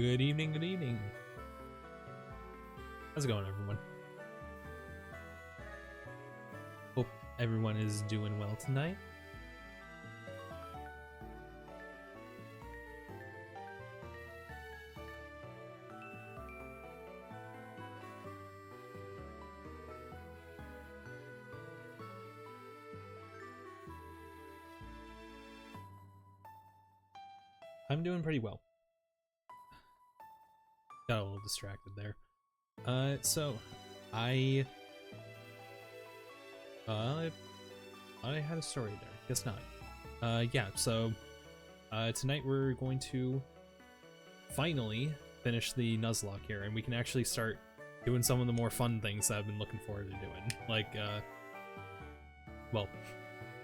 Good evening, good evening. How's it going, everyone? Hope everyone is doing well tonight. I'm doing pretty well. Got a little distracted there. So I had a story there. Guess not. Yeah, so tonight we're going to finally finish the Nuzlocke here, and we can actually start doing some of the more fun things that I've been looking forward to doing. Like, well,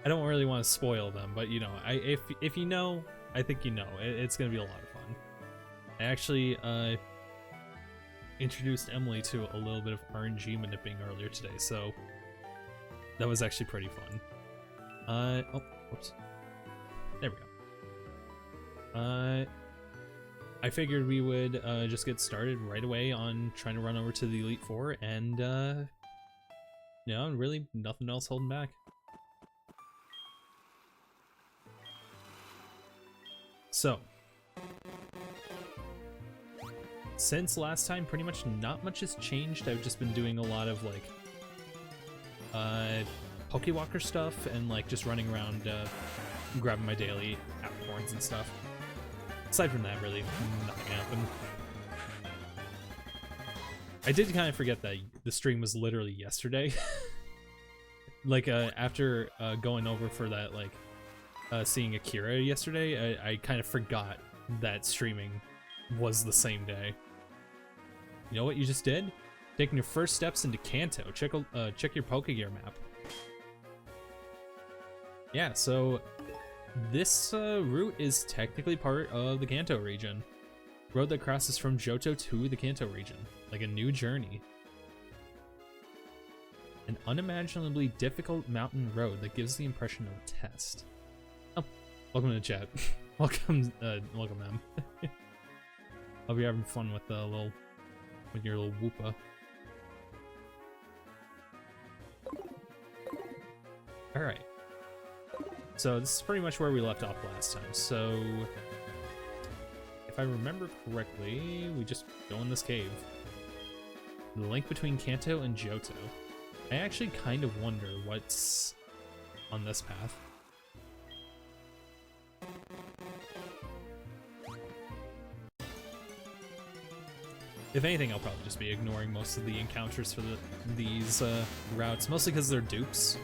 I don't really want to spoil them, but you know, if you know, I think you know. It's gonna be a lot of fun. I actually introduced Emily to a little bit of RNG manipulating earlier today, so that was actually pretty fun. Oh, whoops. There we go. I figured we would just get started right away on trying to run over to the Elite Four, and you know, really nothing else holding back. So, since last time, pretty much not much has changed. I've just been doing a lot of like Pokewalker stuff and like just running around grabbing my daily apricorns and stuff. Aside from that, really nothing happened. I did kind of forget that the stream was literally yesterday. Like after going over for that, like seeing Akira yesterday, I kind of forgot that streaming was the same day. You know what you just did? Taking your first steps into Kanto. Check your Pokegear map. Yeah, so this route is technically part of the Kanto region. Road that crosses from Johto to the Kanto region. Like a new journey. An unimaginably difficult mountain road that gives the impression of a test. Oh, welcome to the chat. welcome, them. Hope you're having fun with with your little Woopa. All right. So this is pretty much where we left off last time. So if I remember correctly, we just go in this cave. The link between Kanto and Johto. I actually kind of wonder what's on this path. If anything, I'll probably just be ignoring most of the encounters for these routes, mostly because they're dupes.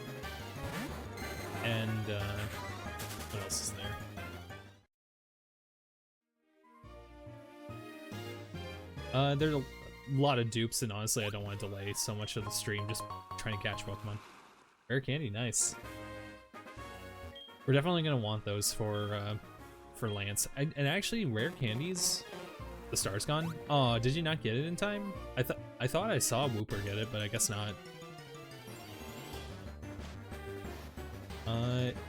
And what else is there? There's a lot of dupes, and honestly, I don't want to delay so much of the stream just trying to catch Pokemon. Rare candy, nice. We're definitely gonna want those for Lance. And actually, rare candies. The star's gone. Oh, did you not get it in time? I thought I saw Wooper get it, but I guess not.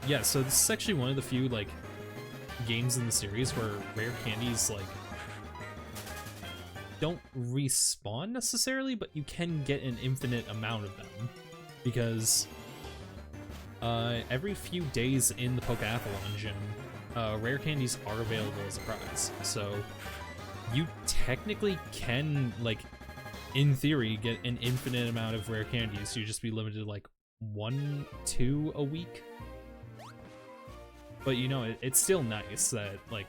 Yeah, so this is actually one of the few like games in the series where rare candies like don't respawn necessarily, but you can get an infinite amount of them because every few days in the Pokeathlon gym, rare candies are available as a prize. So you technically can, like, in theory, get an infinite amount of rare candies. You just be limited to like 1, 2 a week. But you know, it's still nice that like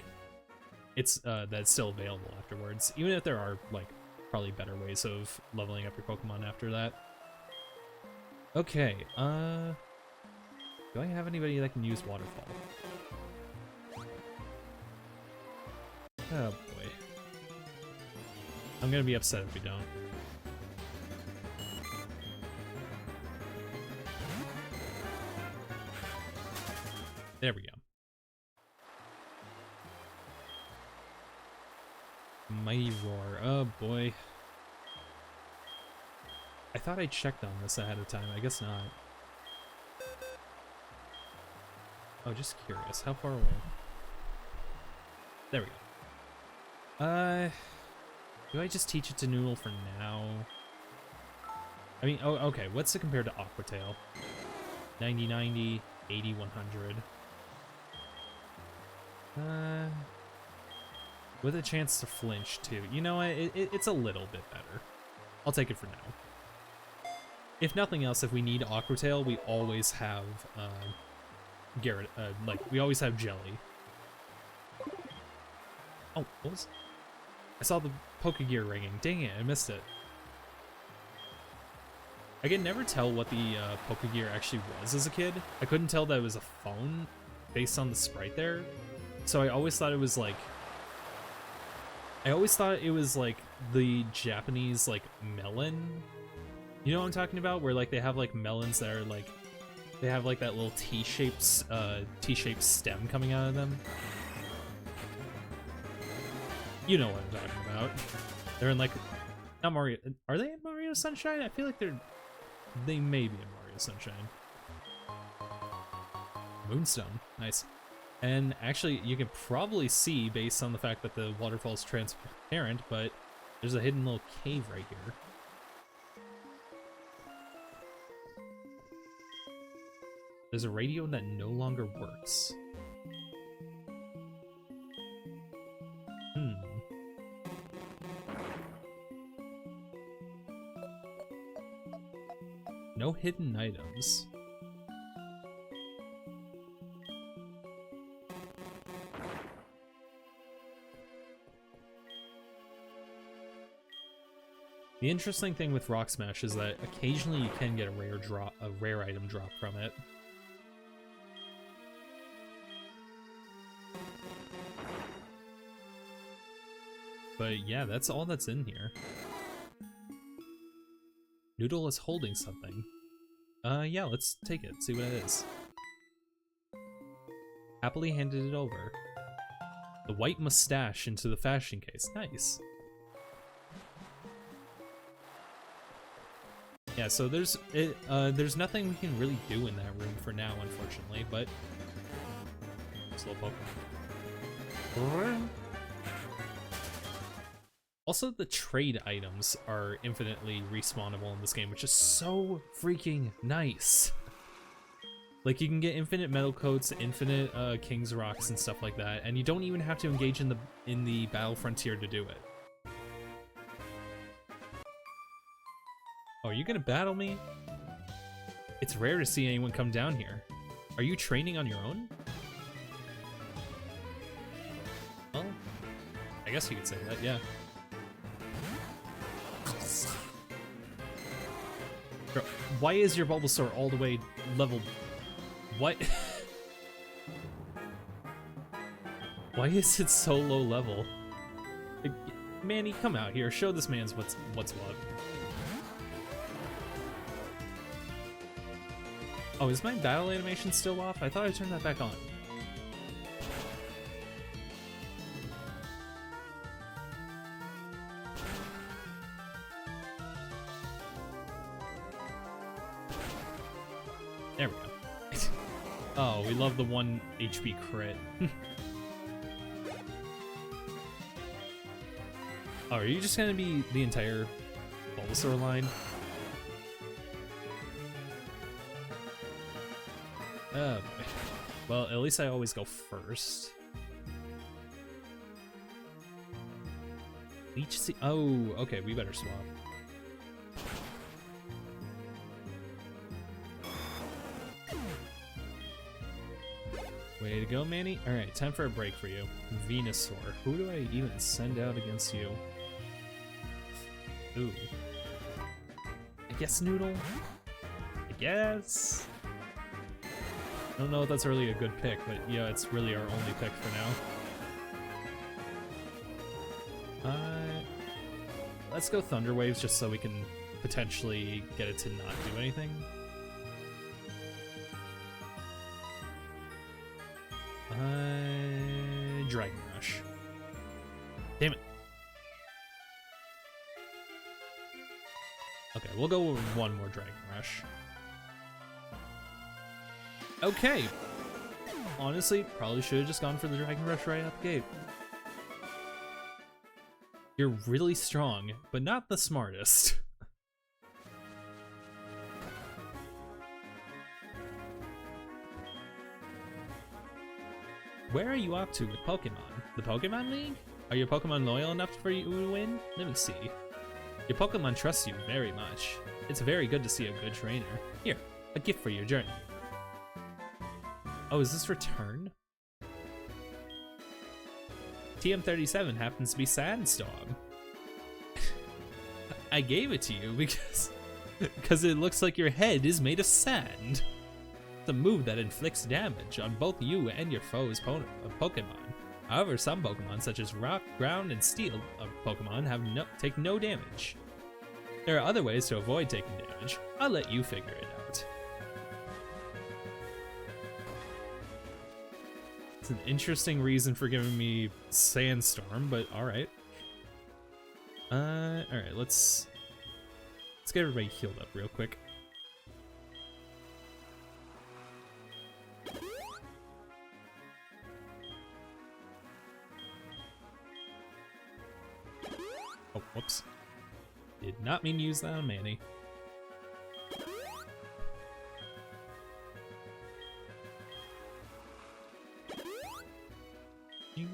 it's that's still available afterwards, even if there are like probably better ways of leveling up your Pokemon after that. Okay, do I have anybody that can use Waterfall? Oh boy. I'm gonna be upset if we don't. There we go. Mighty Roar. Oh boy. I thought I checked on this ahead of time. I guess not. Oh, just curious. How far away? There we go. Do I just teach it to Noodle for now? I mean, oh, okay, what's it compared to Aquatail? 90, 90, 80, 100. With a chance to flinch, too. You know what? It's a little bit better. I'll take it for now. If nothing else, if we need Aquatail, we always have, Garrett, we always have Jelly. Oh, what was... I saw the Pokegear ringing. Dang it, I missed it. I could never tell what the Pokegear actually was as a kid. I couldn't tell that it was a phone based on the sprite there. So I always thought it was like... the Japanese, like, melon. You know what I'm talking about? Where, like, they have, like, melons that are, like... They have, like, that little T-shaped stem coming out of them. You know what I'm talking about. They're in, like... Not Mario... Are they in Mario Sunshine? I feel like they may be in Mario Sunshine. Moonstone. Nice. And actually, you can probably see, based on the fact that the waterfall is transparent, but there's a hidden little cave right here. There's a radio that no longer works. No hidden items. The interesting thing with Rock Smash is that occasionally you can get a rare item drop from it. But yeah, that's all that's in here. Noodle is holding something. Yeah, let's take it, see what it is. Happily handed it over. The white mustache into the fashion case. Nice. Yeah, so there's nothing we can really do in that room for now, unfortunately, but... Slow Pokemon. Also, the trade items are infinitely respawnable in this game, which is so freaking nice. Like, you can get infinite metal coats, infinite King's Rocks and stuff like that, and you don't even have to engage in the Battle Frontier to do it. Oh, are you gonna battle me? It's rare to see anyone come down here. Are you training on your own? Well, I guess you could say that, yeah. Bro, why is your Bulbasaur all the way level... What? Why is it so low level? Manny, come out here. Show this man's what's what. Oh, is my battle animation still off? I thought I turned that back on. There we go. Oh, we love the 1 HP crit. Oh, are you just gonna be the entire Bulbasaur line? Oh boy. Well, at least I always go first. Leech Seed. Oh, okay, we better swap. Way to go, Manny. Alright, time for a break for you. Venusaur. Who do I even send out against you? Ooh. I guess Noodle? I guess? I don't know if that's really a good pick, but yeah, it's really our only pick for now. Let's go Thunder Waves just so we can potentially get it to not do anything. Dragon Rush. Damn it. Okay, we'll go with one more Dragon Rush. Okay. Honestly, probably should have just gone for the Dragon Rush right out the gate. You're really strong, but not the smartest. Where are you off to with Pokemon? The Pokemon League? Are your Pokemon loyal enough for you to win? Let me see. Your Pokemon trusts you very much. It's very good to see a good trainer. Here, a gift for your journey. Oh, is this return? TM37 happens to be Sandstorm. I gave it to you because it looks like your head is made of sand. It's a move that inflicts damage on both you and your foe's Pokemon. However, some Pokemon, such as Rock, Ground, and Steel Pokemon, take no damage. There are other ways to avoid taking damage. I'll let you figure it out. It's an interesting reason for giving me Sandstorm, but alright. Alright, let's get everybody healed up real quick. Oh, whoops. Did not mean to use that on Manny. Do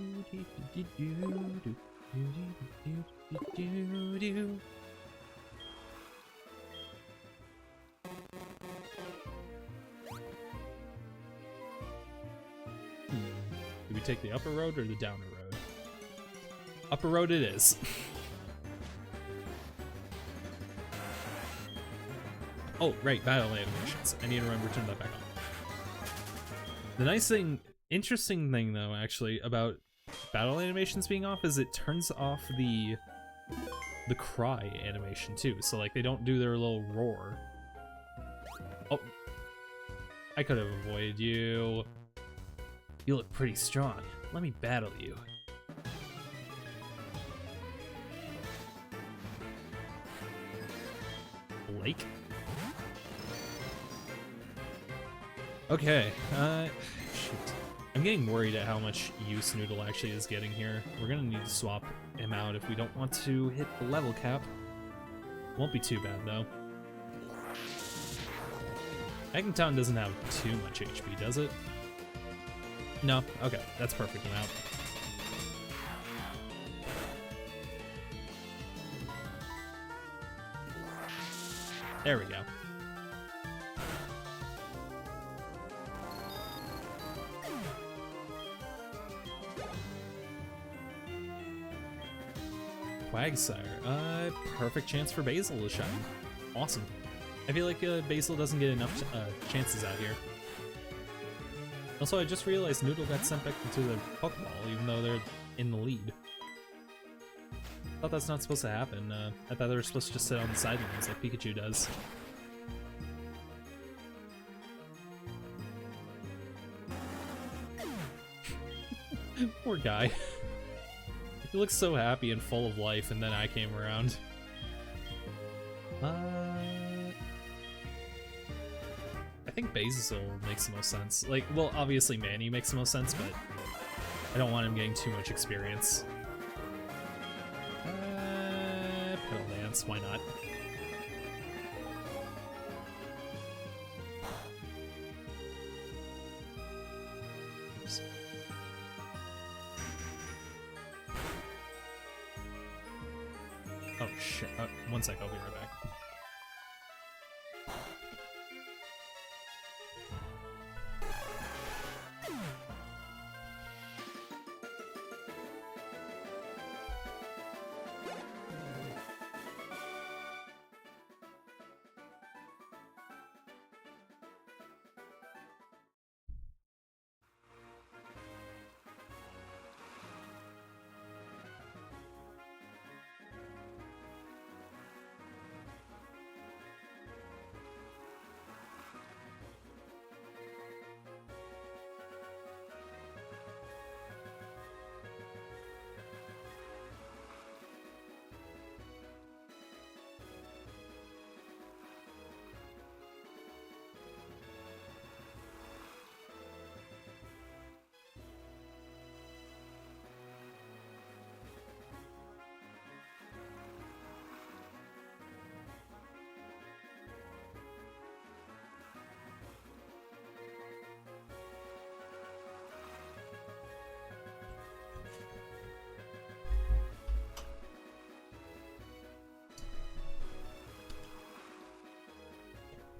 we take the upper road or the downer road? Upper road it is. Oh, right, battle animations. I need to remember to turn that back on. The interesting thing though, actually, about battle animations being off is it turns off the cry animation too. So like they don't do their little roar. Oh, I could have avoided you. You look pretty strong. Let me battle you. Blake? Okay, shoot. I'm getting worried at how much use Noodle actually is getting here. We're gonna need to swap him out if we don't want to hit the level cap. Won't be too bad, though. Eggentown doesn't have too much HP, does it? No? Okay, that's perfect amount. There we go. Quagsire, perfect chance for Basil to shine. Awesome. I feel like Basil doesn't get enough chances out here. Also, I just realized Noodle got sent back into the Pokeball, even though they're in the lead. I thought that's not supposed to happen. I thought they were supposed to just sit on the sidelines like Pikachu does. Poor guy. He looks so happy and full of life, and then I came around. I think Basil makes the most sense. Like, well, obviously Manny makes the most sense, but I don't want him getting too much experience. Petal Dance, why not? Oops. Oh shit, one sec, I'll be right back.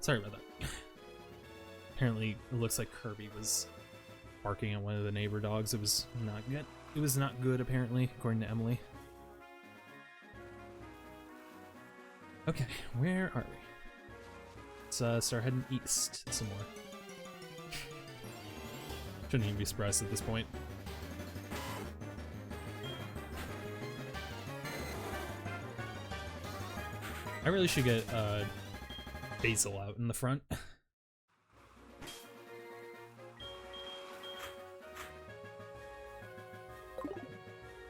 Sorry about that. Apparently, it looks like Kirby was barking at one of the neighbor dogs. It was not good. It was not good, apparently, according to Emily. Okay, where are we? Let's start heading east some more. Shouldn't even be surprised at this point. I really should get Basil out in the front.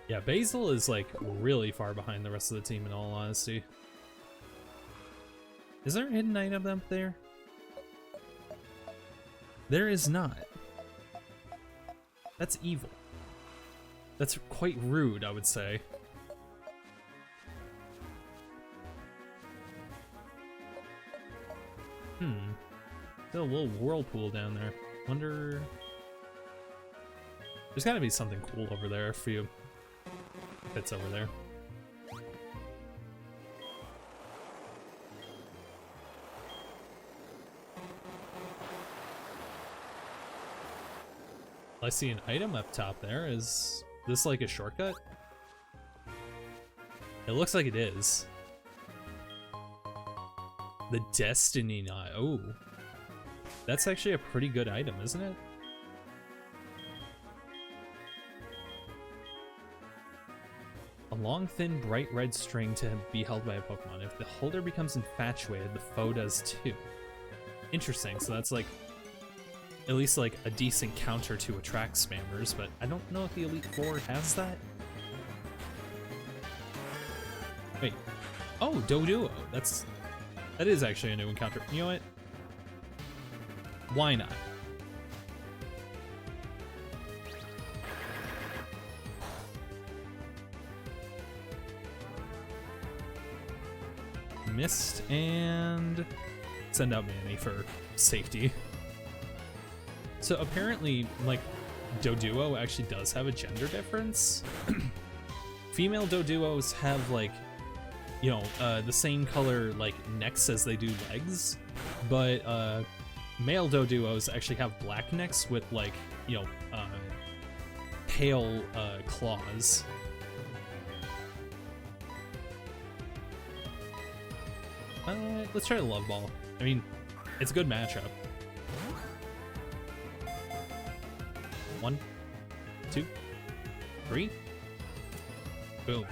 Yeah, Basil is like really far behind the rest of the team in all honesty. Is there a hidden item up there? There is not. That's evil. That's quite rude, I would say. Still a little whirlpool down there. Wonder... There's gotta be something cool over there for you. If it's over there. I see an item up top there. Is this like a shortcut? It looks like it is. The Destiny Knot. Oh. That's actually a pretty good item, isn't it? A long, thin, bright red string to be held by a Pokemon. If the holder becomes infatuated, the foe does too. Interesting, so that's like at least like a decent counter to attract spammers, but I don't know if the Elite Four has that. Wait. Oh, Doduo. That is actually a new encounter. You know what? Why not? Mist and send out Manny for safety. So apparently, like, Doduo actually does have a gender difference. Female Doduos have, like, you know, the same color, like, necks as they do legs, but male Doduos actually have black necks with, like, you know, pale claws. Let's try the Love Ball. I mean, it's a good matchup. 1, 2, 3. Boom.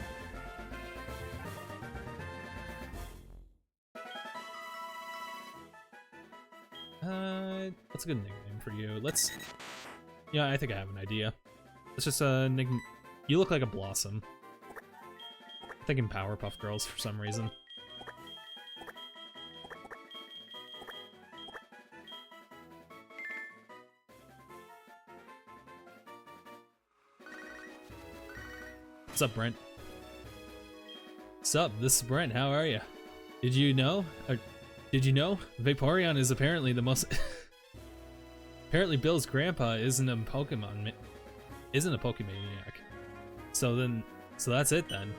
What's a good nickname for you? Yeah, I think I have an idea. Let's just nickname. You look like a Blossom. I'm thinking Powerpuff Girls for some reason. What's up, Brent? What's up? This is Brent. How are you? Did you know? Vaporeon is apparently the most. Apparently, Bill's grandpa isn't a Pokemaniac. So that's it then.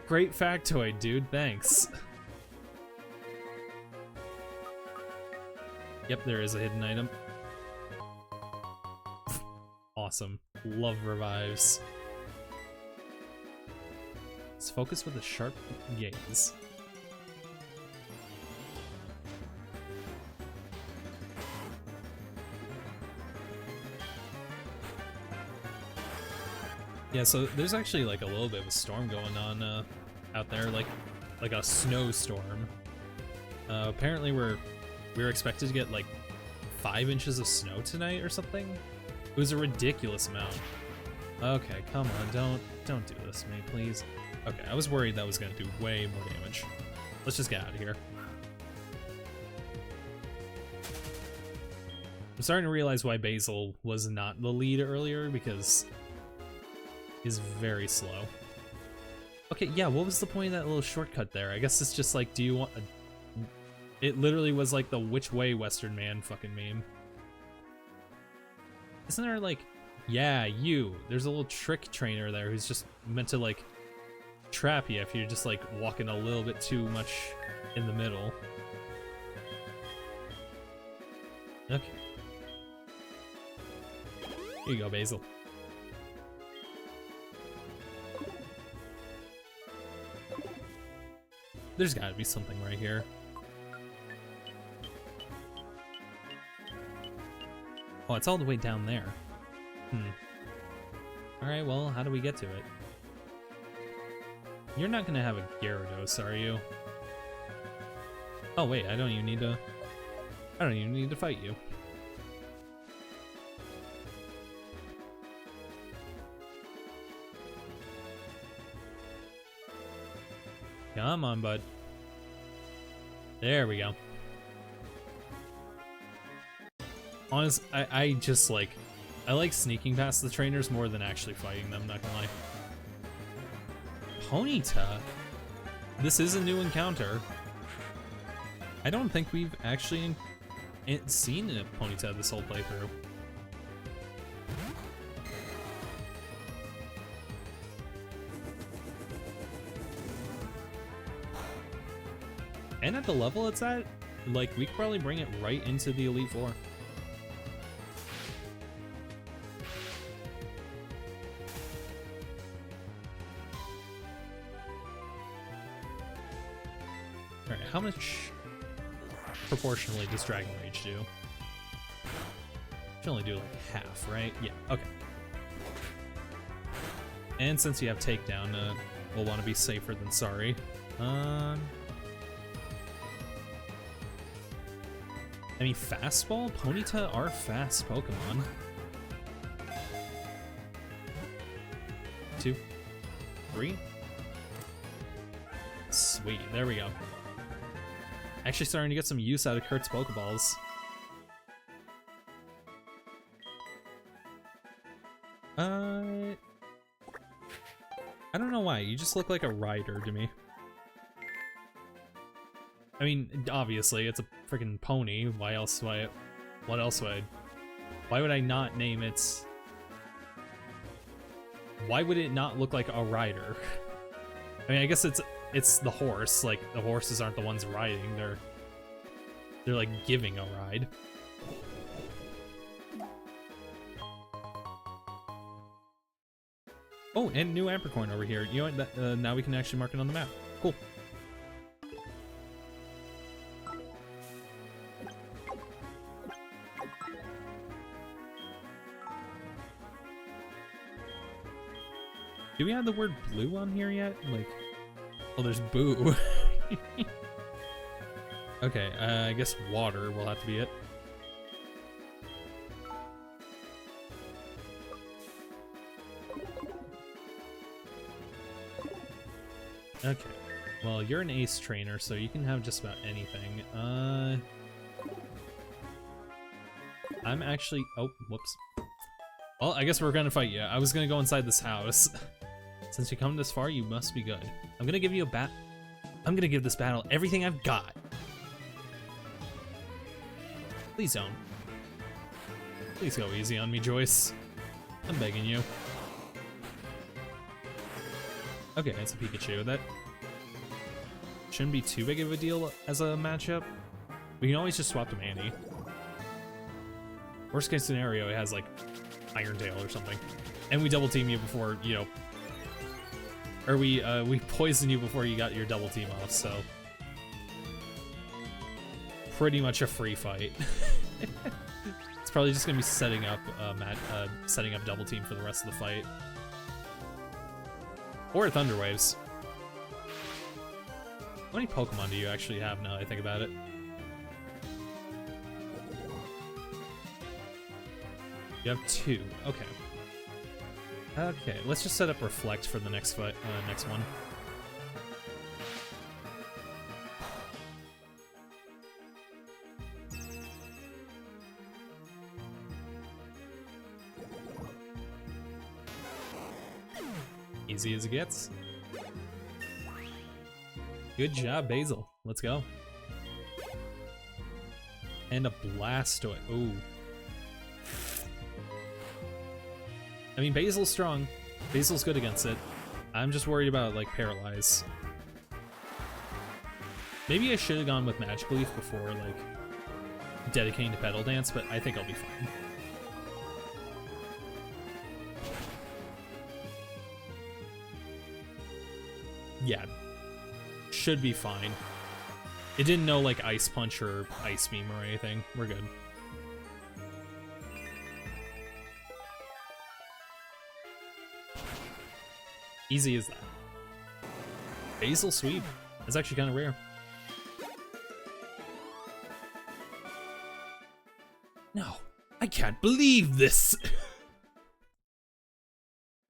Great factoid, dude. Thanks. Yep, there is a hidden item. Awesome. Love revives. Let's focus with a sharp gaze. Yeah, so there's actually like a little bit of a storm going on out there, like a snowstorm. Apparently we were expected to get like 5 inches of snow tonight or something. It was a ridiculous amount. Okay, come on, don't do this to me, please. Okay, I was worried that was gonna do way more damage. Let's just get out of here. I'm starting to realize why Basil was not the lead earlier, because he's very slow. Okay, yeah, what was the point of that little shortcut there? I guess it's just like, do you want a... It literally was like the which way Western man fucking meme. Isn't there like, yeah, there's a little trick trainer there who's just meant to like trap you if you're just like walking a little bit too much in the middle. Okay. Here you go, Basil. There's gotta be something right here. Oh, it's all the way down there. Alright, well, how do we get to it? You're not gonna have a Gyarados, are you? Oh wait, I don't even need to fight you. Come on, bud. There we go. Honestly, I just like... I like sneaking past the trainers more than actually fighting them, not gonna lie. Ponyta? This is a new encounter. I don't think we've actually seen a Ponyta this whole playthrough. And at the level it's at, like, we could probably bring it right into the Elite Four. Alright, how much proportionally does Dragon Rage do? Should only do like half, right? Yeah, okay. And since you have Takedown, we'll want to be safer than sorry. I mean, Fastball? Ponyta are fast Pokemon. 2, 3. Sweet, there we go. Actually starting to get some use out of Kurt's Pokeballs. I don't know why, you just look like a rider to me. I mean, obviously, it's a freaking pony. What else would why would I not name it? Why would it not look like a rider? I mean, I guess it's the horse. Like, the horses aren't the ones riding. They're like giving a ride. Oh, and new Ampercoin over here. You know what? Now we can actually mark it on the map. Cool. Do we have the word blue on here yet? Like, oh, there's boo. Okay, I guess water will have to be it. Okay, well, you're an ace trainer, so you can have just about anything. I'm actually... Oh, whoops. Well, I guess we're gonna fight you. I was gonna go inside this house. Since you come this far, you must be good. I'm gonna give you a bat. I'm gonna give this battle everything I've got. Please don't. Please go easy on me, Joyce. I'm begging you. Okay, it's a Pikachu. That shouldn't be too big of a deal as a matchup. We can always just swap to Manny. Worst case scenario, it has like Iron Tail or something. And we double team you before, you know, or we poison you before you got your double team off, so pretty much a free fight. It's probably just gonna be setting up double team for the rest of the fight. Or Thunder Waves. How many Pokemon do you actually have now that I think about it? You have 2. Okay. Okay, let's just set up Reflect for the next fight, next one. Easy as it gets. Good job, Basil. Let's go. And a Blastoise. Ooh. I mean, Basil's strong. Basil's good against it. I'm just worried about, like, Paralyze. Maybe I should have gone with Magic Leaf before, like, dedicating to Petal Dance, but I think I'll be fine. Yeah, should be fine. It didn't know like Ice Punch or Ice Beam or anything. We're good. Easy as that. Basil Sweep. That's actually kind of rare. No, I can't believe this.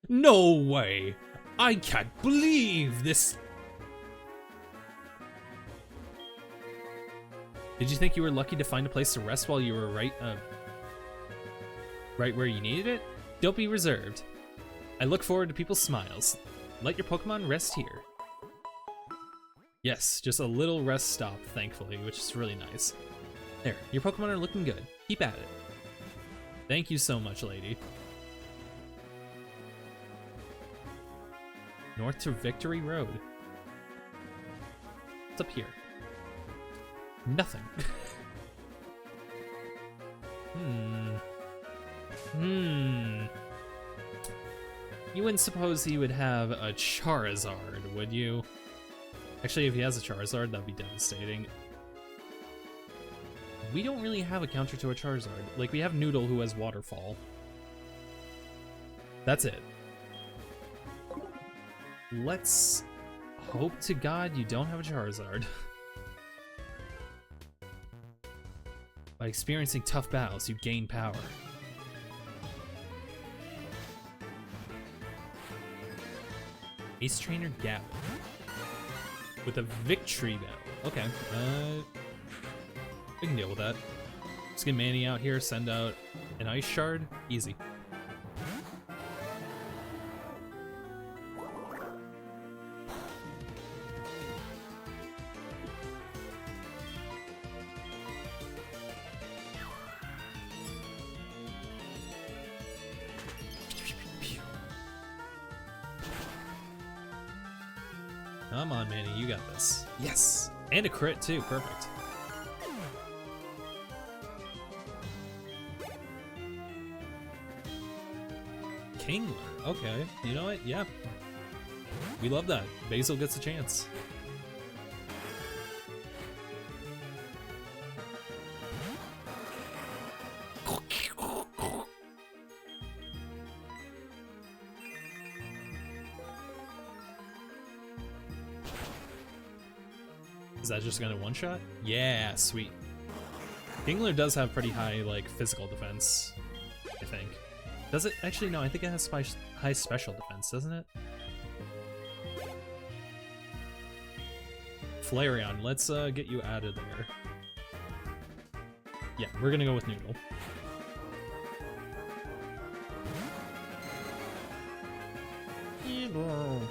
No way. I can't believe this. Did you think you were lucky to find a place to rest while you were right where you needed it? Don't be reserved. I look forward to people's smiles. Let your Pokemon rest here. Yes, just a little rest stop, thankfully, which is really nice. There, your Pokemon are looking good. Keep at it. Thank you so much, lady. North to Victory Road. What's up here? Nothing. You wouldn't suppose he would have a Charizard, would you? Actually, if he has a Charizard, that'd be devastating. We don't really have a counter to a Charizard. Like, we have Noodle, who has Waterfall. That's it. Let's hope to God you don't have a Charizard. By experiencing tough battles, you gain power. Ace Trainer Gavin. With a Victory Bell. Okay, we can deal with that. Let's get Manny out here, send out an Ice Shard. Easy. Come on, Manny, you got this. Yes! And a crit, too. Perfect. Kingler. Okay. You know what? Yeah. We love that. Basil gets a chance. Is that just gonna one-shot? Yeah, sweet. Kingler does have pretty high, like, physical defense, I think. Does it? Actually, no, I think it has high special defense, doesn't it? Flareon, let's get you out of there. Yeah, we're gonna go with Noodle. Noodle.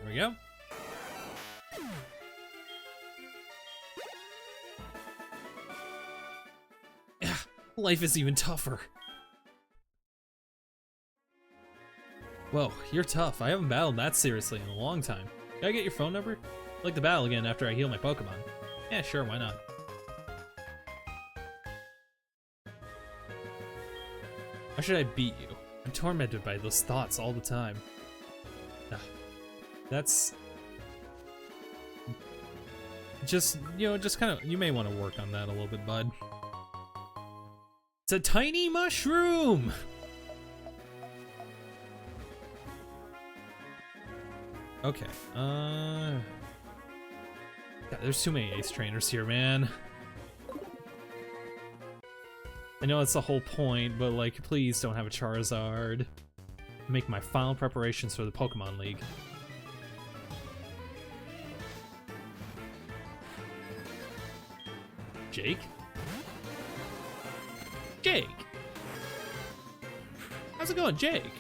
There we go. Life is even tougher. Whoa, you're tough. I haven't battled that seriously in a long time. Can I get your phone number? I'd like to battle again after I heal my Pokemon. Yeah, sure, why not? How should I beat you? I'm tormented by those thoughts all the time. That's... just, you know, just kind of... You may want to work on that a little bit, bud. It's a tiny mushroom! Okay, God, there's too many Ace Trainers here, man. I know it's the whole point, but, like, please don't have a Charizard. Make my final preparations for the Pokemon League. Jake? Jake! How's it going, Jake?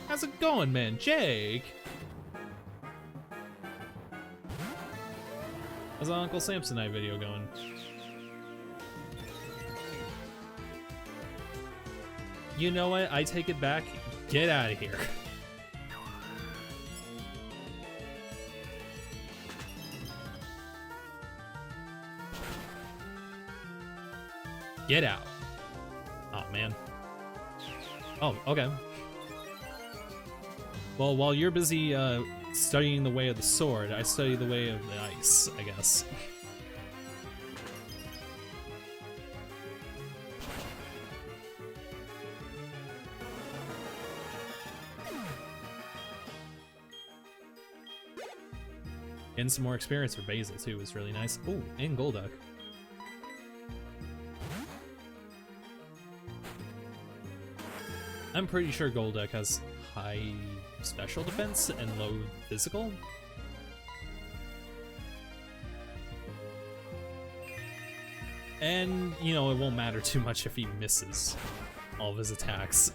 How's it going, man? Jake! How's the Uncle Samsonite video going? You know what? I take it back. Get out of here. Get out. Oh, man. Oh, okay. Well, while you're busy studying the way of the sword, I study the way of the ice, I guess. Getting some more experience for Basil, too, is really nice. Oh, and Golduck. I'm pretty sure Golduck has high special defense and low physical. And, you know, it won't matter too much if he misses all of his attacks.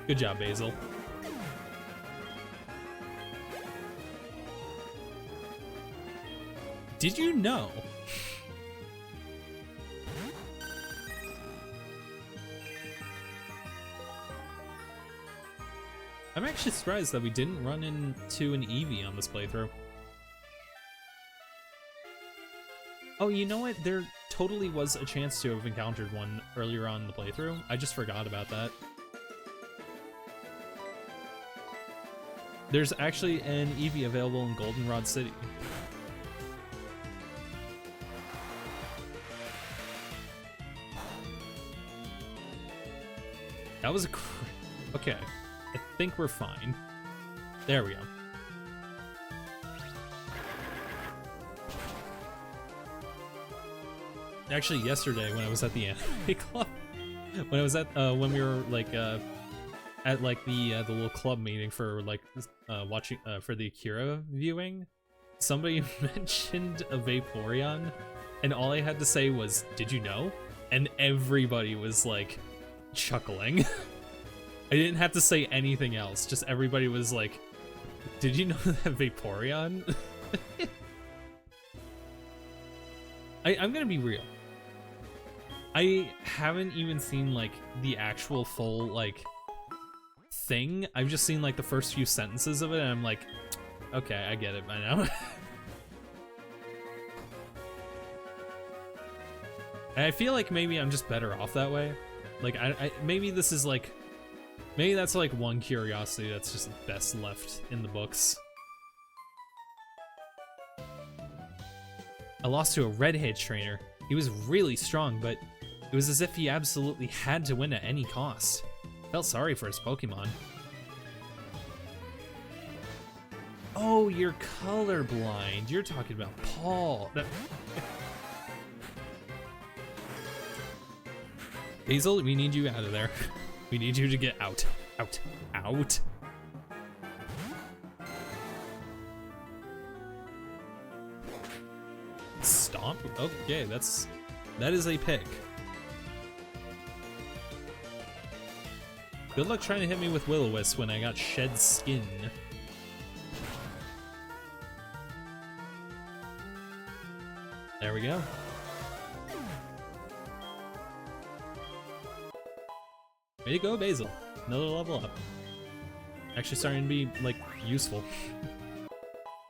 Good job, Basil. Did you know? I'm actually surprised that we didn't run into an Eevee on this playthrough. Oh, you know what? There totally was a chance to have encountered one earlier on in the playthrough. I just forgot about that. There's actually an Eevee available in Goldenrod City. That was a okay. I think we're fine. There we go. Actually, yesterday when I was at the anime club, when I was at when we were like at like the little club meeting for like watching for the Akira viewing, somebody mentioned a Vaporeon, and all I had to say was, "Did you know?" And everybody was like chuckling. I didn't have to say anything else. Just everybody was like, "Did you know that Vaporeon?" I'm gonna be real. I haven't even seen like the actual full like thing. I've just seen like the first few sentences of it, and I'm like, okay, I get it by now. And I feel like maybe I'm just better off that way. Like I maybe this is like, maybe that's like one curiosity that's just best left in the books. I lost to a redhead trainer. He was really strong, but it was as if he absolutely had to win at any cost. Felt sorry for his Pokemon. Oh, you're colorblind. You're talking about Paul. Hazel, we need you out of there. We need you to get out. Out. Out. Stomp? Okay, that is a pick. Good luck trying to hit me with Will-O-Wisp when I got shed skin. There we go. Way to go, Basil. Another level up. Actually starting to be, like, useful.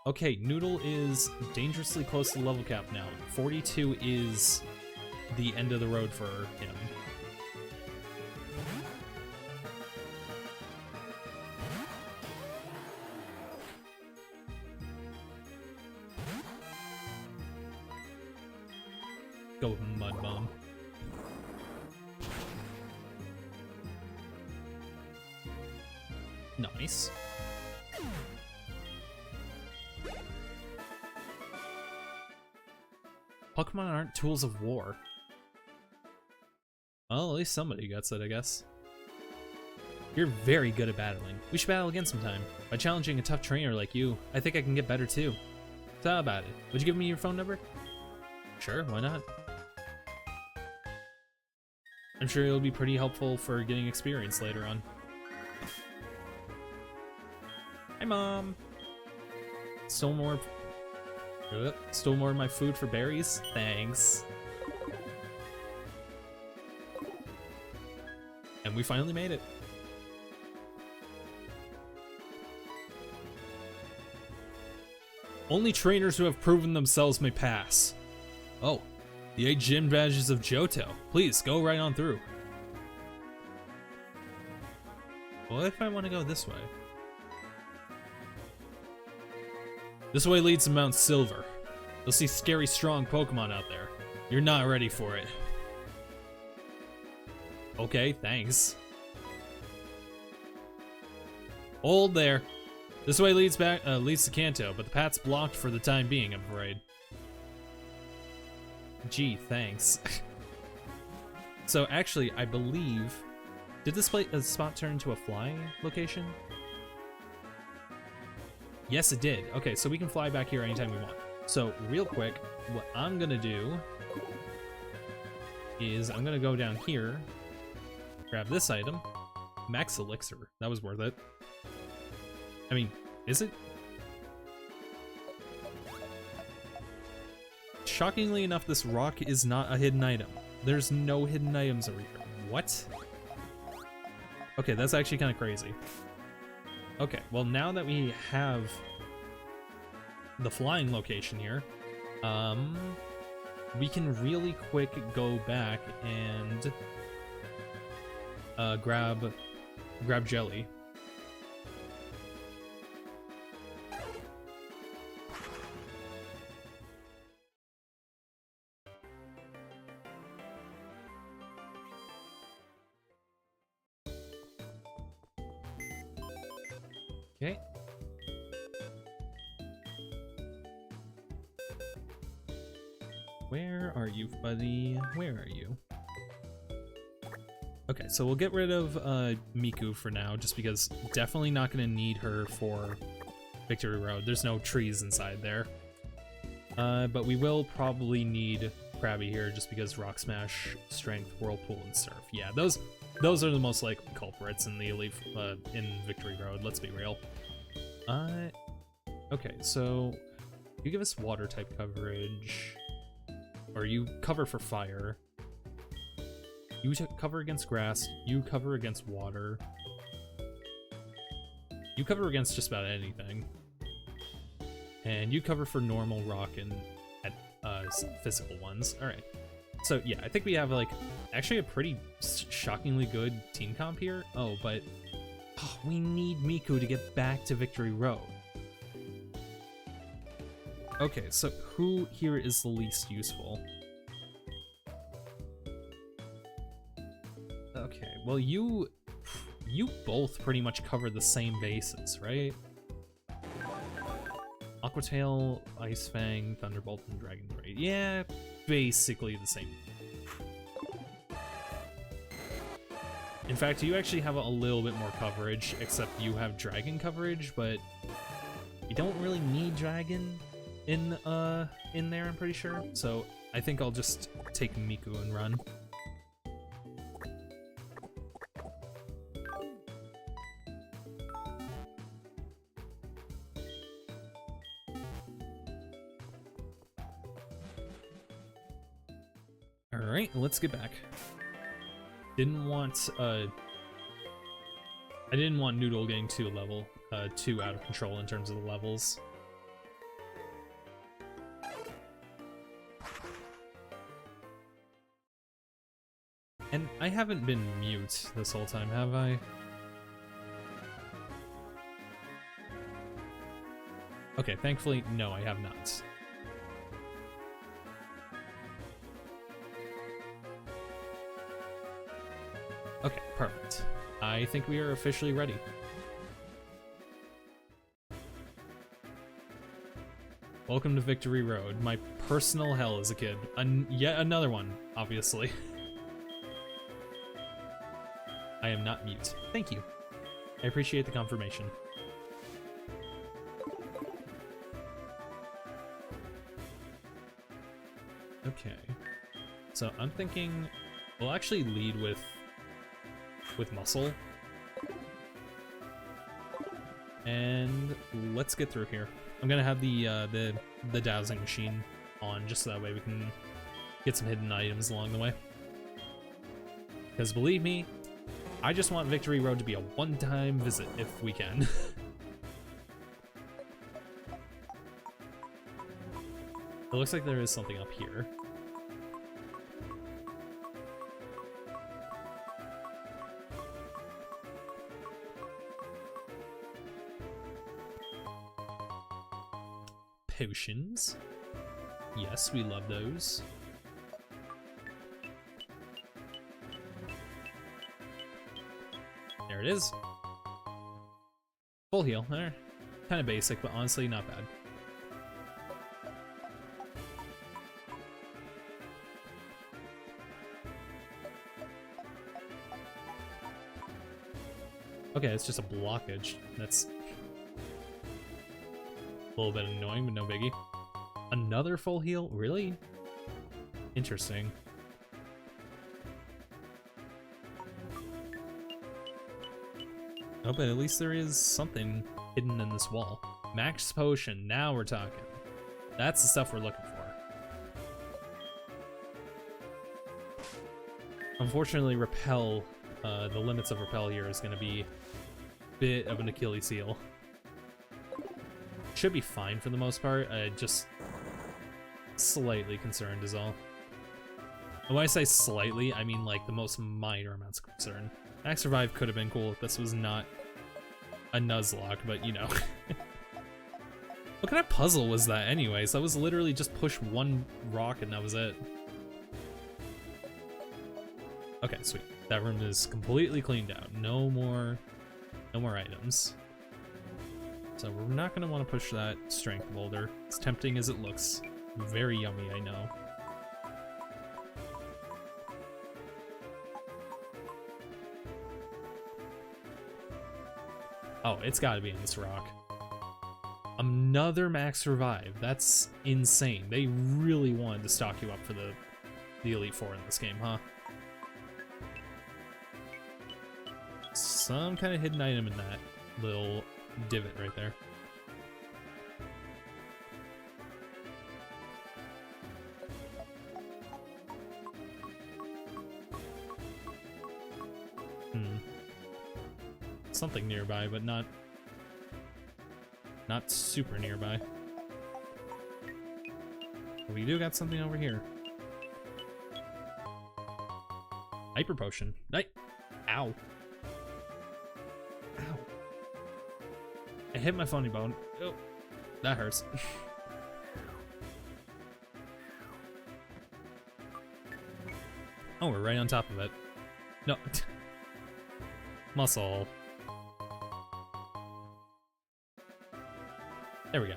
Okay, Noodle is dangerously close to the level cap now. 42 is the end of the road for him. Go Mud Bomb. Nice. Pokemon aren't tools of war. Well, at least somebody gets it, I guess. You're very good at battling. We should battle again sometime. By challenging a tough trainer like you, I think I can get better too. So how about it? Would you give me your phone number? Sure, why not? I'm sure it'll be pretty helpful for getting experience later on. Hi, Mom! Stole more of my food for berries? Thanks. And we finally made it. Only trainers who have proven themselves may pass. Oh, the 8 gym badges of Johto. Please, go right on through. What if I want to go this way? This way leads to Mount Silver. You'll see scary strong Pokemon out there. You're not ready for it. Okay, thanks. Hold there. This way leads to Kanto, but the path's blocked for the time being, I'm afraid. Gee, thanks. So actually, I believe, did this spot turn into a flying location? Yes, it did. Okay, so we can fly back here anytime we want. So real quick, what I'm gonna do is I'm gonna go down here, grab this item, Max Elixir. That was worth it. I mean, is it? Shockingly enough, this rock is not a hidden item. There's no hidden items over here. What? Okay, that's actually kind of crazy. Okay, well now that we have the flying location here, we can really quick go back and grab Jelly. Okay. Where are you, buddy? Where are you? Okay, so we'll get rid of Miku for now, just because definitely not going to need her for Victory Road. There's no trees inside there. But we will probably need Krabby here, just because Rock Smash, Strength, Whirlpool, and Surf. Yeah, those are the most likely culprits in the Elite in Victory Road. Let's be real. Okay, so you give us water type coverage, or you cover for fire. You cover against grass. You cover against water. You cover against just about anything, and you cover for normal rock and physical ones. All right. So yeah, I think we have like actually a pretty shockingly good team comp here. Oh, but we need Miku to get back to Victory Road. Okay, so who here is the least useful? Okay, well you both pretty much cover the same bases, right? Aqua Tail, Ice Fang, Thunderbolt, and Dragon Raid. Yeah, basically the same. In fact, you actually have a little bit more coverage, except you have Dragon coverage, but you don't really need Dragon in there, I'm pretty sure. So I think I'll just take Miku and run. Alright, let's get back. I didn't want Noodle getting too out of control in terms of the levels. And I haven't been mute this whole time, have I? Okay, thankfully, no, I have not. Okay, perfect. I think we are officially ready. Welcome to Victory Road, my personal hell as a kid. Yet another one, obviously. I am not mute. Thank you. I appreciate the confirmation. Okay. So I'm thinking we'll actually lead with Muscle. And let's get through here. I'm gonna have the dowsing machine on just so that way we can get some hidden items along the way. Because believe me, I just want Victory Road to be a one-time visit if we can. It looks like there is something up here. Potions. Yes, we love those. There it is. Full heal. Kind of basic, but honestly not bad. Okay, it's just a blockage. That's a little bit annoying, but no biggie. Another full heal? Really? Interesting. Oh, but at least there is something hidden in this wall. Max potion, now we're talking. That's the stuff we're looking for. Unfortunately, repel, the limits of repel here is going to be a bit of an Achilles heel. Should be fine for the most part, just slightly concerned is all. And when I say slightly, I mean like the most minor amounts of concern. Max Revive could have been cool if this was not a Nuzlocke, but you know. What kind of puzzle was that anyways? That was literally just push one rock and that was it. Okay, sweet. That room is completely cleaned out. No more items. So we're not gonna want to push that strength boulder. As tempting as it looks. Very yummy, I know. Oh, it's gotta be on this rock. Another max revive. That's insane. They really wanted to stock you up for the Elite Four in this game, huh? Some kind of hidden item in that little divot right there. Something nearby, but not super nearby. We do got something over here. Hyper potion. Ow. Ow. I hit my funny bone. Oh, that hurts. Oh, we're right on top of it. No. Muscle. There we go.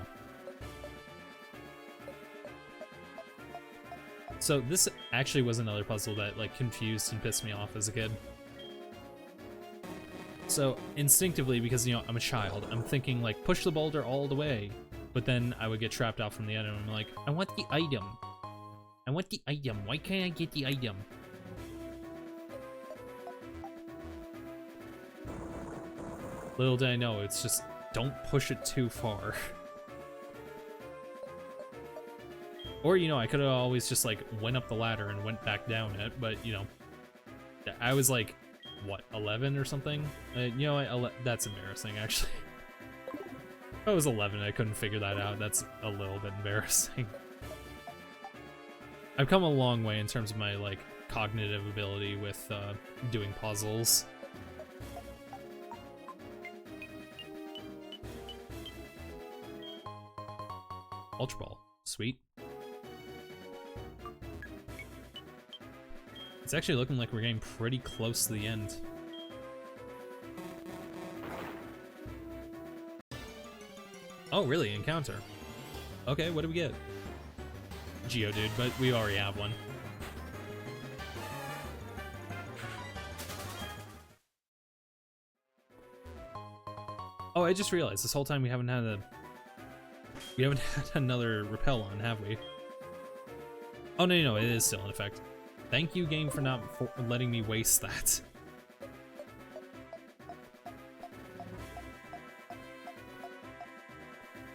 So this actually was another puzzle that like confused and pissed me off as a kid. So instinctively, because you know I'm a child, I'm thinking like push the boulder all the way, but then I would get trapped out from the item. I'm like, I want the item. I want the item. Why can't I get the item? Little did I know, it's just don't push it too far. Or, you know, I could have always just, like, went up the ladder and went back down it, but, you know, I was, like, what, 11 or something? You know, that's embarrassing, actually. If I was 11 and I couldn't figure that out, that's a little bit embarrassing. I've come a long way in terms of my, like, cognitive ability with doing puzzles. Ultra Ball. Sweet. It's actually looking like we're getting pretty close to the end. Oh, really? Encounter. Okay, what do we get? Geodude, but we already have one. Oh, I just realized this whole time we haven't had another repel on, have we? Oh, no, it is still in effect. Thank you, game, for not letting me waste that.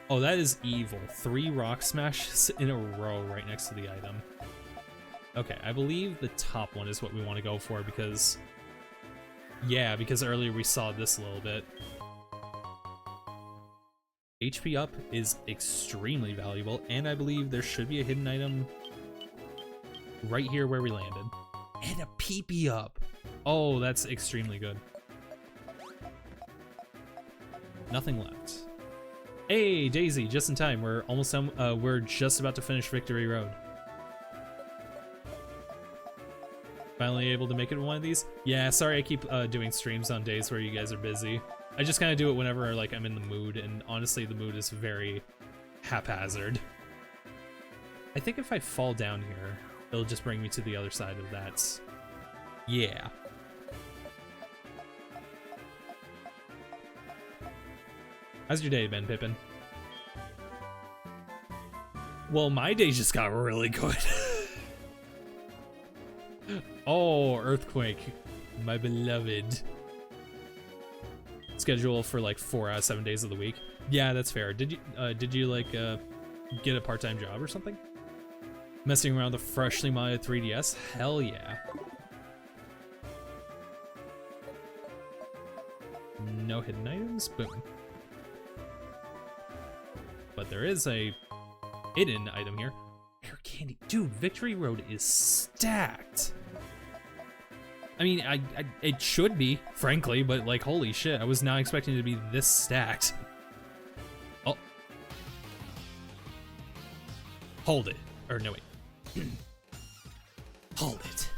Oh, that is evil. 3 rock smashes in a row right next to the item. Okay, I believe the top one is what we want to go for because Yeah, because earlier we saw this a little bit. HP up is extremely valuable, and I believe there should be a hidden item right here where we landed. And a PP up. Oh, that's extremely good. Nothing left. Hey, Daisy, just in time. We're almost done. We're just about to finish Victory Road. Finally able to make it in one of these? Yeah, sorry I keep doing streams on days where you guys are busy. I just kind of do it whenever like I'm in the mood, and honestly the mood is very haphazard. I think if I fall down here, it'll just bring me to the other side of that. Yeah. How's your day been, Pippin? Well, my day just got really good. Oh, Earthquake, my beloved. Schedule for like 4 out of 7 days of the week. Yeah, that's fair. Did you like get a part-time job or something? Messing around with a freshly modded 3DS? Hell yeah. No hidden items? Boom. But there is a hidden item here. Air candy. Dude, Victory Road is stacked. I mean, it should be, frankly, but like, holy shit, I was not expecting it to be this stacked. Oh. Hold it. Or no, wait. Hold it.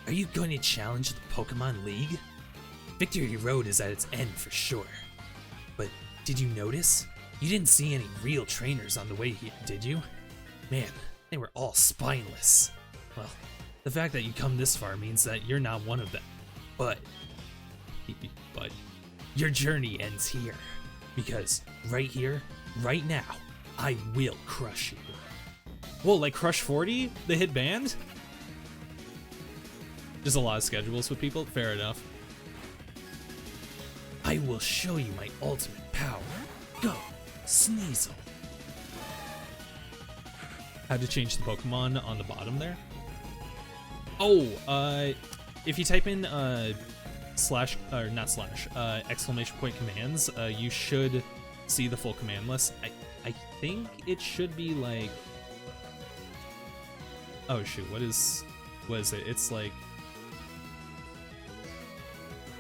Are you going to challenge the Pokemon League? Victory Road is at its end for sure. But did you notice? You didn't see any real trainers on the way here, did you? Man, they were all spineless. Well, the fact that you come this far means that you're not one of them. But your journey ends here. Because right here, right now, I will crush you. Whoa, like Crush 40? The hit band? Just a lot of schedules with people, fair enough. I will show you my ultimate power. Go, Sneasel. How to change the Pokemon on the bottom there? Oh, if you type in exclamation point commands, you should see the full command list. I think it should be like, oh shoot, what is it? It's like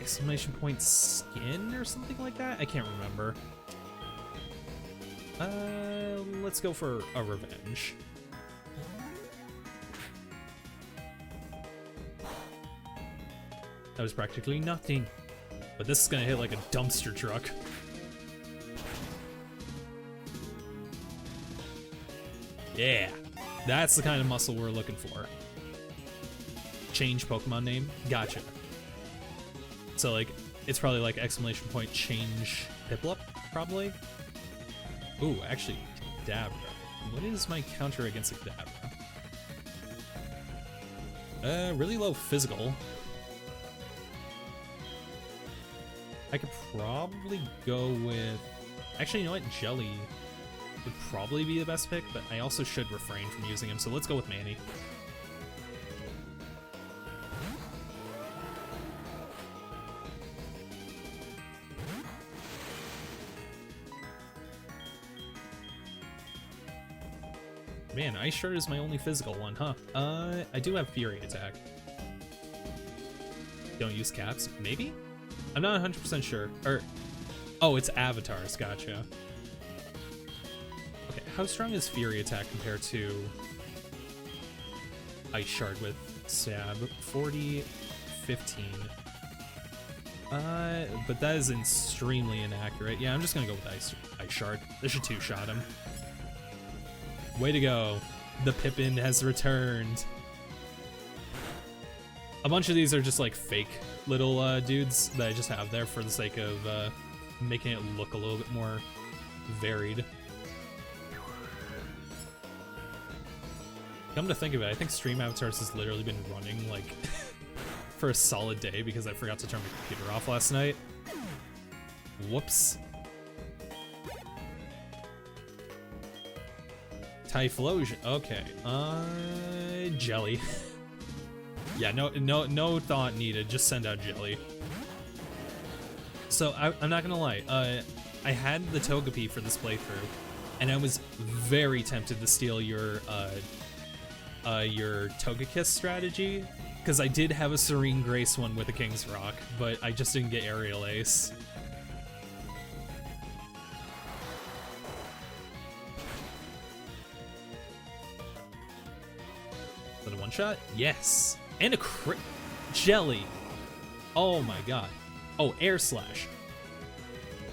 exclamation point skin or something like that? I can't remember. Let's go for a revenge. That was practically nothing. But this is gonna hit like a dumpster truck. Yeah, that's the kind of muscle we're looking for. Change Pokemon name? Gotcha. So like, it's probably like exclamation point change Piplup, probably? Ooh, actually, Kadabra. What is my counter against a Kadabra? Really low physical. I could probably go with... Actually, you know what? Jelly would probably be the best pick, but I also should refrain from using him, so let's go with Manny. Man, Ice Shard is my only physical one, huh? I do have Fury Attack. Don't use caps? Maybe? I'm not 100% sure. Or, oh, it's avatars, gotcha. Okay, how strong is Fury Attack compared to Ice Shard with Stab? 40, 15. But that is extremely inaccurate. Yeah, I'm just gonna go with Ice Shard. This should two-shot him. Way to go. The Pippin has returned. A bunch of these are just like fake little dudes that I just have there for the sake of making it look a little bit more varied. Come to think of it, I think Stream Avatars has literally been running like for a solid day because I forgot to turn my computer off last night. Whoops. Typhlosion. Okay. Jelly. Yeah, no thought needed. Just send out Jelly. So I'm not gonna lie. I had the Togepi for this playthrough, and I was very tempted to steal your Togekiss strategy, because I did have a Serene Grace one with a King's Rock, but I just didn't get Aerial Ace. Is that a one-shot? Yes! And a crit Jelly! Oh my god. Oh, Air Slash.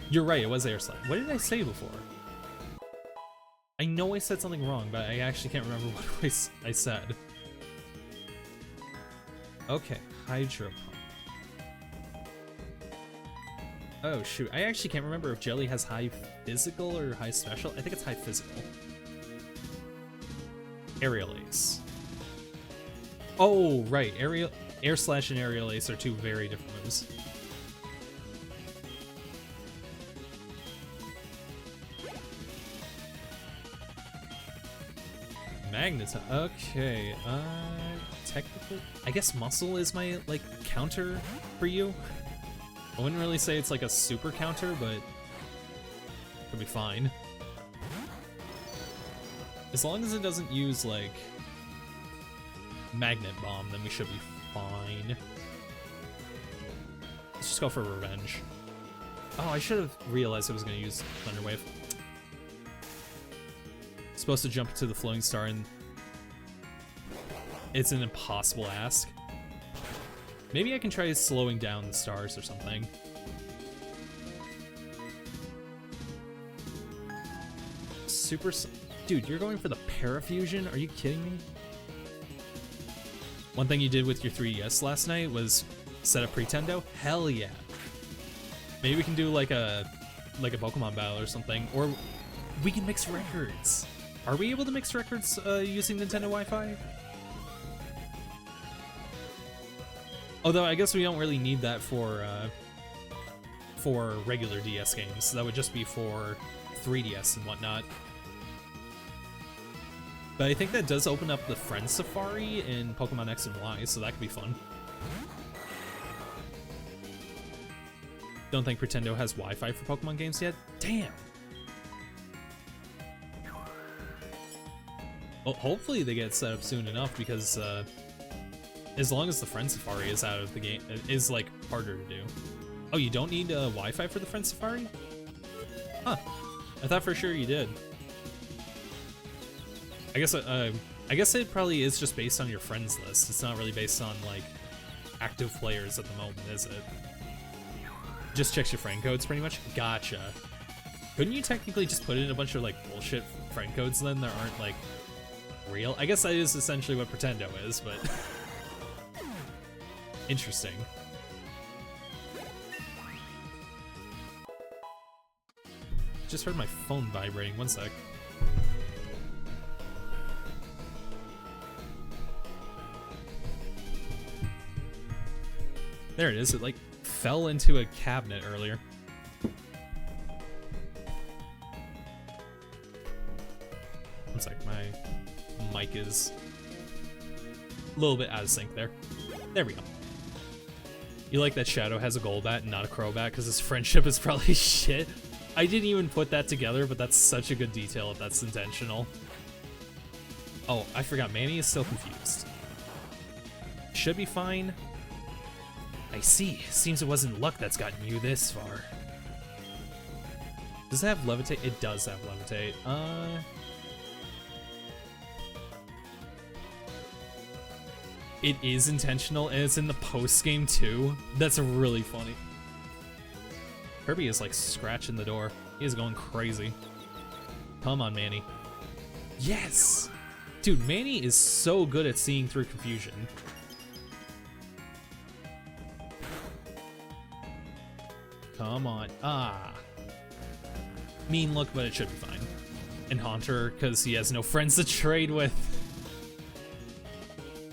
You're right, it was Air Slash. What did I say before? I know I said something wrong, but I actually can't remember what I said. Okay, Hydro Pump. Oh shoot, I actually can't remember if Jelly has high physical or high special. I think it's high physical. Aerial Ace. Oh, right, Air Slash and Aerial Ace are two very different moves. Magnetism. Okay, technically, I guess Muscle is my, like, counter for you. I wouldn't really say it's like a super counter, but it'll be fine. As long as it doesn't use, like, Magnet Bomb, then we should be fine. Let's just go for Revenge. Oh, I should have realized I was going to use Thunder Wave. Supposed to jump to the Floating Star, and it's an impossible ask. Maybe I can try slowing down the stars or something. Super... Dude, you're going for the Parafusion? Are you kidding me? One thing you did with your 3DS last night was set up Pretendo? Hell yeah. Maybe we can do like a Pokemon battle or something, or we can mix records. Are we able to mix records using Nintendo Wi-Fi? Although I guess we don't really need that for regular DS games. That would just be for 3DS and whatnot. But I think that does open up the Friend Safari in Pokemon X and Y, so that could be fun. Don't think Pretendo has Wi-Fi for Pokemon games yet? Damn! Well, hopefully they get set up soon enough, because as long as the Friend Safari is out of the game, it is like harder to do. Oh, you don't need Wi-Fi for the Friend Safari? Huh. I thought for sure you did. I guess it probably is just based on your friends list. It's not really based on like active players at the moment, is it? Just checks your friend codes pretty much? Gotcha. Couldn't you technically just put in a bunch of like bullshit friend codes then that aren't like real? I guess that is essentially what Pretendo is, but interesting. Just heard my phone vibrating. One sec. There it is. It like fell into a cabinet earlier. One sec, my mic is a little bit out of sync there. There we go. You like that Shadow has a Golbat and not a Crobat because his friendship is probably shit? I didn't even put that together, but that's such a good detail if that's intentional. Oh, I forgot, Manny is still confused. Should be fine. I see. Seems it wasn't luck that's gotten you this far. Does it have Levitate? It does have Levitate. It is intentional, and it's in the post-game too. That's really funny. Kirby is like scratching the door. He is going crazy. Come on, Manny. Yes! Dude, Manny is so good at seeing through confusion. Come on. Ah. Mean look, but it should be fine. And Haunter, because he has no friends to trade with.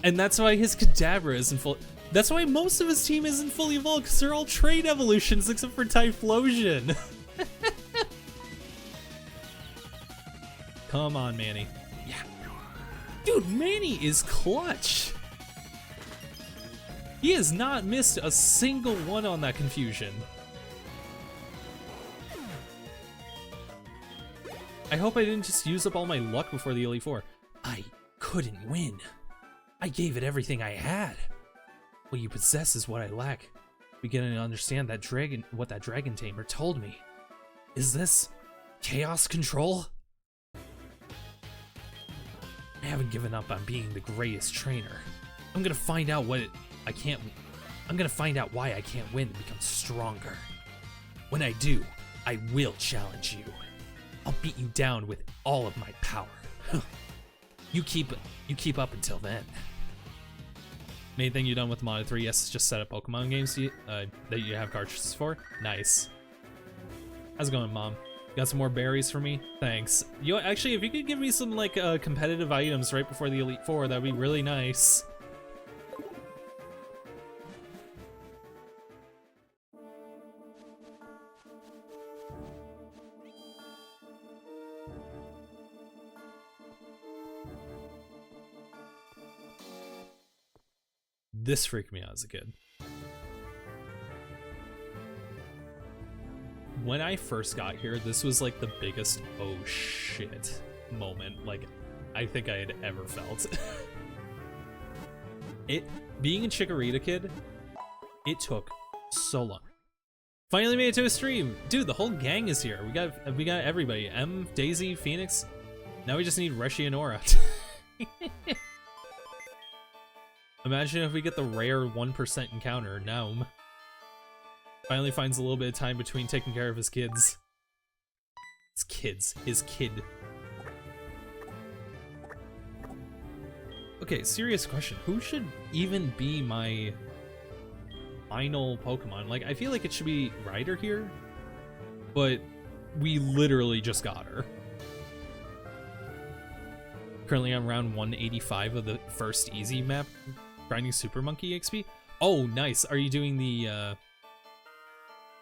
And that's why his Kadabra isn't full. That's why most of his team isn't fully evolved, because they're all trade evolutions except for Typhlosion. Come on, Manny. Yeah. Dude, Manny is clutch. He has not missed a single one on that confusion. I hope I didn't just use up all my luck before the Elite Four. I couldn't win. I gave it everything I had. What you possess is what I lack. Beginning to understand that what that dragon tamer told me. Is this chaos control? I haven't given up on being the greatest trainer. I'm gonna find out why I can't win and become stronger. When I do, I will challenge you. I'll beat you down with all of my power. You keep up until then. Main thing you done with Modded 3? Yes, just set up Pokemon games that you have cartridges for. Nice. How's it going, Mom? Got some more berries for me? Thanks. Actually, if you could give me some like competitive items right before the Elite Four, that'd be really nice. This freaked me out as a kid. When I first got here, this was like the biggest oh shit moment like I think I had ever felt. Being a Chikorita kid, it took so long. Finally made it to a stream. Dude, the whole gang is here. We got everybody. M, Daisy, Phoenix. Now we just need Reshi and Aura. Imagine if we get the rare 1% encounter, Naum. Finally finds a little bit of time between taking care of his kids. His kid. Okay, serious question. Who should even be my final Pokemon? Like, I feel like it should be Ryder here, but we literally just got her. Currently on round 185 of the first easy map. Grinding Super Monkey XP? Oh, nice. Are you doing the,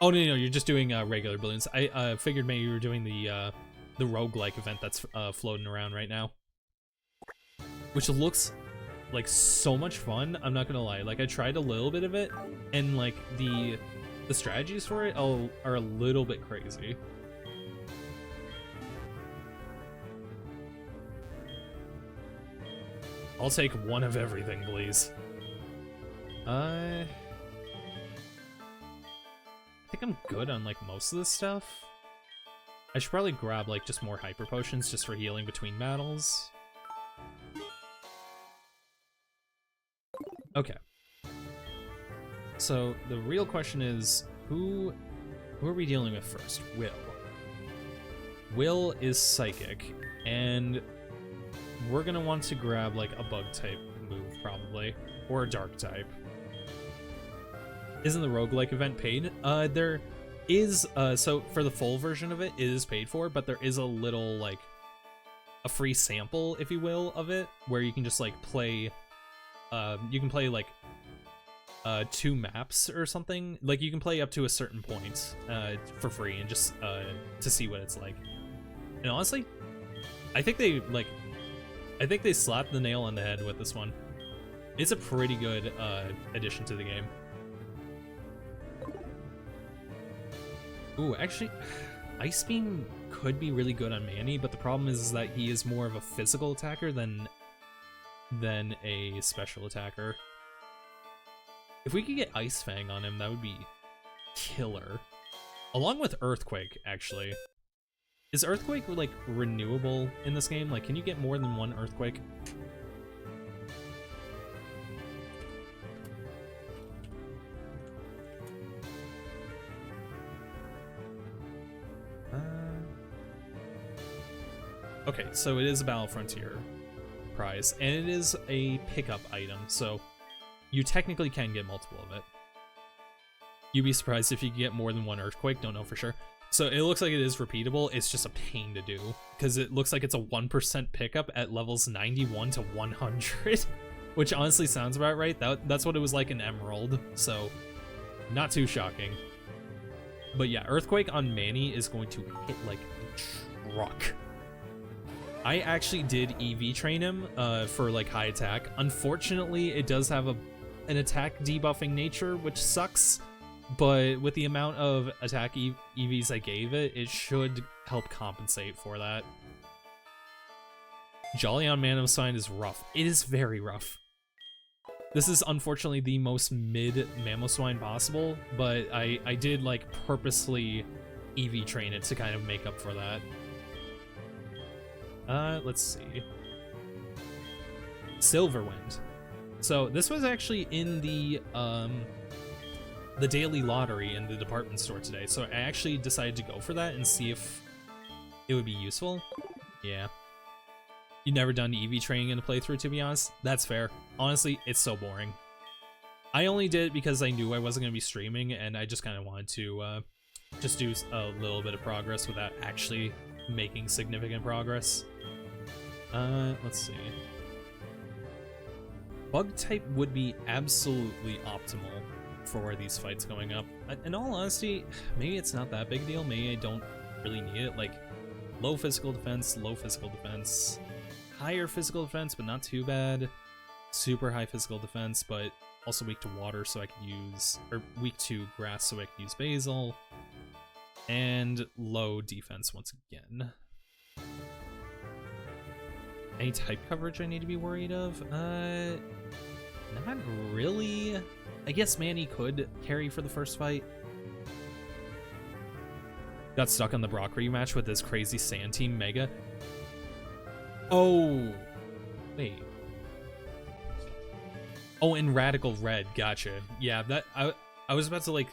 Oh, no, you're just doing regular balloons. I figured maybe you were doing the roguelike event that's floating around right now. Which looks like so much fun, I'm not gonna lie. Like, I tried a little bit of it, and like, the strategies for it are a little bit crazy. I'll take one of everything, please. I think I'm good on like most of this stuff. I should probably grab like just more hyper potions just for healing between battles. Okay. So the real question is, who are we dealing with first? Will. Will is psychic, and we're gonna want to grab like a bug type move probably, or a dark type. Isn't the roguelike event paid? There is, so for the full version of it, it is paid for, but there is a little like a free sample, if you will, of it, where you can just like play, you can play like 2 maps or something. Like you can play up to a certain point for free and just to see what it's like. And honestly, I think they slapped the nail on the head with this one. It's a pretty good addition to the game. Ooh, actually, Ice Beam could be really good on Manny, but the problem is that he is more of a physical attacker than a special attacker. If we could get Ice Fang on him, that would be killer. Along with Earthquake, actually. Is Earthquake, like, renewable in this game? Like, can you get more than one Earthquake? Okay, so it is a Battle Frontier prize, and it is a pickup item, so you technically can get multiple of it. You'd be surprised if you get more than one Earthquake, don't know for sure. So it looks like it is repeatable, it's just a pain to do, because it looks like it's a 1% pickup at levels 91 to 100, which honestly sounds about right. That's what it was like in Emerald, so not too shocking. But yeah, Earthquake on Manny is going to hit like a truck. I actually did EV train him for like high attack. Unfortunately, it does have an attack debuffing nature, which sucks. But with the amount of attack EVs I gave it, it should help compensate for that. Jolly on Mamoswine is rough. It is very rough. This is unfortunately the most mid Mamoswine possible, but I did like purposely EV train it to kind of make up for that. Let's see. Silverwind. So this was actually in the daily lottery in the department store today. So I actually decided to go for that and see if it would be useful. Yeah. You never done EV training in a playthrough, to be honest? That's fair. Honestly, it's so boring. I only did it because I knew I wasn't going to be streaming, and I just kind of wanted to just do a little bit of progress without actually making significant progress. Let's see. Bug type would be absolutely optimal for these fights going up. In all honesty, maybe it's not that big a deal. Maybe I don't really need it. Like, low physical defense, higher physical defense, but not too bad. Super high physical defense, but also weak to water, so I can use, or weak to grass, so I can use basil. And low defense once again. Any type coverage I need to be worried of? Not really. I guess Manny could carry for the first fight. Got stuck on the Brock rematch with this crazy Sand Team Mega. Oh, wait. Oh, in Radical Red, gotcha. Yeah, that I was about to like,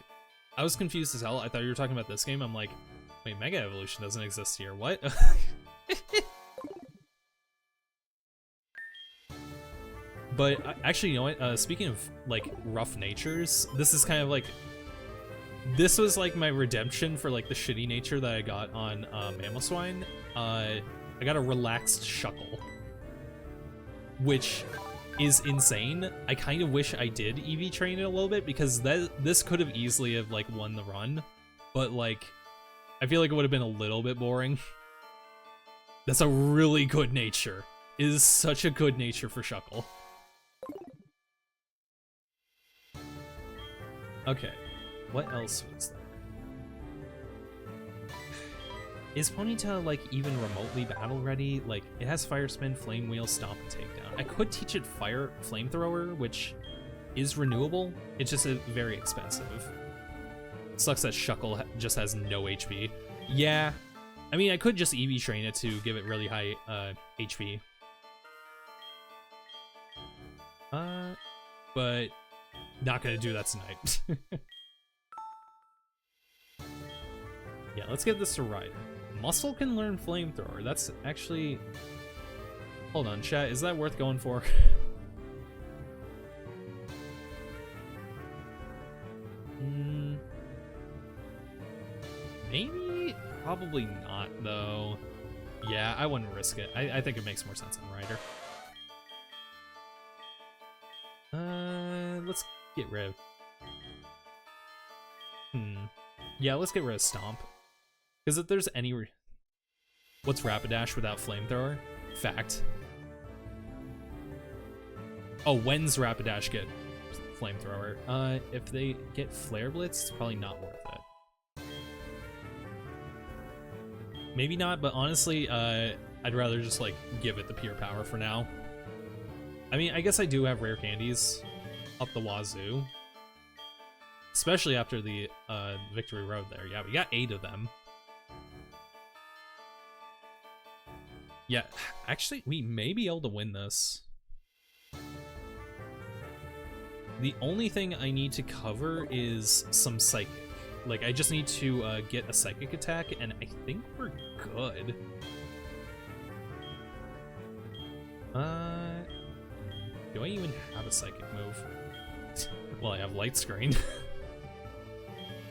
I was confused as hell. I thought you were talking about this game. I'm like, wait, Mega Evolution doesn't exist here. What? But actually, you know what? Speaking of like rough natures, this is kind of like, this was like my redemption for like the shitty nature that I got on Mamoswine. I got a relaxed Shuckle, which is insane. I kind of wish I did EV train it a little bit, because this could have easily have like won the run, but like I feel like it would have been a little bit boring. That's a really good nature. It is such a good nature for Shuckle. Okay, what else was there? Is Ponyta like even remotely battle ready? Like, it has Fire Spin, Flame Wheel, Stomp, and Takedown. I could teach it Fire Flamethrower, which is renewable. It's just very expensive. Sucks that Shuckle just has no HP. Yeah, I mean, I could just EV train it to give it really high HP. But not gonna do that tonight. Yeah, let's get this to Ryder. Muscle can learn Flamethrower. That's actually... Hold on, chat. Is that worth going for? Maybe? Probably not, though. Yeah, I wouldn't risk it. I think it makes more sense on Ryder. Let's get rid of... Yeah, let's get rid of Stomp. Because if there's any... What's Rapidash without Flamethrower? Fact. Oh, when's Rapidash get Flamethrower? If they get Flare Blitz, it's probably not worth it. Maybe not, but honestly, I'd rather just, like, give it the pure power for now. I mean, I guess I do have rare candies up the wazoo. Especially after the Victory Road there. Yeah, we got 8 of them. Yeah, actually, we may be able to win this. The only thing I need to cover is some Psychic. Like, I just need to get a Psychic attack, and I think we're good. Do I even have a Psychic move? Well, I have Light Screen.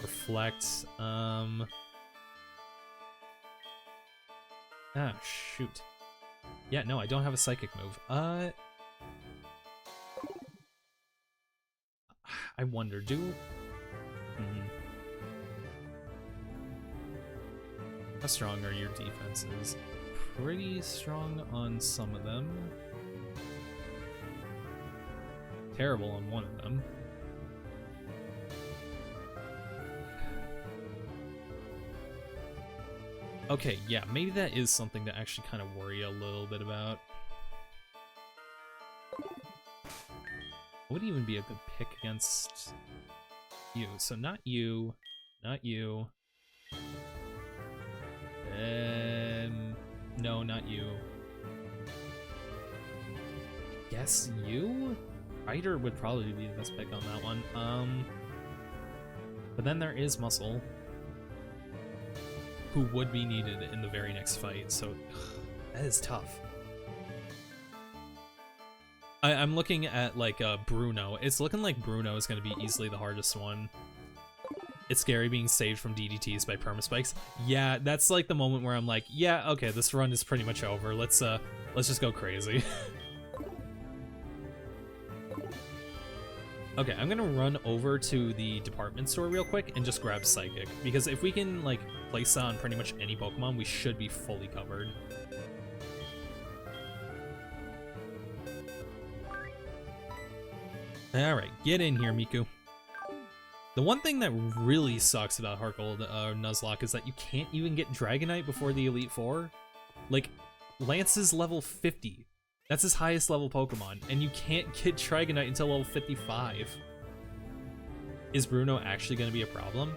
Reflect, Ah, shoot. Yeah, no, I don't have a Psychic move. I wonder, How strong are your defenses? Pretty strong on some of them. Terrible on one of them. Okay, yeah, maybe that is something to actually kind of worry a little bit about. would even be a good pick against you. So not you, not you. No, not you. Guess you? Ryder would probably be the best pick on that one. But then there is Muscle, who would be needed in the very next fight, so that is tough. I'm looking at like Bruno. It's looking like Bruno is going to be easily the hardest one. It's scary being saved from DDTs by permaspikes. Yeah, that's like the moment where I'm like, yeah, okay, this run is pretty much over. Let's just go crazy. Okay, I'm gonna run over to the department store real quick and just grab Psychic, because if we can like place that on pretty much any Pokemon, we should be fully covered. Alright, get in here, Miku. The one thing that really sucks about HeartGold Nuzlocke is that you can't even get Dragonite before the Elite Four. Like, Lance is level 50. That's his highest level Pokemon, and you can't get Dragonite until level 55. Is Bruno actually going to be a problem?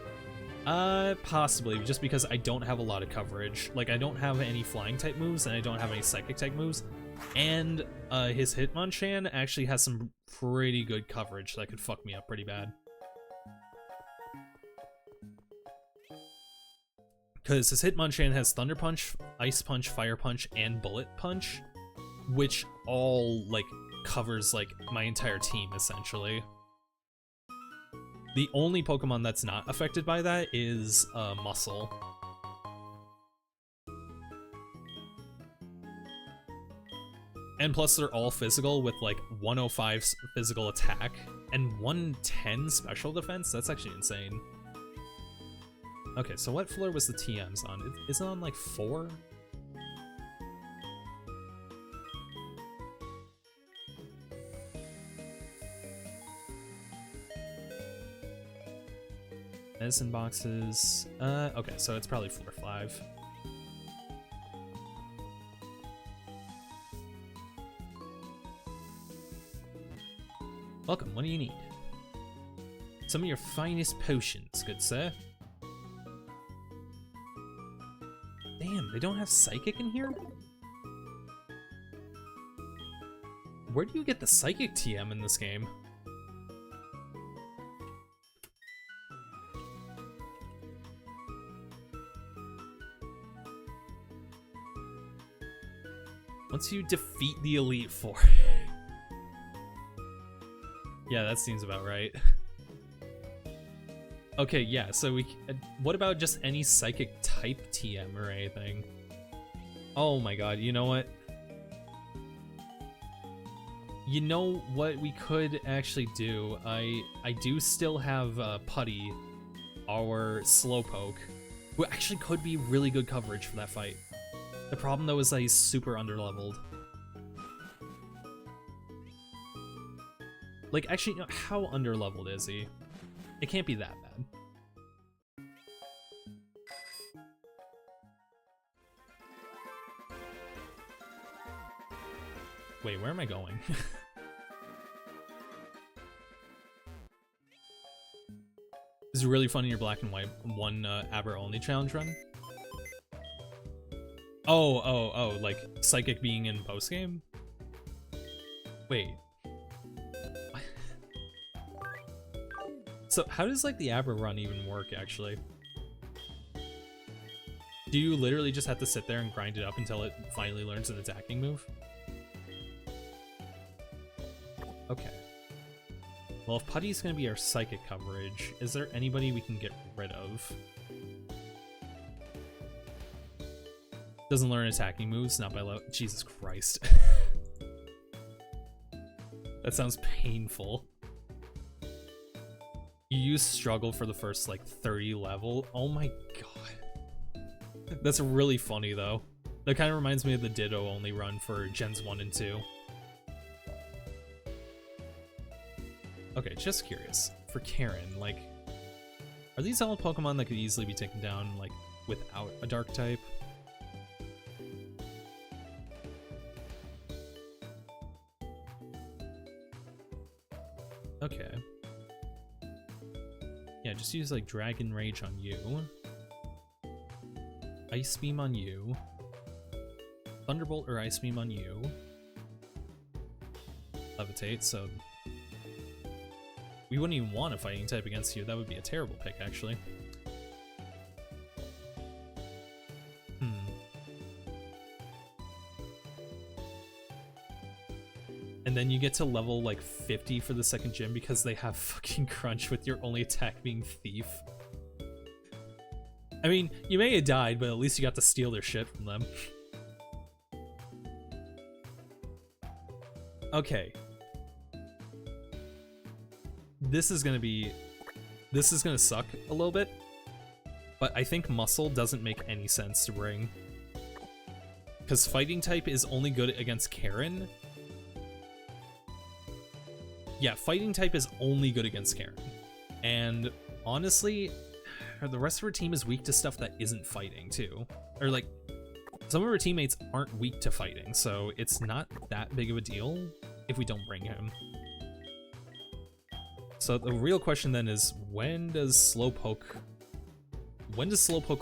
Possibly, just because I don't have a lot of coverage. Like, I don't have any flying type moves, and I don't have any psychic type moves. And his Hitmonchan actually has some pretty good coverage that could fuck me up pretty bad. Because his Hitmonchan has Thunder Punch, Ice Punch, Fire Punch, and Bullet Punch, which all, like, covers, like, my entire team, essentially. The only Pokemon that's not affected by that is Muscle. And plus they're all physical with like 105 physical attack and 110 special defense. That's actually insane. Okay, so what floor was the TMs on? Is it on like 4? Medicine boxes. Okay, so it's probably floor 5. Welcome, what do you need? Some of your finest potions, good sir. Damn, they don't have Psychic in here? Where do you get the Psychic TM in this game? Once you defeat the Elite Four. Yeah, that seems about right. Okay, yeah, so what about just any psychic type TM or anything? Oh my god, you know what? You know what we could actually do? I do still have Putty, our Slowpoke, who actually could be really good coverage for that fight. The problem though is that he's super underleveled. Like, actually, no, how underleveled is he? It can't be that bad. Wait, where am I going? This is really fun in your black and white one Aber only challenge run. Oh, like Psychic being in post game? Wait. So how does like the Aber run even work actually? Do you literally just have to sit there and grind it up until it finally learns an attacking move? Okay. Well, if Putty's gonna be our psychic coverage, is there anybody we can get rid of? Doesn't learn attacking moves, not by level. Jesus Christ. That sounds painful. You use struggle for the first like 30 level. Oh my god. That's really funny though. That kind of reminds me of the Ditto only run for Gens 1 and 2. Okay, just curious. For Karen, like, are these all Pokemon that could easily be taken down like without a dark type? Yeah, just use like Dragon Rage on you. Ice Beam on you. Thunderbolt or Ice Beam on you. Levitate, so we wouldn't even want a fighting type against you. That would be a terrible pick, actually. And then you get to level like 50 for the second gym because they have fucking Crunch with your only attack being Thief. I mean, you may have died, but at least you got to steal their shit from them. Okay. This is gonna suck a little bit, but I think Muscle doesn't make any sense to bring. Because Fighting type is only good against Karen. Yeah, Fighting type is only good against Karen. And honestly, the rest of her team is weak to stuff that isn't fighting too. Or like, some of her teammates aren't weak to fighting, so it's not that big of a deal if we don't bring him. So the real question then is, when does Slowpoke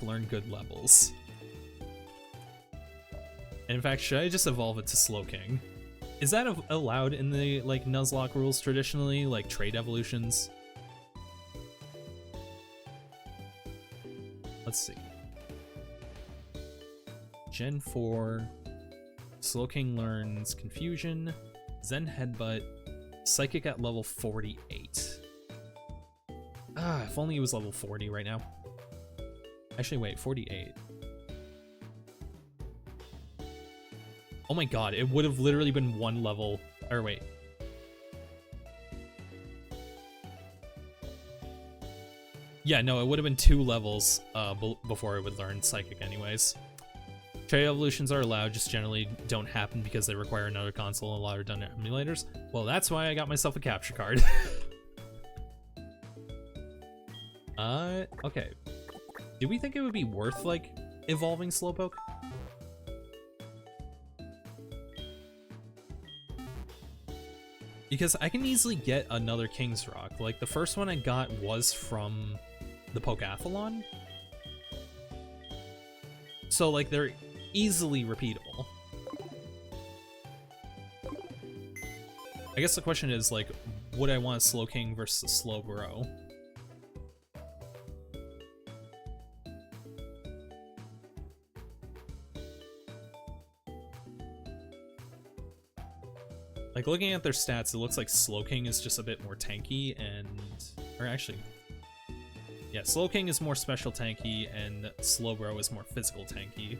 learn good levels? And in fact, should I just evolve it to Slowking? Is that allowed in the like Nuzlocke rules traditionally, like trade evolutions? Let's see. Gen 4, Slowking learns Confusion, Zen Headbutt, Psychic at level 48. Ah, if only he was level 40 right now. Actually, wait, 48. Oh my god, it would have literally been one level. Or wait. Yeah, no, it would have been 2 levels before it would learn Psychic anyways. Trade evolutions are allowed, just generally don't happen because they require another console and a lot of redundant emulators. Well, that's why I got myself a capture card. Okay. Do we think it would be worth, like, evolving Slowpoke? Because I can easily get another King's Rock. Like, the first one I got was from the Pokeathlon. So, like, they're easily repeatable. I guess the question is, like, would I want a Slowking versus a Slowbro? Like, looking at their stats, it looks like Slowking is just a bit more tanky and... Or actually... Yeah, Slowking is more special tanky and Slowbro is more physical tanky.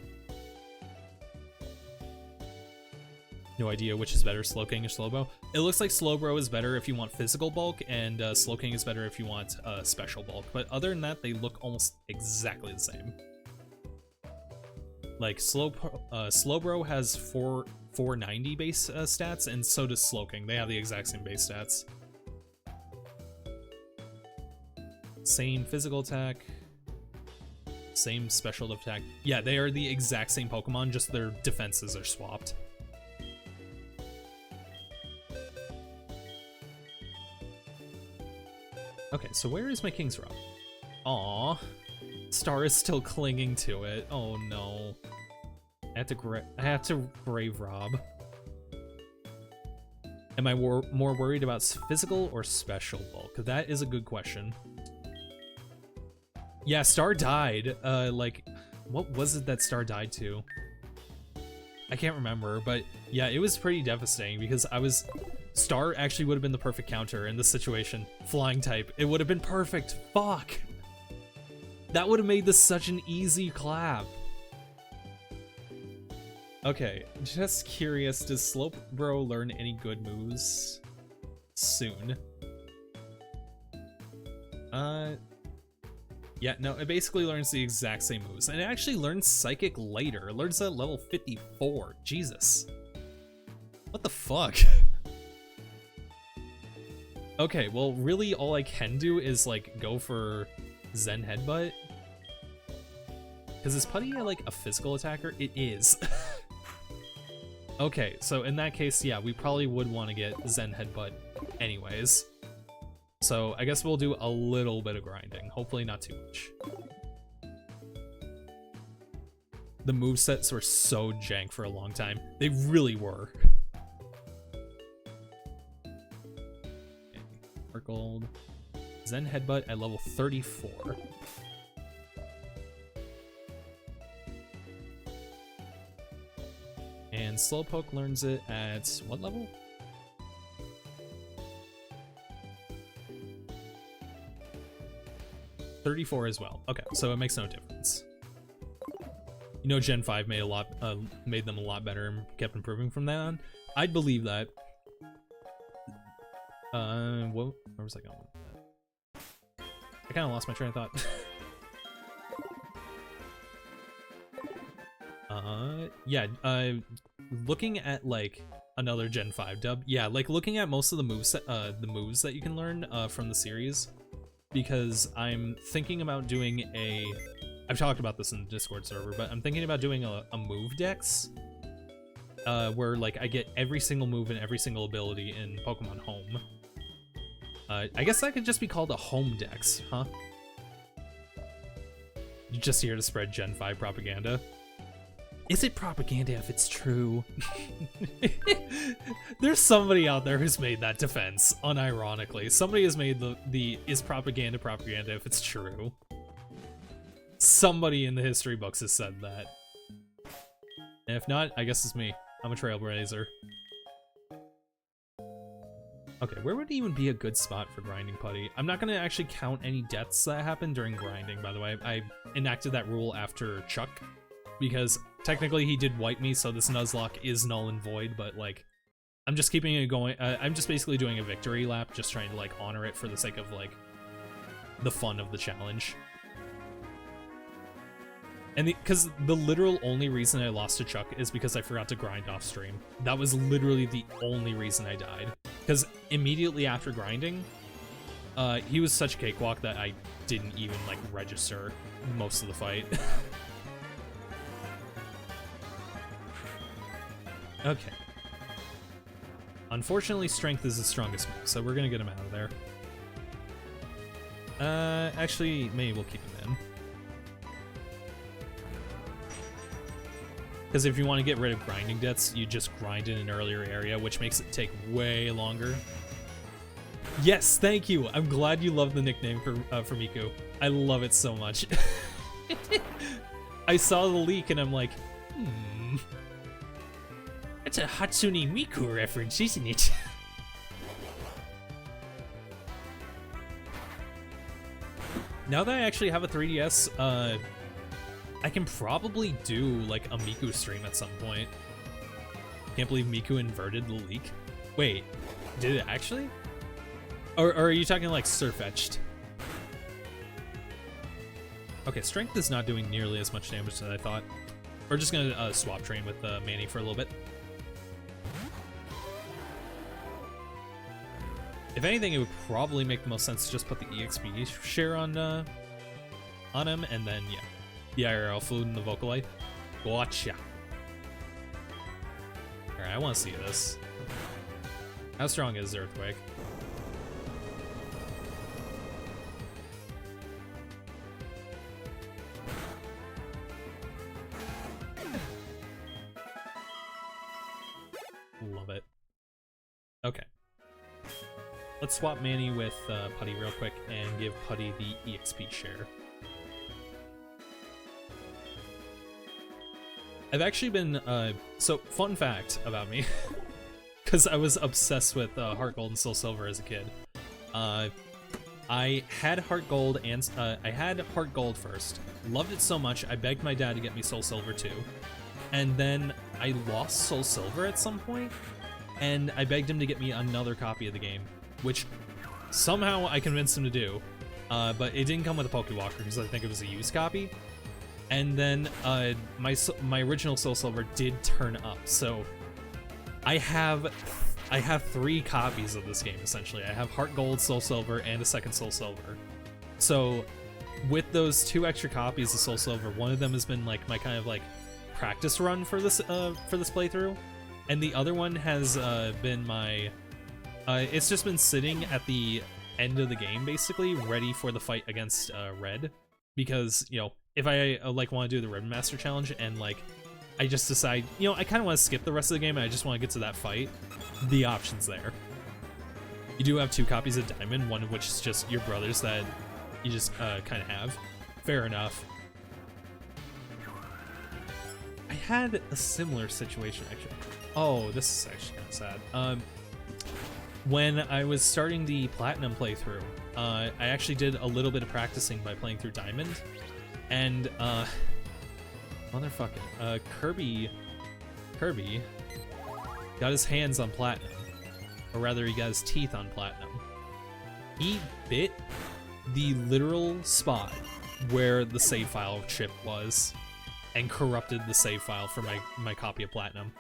No idea which is better, Slowking or Slowbro. It looks like Slowbro is better if you want physical bulk, and Slowking is better if you want special bulk. But other than that, they look almost exactly the same. Like, Slowbro has 490 base stats, and so does Slowking. They have the exact same base stats. Same physical attack. Same special attack. Yeah, they are the exact same Pokemon, just their defenses are swapped. Okay, so where is my King's Rock? Aww. Star is still clinging to it. Oh no. I have to Grave Rob. Am I more worried about physical or special bulk? That is a good question. Yeah, Star died. Like, what was it that Star died to? I can't remember, but yeah, it was pretty devastating because Star actually would have been the perfect counter in this situation. Flying type. It would have been perfect. Fuck. That would have made this such an easy clap. Okay, just curious, does Slowbro learn any good moves soon? Yeah, no, it basically learns the exact same moves. And it actually learns Psychic later. It learns at level 54. Jesus. What the fuck? Okay, well, really all I can do is, like, go for Zen Headbutt. Because is Putty, like, a physical attacker? It is. Okay, so in that case, yeah, we probably would want to get Zen Headbutt anyways. So I guess we'll do a little bit of grinding. Hopefully not too much. The movesets were so jank for a long time. They really were. Okay. HeartGold. Zen Headbutt at level 34. And Slowpoke learns it at what level? .34 as well. Okay, so it makes no difference. You know, Gen 5 made them a lot better and kept improving from that on. I'd believe that. Where was I going? I kind of lost my train of thought. Yeah, looking at like another Gen 5 dub, yeah, like looking at most of the moves that you can learn from the series, because I'm thinking about doing I've talked about this in the Discord server, but I'm thinking about doing a move dex, where like I get every single move and every single ability in Pokemon Home. I guess that could just be called a home dex, huh? You're just here to spread Gen 5 propaganda. Is it propaganda if it's true? There's somebody out there who's made that defense, unironically. Somebody has made the is propaganda if it's true. Somebody in the history books has said that. And if not, I guess it's me. I'm a trailblazer. Okay, where would even be a good spot for grinding Putty? I'm not going to actually count any deaths that happen during grinding, by the way. I enacted that rule after Chuck, because technically he did wipe me, so this Nuzlocke is null and void, but like, I'm just keeping it going. I'm just basically doing a victory lap, just trying to like honor it for the sake of like the fun of the challenge. And because the literal only reason I lost to Chuck is because I forgot to grind off stream. That was literally the only reason I died. Because immediately after grinding, he was such a cakewalk that I didn't even like register most of the fight. Okay. Unfortunately, strength is the strongest move, so we're gonna get him out of there. Actually, maybe we'll keep him in. Because if you want to get rid of grinding deaths, you just grind in an earlier area, which makes it take way longer. Yes, thank you! I'm glad you love the nickname for Miku. I love it so much. I saw the leak and I'm like, that's a Hatsune Miku reference, isn't it? Now that I actually have a 3DS, I can probably do like a Miku stream at some point. Can't believe Miku inverted the leak. Wait, did it actually? Or are you talking like Surfetched? Okay, strength is not doing nearly as much damage as I thought. We're just gonna swap train with Manny for a little bit. If anything, it would probably make the most sense to just put the EXP share on him, and then yeah, the IRL fluid and the Vocalite. Gotcha. All right, I want to see this. How strong is Earthquake? Love it. Okay. Let's swap Manny with Putty real quick and give Putty the EXP share. I've actually been, so fun fact about me, because I was obsessed with HeartGold and Soul Silver as a kid. I had HeartGold and, I had HeartGold first, loved it so much, I begged my dad to get me Soul Silver too. And then I lost Soul Silver at some point, and I begged him to get me another copy of the game, which somehow I convinced him to do, but it didn't come with a Pokewalker because I think it was a used copy. And then my original Soul Silver did turn up, so I have 3 copies of this game essentially. I have HeartGold, Soul Silver, and a second Soul Silver. So with those 2 extra copies of Soul Silver, one of them has been like my kind of like practice run for this playthrough, and the other one has been my it's just been sitting at the end of the game, basically, ready for the fight against Red. Because, you know, if I like want to do the Ribbon Master Challenge and like I just decide, you know, I kind of want to skip the rest of the game and I just want to get to that fight, the option's there. You do have 2 copies of Diamond, one of which is just your brother's that you just kind of have. Fair enough. I had a similar situation, actually. Oh, this is actually kind of sad. When I was starting the Platinum playthrough, I actually did a little bit of practicing by playing through Diamond, and motherfucking Kirby got his hands on Platinum, or rather he got his teeth on Platinum. He bit the literal spot where the save file chip was and corrupted the save file for my copy of Platinum.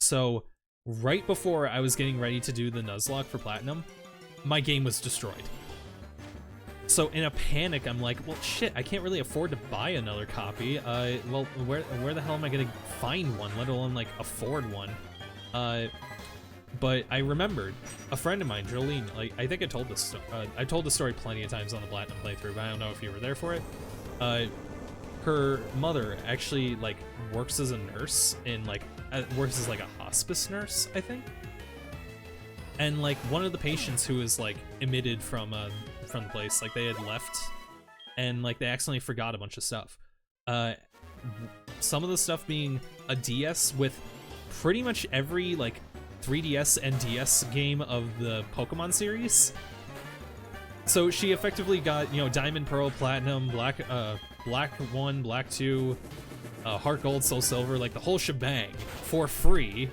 So right before I was getting ready to do the Nuzlocke for Platinum, my game was destroyed. So in a panic, I'm like, well, shit, I can't really afford to buy another copy. Well, where the hell am I gonna find one, let alone like afford one? But I remembered a friend of mine, Jolene. Like, I think I told this. I told the story plenty of times on the Platinum playthrough, but I don't know if you were there for it. Her mother actually like works as a nurse in like works as like a hospice nurse, I think. And like one of the patients who was like emitted from the place, like they had left, and like they accidentally forgot a bunch of stuff. Some of the stuff being a DS with pretty much every like 3DS and DS game of the Pokemon series. So she effectively got, you know, Diamond, Pearl, Platinum, Black 1, Black 2, HeartGold, Soul Silver, like the whole shebang for free,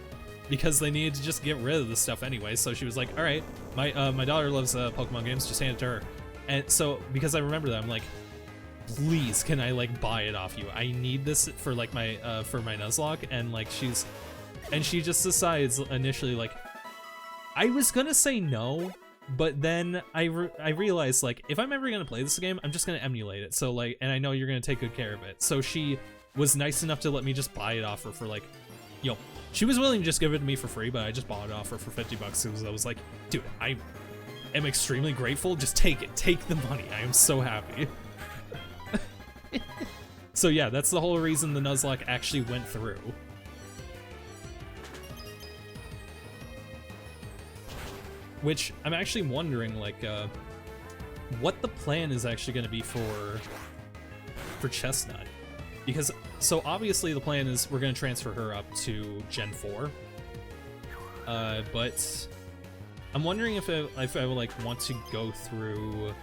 because they needed to just get rid of the stuff anyway. So she was like, all right, my daughter loves Pokemon games, just hand it to her. And so because I remember that, I'm like, please, can I like buy it off you? I need this for like my Nuzlocke. And like she just decides initially, like, I was gonna say no, but then I realized, like, if I'm ever gonna play this game, I'm just gonna emulate it. So like, and I know you're gonna take good care of it. So she was nice enough to let me just buy it off her for like, you know, she was willing to just give it to me for free, but I just bought it off her for $50 because I was like, dude, I am extremely grateful. Just take it. Take the money. I am so happy. So yeah, that's the whole reason the Nuzlocke actually went through. Which I'm actually wondering, like, what the plan is actually going to be for Chestnut. Because, so obviously the plan is we're going to transfer her up to Gen 4. But I'm wondering if I would, like, want to go through...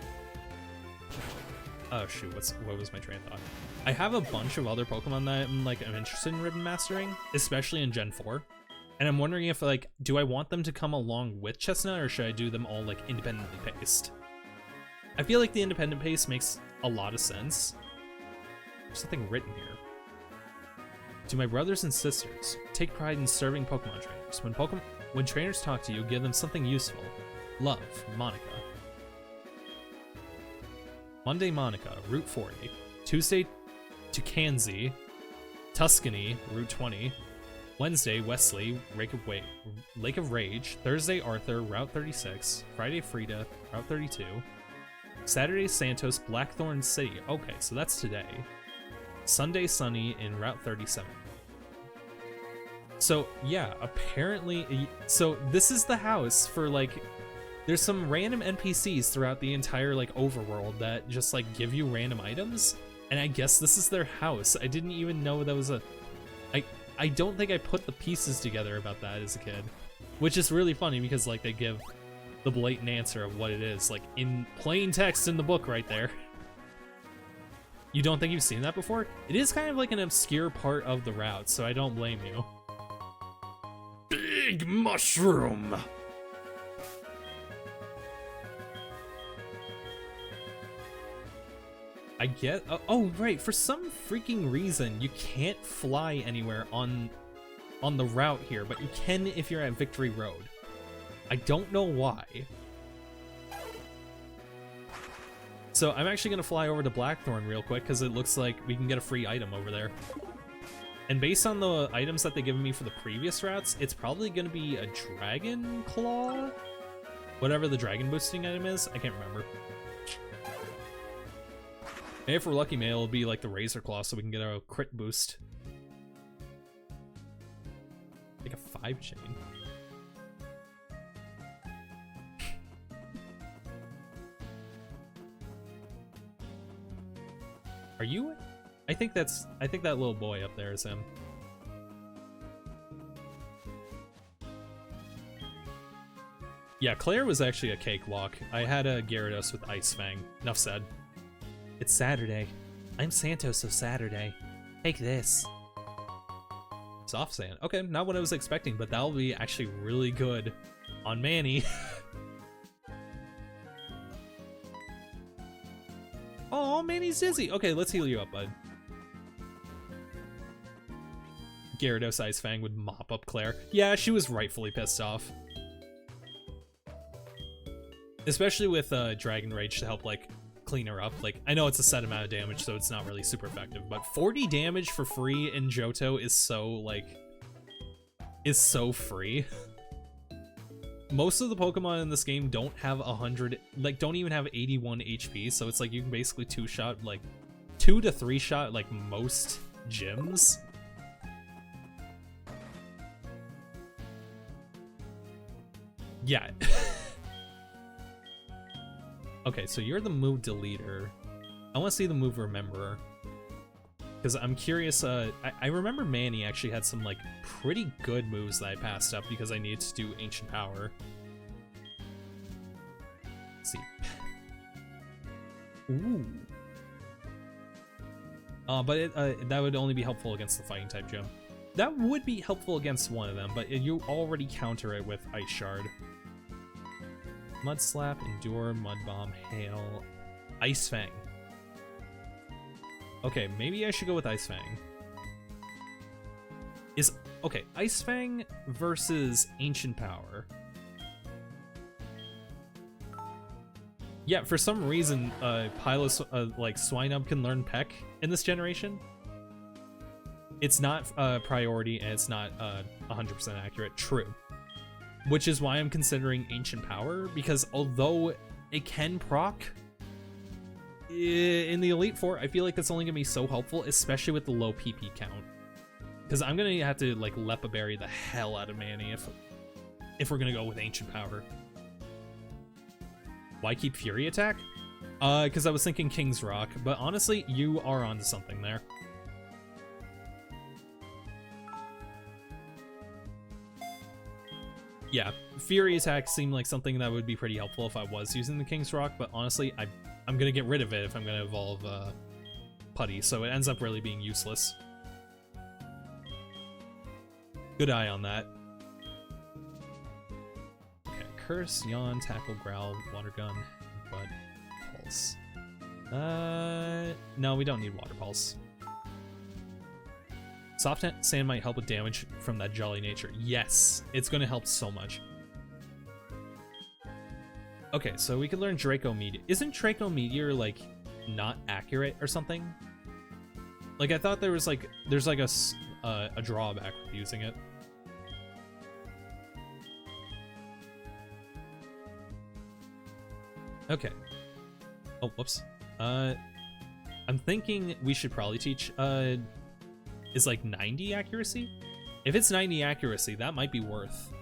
Oh, shoot, what was my train of thought? I have a bunch of other Pokemon that I'm interested in Ribbon Mastering, especially in Gen 4. And I'm wondering if, like, do I want them to come along with Chestnut, or should I do them all, like, independently paced? I feel like the independent pace makes a lot of sense. There's something written here. To my brothers and sisters, take pride in serving Pokemon trainers. When trainers talk to you, give them something useful. Love, Monica. Monday, Monica, Route 40. Tuesday, Tukanzi, Tuscany, Route 20. Wednesday, Wesley, Lake of Rage. Thursday, Arthur, Route 36. Friday, Frida, Route 32. Saturday, Santos, Blackthorn City. Okay, so that's today. Sunday, Sunny in Route 37. So, yeah, apparently... So, this is the house for, like... There's some random NPCs throughout the entire, like, overworld that just, like, give you random items. And I guess this is their house. I didn't even know that was a... I don't think I put the pieces together about that as a kid. Which is really funny because, like, they give the blatant answer of what it is, like, in plain text in the book right there. You don't think you've seen that before? It is kind of like an obscure part of the route, so I don't blame you. Big mushroom! I get... Oh, right, for some freaking reason, you can't fly anywhere on the route here, but you can if you're at Victory Road. I don't know why. So I'm actually going to fly over to Blackthorn real quick, because it looks like we can get a free item over there. And based on the items that they've given me for the previous routes, it's probably going to be a Dragon Claw? Whatever the dragon boosting item is, I can't remember. And if we're lucky, maybe it'll be like the Razor Claw so we can get a crit boost. Like a 5-chain. Are you? I think that little boy up there is him. Yeah, Claire was actually a cakewalk. I had a Gyarados with Ice Fang. Enough said. It's Saturday. I'm Santos of Saturday. Take this. Soft Sand. Okay, not what I was expecting, but that'll be actually really good on Manny. Oh, Manny's dizzy. Okay, let's heal you up, bud. Gyarados Ice Fang would mop up Claire. Yeah, she was rightfully pissed off. Especially with Dragon Rage to help, like, clean her up. Like, I know it's a set amount of damage, so it's not really super effective, but 40 damage for free in Johto is so, like, is so free. Most of the Pokemon in this game don't have 100, like, don't even have 81 HP, so it's like you can basically two-shot, like, 2 to 3-shot, like, most gyms. Yeah. Okay, so you're the move deleter. I want to see the move rememberer. Because I'm curious, I remember Manny actually had some, like, pretty good moves that I passed up because I needed to do Ancient Power. Let's see. Ooh. But that would only be helpful against the Fighting type gym. That would be helpful against one of them, but you already counter it with Ice Shard. Mud Slap, Endure, Mud Bomb, Hail, Ice Fang. Okay, maybe I should go with Ice Fang. Okay, Ice Fang versus Ancient Power. Yeah, for some reason, like Swinub can learn Peck in this generation. It's not priority and it's not 100% accurate. True. Which is why I'm considering Ancient Power, because although it can proc in the Elite Four, I feel like that's only gonna be so helpful, especially with the low PP count. Because I'm gonna have to like Lepa Berry the hell out of Manny if we're gonna go with Ancient Power. Why keep Fury Attack? Because I was thinking King's Rock, but honestly, you are onto something there. Yeah, Fury Attack seemed like something that would be pretty helpful if I was using the King's Rock, but honestly, I'm gonna get rid of it if I'm gonna evolve Putty, so it ends up really being useless. Good eye on that. Okay, Curse, Yawn, Tackle, Growl, Water Gun, Bud, Pulse. No, we don't need Water Pulse. Soft Sand might help with damage from that Jolly nature. Yes, it's going to help so much. Okay, so we could learn Draco Meteor. Isn't Draco Meteor, like, not accurate or something? Like, I thought there's like a drawback with using it. Okay. Oh, whoops. I'm thinking we should probably teach, is like 90 accuracy? If it's 90 accuracy, that might be worth.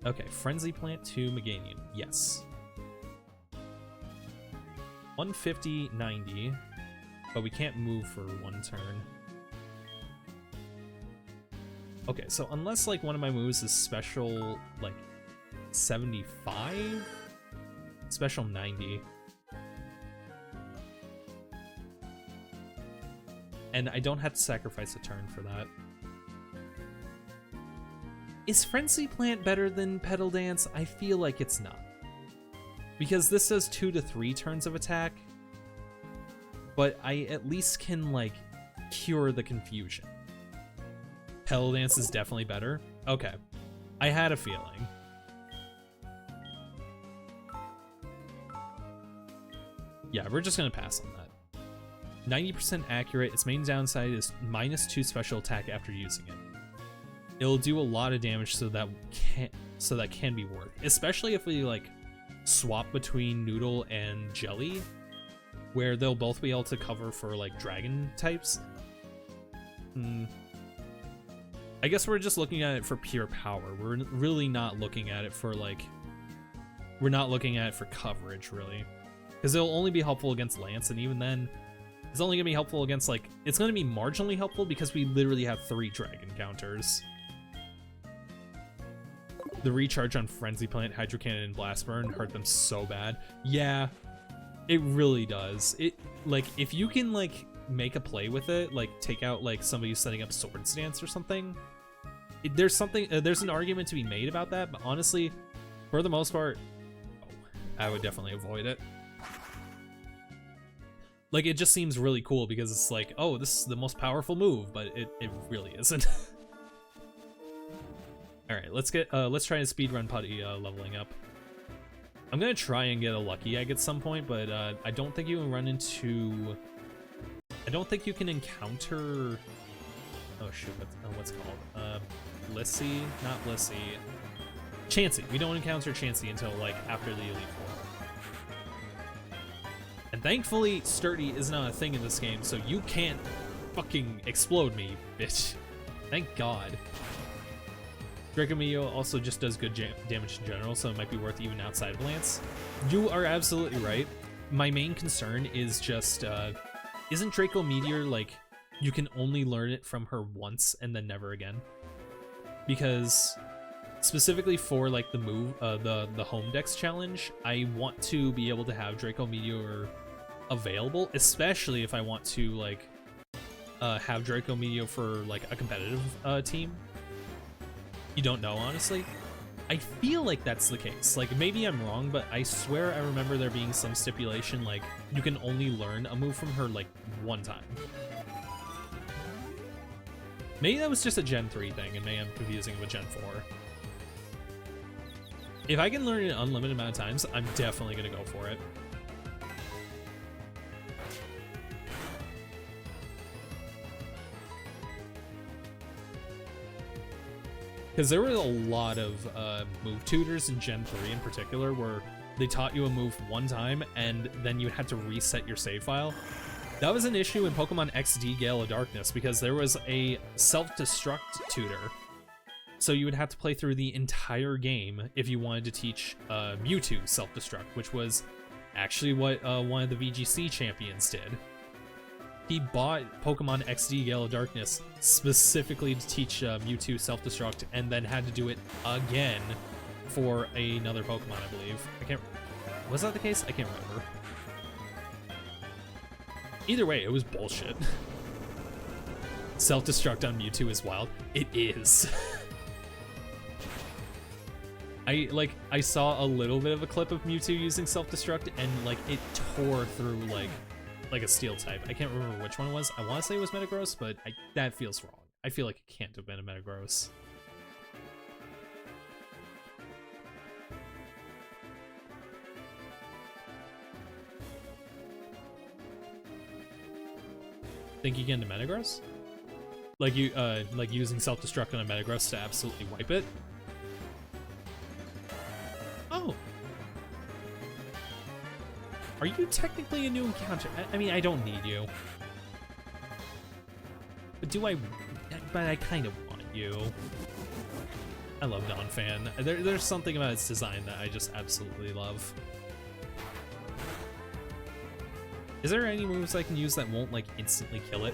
Okay, Frenzy Plant to Meganium. Yes. 150, 90. But we can't move for one turn. Okay, so unless like one of my moves is special, like 75? Special 90. And I don't have to sacrifice a turn for that. Is Frenzy Plant better than Petal Dance? I feel like it's not. Because this does 2 to 3 turns of attack. But I at least can, like, cure the confusion. Petal Dance is definitely better. Okay. I had a feeling. Yeah, we're just gonna pass on that. 90% accurate. Its main downside is -2 special attack after using it. It'll do a lot of damage, so so that can be worked, especially if we like swap between Noodle and Jelly, where they'll both be able to cover for like dragon types. I guess we're just looking at it for pure power. We're really not looking at it for like, we're not looking at it for coverage really, because it'll only be helpful against Lance, and even then it's only gonna be helpful against like, it's gonna be marginally helpful because we literally have 3 dragon counters. The recharge on Frenzy Plant, Hydro Cannon, and Blast Burn hurt them so bad. Yeah, it really does. It, like, if you can like make a play with it, like take out like somebody who's setting up Sword Stance or something, there's something, there's an argument to be made about that, but honestly, for the most part, I would definitely avoid it. Like, it just seems really cool because it's like, oh, this is the most powerful move, but it really isn't. All right, let's try and speedrun Putty leveling up. I'm gonna try and get a lucky egg at some point, but I don't think you can run into, I don't think you can encounter, oh shoot, what's it called? Blissey, not Blissey, Chansey. We don't encounter Chansey until like after the Elite Four. And thankfully, Sturdy is not a thing in this game, so you can't fucking explode me, bitch. Thank God. Draco Meteor also just does good damage in general, so it might be worth even outside of Lance. You are absolutely right. My main concern is just, isn't Draco Meteor, like, you can only learn it from her once and then never again? Because, specifically for, like, the move, the Home Dex challenge, I want to be able to have Draco Meteor available, especially if I want to, like, have Draco Meteor for, like, a competitive team. You don't know, honestly? I feel like that's the case. Like, maybe I'm wrong, but I swear I remember there being some stipulation, like, you can only learn a move from her, like, one time. Maybe that was just a Gen 3 thing, and maybe I'm confusing it with Gen 4. If I can learn it an unlimited amount of times, I'm definitely gonna go for it. Because there were a lot of move tutors in Gen 3 in particular where they taught you a move one time and then you had to reset your save file. That was an issue in Pokemon XD Gale of Darkness because there was a self-destruct tutor. So you would have to play through the entire game if you wanted to teach Mewtwo self-destruct, which was actually what one of the VGC champions did. He bought Pokemon XD Gale of Darkness specifically to teach Mewtwo self-destruct and then had to do it again for another Pokemon, I believe. I can't... Was that the case? I can't remember. Either way, it was bullshit. Self-destruct on Mewtwo is wild. It is. I saw a little bit of a clip of Mewtwo using self-destruct and like it tore through like a steel type. I can't remember which one it was. I want to say it was Metagross, but that feels wrong. I feel like it can't have been a Metagross. Think you get into Metagross? Like you like using self-destruct on a Metagross to absolutely wipe it? Oh. Are you technically a new encounter? I mean, I don't need you. But do I... But I kind of want you. I love Donphan. There's something about its design that I just absolutely love. Is there any moves I can use that won't, like, instantly kill it?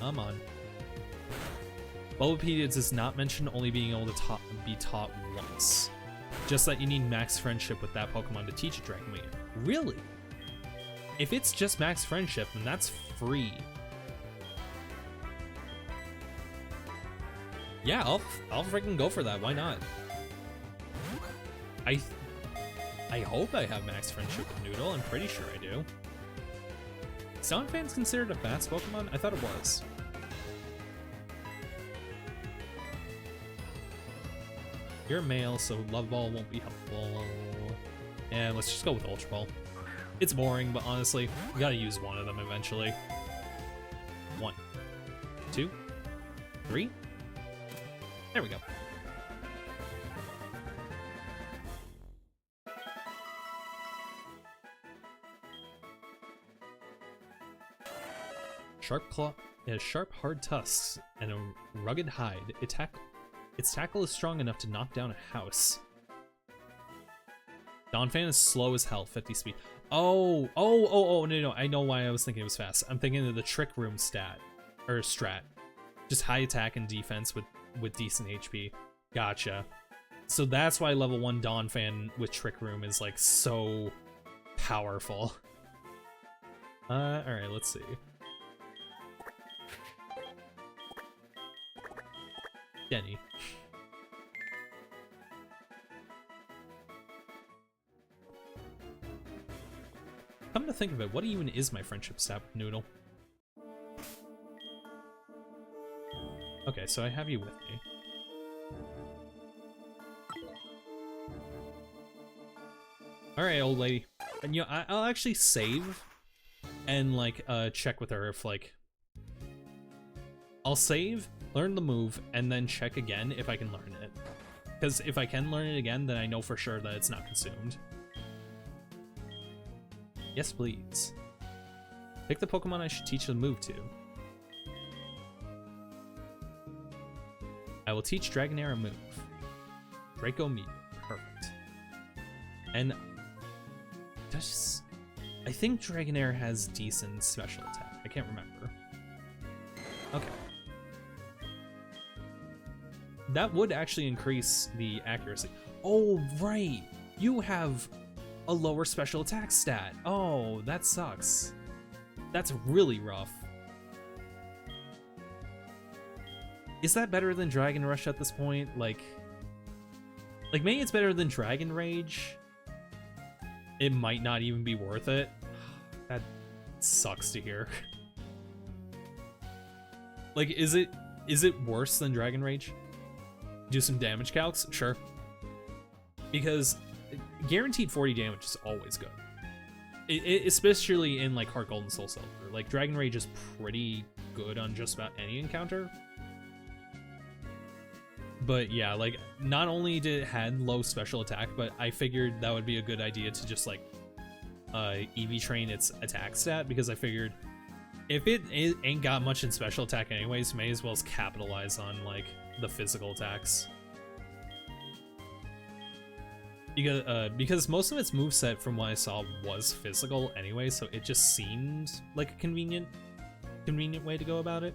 Come on. Bulbapedia does not mention only being able to be taught once. Just that you need max friendship with that Pokemon to teach a Draco Meteor. Really? If it's just max friendship, then that's free. Yeah, I'll freaking go for that. Why not? I hope I have max friendship with Noodle. I'm pretty sure I do. Is Donphan's considered a fast Pokemon? I thought it was. You're male, so Love Ball won't be helpful. And let's just go with Ultra Ball. It's boring, but honestly, we gotta use one of them eventually. 1, 2, 3. There we go. Sharp claw, it has sharp, hard tusks and a rugged hide. Its tackle is strong enough to knock down a house. Donphan is slow as hell, 50 speed. Oh, no, I know why I was thinking it was fast. I'm thinking of the Trick Room stat, or strat. Just high attack and defense with decent HP. Gotcha. So that's why level 1 Donphan with Trick Room is like so powerful. Alright, let's see. Denny. Come to think of it, what even is my friendship stat with Noodle? Okay, so I have you with me. Alright, old lady. And you know, I'll actually save and like check with her if like I'll save, learn the move, and then check again if I can learn it. Because if I can learn it again, then I know for sure that it's not consumed. Yes, please. Pick the Pokemon I should teach the move to. I will teach Dragonair a move. Draco Meteor. Perfect. And I think Dragonair has decent special attack. I can't remember. Okay. That would actually increase the accuracy. Oh, right. You have a lower special attack stat. Oh, that sucks. That's really rough. Is that better than Dragon Rush at this point? Like maybe it's better than Dragon Rage. It might not even be worth it. That sucks to hear. Like, is it worse than Dragon Rage? Do some damage calcs? Sure. Because guaranteed 40 damage is always good. Especially in like HeartGold and Soul Silver. Like Dragon Rage is pretty good on just about any encounter. But yeah, like not only did it had low special attack, but I figured that would be a good idea to just like EV train its attack stat, because I figured if it ain't got much in special attack anyways, may as well capitalize on like the physical attacks. Because most of its moveset from what I saw was physical anyway, so it just seemed like a convenient way to go about it.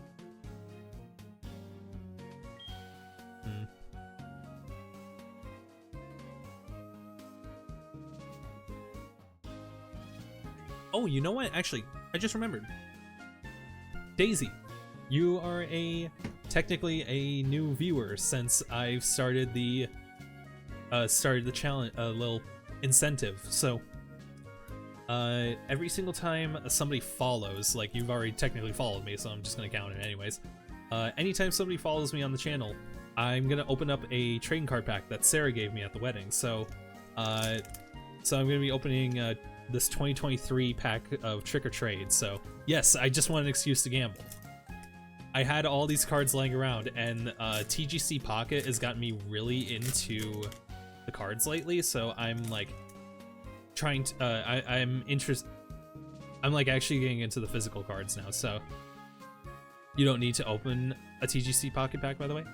Oh, you know what? Actually, I just remembered. Daisy, you are technically a new viewer since I've started the challenge, little incentive. So every single time somebody follows, like you've already technically followed me, so I'm just gonna count it anyways. Anytime somebody follows me on the channel, I'm gonna open up a trading card pack that Sarah gave me at the wedding. So I'm gonna be opening this 2023 pack of Trick or Trade. So yes, I just want an excuse to gamble. I had all these cards laying around, and TGC Pocket has gotten me really into the cards lately, so I'm like trying to I'm like actually getting into the physical cards now. So you don't need to open a TGC Pocket pack, by the way?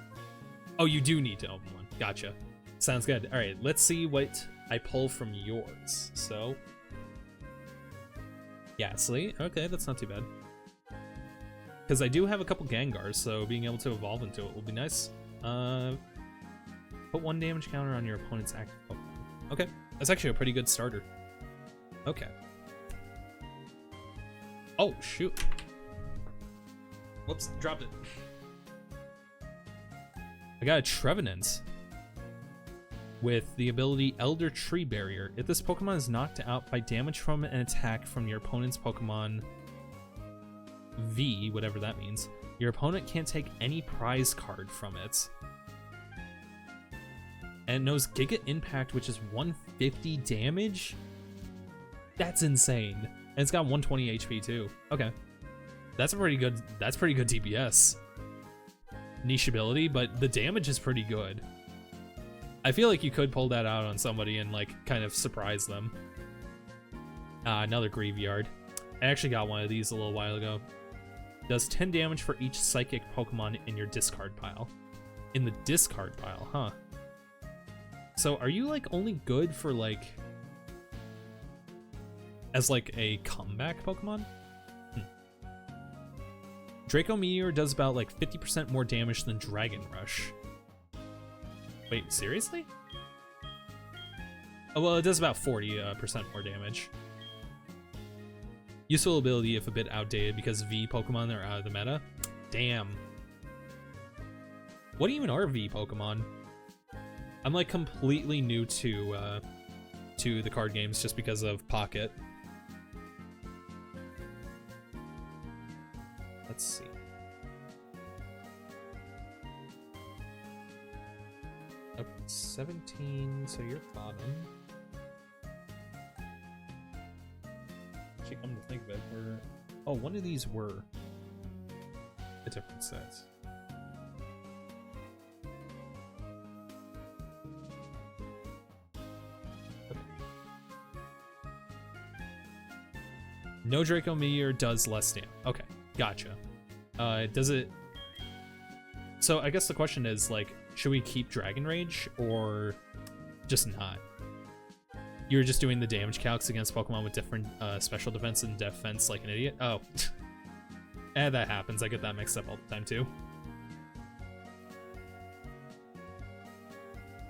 Oh, you do need to open one. Gotcha. Sounds good. All right, let's see what I pull from yours. So Ghastly. Okay, that's not too bad. Because I do have a couple Gengars, so being able to evolve into it will be nice. Put 1 damage counter on your opponent's active Pokemon. Okay, that's actually a pretty good starter. Okay. Oh, shoot. Whoops, dropped it. I got a Trevenant with the ability Elder Tree Barrier. If this Pokemon is knocked out by damage from an attack from your opponent's Pokemon V, whatever that means, your opponent can't take any prize card from it. And it knows Giga Impact, which is 150 damage? That's insane. And it's got 120 HP too. Okay. That's pretty good DPS. niche ability, but the damage is pretty good. I feel like you could pull that out on somebody and like kind of surprise them. Another graveyard. I actually got one of these a little while ago. Does 10 damage for each psychic Pokemon in your discard pile. In the discard pile, huh? So are you like only good for like as like a comeback Pokemon? Draco Meteor does about like 50% more damage than Dragon Rush. Wait, seriously? Oh, well, it does about 40% more damage. Useful ability if a bit outdated because V Pokemon are out of the meta. Damn. What even are V Pokemon? I'm like completely new to the card games just because of Pocket. Let's see. Okay, 17, so you're bottom. Actually, come to think of it, oh, one of these were a different set. Okay. No Draco Meteor does less damage. Okay, gotcha. Does it... So I guess the question is, like, should we keep Dragon Rage or just not? You're just doing the damage calcs against Pokemon with different special defense and defense like an idiot? Oh. That happens. I get that mixed up all the time, too.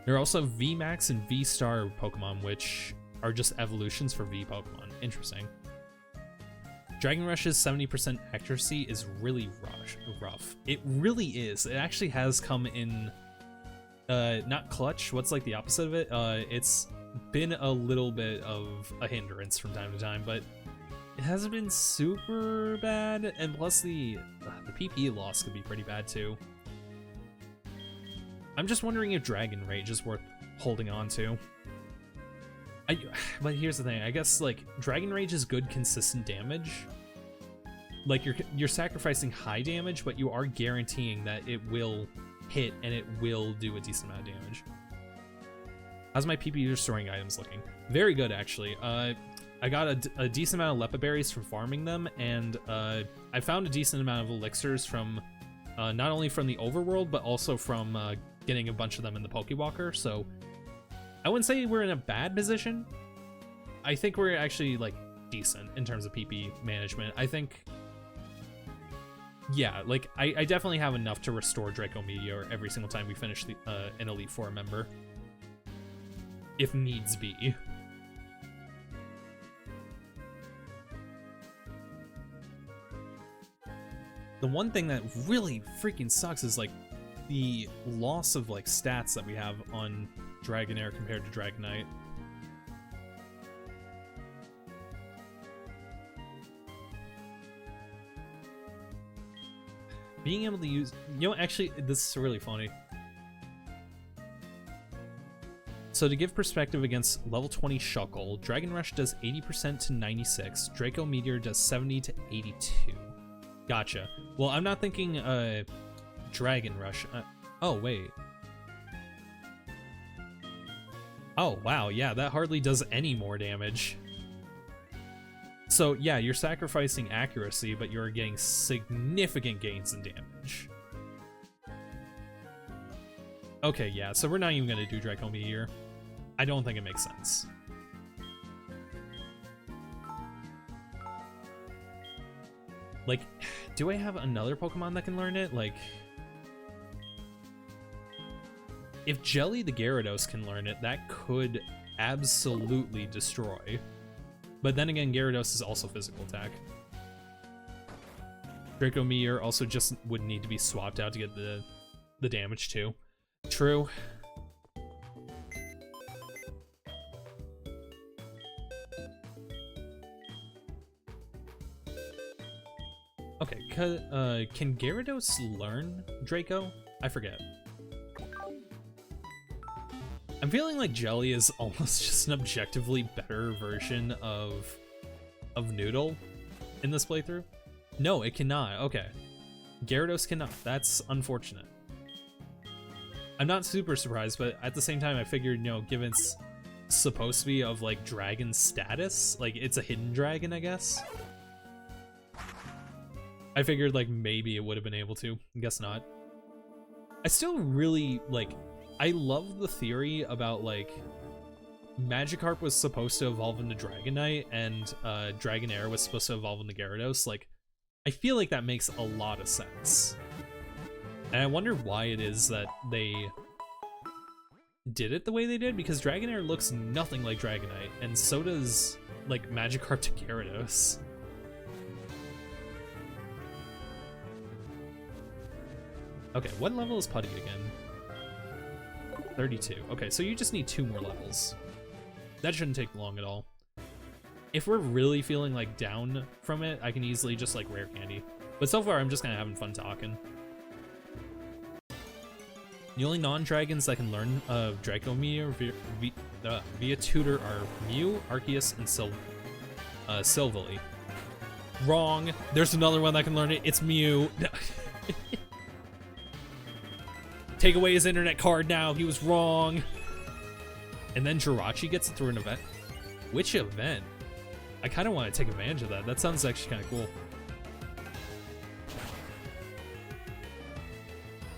There are also VMAX and V-Star Pokemon, which are just evolutions for V Pokemon. Interesting. Dragon Rush's 70% accuracy is really rough. It really is. It actually has come in, not clutch. What's like the opposite of it? It's been a little bit of a hindrance from time to time, but it hasn't been super bad. And plus the PP loss could be pretty bad too. I'm just wondering if Dragon Rage is worth holding on to. But here's the thing, I guess like Dragon Rage is good consistent damage. Like you're sacrificing high damage, but you are guaranteeing that it will hit and it will do a decent amount of damage. How's my PP restoring items looking? Very good, actually. I got a decent amount of Lepa berries from farming them, and I found a decent amount of elixirs from not only from the overworld, but also from getting a bunch of them in the Pokewalker. So I wouldn't say we're in a bad position. I think we're actually like decent in terms of PP management. I think, yeah, like I definitely have enough to restore Draco Meteor every single time we finish the an Elite Four member, if needs be. The one thing that really freaking sucks is like the loss of like stats that we have on Dragonair compared to Dragonite. Being able to use, you know, actually, this is really funny. So to give perspective against level 20 Shuckle, Dragon Rush does 80% to 96, Draco Meteor does 70 to 82. Gotcha. Well, I'm not thinking Dragon Rush. Oh, wait. Oh, wow, yeah, that hardly does any more damage. So, yeah, you're sacrificing accuracy, but you're getting significant gains in damage. Okay, yeah, so we're not even going to do Draco Meteor. I don't think it makes sense. Like, do I have another Pokemon that can learn it? Like, if Jelly the Gyarados can learn it, that could absolutely destroy. But then again, Gyarados is also physical attack. Draco Meteor also just would need to be swapped out to get the damage too. True. Okay, can Gyarados learn Draco? I forget. I'm feeling like Jelly is almost just an objectively better version of Noodle in this playthrough. No, it cannot. Okay. Gyarados cannot. That's unfortunate. I'm not super surprised, but at the same time, I figured, you know, given it's supposed to be of like dragon status, like it's a hidden dragon, I guess. I figured like maybe it would have been able to. I guess not. I still really like. I love the theory about like Magikarp was supposed to evolve into Dragonite and Dragonair was supposed to evolve into Gyarados. Like, I feel like that makes a lot of sense. And I wonder why it is that they did it the way they did, because Dragonair looks nothing like Dragonite, and so does, like, Magikarp to Gyarados. Okay, what level is Putty again? 32. Okay, so you just need 2 more levels. That shouldn't take long at all. If we're really feeling, like, down from it, I can easily just, like, rare candy. But so far, I'm just kind of having fun talking. The only non-dragons that can learn Dracomir via tutor are Mew, Arceus, and Silvally. Wrong. There's another one that can learn it. It's Mew. Take away his internet card now. He was wrong. And then Jirachi gets it through an event. Which event? I kind of want to take advantage of that. That sounds actually kind of cool.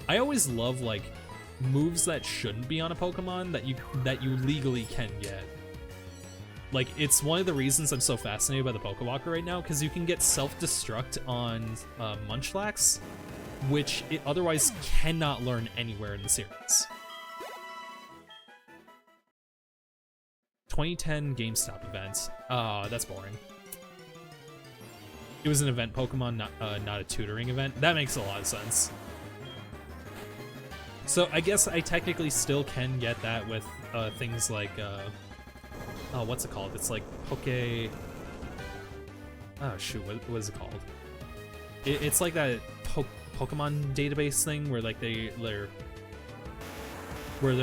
I always love, like, moves that shouldn't be on a Pokemon that you legally can get. Like, it's one of the reasons I'm so fascinated by the Pokewalker right now, because you can get self-destruct on Munchlax, which it otherwise cannot learn anywhere in the series. 2010 GameStop event. That's boring. It was an event Pokemon, not a tutoring event. That makes a lot of sense. So I guess I technically still can get that with things like, what's it called? It's like Poke... Oh shoot, what is it called? It's like that Pokemon database thing where like they're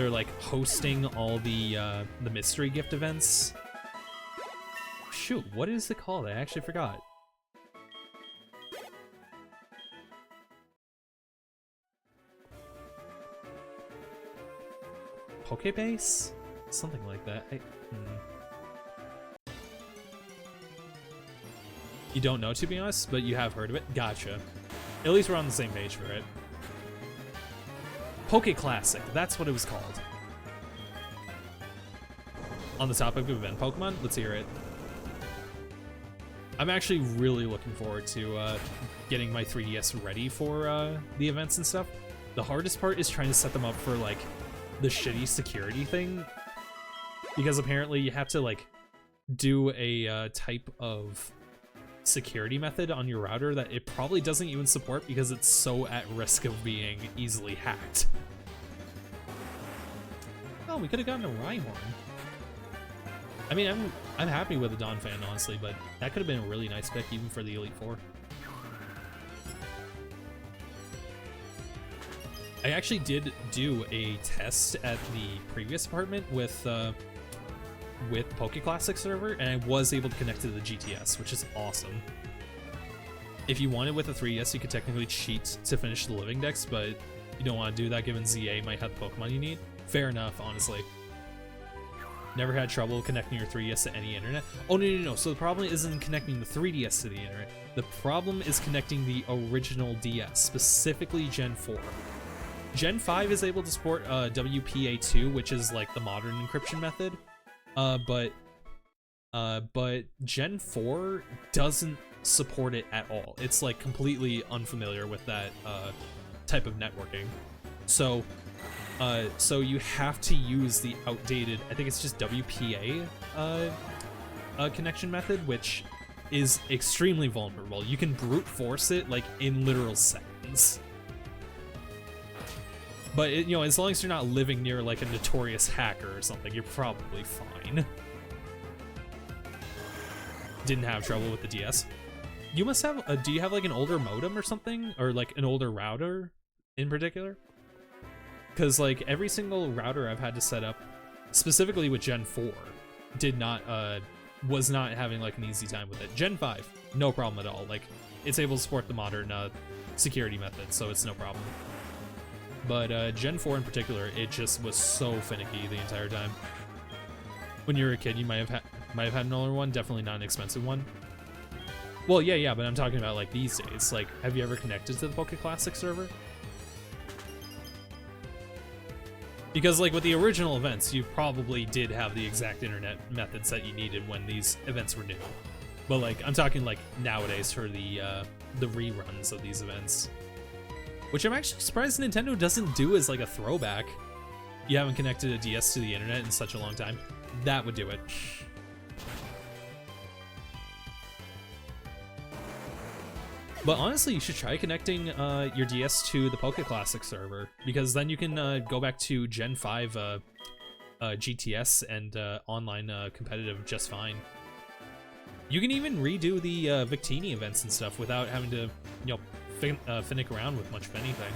like hosting all the mystery gift events. Shoot, what is it called? I actually forgot. Pokebase? Something like that. You don't know, to be honest, but you have heard of it? Gotcha. At least we're on the same page for it. Poke Classic, that's what it was called. On the topic of event Pokemon, let's hear it. I'm actually really looking forward to getting my 3DS ready for the events and stuff. The hardest part is trying to set them up for, like, the shitty security thing, because apparently you have to like do a type of security method on your router that it probably doesn't even support because it's so at risk of being easily hacked. Oh, we could have gotten a Rhyhorn. I mean, I'm happy with the Donphan, honestly, but that could have been a really nice pick even for the Elite Four. I actually did do a test at the previous apartment with Poke Classic server, and I was able to connect to the GTS, which is awesome. If you wanted with a 3DS, you could technically cheat to finish the living decks, but you don't want to do that given ZA might have the Pokemon you need. Fair enough, honestly. Never had trouble connecting your 3DS to any internet. Oh, no. So the problem isn't connecting the 3DS to the internet. The problem is connecting the original DS, specifically Gen 4. Gen 5 is able to support WPA2, which is like the modern encryption method, but Gen 4 doesn't support it at all. It's like completely unfamiliar with that type of networking. So you have to use the outdated, I think it's just WPA connection method, which is extremely vulnerable. You can brute force it like in literal seconds. But, you know, as long as you're not living near, like, a notorious hacker or something, you're probably fine. Didn't have trouble with the DS. You must have, do you have, like, an older modem or something? Or, like, an older router in particular? Because, like, every single router I've had to set up, specifically with Gen 4, was not having, like, an easy time with it. Gen 5, no problem at all. Like, it's able to support the modern security method, so it's no problem. but Gen 4 in particular, it just was so finicky the entire time. When you were a kid, you might have had an older one, definitely not an expensive one. Well, yeah, but I'm talking about like these days. Like, have you ever connected to the Poke Classic server? Because like with the original events, you probably did have the exact internet methods that you needed when these events were new. But like, I'm talking like nowadays for the reruns of these events. Which I'm actually surprised Nintendo doesn't do as like a throwback. You haven't connected a DS to the internet in such a long time. That would do it. But honestly, you should try connecting your DS to the Poke Classic server, because then you can go back to Gen 5 GTS and online competitive just fine. You can even redo the Victini events and stuff without having to, you know, finick around with much of anything.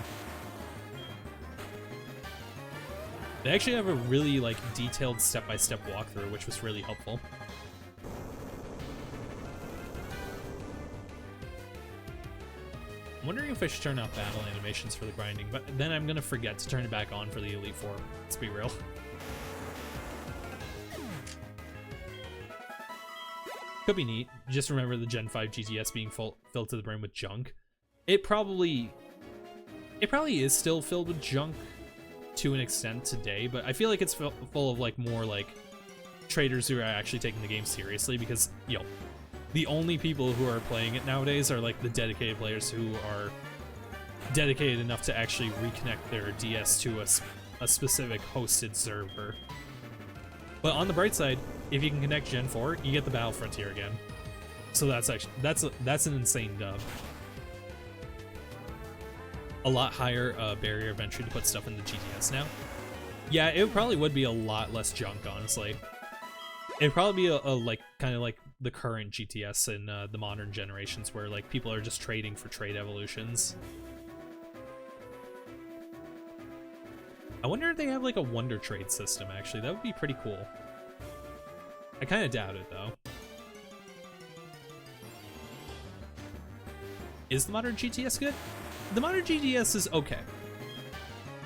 They actually have a really like detailed step-by-step walkthrough, which was really helpful. I'm wondering if I should turn off battle animations for the grinding, but then I'm gonna forget to turn it back on for the Elite Four. Let's be real. Could be neat. Just remember the Gen 5 GTS being filled to the brim with junk. It probably is still filled with junk to an extent today, but I feel like it's full of like more like traders who are actually taking the game seriously, because, you know, the only people who are playing it nowadays are like the dedicated players who are dedicated enough to actually reconnect their DS to a specific hosted server. But on the bright side, if you can connect Gen 4, you get the Battle Frontier again. So that's actually that's an insane dub. A lot higher barrier of entry to put stuff in the GTS now. Yeah, it probably would be a lot less junk, honestly. It'd probably be a like kind of like the current GTS in the modern generations, where like people are just trading for trade evolutions. I wonder if they have like a Wonder Trade system, actually. That would be pretty cool. I kind of doubt it, though. Is the modern GTS good? The modern GTS is okay.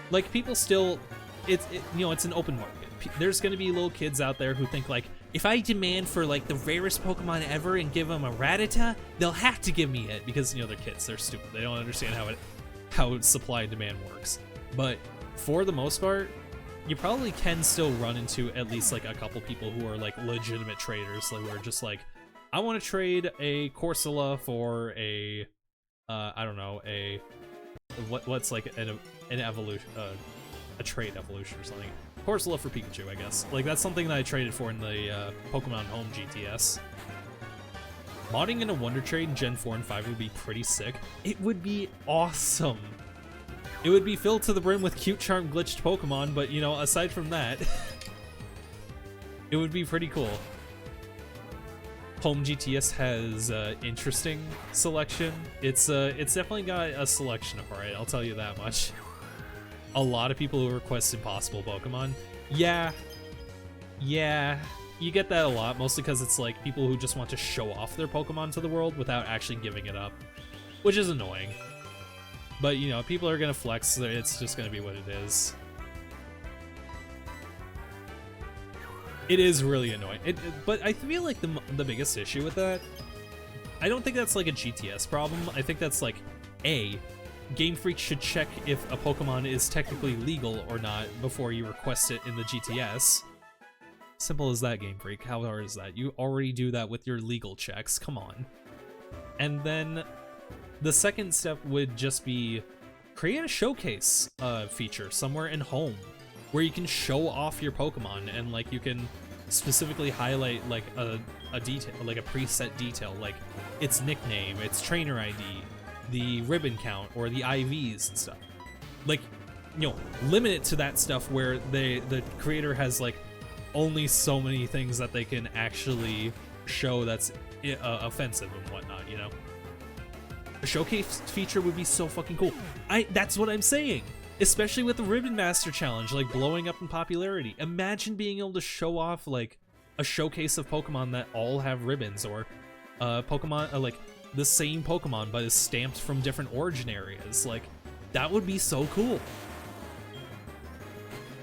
Like, people still... you know, it's an open market. There's gonna be little kids out there who think, like, if I demand for, like, the rarest Pokemon ever and give them a Rattata, they'll have to give me it. Because, you know, they're kids. They're stupid. They don't understand how supply and demand works. But for the most part, you probably can still run into at least like a couple people who are like legitimate traders, like who are just like, I want to trade a Corsola for a I don't know, a what's like an evolution, a trade evolution or something. Corsola for Pikachu, I guess. Like, that's something that I traded for in the Pokemon Home GTS. Modding in a Wonder Trade in Gen 4 and 5 would be pretty sick. It would be awesome. It would be filled to the brim with cute, charm, glitched Pokemon, but, you know, aside from that, it would be pretty cool. Home GTS has interesting selection. It's definitely got a selection of right, I'll tell you that much. A lot of people who request impossible Pokemon. Yeah, you get that a lot, mostly because it's like people who just want to show off their Pokemon to the world without actually giving it up, which is annoying. But, you know, people are gonna flex, it's just gonna be what it is. It is really annoying. But I feel like the biggest issue with that, I don't think that's like a GTS problem. I think that's like, Game Freak should check if a Pokemon is technically legal or not before you request it in the GTS. Simple as that, Game Freak. How hard is that? You already do that with your legal checks, come on. And then the second step would just be create a showcase feature somewhere in Home where you can show off your Pokemon, and like you can specifically highlight like a detail, like a preset detail, like its nickname, its trainer ID, the ribbon count, or the IVs and stuff. Like, you know, limit it to that stuff where the creator has like only so many things that they can actually show that's offensive and whatnot, you know? A showcase feature would be so fucking cool. That's what I'm saying. Especially with the Ribbon Master Challenge, like, blowing up in popularity. Imagine being able to show off, like, a showcase of Pokemon that all have ribbons, or Pokemon, like, the same Pokemon, but is stamped from different origin areas. Like, that would be so cool.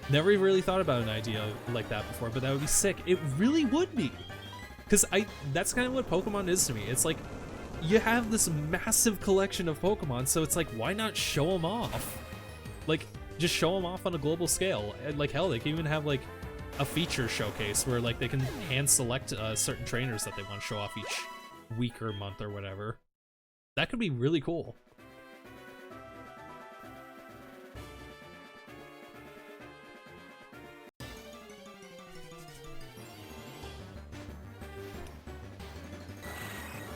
Never really thought about an idea like that before, but that would be sick. It really would be. Because that's kind of what Pokemon is to me. It's like, you have this massive collection of Pokemon, so it's like, why not show them off? Like, just show them off on a global scale. And like, hell, they can even have like a feature showcase where like they can hand select certain trainers that they want to show off each week or month or whatever. That could be really cool.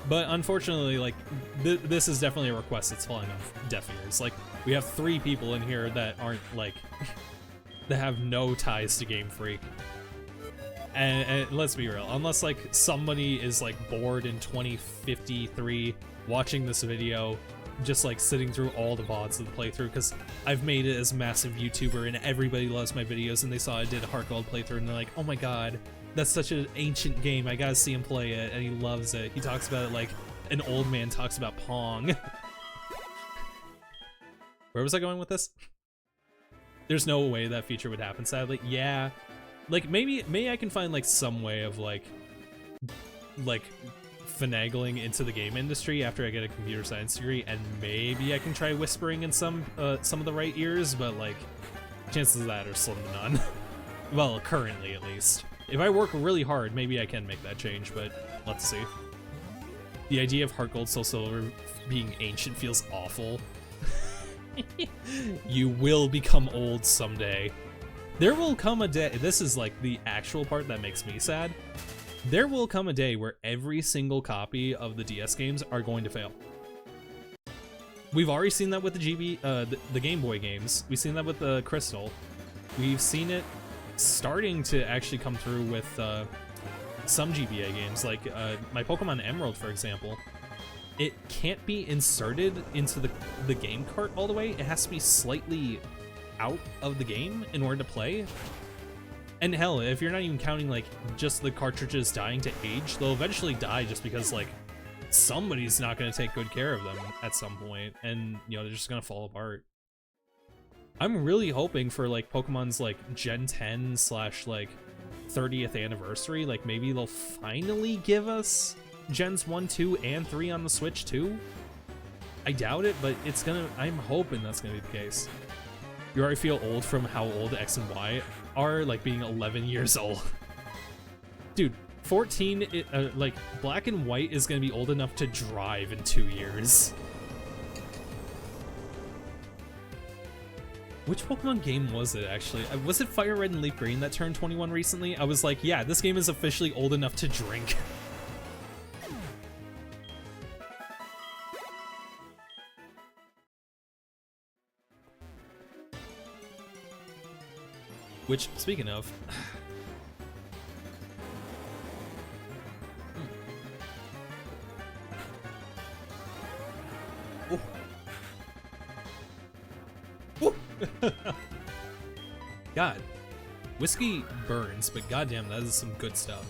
But unfortunately, like, this is definitely a request that's falling on deaf ears. Like, we have 3 people in here that aren't, like, that have no ties to Game Freak. And let's be real, unless, like, somebody is, like, bored in 2053 watching this video, just, like, sitting through all the VODs of the playthrough, because I've made it as a massive YouTuber and everybody loves my videos, and they saw I did a HeartGold playthrough, and they're like, oh my god, that's such an ancient game, I gotta see him play it, and he loves it. He talks about it like an old man talks about Pong. Where was I going with this? There's no way that feature would happen, sadly. Yeah, like maybe I can find like some way of like finagling into the game industry after I get a computer science degree, and maybe I can try whispering in some of the right ears, but like chances of that are slim to none. Well, currently at least. If I work really hard, maybe I can make that change, but let's see. The idea of HeartGold Soul Silver being ancient feels awful. You will become old someday. There will come a day, this is like the actual part that makes me sad. There will come a day where every single copy of the DS games are going to fail. We've already seen that with the Game Boy games. We've seen that with the Crystal. We've seen it starting to actually come through with some GBA games, like my Pokemon Emerald, for example. It can't be inserted into the game cart all the way. It has to be slightly out of the game in order to play. And hell, if you're not even counting like just the cartridges dying to age, they'll eventually die just because like somebody's not going to take good care of them at some point, and you know, they're just going to fall apart. I'm really hoping for like Pokemon's like Gen 10 / like 30th anniversary, like maybe they'll finally give us Gens 1, 2, and 3 on the Switch too. I doubt it, but it's gonna, I'm hoping that's gonna be the case. You already feel old from how old X and Y are, like being 11 years old. Dude, 14, like Black and White is gonna be old enough to drive in 2 years. Which Pokemon game was it, actually? Was it Fire Red and Leaf Green that turned 21 recently? I was like, yeah, this game is officially old enough to drink. Which, speaking of... God, whiskey burns, but goddamn, that is some good stuff.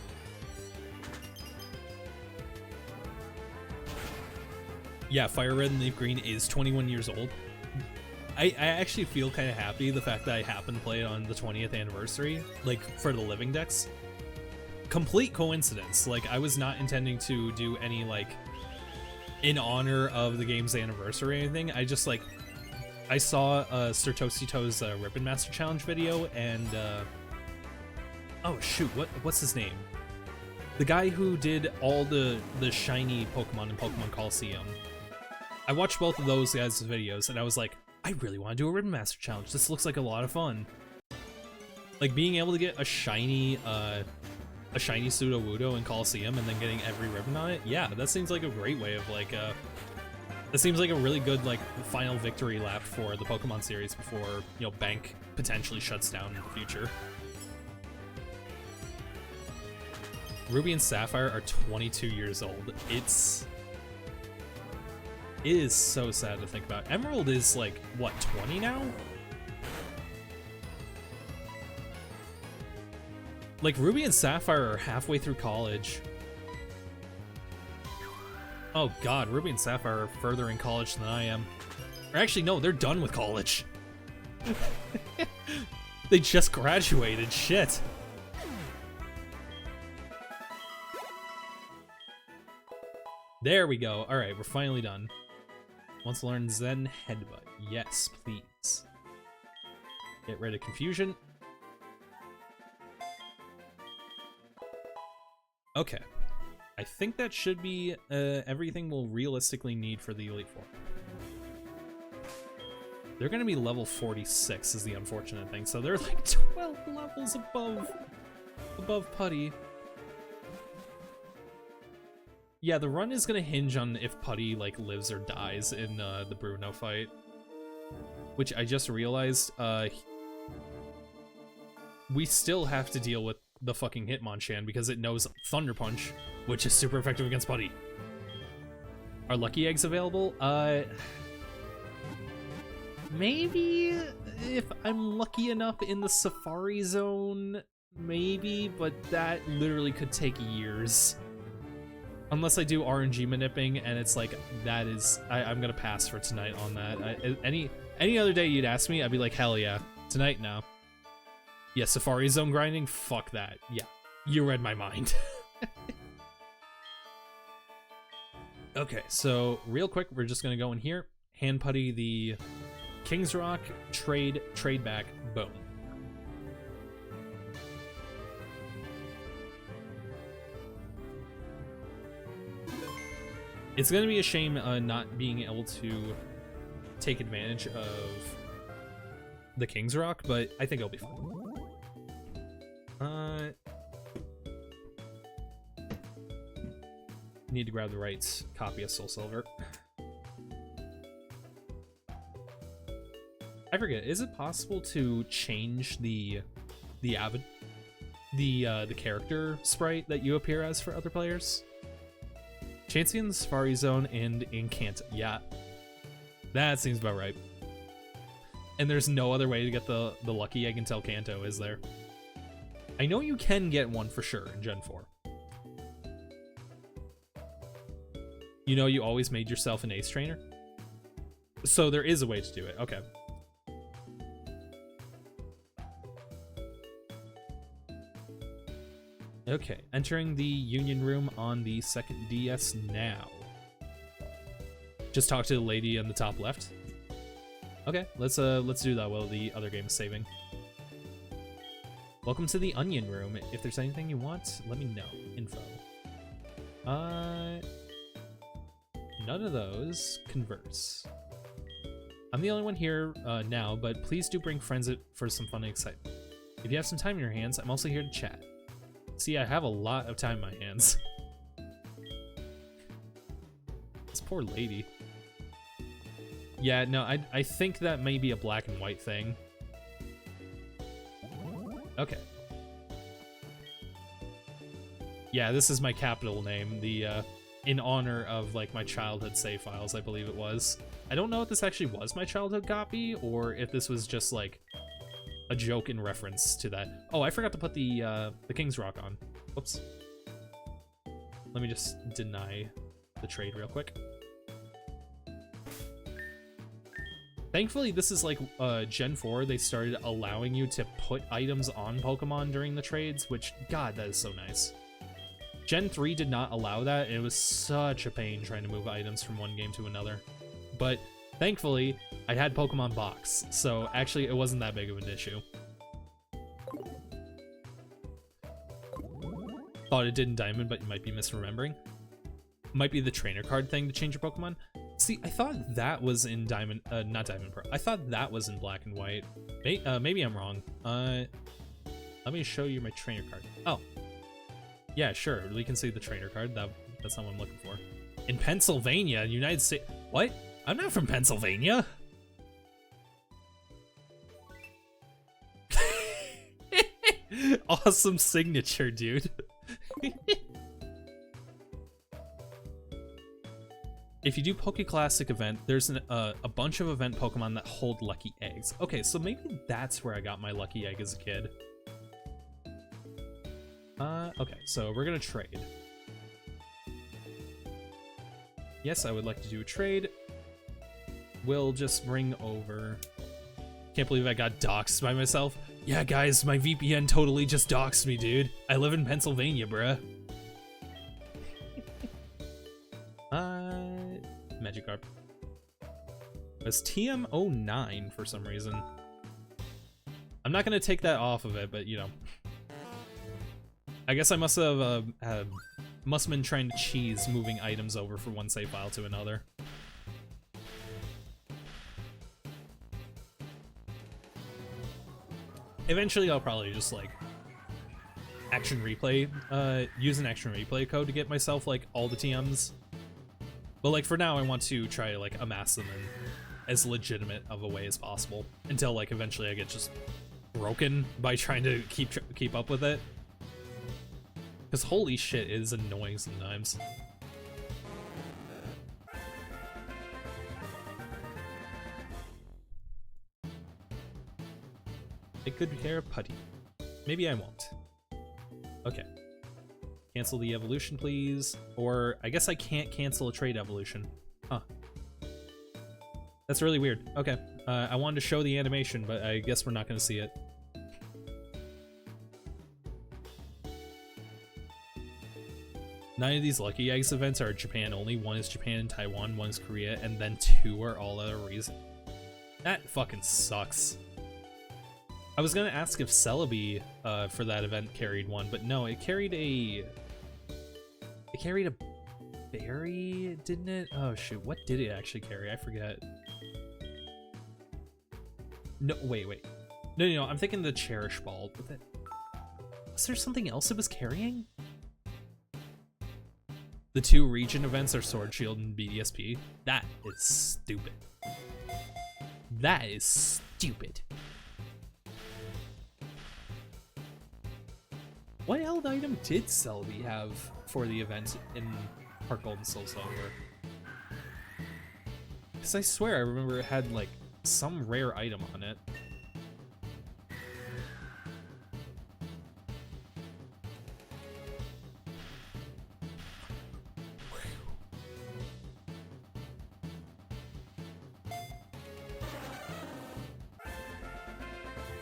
Yeah, Fire Red and Leaf Green is 21 years old. I actually feel kind of happy the fact that I happened to play it on the 20th anniversary, like for the Living Dex. Complete coincidence. Like, I was not intending to do any like in honor of the game's anniversary or anything. I just like, I saw Sir Toastito's Ribbon Master Challenge video, and oh shoot, what's his name? The guy who did all the shiny Pokemon in Pokemon Coliseum. I watched both of those guys' videos, and I was like, I really want to do a Ribbon Master Challenge. This looks like a lot of fun. Like being able to get a shiny Sudowoodo in Coliseum and then getting every ribbon on it. Yeah, that seems like a great way of like that seems like a really good like final victory lap for the Pokemon series before, you know, Bank potentially shuts down in the future. Ruby and Sapphire are 22 years old. It is so sad to think about. Emerald is like, what, 20 now? Like, Ruby and Sapphire are halfway through college. Oh god, Ruby and Sapphire are further in college than I am. Or actually, no, they're done with college. They just graduated, shit. There we go. Alright, we're finally done. Wants to learn Zen Headbutt. Yes, please. Get rid of confusion. Okay. I think that should be everything we'll realistically need for the Elite Four. They're going to be level 46 is the unfortunate thing. So they're like 12 levels above Putty. Yeah, the run is going to hinge on if Putty like lives or dies in the Bruno fight. Which I just realized we still have to deal with the fucking Hitmonchan because it knows Thunder Punch, which is super effective against Putty. Are Lucky Eggs available? Maybe if I'm lucky enough in the Safari Zone, maybe, but that literally could take years. Unless I do RNG manipping, and it's like, that is, I'm gonna pass for tonight on that. Any other day you'd ask me, I'd be like, hell yeah. Tonight, no. Yeah, Safari Zone grinding? Fuck that. Yeah, you read my mind. Okay, so real quick, we're just gonna go in here, hand Putty the King's Rock, trade back, boom. It's gonna be a shame not being able to take advantage of the King's Rock, but I think it'll be fun. Need to grab the right copy of Soul Silver. I forget, is it possible to change the character sprite that you appear as for other players? Chansey in the Safari Zone and in Kanto. Yeah, that seems about right. And there's no other way to get the Lucky Egg until Kanto, is there? I know you can get one for sure in Gen 4. You know you always made yourself an Ace Trainer? So there is a way to do it, okay. Okay, entering the Union Room on the second DS now. Just talk to the lady on the top left. Okay, let's do that while the other game is saving. Welcome to the Onion Room. If there's anything you want, let me know. Info. None of those. Converse. I'm the only one here now, but please do bring friends for some fun and excitement. If you have some time in your hands, I'm also here to chat. See, I have a lot of time in my hands. This poor lady. Yeah, no, I think that may be a black and white thing. Okay. Yeah, this is my capital name, the in honor of like my childhood save files, I believe it was. I don't know if this actually was my childhood copy or if this was just like a joke in reference to that. Oh, I forgot to put the King's Rock on. Whoops. Let me just deny the trade real quick. Thankfully, this is like Gen 4. They started allowing you to put items on Pokemon during the trades, which, God, that is so nice. Gen 3 did not allow that, and it was such a pain trying to move items from one game to another. But thankfully, I had Pokemon Box, so actually it wasn't that big of an issue. Thought it did in Diamond, but you might be misremembering. Might be the trainer card thing to change your Pokemon. See, I thought that was in Diamond, not Diamond Pro. I thought that was in Black and White. Maybe I'm wrong. Let me show you my trainer card. Oh. Yeah, sure, we can see the trainer card. That's not what I'm looking for. In Pennsylvania, United States. What? I'm not from Pennsylvania. Awesome signature, dude. If you do Poke Classic event, there's a bunch of event Pokemon that hold Lucky Eggs. Okay, so maybe that's where I got my Lucky Egg as a kid. Okay, so we're gonna trade. Yes, I would like to do a trade. We'll just bring over... Can't believe I got doxxed by myself. Yeah, guys, my VPN totally just doxed me, dude. I live in Pennsylvania, bruh. Magikarp. It's TM09 for some reason. I'm not gonna take that off of it, but you know. I guess I must have been trying to cheese moving items over from one save file to another. Eventually, I'll probably just like action replay, use an action replay code to get myself like all the TMs. But like for now, I want to try to like amass them in as legitimate of a way as possible until like eventually I get just broken by trying to keep up with it. Because holy shit, it is annoying sometimes. It could care putty. Maybe I won't. Okay. Cancel the evolution, please. Or I guess I can't cancel a trade evolution. Huh. That's really weird. Okay. I wanted to show the animation, but I guess we're not going to see it. Nine of these Lucky Eggs events are Japan only. One is Japan and Taiwan, one is Korea, and then 2 are all other reason. That fucking sucks. I was gonna ask if Celebi for that event carried one, but no, it carried a berry, didn't it? Oh shoot, what did it actually carry? I forget. No, wait. No, I'm thinking the Cherish Ball. Was there something else it was carrying? The 2 region events are Sword Shield and BDSP. That is stupid. That is stupid. What held item did Celebi have for the event in HeartGold and Soul Silver? Because I swear I remember it had like some rare item on it.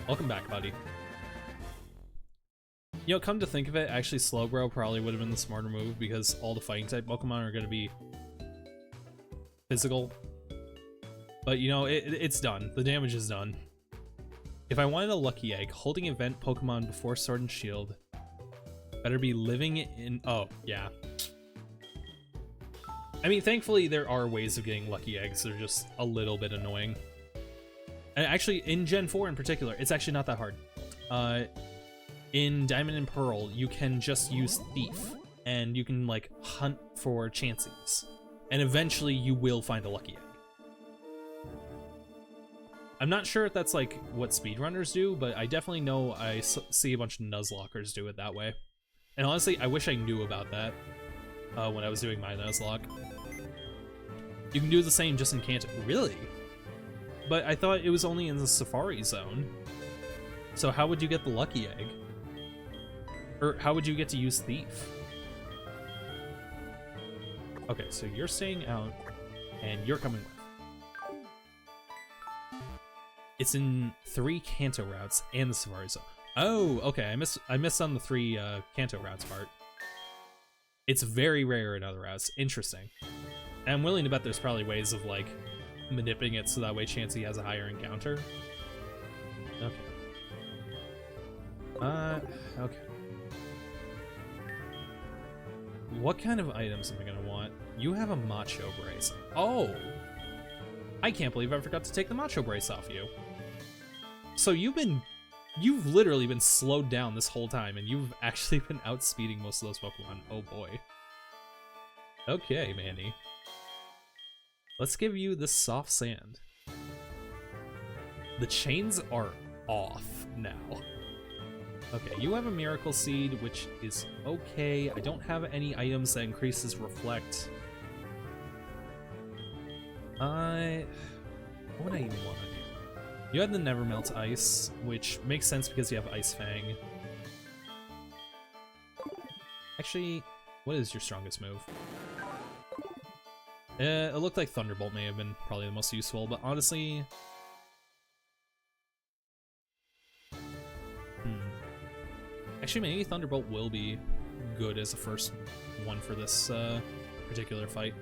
Welcome back, buddy. You know, come to think of it, actually Slowbro probably would have been the smarter move because all the fighting type Pokemon are going to be physical. But you know, it's done. The damage is done. If I wanted a Lucky Egg, holding event Pokemon before Sword and Shield better be living in... Oh, yeah. I mean, thankfully there are ways of getting Lucky Eggs. They're just a little bit annoying. And actually, in Gen 4 in particular, it's actually not that hard. In Diamond and Pearl, you can just use Thief, and you can, like, hunt for Chanseys. And eventually, you will find a Lucky Egg. I'm not sure if that's, like, what speedrunners do, but I definitely know I see a bunch of Nuzlockers do it that way. And honestly, I wish I knew about that when I was doing my Nuzlocke. You can do the same just in Kanto. Really? But I thought it was only in the Safari Zone. So how would you get the Lucky Egg? Or how would you get to use Thief? Okay, so you're staying out, and you're coming with. It's in 3 Kanto routes and the Safari Zone. Oh, okay, I missed on the 3 Kanto routes part. It's very rare in other routes. Interesting. And I'm willing to bet there's probably ways of, like, manipulating it so that way Chansey has a higher encounter. Okay. Okay. What kind of items am I gonna want? You have a Macho Brace. Oh! I can't believe I forgot to take the Macho Brace off you. So you've literally been slowed down this whole time, and you've actually been outspeeding most of those Pokemon. Oh boy. Okay, Manny. Let's give you the Soft Sand. The chains are off now. Okay, you have a Miracle Seed, which is okay. I don't have any items that increases Reflect. What would I even want to do? You have the Nevermelt Ice, which makes sense because you have Ice Fang. Actually, what is your strongest move? It looked like Thunderbolt may have been probably the most useful, but honestly... Actually, maybe Thunderbolt will be good as a first one for this particular fight.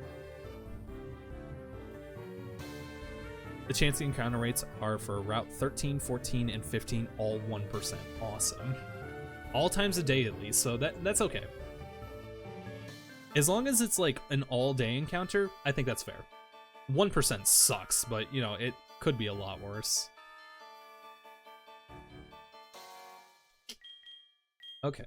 The chance encounter rates are for Route 13, 14, and 15, all 1%. Awesome. All times a day at least, so that's okay. As long as it's like an all-day encounter, I think that's fair. 1% sucks, but you know, it could be a lot worse. Okay.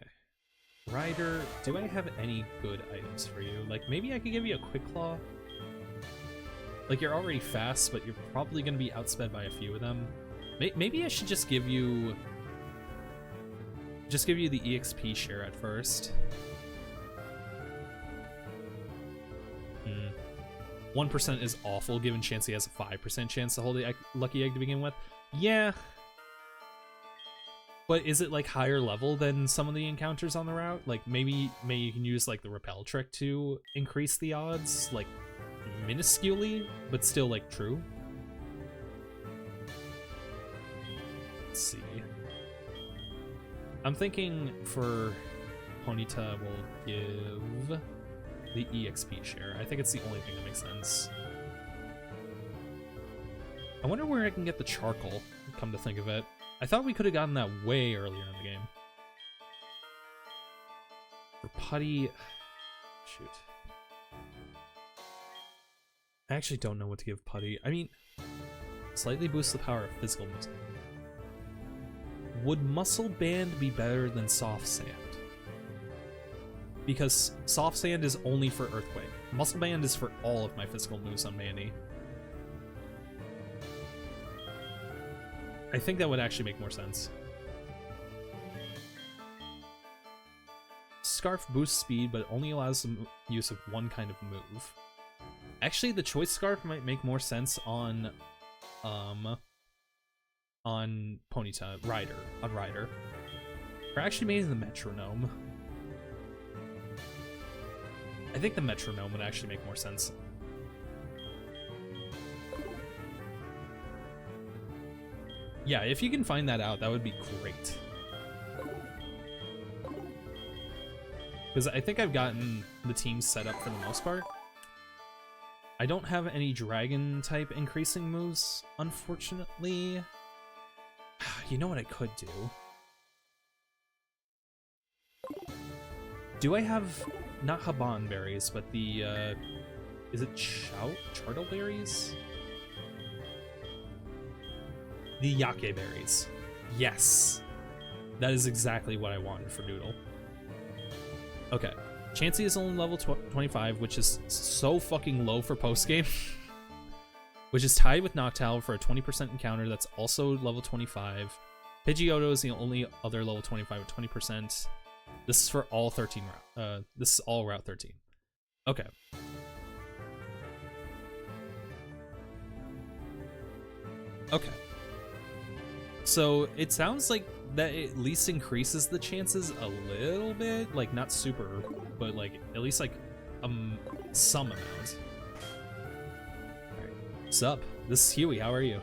Ryder, do I have any good items for you? Like, maybe I could give you a Quick Claw? Like, you're already fast, but you're probably going to be outsped by a few of them. Maybe I should just give you the EXP share at first. 1% is awful, given Chansey has a 5% chance to hold the Lucky Egg to begin with. Yeah. But is it, like, higher level than some of the encounters on the route? Like, maybe you can use, like, the Repel trick to increase the odds, like, minusculely, but still, like, true. Let's see. I'm thinking for Ponyta we'll give the EXP share. I think it's the only thing that makes sense. I wonder where I can get the charcoal, come to think of it. I thought we could have gotten that way earlier in the game. For Putty... Shoot. I actually don't know what to give Putty. I mean, slightly boosts the power of physical moves. Would Muscle Band be better than Soft Sand? Because Soft Sand is only for Earthquake. Muscle Band is for all of my physical moves on Mandy. I think that would actually make more sense. Scarf boosts speed, but only allows the use of one kind of move. Actually, the Choice Scarf might make more sense on Ponyta, Ryder, or actually maybe the Metronome. I think the Metronome would actually make more sense. Yeah, if you can find that out, that would be great. Because I think I've gotten the team set up for the most part. I don't have any dragon-type increasing moves, unfortunately. You know what I could do? Do I have, not Haban berries, but the, is it Chartle berries? The Yake berries. Yes. That is exactly what I wanted for Noodle. Okay. Chansey is only level 25, which is so fucking low for post-game. Which is tied with Noctowl for a 20% encounter that's also level 25. Pidgeotto is the only other level 25 with 20%. This is for all 13 route. This is all Route 13. Okay. Okay. So it sounds like that at least increases the chances a little bit, like not super, but like at least like some amount. Alright. Sup? This is Huey, how are you?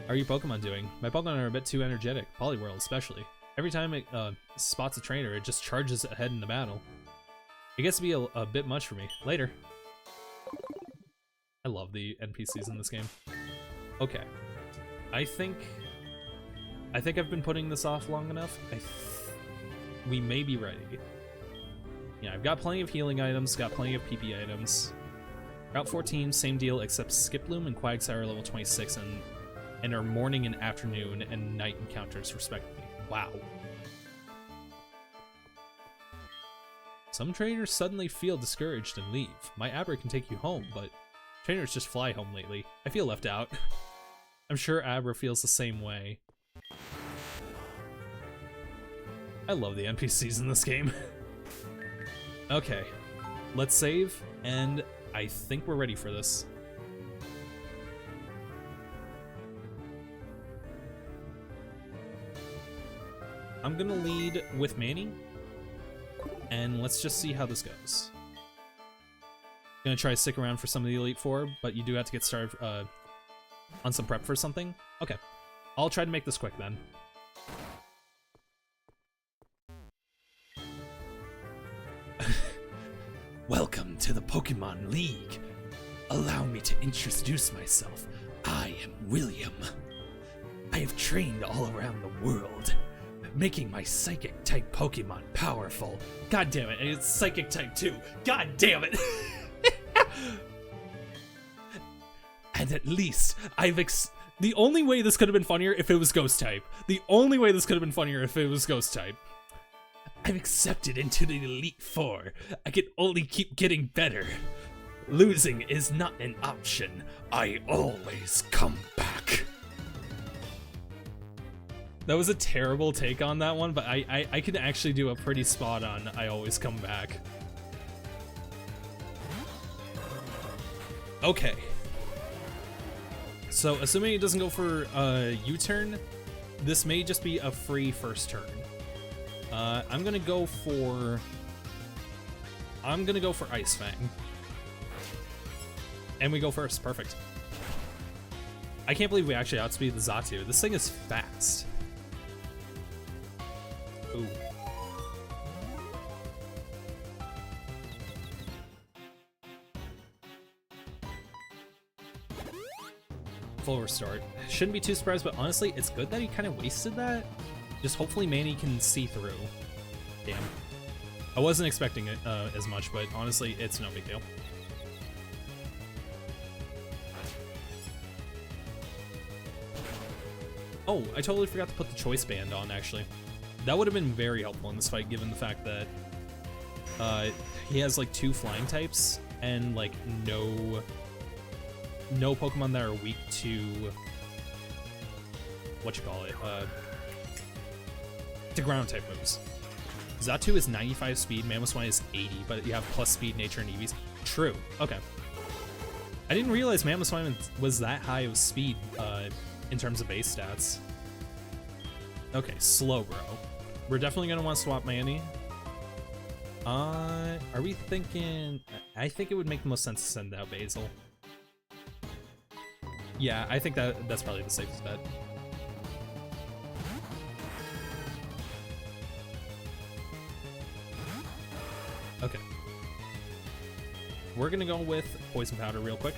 How are your Pokemon doing? My Pokemon are a bit too energetic, Poliwhirl especially. Every time it spots a trainer, it just charges ahead in the battle. It gets to be a bit much for me. Later. I love the NPCs in this game. Okay. I think I've been putting this off long enough. We may be ready. Yeah, I've got plenty of healing items, got plenty of PP items. Route 14, same deal, except Skiploom and Quagsire are level 26 and are morning and afternoon and night encounters respectively. Wow. Some trainers suddenly feel discouraged and leave. My Abra can take you home, but trainers just fly home lately. I feel left out. I'm sure Abra feels the same way. I love the NPCs in this game. Okay, let's save, and I think we're ready for this. I'm gonna lead with Manny, and let's just see how this goes. Gonna try to stick around for some of the Elite Four, but you do have to get started on some prep for something. Okay, I'll try to make this quick then. Welcome to the Pokemon League. Allow me to introduce myself. I am William. I have trained all around the world, making my Psychic type Pokemon powerful. God damn it, it's Psychic type too. God damn it. And at least the only way this could have been funnier if it was Ghost type. The only way this could have been funnier if it was Ghost type. I'm accepted into the Elite Four. I can only keep getting better. Losing is not an option. I always come back. That was a terrible take on that one, but I could actually do a pretty spot on I always come back. Okay. So, assuming it doesn't go for a U-turn, this may just be a free first turn. I'm gonna go for Ice Fang. And we go first, perfect. I can't believe we actually outspeed the Xatu. This thing is fast. Ooh. Full restart. Shouldn't be too surprised, but honestly, it's good that he kind of wasted that. Just hopefully Manny can see through. Damn. I wasn't expecting it as much, but honestly, it's no big deal. Oh, I totally forgot to put the choice band on, actually. That would have been very helpful in this fight, given the fact that he has like 2 flying types and like no Pokemon that are weak to to ground type moves. Xatu is 95 speed, Mamoswine is 80, but you have plus speed, nature, and EVs. True. Okay. I didn't realize Mamoswine was that high of speed in terms of base stats. Okay, Slowbro. We're definitely gonna want to swap Manny. Are we thinking? I think it would make the most sense to send out Basil. Yeah, I think that's probably the safest bet. Okay. We're gonna go with Poison Powder real quick,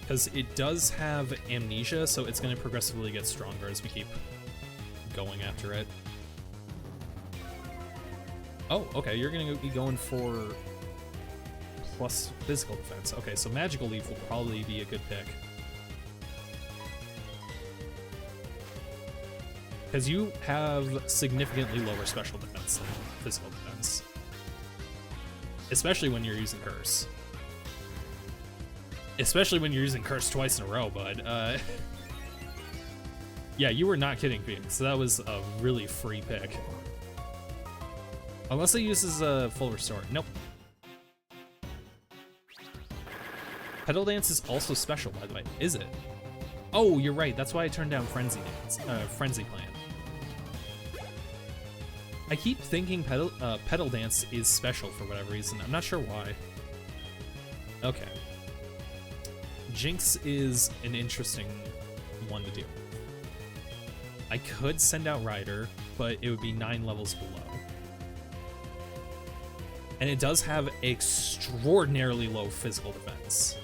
because it does have Amnesia, so it's gonna progressively get stronger as we keep going after it. Oh, okay, you're gonna be going for plus physical defense. Okay, so Magical Leaf will probably be a good pick. Because you have significantly lower special defense than physical defense. Especially when you're using Curse. Especially when you're using Curse twice in a row, bud. Yeah, you were not kidding, Phoenix. That was a really free pick. Unless it uses a full restore. Nope. Petal Dance is also special, by the way. Is it? Oh, you're right. That's why I turned down Frenzy Plant. I keep thinking Petal Dance is special for whatever reason. I'm not sure why. Okay. Jinx is an interesting one to do. I could send out Ryder, but it would be 9 levels below. And it does have extraordinarily low physical defense.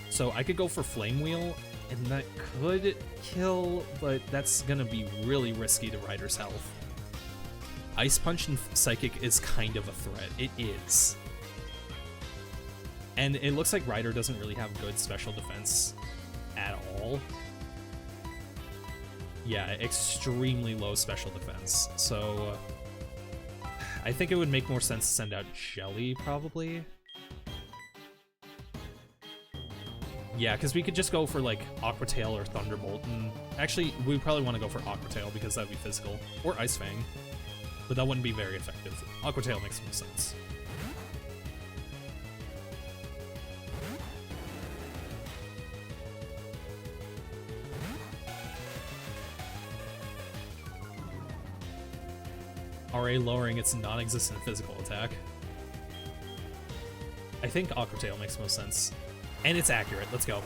So I could go for Flame Wheel, and that could kill, but that's gonna be really risky to Ryder's health. Ice Punch and Psychic is kind of a threat. It is. And it looks like Ryder doesn't really have good special defense at all. Yeah, extremely low special defense. So I think it would make more sense to send out Jelly, probably. Yeah, because we could just go for like Aqua Tail or Thunderbolt. And actually, we probably want to go for Aqua Tail because that'd be physical. Or Ice Fang. But that wouldn't be very effective. Aqua Tail makes more sense. RA lowering its non-existent physical attack. I think Aqua Tail makes most sense. And it's accurate. Let's go.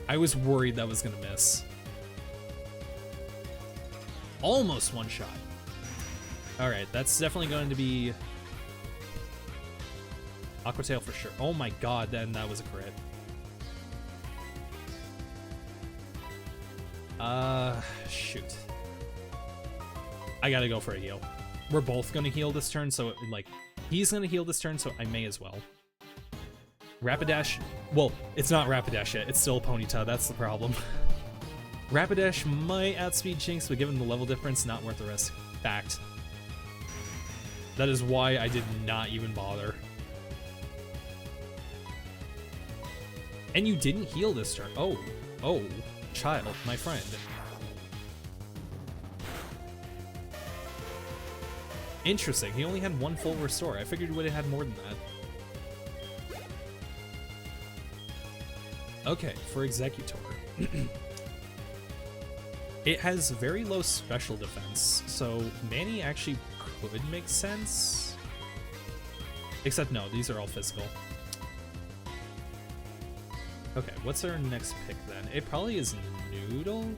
I was worried that was going to miss. Almost one shot. Alright, that's definitely going to be Aqua Tail for sure. Oh my god, then that was a crit. Shoot. I gotta go for a heal. We're both gonna heal this turn, so, like, he's gonna heal this turn, so I may as well. Rapidash, well, it's not Rapidash yet, it's still Ponyta, that's the problem. Rapidash might outspeed Jinx, but given the level difference, not worth the risk. Fact. That is why I did not even bother. And you didn't heal this turn. Oh, child, my friend. Interesting, he only had one full restore. I figured he would have had more than that. Okay, for Executor. It has very low special defense, so Manny actually could make sense. Except no, these are all physical. Okay, what's our next pick then? It probably is Noodle?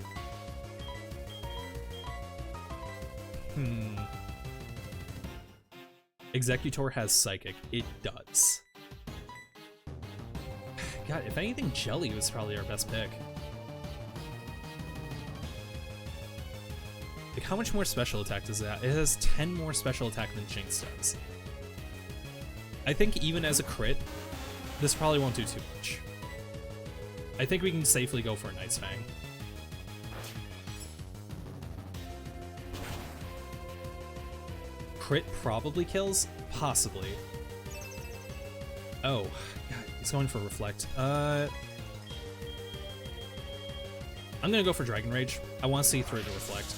Executor has Psychic. It does. God, if anything, Jelly was probably our best pick. Like, how much more special attack does that? It has 10 more special attack than Jinx does. I think even as a crit, this probably won't do too much. I think we can safely go for an Ice Fang. Crit probably kills? Possibly. Oh, God, he's going for Reflect. I'm gonna go for Dragon Rage. I want to see through it to Reflect.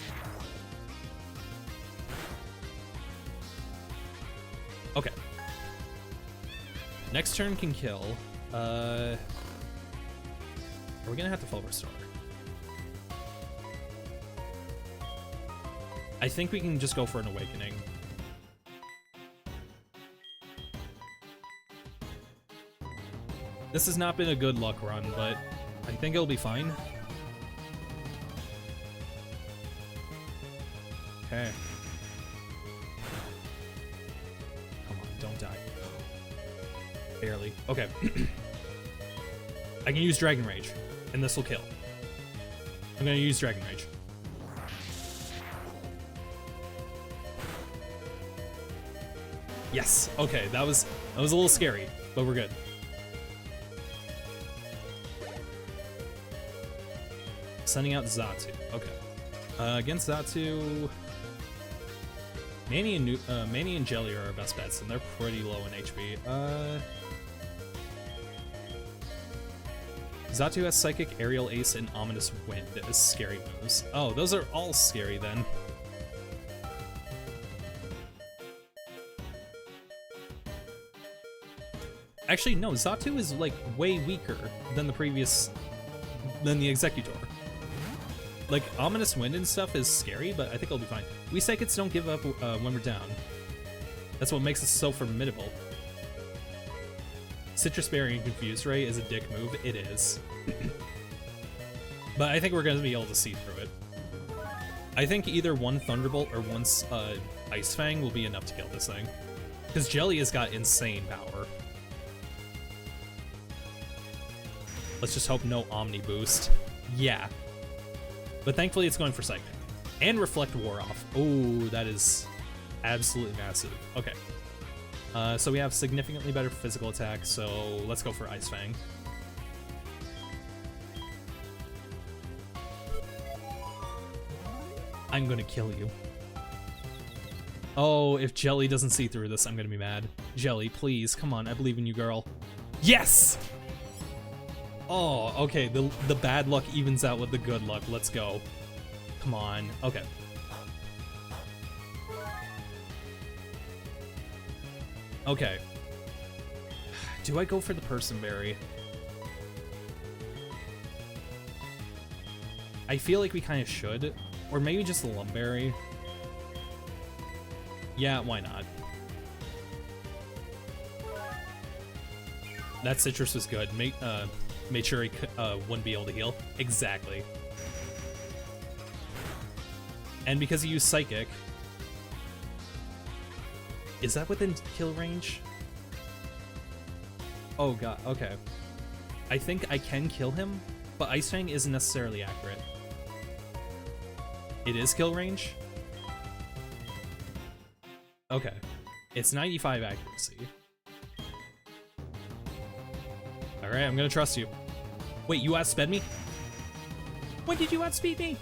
Okay. Next turn can kill. Are we gonna have to full restore? I think we can just go for an Awakening. This has not been a good luck run, but I think it'll be fine. Okay. Come on, don't die. Barely. Okay. I can use Dragon Rage, and this will kill. I'm gonna use Dragon Rage. Yes. Okay, that was a little scary, but we're good. Sending out Xatu. Okay. Against Xatu, Manny and Jelly are our best bets, and they're pretty low in HP. Xatu has Psychic, Aerial Ace, and Ominous Wind as scary moves. Oh, those are all scary then. Actually, no, Xatu is like way weaker than the Executor. Like, Ominous Wind and stuff is scary, but I think it'll be fine. We Psychics don't give up when we're down. That's what makes us so formidable. Citrus Berry and Confuse Ray is a dick move. It is. But I think we're going to be able to see through it. I think either one Thunderbolt or one Ice Fang will be enough to kill this thing. Because Jelly has got insane power. Let's just hope no Omni Boost. Yeah. But thankfully it's going for Psychic. And Reflect wore off. Oh, that is absolutely massive. Okay. So we have significantly better physical attack, so let's go for Ice Fang. I'm gonna kill you. Oh, if Jelly doesn't see through this, I'm gonna be mad. Jelly, please, come on, I believe in you, girl. Yes! Oh, okay, the bad luck evens out with the good luck. Let's go. Come on. Okay. Okay. Do I go for the Person Berry? I feel like we kind of should. Or maybe just the Lumberry. Yeah, why not? That Citrus was good. Made sure he wouldn't be able to heal. Exactly. And because he used Psychic... Is that within kill range? Oh god, okay. I think I can kill him, but Ice Fang isn't necessarily accurate. It is kill range? Okay. It's 95 accuracy. Alright, I'm gonna trust you. Wait, you outsped me? When did you outspeed me?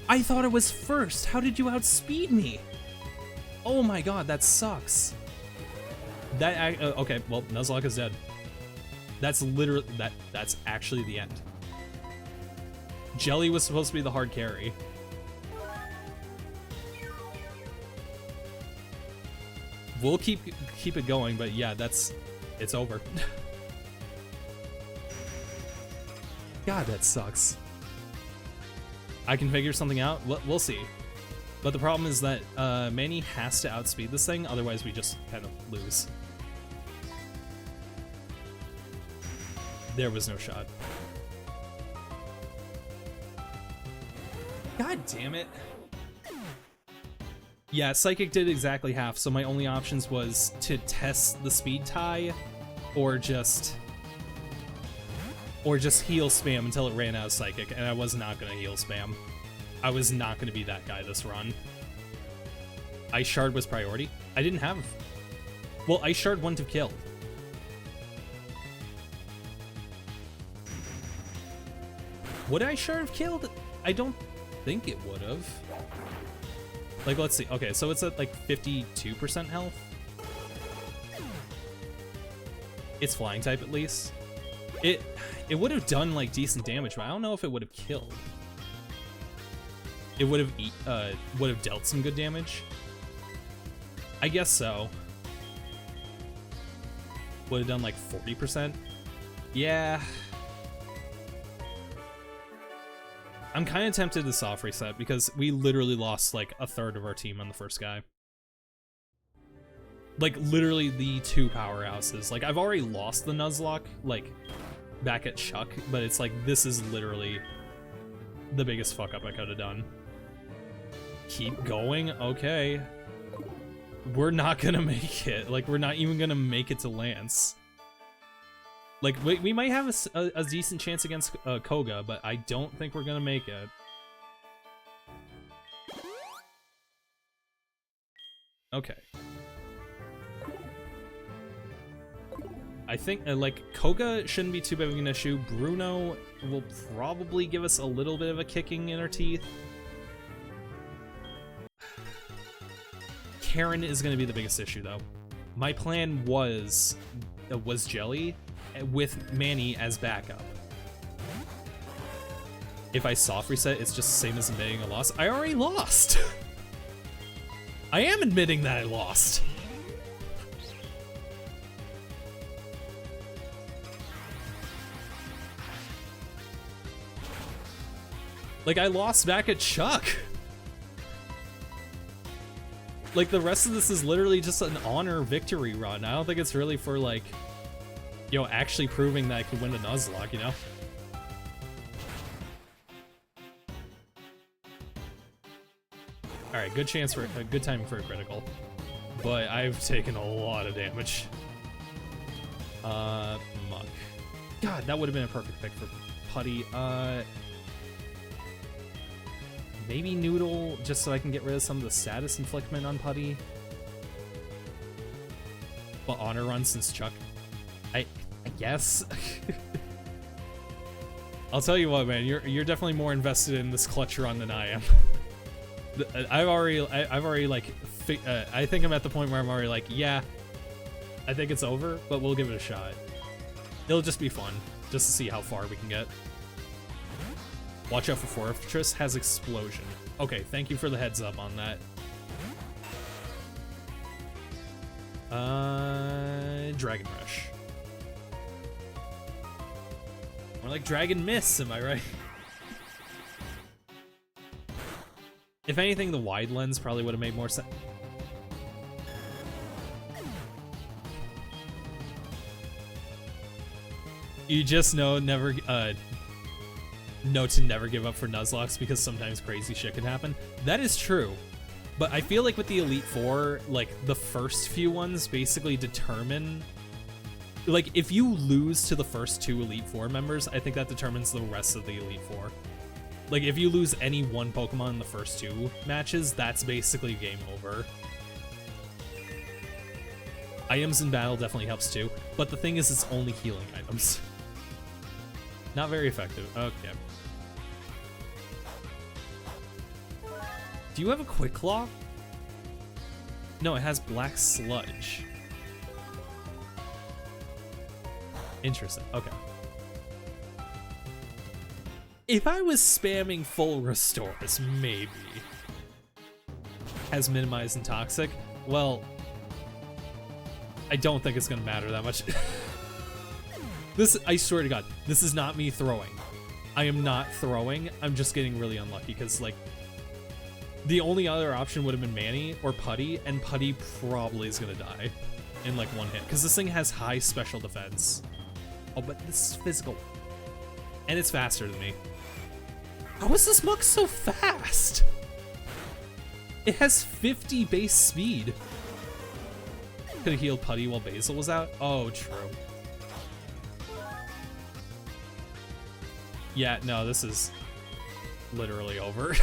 I thought it was first. How did you outspeed me? Oh my god, that sucks. That okay, well, Nuzlocke is dead. That's literally that's actually the end. Jelly was supposed to be the hard carry. We'll keep it going, but yeah, it's over. God, that sucks. I can figure something out. We'll see. But the problem is that Manny has to outspeed this thing, otherwise we just kind of lose. There was no shot. God damn it. Yeah, Psychic did exactly half, so my only options was to test the speed tie or just heal spam until it ran out of Psychic, and I was not gonna heal spam. I was not gonna be that guy this run. Ice Shard was priority. I didn't have... Well, Ice Shard wouldn't have killed. Would Ice Shard have killed? I don't think it would have. Like, let's see. Okay, so it's at like 52% health. It's flying type at least. It would have done like decent damage, but I don't know if it would have killed. It would have dealt some good damage. I guess so. Would have done like 40%. Yeah. I'm kind of tempted to soft reset because we literally lost like a third of our team on the first guy. Like literally the two powerhouses. Like I've already lost the Nuzlocke like back at Chuck, but it's like this is literally the biggest fuck up I could have done. Keep going, okay. We're not gonna make it. Like we're not even gonna make it to Lance. Like, we might have a decent chance against Koga, but I don't think we're gonna make it. Okay. I think, like, Koga shouldn't be too big of an issue. Bruno will probably give us a little bit of a kicking in our teeth. Karen is gonna be the biggest issue, though. My plan was Jelly, with Manny as backup. If I soft reset, it's just the same as admitting a loss. I already lost! I am admitting that I lost. Like, I lost back at Chuck. Like, the rest of this is literally just an honor victory run. I don't think it's really for, like, you know, actually proving that I could win a Nuzlocke, you know? Alright, good chance for a good timing for a critical. But I've taken a lot of damage. Muck. God, that would have been a perfect pick for Putty. Maybe Noodle, just so I can get rid of some of the status inflictment on Putty. But honor run since Chuck. I guess. I'll tell you what, man. You're definitely more invested in this clutch run than I am. I've already like. I think I'm at the point where I'm already like, yeah, I think it's over, but we'll give it a shot. It'll just be fun, just to see how far we can get. Watch out for Fortress has explosion. Okay, thank you for the heads up on that. Dragon Rush. More like Dragon Miss, am I right? If anything, the wide lens probably would have made more sense. You just know to never give up for Nuzlocks because sometimes crazy shit can happen. That is true. But I feel like with the Elite Four, like the first few ones basically determine, like if you lose to the first 2 Elite Four members, I think that determines the rest of the Elite Four. Like if you lose any one Pokemon in the first 2 matches, that's basically game over. Items in battle definitely helps too, but the thing is it's only healing items. Not very effective. Okay. Do you have a Quick Claw? No, it has Black Sludge. Interesting. Okay. If I was spamming full restores, maybe. Has minimized and toxic? Well, I don't think it's gonna matter that much. This, I swear to God, this is not me throwing. I am not throwing. I'm just getting really unlucky because, like, the only other option would have been Manny or Putty, and Putty probably is gonna die in like 1 hit because this thing has high special defense. Oh, but this is physical, and it's faster than me. How is this Muk so fast? It has 50 base speed. Could have healed Putty while Basil was out. Oh, true. Yeah, no, this is literally over.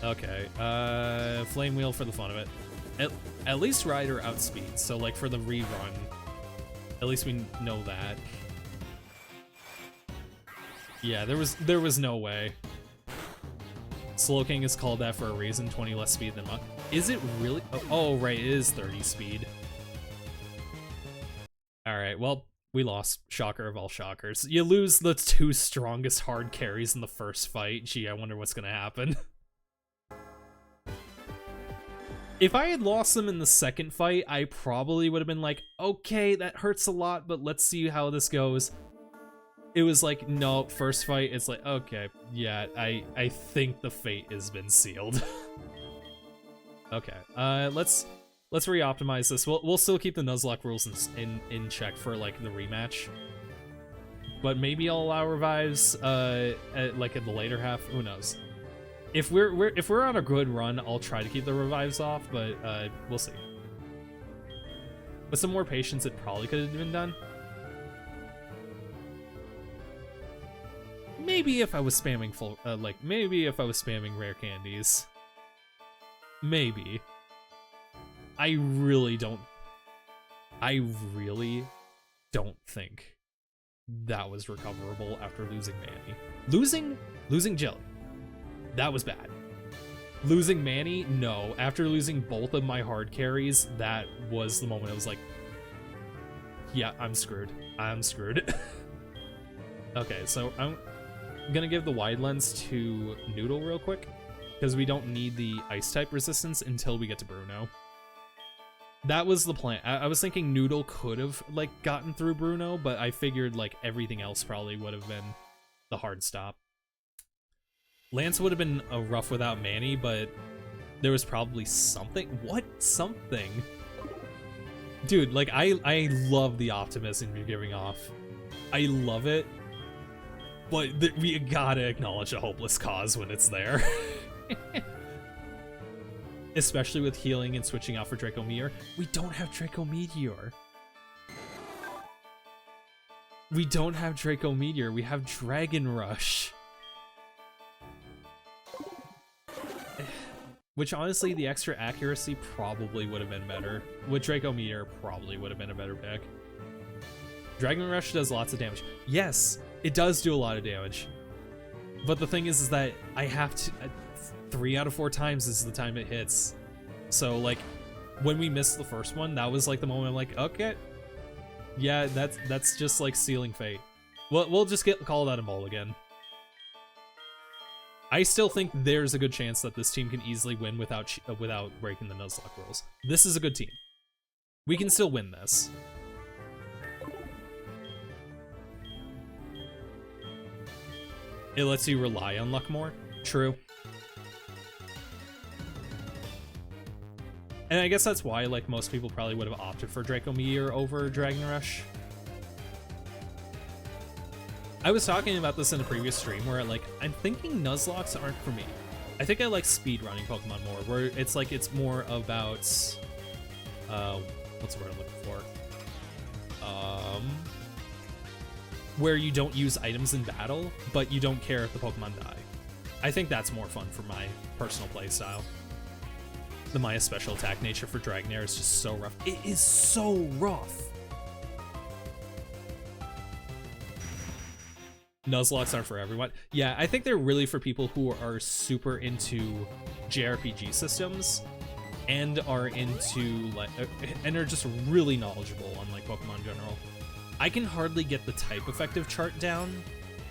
Okay, Flame Wheel for the fun of it. At least Ryder outspeeds, so like for the rerun, at least we know that. Yeah, there was no way. Slowking is called that for a reason, 20 less speed than Muk. Is it really? Oh, right, it is 30 speed. Alright, well, we lost. Shocker of all shockers. You lose the 2 strongest hard carries in the first fight. Gee, I wonder what's gonna happen. If I had lost them in the second fight, I probably would have been like, okay, that hurts a lot, but let's see how this goes. It was like, no, first fight, it's like, okay, yeah, I think the fate has been sealed. Okay, let's re-optimize this. We'll still keep the Nuzlocke rules in check for like the rematch. But maybe I'll allow revives like in the later half, who knows. If we're on a good run, I'll try to keep the revives off, but we'll see. With some more patience, it probably could have been done. Maybe if I was spamming maybe if I was spamming rare candies. Maybe. I really don't think that was recoverable after losing Manny. Losing Jelly. That was bad. Losing Manny, no. After losing both of my hard carries, that was the moment I was like, yeah, I'm screwed. I'm screwed. Okay, so I'm gonna give the wide lens to Noodle real quick, because we don't need the ice type resistance until we get to Bruno. That was the plan. I was thinking Noodle could have like gotten through Bruno, but I figured like everything else probably would have been the hard stop. Lance would have been rough without Manny, but there was probably something. What? Something? Dude, like, I love the optimism you're giving off. I love it. But we gotta acknowledge a hopeless cause when it's there. Especially with healing and switching out for Draco Meteor. We don't have Draco Meteor. We don't have Draco Meteor. We have Dragon Rush. Which, honestly, the extra accuracy probably would have been better. With Draco Meteor, probably would have been a better pick. Dragon Rush does lots of damage. Yes, it does do a lot of damage. But the thing is that I have to... 3 out of 4 times is the time it hits. So, like, when we missed the first one, that was, like, the moment I'm like, okay. Yeah, that's just, like, sealing fate. We'll just call that a mulligan. I still think there's a good chance that this team can easily win without breaking the Nuzlocke rules. This is a good team. We can still win this. It lets you rely on luck more. True. And I guess that's why, like, most people probably would have opted for Draco Meteor over Dragon Rush. I was talking about this in a previous stream where, like, I'm thinking Nuzlocks aren't for me. I think I like speedrunning Pokemon more, where it's like it's more about what's the word I'm looking for? Where you don't use items in battle, but you don't care if the Pokemon die. I think that's more fun for my personal play style. The Maya special attack nature for Dragonair is just so rough. It is so rough. Nuzlocke aren't for everyone. Yeah, I think they're really for people who are super into JRPG systems and are into like and are just really knowledgeable on like Pokemon in general. I can hardly get the type effective chart down,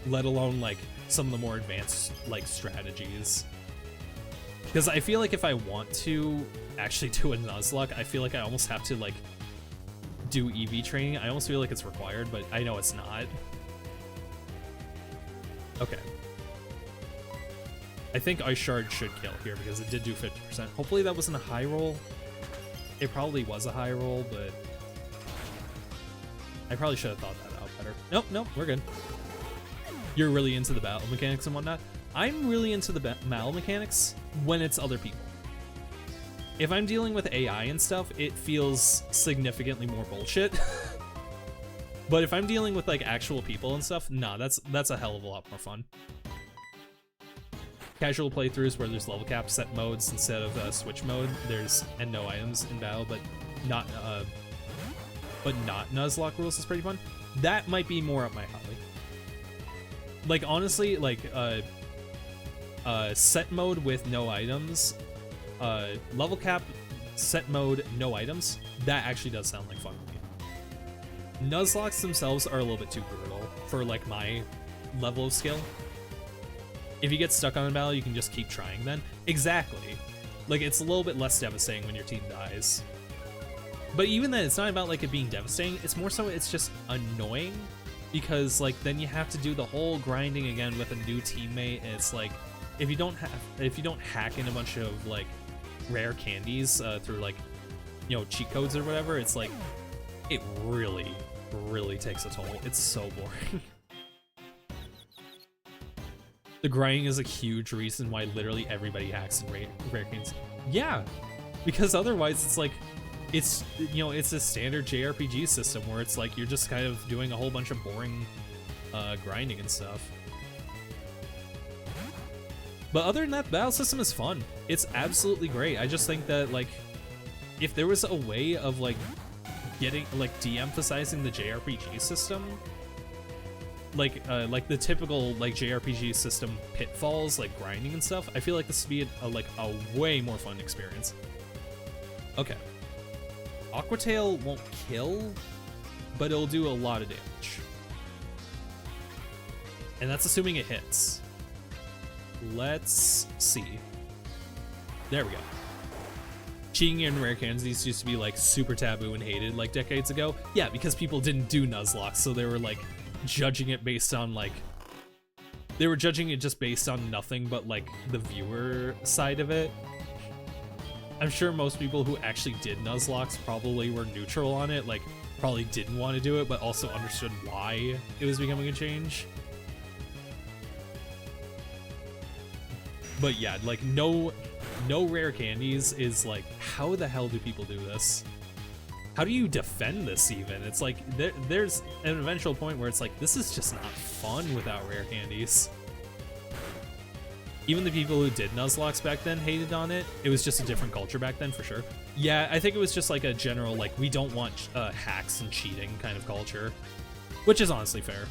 let alone like some of the more advanced like strategies. Because I feel like if I want to actually do a Nuzlocke, I feel like I almost have to like do EV training. I almost feel like it's required, but I know it's not. Okay. I think Ice Shard should kill here because it did do 50%. Hopefully that wasn't a high roll. It probably was a high roll, but I probably should have thought that out better. Nope, we're good. You're really into the battle mechanics and whatnot. I'm really into the battle mechanics when it's other people. If I'm dealing with AI and stuff, it feels significantly more bullshit. But if I'm dealing with like actual people and stuff, nah, that's a hell of a lot more fun. Casual playthroughs where there's level cap set modes instead of switch mode. And no items in battle, but not Nuzlocke rules is pretty fun. That might be more up my alley. Like honestly, like set mode with no items, level cap, set mode, no items. That actually does sound like fun to me. Nuzlocks themselves are a little bit too brutal for like my level of skill. If you get stuck on a battle, you can just keep trying then. Exactly. Like it's a little bit less devastating when your team dies. But even then, it's not about like it being devastating. It's more so it's just annoying because like then you have to do the whole grinding again with a new teammate. And it's like if you don't hack in a bunch of like rare candies through like cheat codes or whatever, it's like it really takes a toll. It's so boring. The grinding is a huge reason why literally everybody hacks in rare candies. Yeah, because otherwise it's like it's a standard JRPG system where it's like you're just kind of doing a whole bunch of boring grinding and stuff. But other than that, the battle system is fun. It's absolutely great. I just think that like if there was a way of like getting like de-emphasizing the JRPG system, like the typical like JRPG system pitfalls like grinding and stuff, I feel like this would be a way more fun experience. Okay. Aqua Tail won't kill, but it'll do a lot of damage. And that's assuming it hits. Let's see. There we go. Cheating in rare candies used to be like super taboo and hated like decades ago. Yeah, because people didn't do Nuzlocke, so they were like judging it based on like they were judging it just based on nothing but like the viewer side of it. I'm sure most people who actually did Nuzlocks probably were neutral on it, like probably didn't want to do it, but also understood why it was becoming a change. But yeah, like no rare candies is like, how the hell do people do this? How do you defend this even? It's like there's an eventual point where it's like, this is just not fun without rare candies. Even the people who did Nuzlocks back then hated on it. It was just a different culture back then for sure. Yeah, I think it was just like a general like, we don't want hacks and cheating kind of culture, which is honestly fair.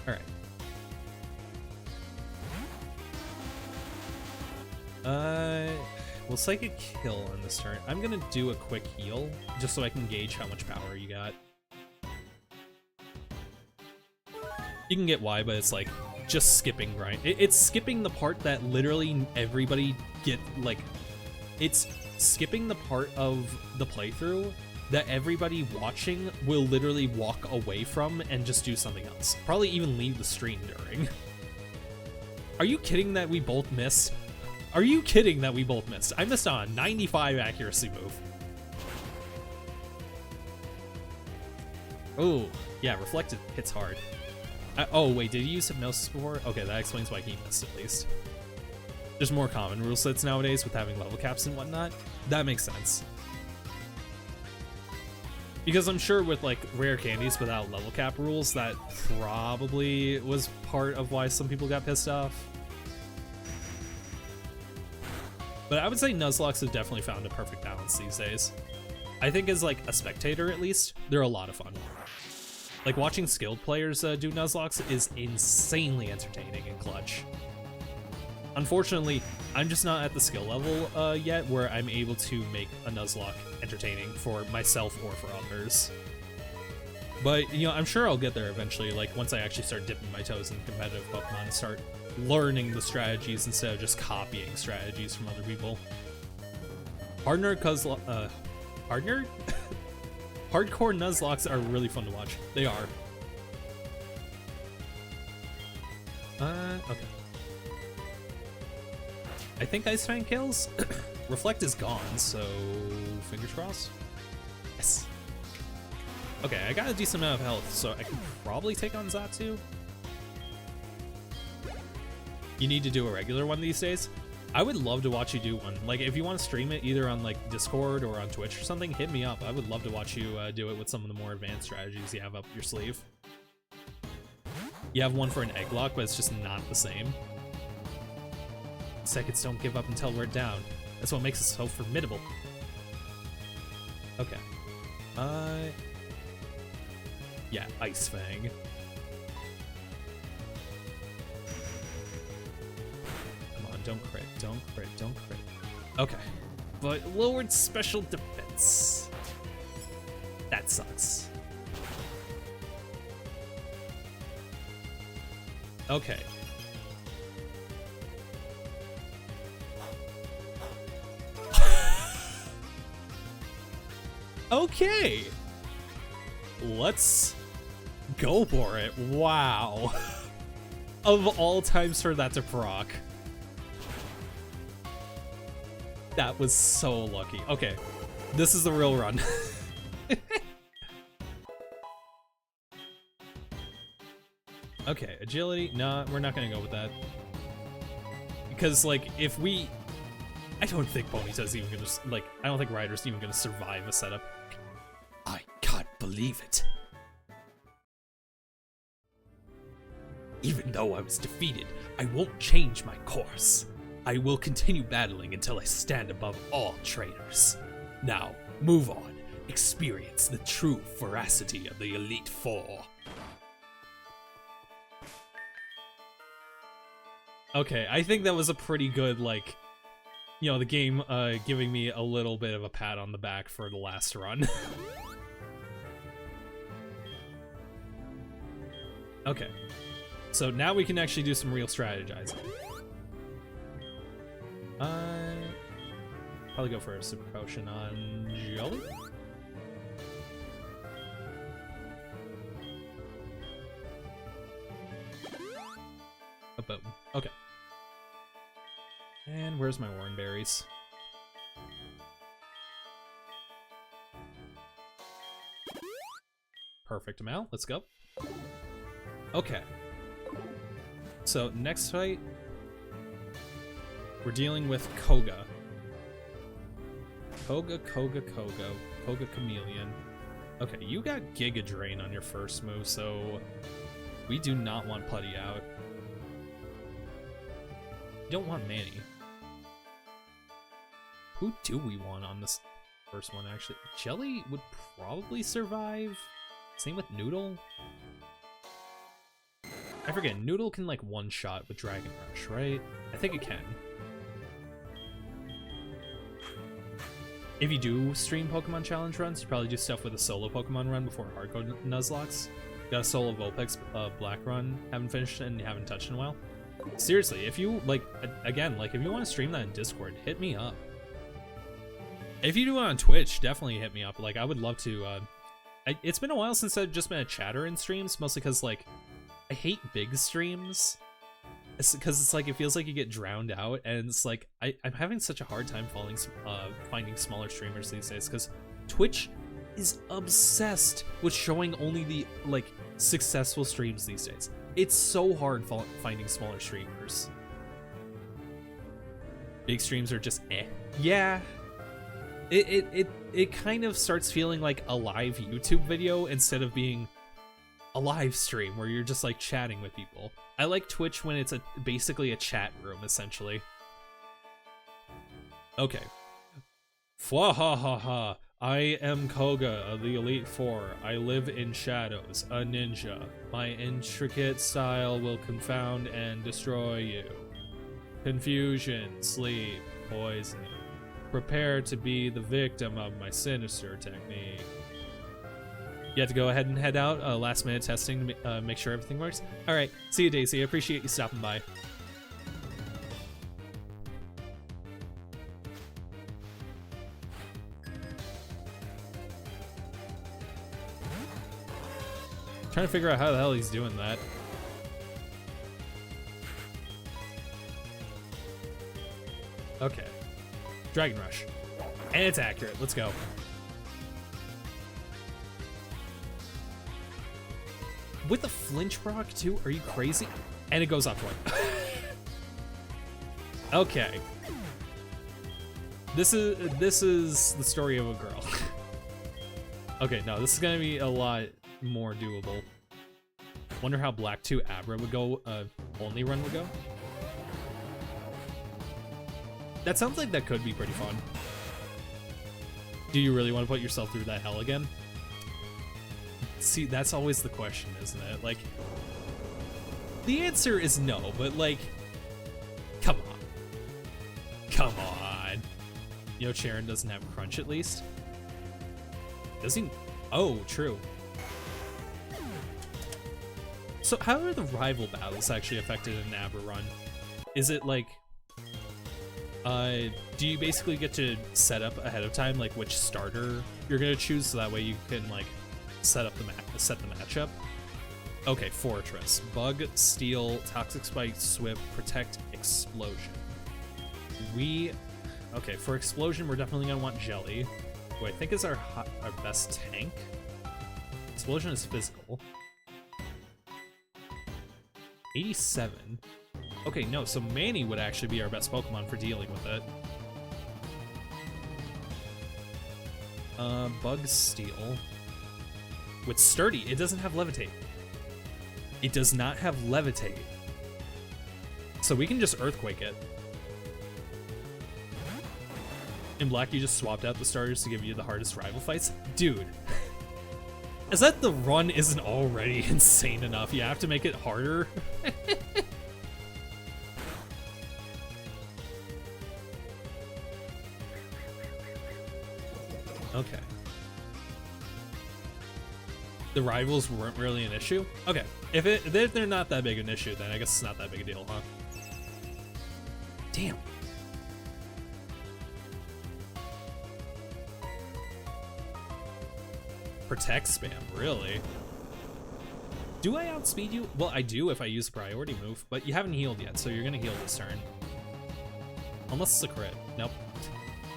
All right. We'll Psychic Kill on this turn. I'm gonna do a quick heal, just so I can gauge how much power you got. You can get why, but it's like, just skipping grind. It's skipping the part that literally everybody like, it's skipping the part of the playthrough that everybody watching will literally walk away from and just do something else. Probably even leave the stream during. Are you kidding that we both missed? Are you kidding that we both missed? I missed on a 95 accuracy move. Oh, yeah, Reflected hits hard. Oh, wait, did he use Hypnosis before? Okay, that explains why he missed at least. There's more common rule sets nowadays with having level caps and whatnot. That makes sense. Because I'm sure with like rare candies without level cap rules, that probably was part of why some people got pissed off. But I would say Nuzlockes have definitely found a perfect balance these days. I think as like a spectator at least, they're a lot of fun. Like watching skilled players do Nuzlockes is insanely entertaining and clutch. Unfortunately, I'm just not at the skill level yet where I'm able to make a Nuzlocke entertaining for myself or for others. But, you know, I'm sure I'll get there eventually, like once I actually start dipping my toes in competitive Pokemon and start learning the strategies instead of just copying strategies from other people. Hardcore Nuzlockes are really fun to watch. They are. Okay. I think Ice Fang kills. Reflect is gone, so fingers crossed. Yes. Okay, I got a decent amount of health, so I can probably take on Zatsu. You need to do a regular one these days? I would love to watch you do one. Like, if you want to stream it either on like Discord or on Twitch or something, hit me up. I would love to watch you do it with some of the more advanced strategies you have up your sleeve. You have one for an egg lock, but it's just not the same. Seconds don't give up until we're down. That's what makes us so formidable. Okay. Yeah, Ice Fang. Come on, don't crit, don't crit, don't crit. Okay. But lowered special defense. That sucks. Okay. Okay. Let's go for it. Wow. Of all times for that to proc. That was so lucky. Okay. This is the real run. Okay, agility. Nah, we're not gonna go with that. Because, like, if we... I don't think Ponyta's even gonna, like, I don't think Ryder's even gonna survive a setup. I can't believe it. Even though I was defeated, I won't change my course. I will continue battling until I stand above all traitors. Now, move on. Experience the true veracity of the Elite Four. Okay, I think that was a pretty good, like, you know, the game giving me a little bit of a pat on the back for the last run. Okay, so now we can actually do some real strategizing. Probably go for a super potion on Jolly. A boom. Okay. And where's my Warren Berries? Perfect amount. Let's go. Okay. So next fight, we're dealing with Koga. Koga Chameleon. Okay, you got Giga Drain on your first move, so we do not want Putty out. We don't want Manny. Who do we want on this first one, actually? Jelly would probably survive. Same with Noodle. I forget, Noodle can like one-shot with Dragon Rush, right? I think it can. If you do stream Pokemon Challenge runs, you probably do stuff with a solo Pokemon run before HeartGold Nuzlocke. Got a solo Vulpix Black run, haven't finished and haven't touched in a while. Seriously, if you, like, again, like, if you want to stream that in Discord, hit me up. If you do it on Twitch, definitely hit me up. Like, I would love to, it's been a while since I've just been a chatter in streams, mostly because, like, I hate big streams. Because it's like, it feels like you get drowned out, and it's like, I'm having such a hard time finding smaller streamers these days, because Twitch is obsessed with showing only the, like, successful streams these days. It's so hard finding smaller streamers. Big streams are just eh. Yeah. It kind of starts feeling like a live YouTube video instead of being a live stream where you're just like chatting with people. I like Twitch when it's basically a chat room essentially. Okay. Fwahahaha. I am Koga of the Elite Four. I live in shadows, a ninja. My intricate style will confound and destroy you. Confusion, sleep, poison. Prepare to be the victim of my sinister technique. You have to go ahead and head out. Last minute testing to make sure everything works. All right, see you, Daisy. I appreciate you stopping by. Trying to figure out how the hell he's doing that. Okay. Dragon Rush. And it's accurate. Let's go. With the flinch proc too? Are you crazy? And it goes up one. Okay. This is the story of a girl. Okay, no, this is gonna be a lot more doable. Wonder how Black 2 Abra would go, only run would go. That sounds like that could be pretty fun. Do you really want to put yourself through that hell again? See, that's always the question, isn't it? Like, the answer is no, but like, come on. Come on. You know, Sharon doesn't have crunch at least. Does he? Oh, true. So how are the rival battles actually affected in an Abra run? Is it like, do you basically get to set up ahead of time like which starter you're gonna choose so that way you can like set the matchup? Okay, Fortress, Bug, Steel, Toxic Spike, Swift, Protect, Explosion. Okay, for Explosion we're definitely gonna want Jelly, who I think is our best tank. Explosion is physical. 87. Okay, no, so Manny would actually be our best Pokemon for dealing with it. Bug Steel. With Sturdy, it doesn't have Levitate. It does not have Levitate. So we can just Earthquake it. In Black, you just swapped out the starters to give you the hardest rival fights? Dude. Is that the run isn't already insane enough? You have to make it harder? Okay. The rivals weren't really an issue? Okay. If they're not that big an issue, then I guess it's not that big a deal, huh? Damn. Protect spam, really? Do I outspeed you? Well, I do if I use a priority move, but you haven't healed yet, so you're gonna heal this turn. Unless it's a crit. Nope.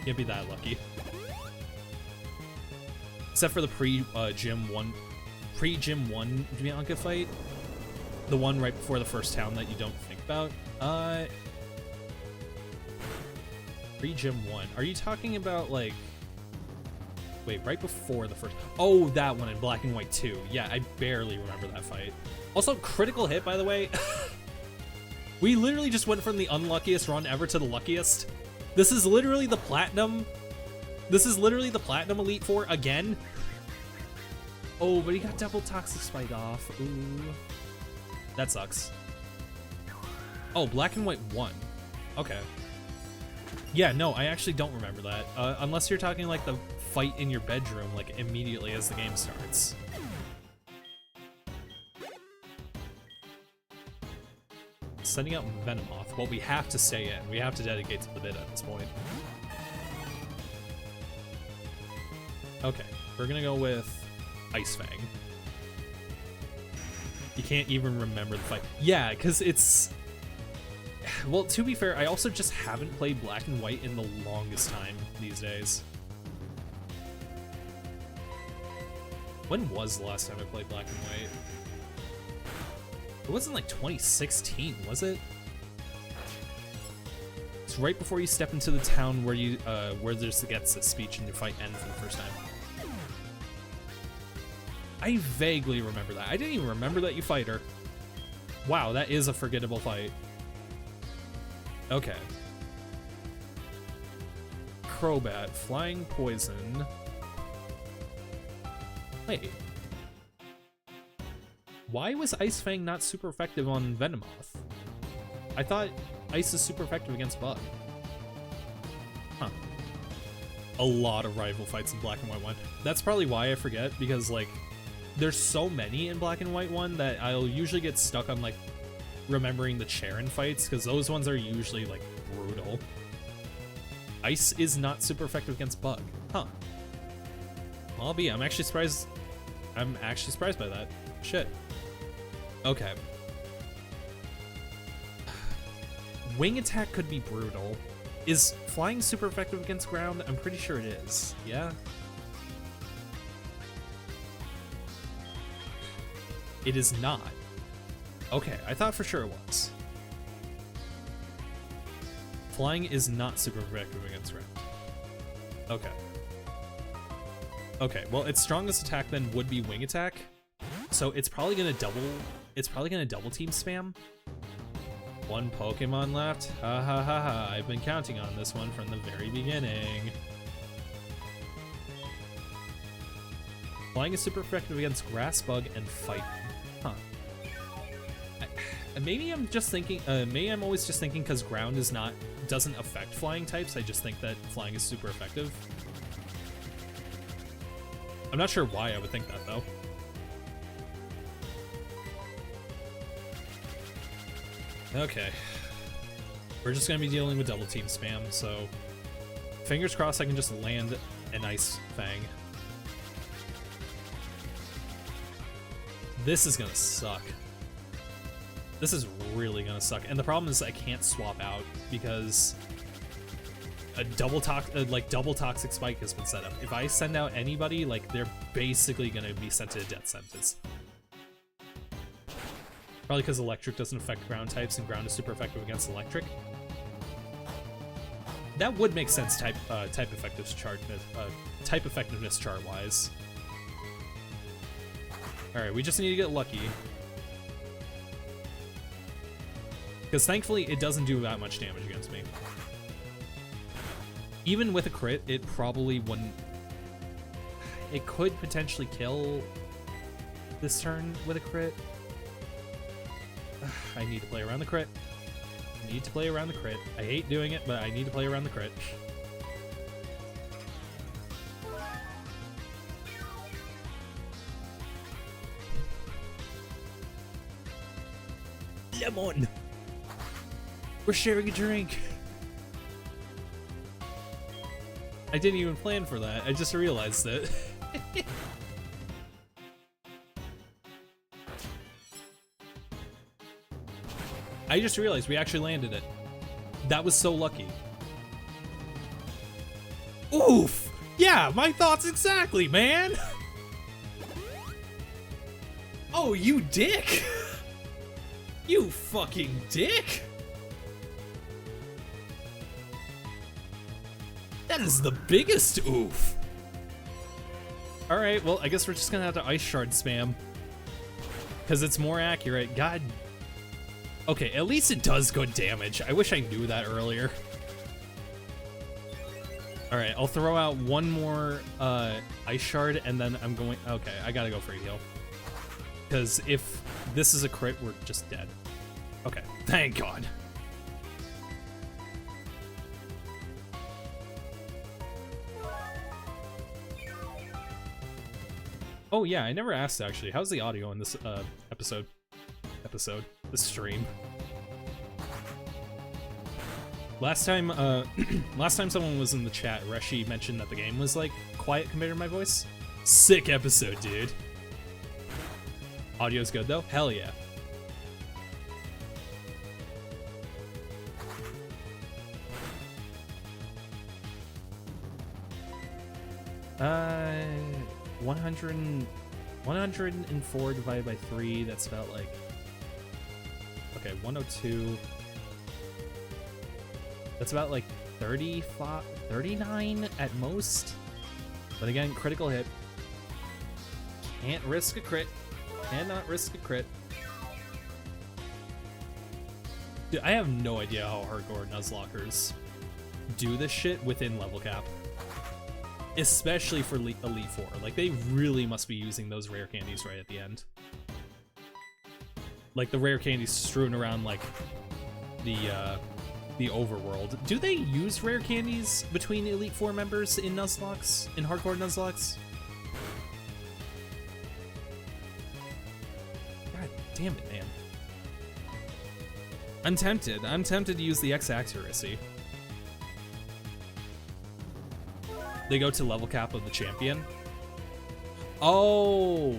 Can't be that lucky. Except for the pre-Gym 1 Bianca fight. The one right before the first town that you don't think about. Pre-Gym 1. Are you talking about, like... Wait, right before the first... Oh, that one in Black and White 2. Yeah, I barely remember that fight. Also, critical hit, by the way. We literally just went from the unluckiest run ever to the luckiest. This is literally the Platinum... This is literally the Platinum Elite Four again. Oh, but he got double Toxic Spike off. Ooh. That sucks. Oh, Black and White 1. Okay. Yeah, no, I actually don't remember that. Unless you're talking like the fight in your bedroom, like immediately as the game starts. Sending out Venomoth. Well, we have to stay in. We have to dedicate to the bid at this point. Okay, we're gonna go with Ice Fang. You can't even remember the fight. Yeah, because it's... Well, to be fair, I also just haven't played Black and White in the longest time these days. When was the last time I played Black and White? It wasn't like 2016, was it? It's right before you step into the town where you where there's the Getsa speech and your fight ends for the first time. I vaguely remember that. I didn't even remember that you fight her. Wow, that is a forgettable fight. Okay. Crobat, Flying Poison. Wait. Why was Ice Fang not super effective on Venomoth? I thought Ice is super effective against Bug. Huh. A lot of rival fights in Black and White 1. That's probably why I forget, because like there's so many in Black and White 1 that I'll usually get stuck on like remembering the Charon fights, because those ones are usually like brutal. Ice is not super effective against Bug. Huh. Well, I'll be. I'm actually surprised by that. Shit. Okay. Wing attack could be brutal. Is flying super effective against ground? I'm pretty sure it is. Yeah? It is not. Okay, I thought for sure it was. Flying is not super effective against ground. Okay. Okay, well, its strongest attack then would be wing attack. So it's probably gonna double team spam. One Pokemon left. Ha ha ha ha. I've been counting on this one from the very beginning. Flying is super effective against Grass Bug and Fighting. Huh. Maybe I'm just thinking, maybe I'm always just thinking because ground doesn't affect flying types. I just think that flying is super effective. I'm not sure why I would think that though. Okay. We're just gonna be dealing with double team spam, so fingers crossed I can just land an Ice Fang. This is gonna suck. This is really gonna suck. And the problem is I can't swap out because a double toxic spike has been set up. If I send out anybody, like they're basically gonna be sent to a death sentence. Probably because electric doesn't affect ground types and ground is super effective against electric. That would make sense type effectiveness chart wise. Alright, we just need to get lucky. Because thankfully it doesn't do that much damage against me. Even with a crit, it probably wouldn't. It could potentially kill this turn with a crit. I need to play around the crit. I need to play around the crit. I hate doing it, but I need to play around the crit. Lemon! We're sharing a drink! I didn't even plan for that. I just realized it. I just realized we actually landed it. That was so lucky. Oof! Yeah, my thoughts exactly, man! Oh, you dick! You fucking dick! That is the biggest oof! Alright, well, I guess we're just gonna have to Ice Shard spam. Because it's more accurate. God. Okay, at least it does good damage. I wish I knew that earlier. Alright, I'll throw out one more Ice Shard and then I'm going... Okay, I gotta go for a heal. Because if this is a crit, we're just dead. Okay, thank God. Oh yeah, I never asked actually. How's the audio in this this stream? Last time someone was in the chat, Reshi mentioned that the game was like quiet compared to my voice. Sick episode, dude. Audio's good though? Hell yeah. Uh, 104 divided by 3, that's about like Okay, 102. That's about like 35, 39 at most. But again, critical hit. Can't risk a crit. Cannot risk a crit. Dude, I have no idea how hardcore Nuzlockers do this shit within level cap. Especially for Elite 4. Like, they really must be using those rare candies right at the end. Like, the rare candies strewn around, like, the overworld. Do they use rare candies between Elite 4 members in Nuzlocks? In hardcore Nuzlocke? God damn it, man. I'm tempted. I'm tempted to use the X accuracy. They go to level cap of the champion. Oh!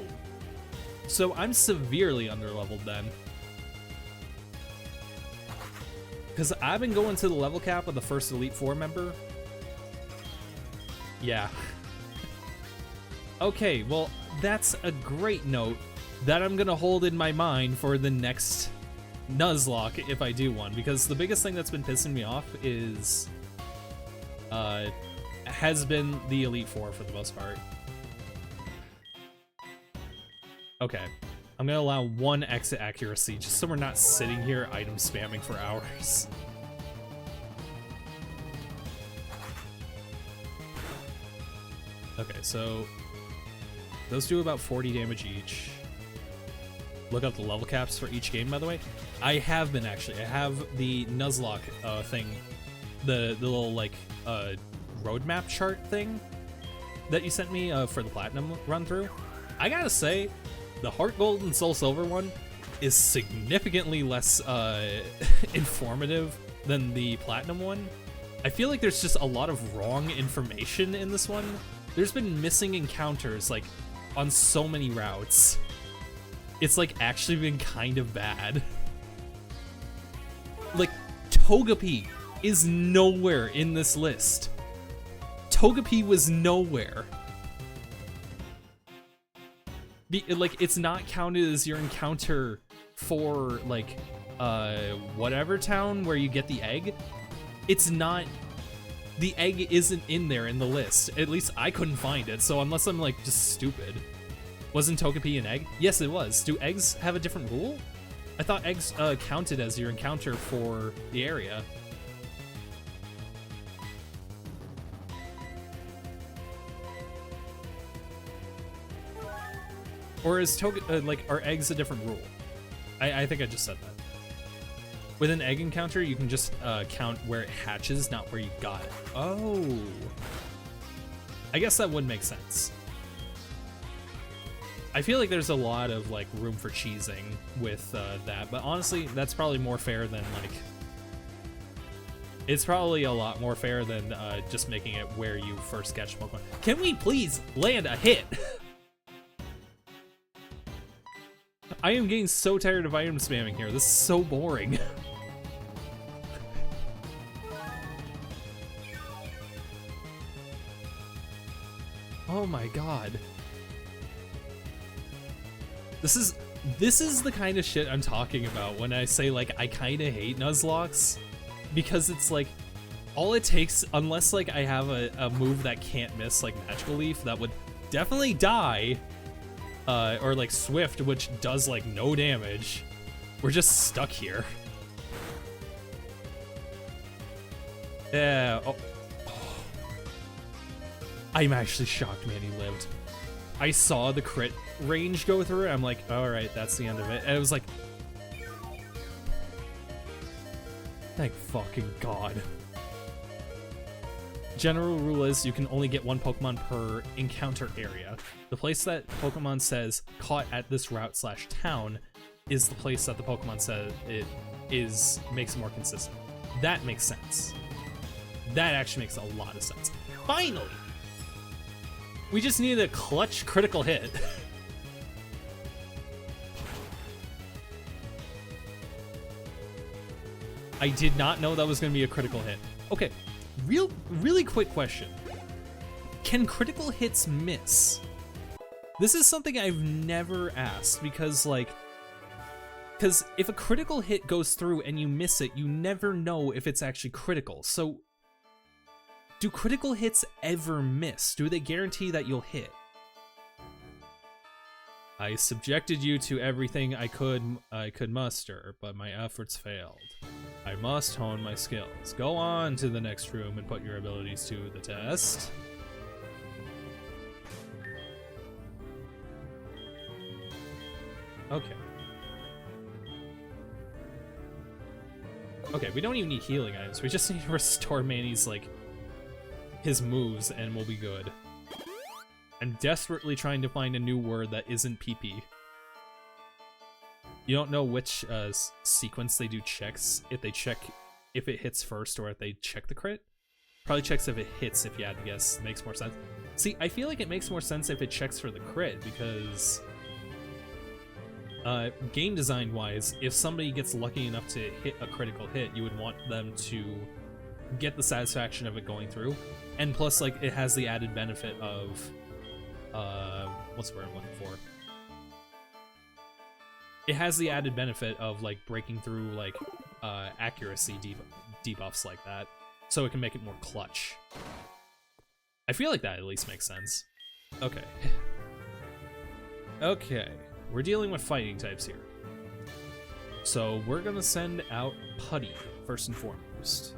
So I'm severely underleveled then. Because I've been going to the level cap of the first Elite 4 member. Yeah. Okay, well, that's a great note that I'm going to hold in my mind for the next Nuzlocke if I do one. Because the biggest thing that's been pissing me off is... has been the Elite 4 for the most part. Okay. I'm gonna allow one exit accuracy just so we're not sitting here item spamming for hours. Okay, so those do about 40 damage each. Look up the level caps for each game, by the way. I have been actually. I have the Nuzlocke thing, the little like roadmap chart thing that you sent me for the platinum run through. I gotta say, the HeartGold and Soul Silver one is significantly less informative than the platinum one. I feel like there's just a lot of wrong information in this one. There's been missing encounters like on so many routes. It's like actually been kind of bad. Like Togepi is nowhere in this list. Togepi was nowhere. Like, it's not counted as your encounter for, like, whatever town where you get the egg. It's not... The egg isn't in there in the list. At least I couldn't find it, so unless I'm, like, just stupid. Wasn't Togepi an egg? Yes, it was. Do eggs have a different rule? I thought eggs counted as your encounter for the area. Or is are eggs a different rule? I think I just said that. With an egg encounter, you can just count where it hatches, not where you got it. Oh. I guess that would make sense. I feel like there's a lot of like room for cheesing with that, but honestly, that's probably more fair than like... It's probably a lot more fair than just making it where you first catch Pokemon. Can we please land a hit? I am getting so tired of item spamming here. This is so boring. Oh my god. This is the kind of shit I'm talking about when I say like I kind of hate Nuzlocks, because it's like all it takes, unless like I have a move that can't miss, like Magical Leaf, that would definitely die. Or like Swift, which does like no damage. We're just stuck here. Yeah. Oh. I'm actually shocked Manny lived. I saw the crit range go through. I'm like, all right, that's the end of it. And it was like, thank fucking God. General rule is you can only get one Pokemon per encounter area. The place that Pokemon says caught at this route / town is the place that the Pokemon says it is, makes it more consistent. That makes sense. That actually makes a lot of sense. Finally! We just needed a clutch critical hit. I did not know that was going to be a critical hit. Okay. Really quick question. Can critical hits miss? This is something I've never asked because, like, Because if a critical hit goes through and you miss it, you never know if it's actually critical. So, do critical hits ever miss? Do they guarantee that you'll hit? I subjected you to everything I could muster, but my efforts failed. I must hone my skills. Go on to the next room and put your abilities to the test. Okay. Okay, we don't even need healing items. We just need to restore Manny's, like, his moves, and we'll be good. I'm desperately trying to find a new word that isn't PP. You don't know which sequence they do checks, if they check if it hits first or if they check the crit? Probably checks if it hits, if you had to guess. It makes more sense. See, I feel like it makes more sense if it checks for the crit, because game design wise, if somebody gets lucky enough to hit a critical hit, you would want them to get the satisfaction of it going through. And plus, like, it has the added benefit of what's the word I'm looking for? It has the added benefit of, like, breaking through, like, accuracy debuffs like that, so it can make it more clutch. I feel like that at least makes sense. Okay. Okay, we're dealing with fighting types here. So we're gonna send out Putty, first and foremost.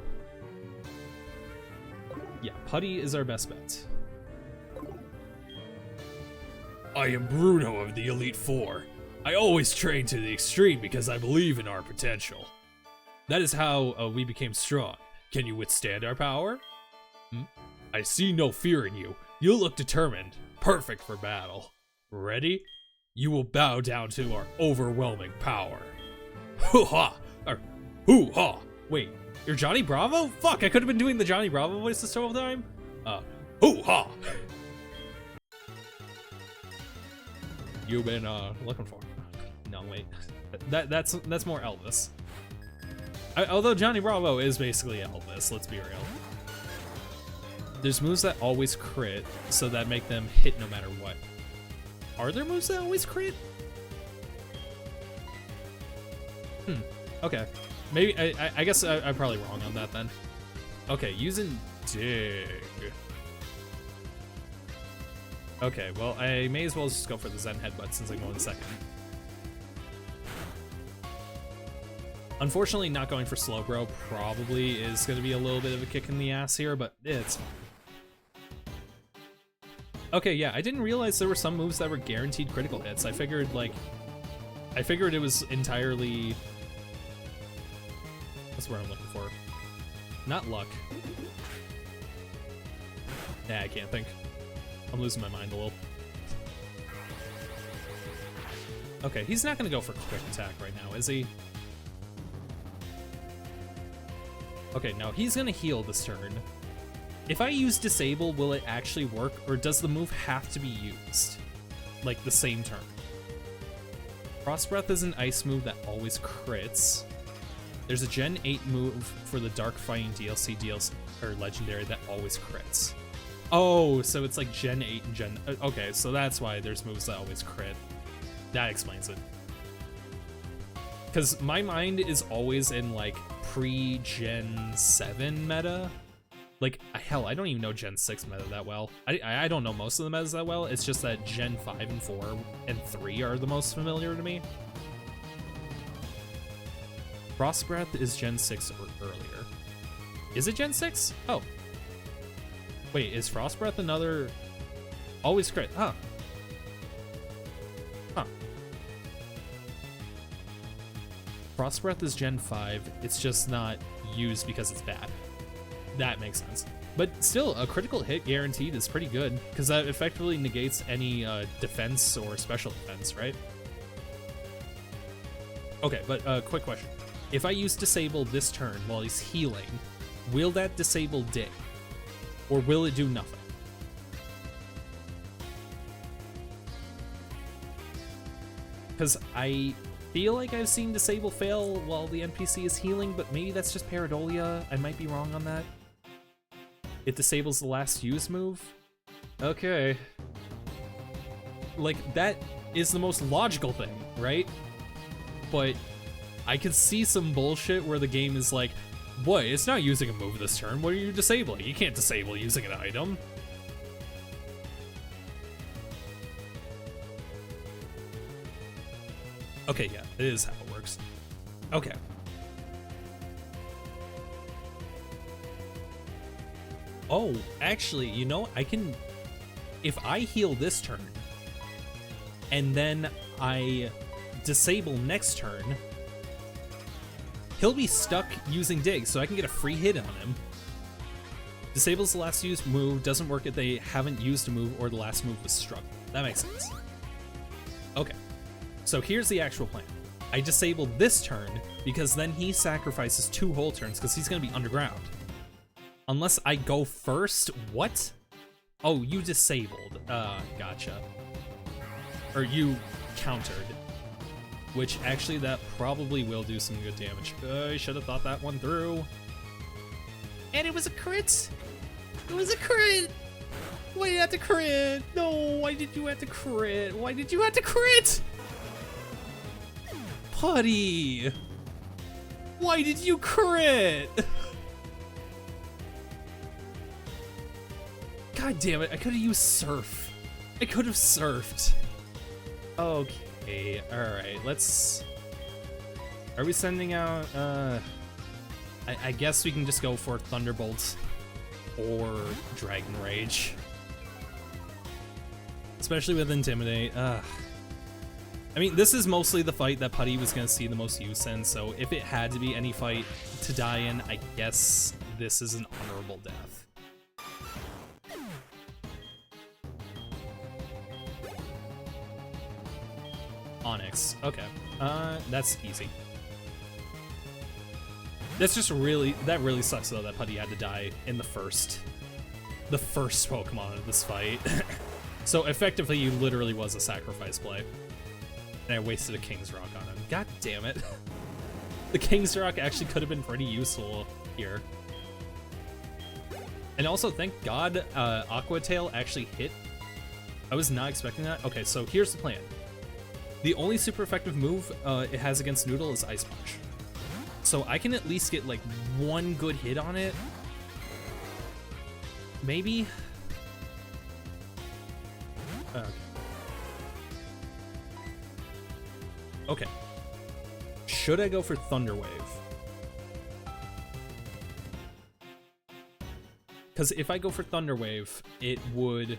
Yeah, Putty is our best bet. I am Bruno of the Elite Four. I always train to the extreme because I believe in our potential. That is how we became strong. Can you withstand our power? I see no fear in you. You look determined. Perfect for battle. Ready? You will bow down to our overwhelming power. Hoo-ha! Or hoo-ha! Wait, you're Johnny Bravo? Fuck, I could have been doing the Johnny Bravo voice this whole time. Hoo-ha! You've been looking for. No, wait. That's more Elvis. Although Johnny Bravo is basically Elvis, let's be real. There's moves that always crit, so that make them hit no matter what. Are there moves that always crit? Okay. Maybe, I guess I'm probably wrong on that then. Okay, using Dig. Okay, well, I may as well just go for the Zen Headbutt since I'm going second. Unfortunately, not going for Slowbro probably is going to be a little bit of a kick in the ass here, but it's... Okay, yeah, I didn't realize there were some moves that were guaranteed critical hits. I figured it was entirely... What's the word I'm looking for? Not luck. Nah, I can't think. I'm losing my mind a little. Okay, he's not gonna go for quick attack right now, is he? Okay, now he's gonna heal this turn. If I use Disable, will it actually work, or does the move have to be used? Like, the same turn? Frost Breath is an ice move that always crits. There's a Gen 8 move for the Dark Fighting DLC, or Legendary, that always crits. Oh, so it's like Gen 8 and Gen... Okay, so that's why there's moves that always crit. That explains it. Because my mind is always in, like, pre-Gen 7 meta. Like, hell, I don't even know Gen 6 meta that well. I don't know most of the metas that well. It's just that Gen 5 and 4 and 3 are the most familiar to me. Frost Breath is Gen 6 or earlier. Is it Gen 6? Oh. Wait, is Frost Breath another... Always crit? Huh. Huh. Frost Breath is Gen 5. It's just not used because it's bad. That makes sense. But still, a critical hit guaranteed is pretty good, because that effectively negates any defense or special defense, right? Okay, but quick question. If I use Disable this turn while he's healing, will that disable Dig? Or will it do nothing? Because I feel like I've seen Disable fail while the NPC is healing, but maybe that's just Pareidolia. I might be wrong on that. It disables the last use move? Okay. Like, that is the most logical thing, right? but I could see some bullshit where the game is like, what? It's not using a move this turn. What are you disabling? You can't disable using an item. Okay, yeah, it is how it works. Okay. Oh, actually, you know, I can... If I heal this turn, and then I disable next turn, he'll be stuck using Dig, so I can get a free hit on him. Disables the last used move, doesn't work if they haven't used a move or the last move was struck. That makes sense. Okay, so here's the actual plan. I disable this turn, because then he sacrifices 2 whole turns, because he's going to be underground. Unless I go first? What? Oh, you disabled. Gotcha. Or you countered. Which, actually, that probably will do some good damage. I should have thought that one through. And it was a crit! It was a crit! Why did you have to crit? No, why did you have to crit? Why did you have to crit? Putty! Why did you crit? God damn it, I could have used Surf. I could have surfed. Okay, alright, let's... Are we sending out, I guess we can just go for Thunderbolt or Dragon Rage. Especially with Intimidate. I mean, this is mostly the fight that Putty was going to see the most use in, so if it had to be any fight to die in, I guess this is an honorable death. Onyx. Okay. That's easy. That's just really, that really sucks though that Putty had to die in the first Pokemon of this fight. So effectively you literally was a sacrifice play. And I wasted a King's Rock on him. God damn it. The King's Rock actually could have been pretty useful here. And also thank God Aqua Tail actually hit. I was not expecting that. Okay, so here's the plan. The only super effective move it has against Noodle is Ice Punch. So I can at least get like one good hit on it. Maybe? Okay. Should I go for Thunder Wave? Because if I go for Thunder Wave, it would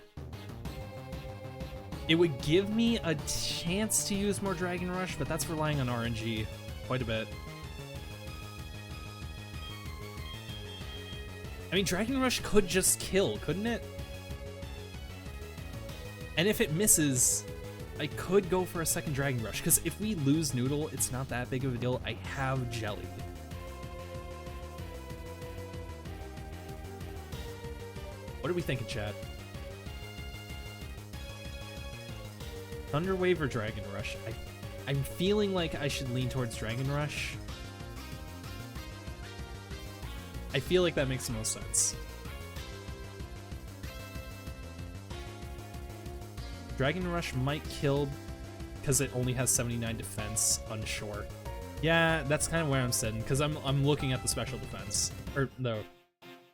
give me a chance to use more Dragon Rush, but that's relying on RNG quite a bit. I mean, Dragon Rush could just kill, couldn't it? And if it misses, I could go for a second Dragon Rush, because if we lose Noodle, it's not that big of a deal. I have Jelly. What are we thinking, chat? Thunder Wave or Dragon Rush? I'm feeling like I should lean towards Dragon Rush. I feel like that makes the most sense. Dragon Rush might kill because it only has 79 defense, unsure. Yeah, that's kind of where I'm sitting, because I'm looking at the special defense, or the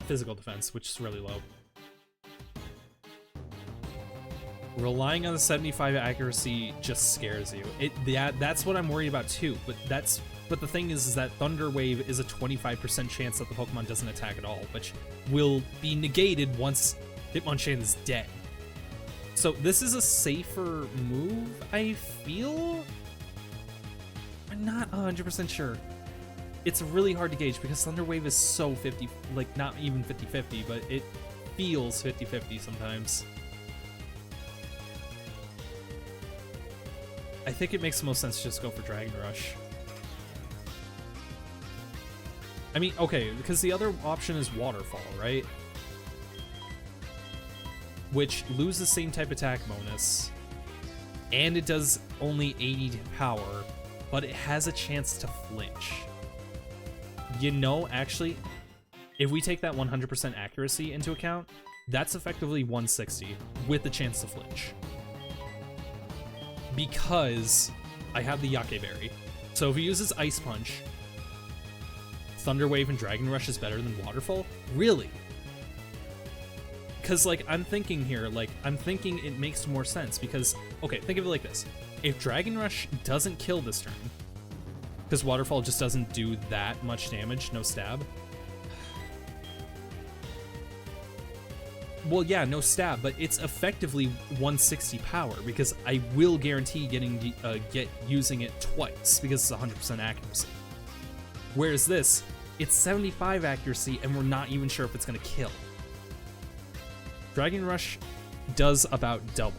physical defense, which is really low. Relying on the 75 accuracy just scares you. That's what I'm worried about too, but the thing is that Thunder Wave is a 25% chance that the Pokemon doesn't attack at all, which will be negated once Hitmonchan is dead. So this is a safer move, I feel? I'm not 100% sure. It's really hard to gauge because Thunder Wave is so 50, like not even 50-50, but it feels 50-50 sometimes. I think it makes the most sense to just go for Dragon Rush. I mean, okay, because the other option is Waterfall, right? Which loses the same type attack bonus, and it does only 80 power, but it has a chance to flinch. You know, actually, if we take that 100% accuracy into account, that's effectively 160 with the chance to flinch. Because I have the Yake Berry. So if he uses Ice Punch, Thunder Wave and Dragon Rush is better than Waterfall? Really? Because, like, I'm thinking here, like, I'm thinking it makes more sense because, okay, think of it like this. If Dragon Rush doesn't kill this turn, because Waterfall just doesn't do that much damage, no stab. Well, yeah, no stab, but it's effectively 160 power because I will guarantee using it twice because it's 100% accuracy. Whereas this, it's 75 accuracy and we're not even sure if it's going to kill. Dragon Rush does about double.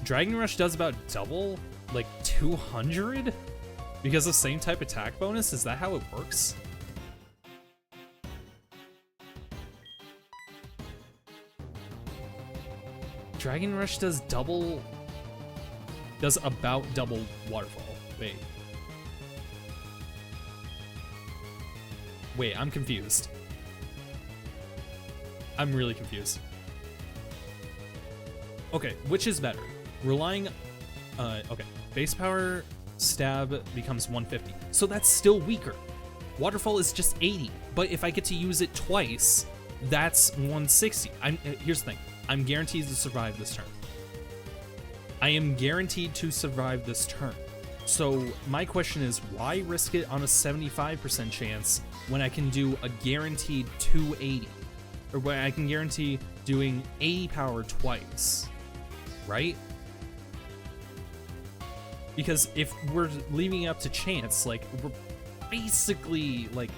Dragon Rush does about double? Like 200? Because of same type attack bonus? Is that how it works? Dragon Rush does about double Waterfall. Wait, I'm confused. I'm really confused. Okay, which is better? Relying, okay, base power stab becomes 150. So that's still weaker. Waterfall is just 80, but if I get to use it twice, that's 160. Here's the thing. I'm guaranteed to survive this turn. I am guaranteed to survive this turn. So my question is, why risk it on a 75% chance when I can do a guaranteed 280? Or when I can guarantee doing 80 power twice, right? Because if we're leaving it up to chance, like, we're basically, like,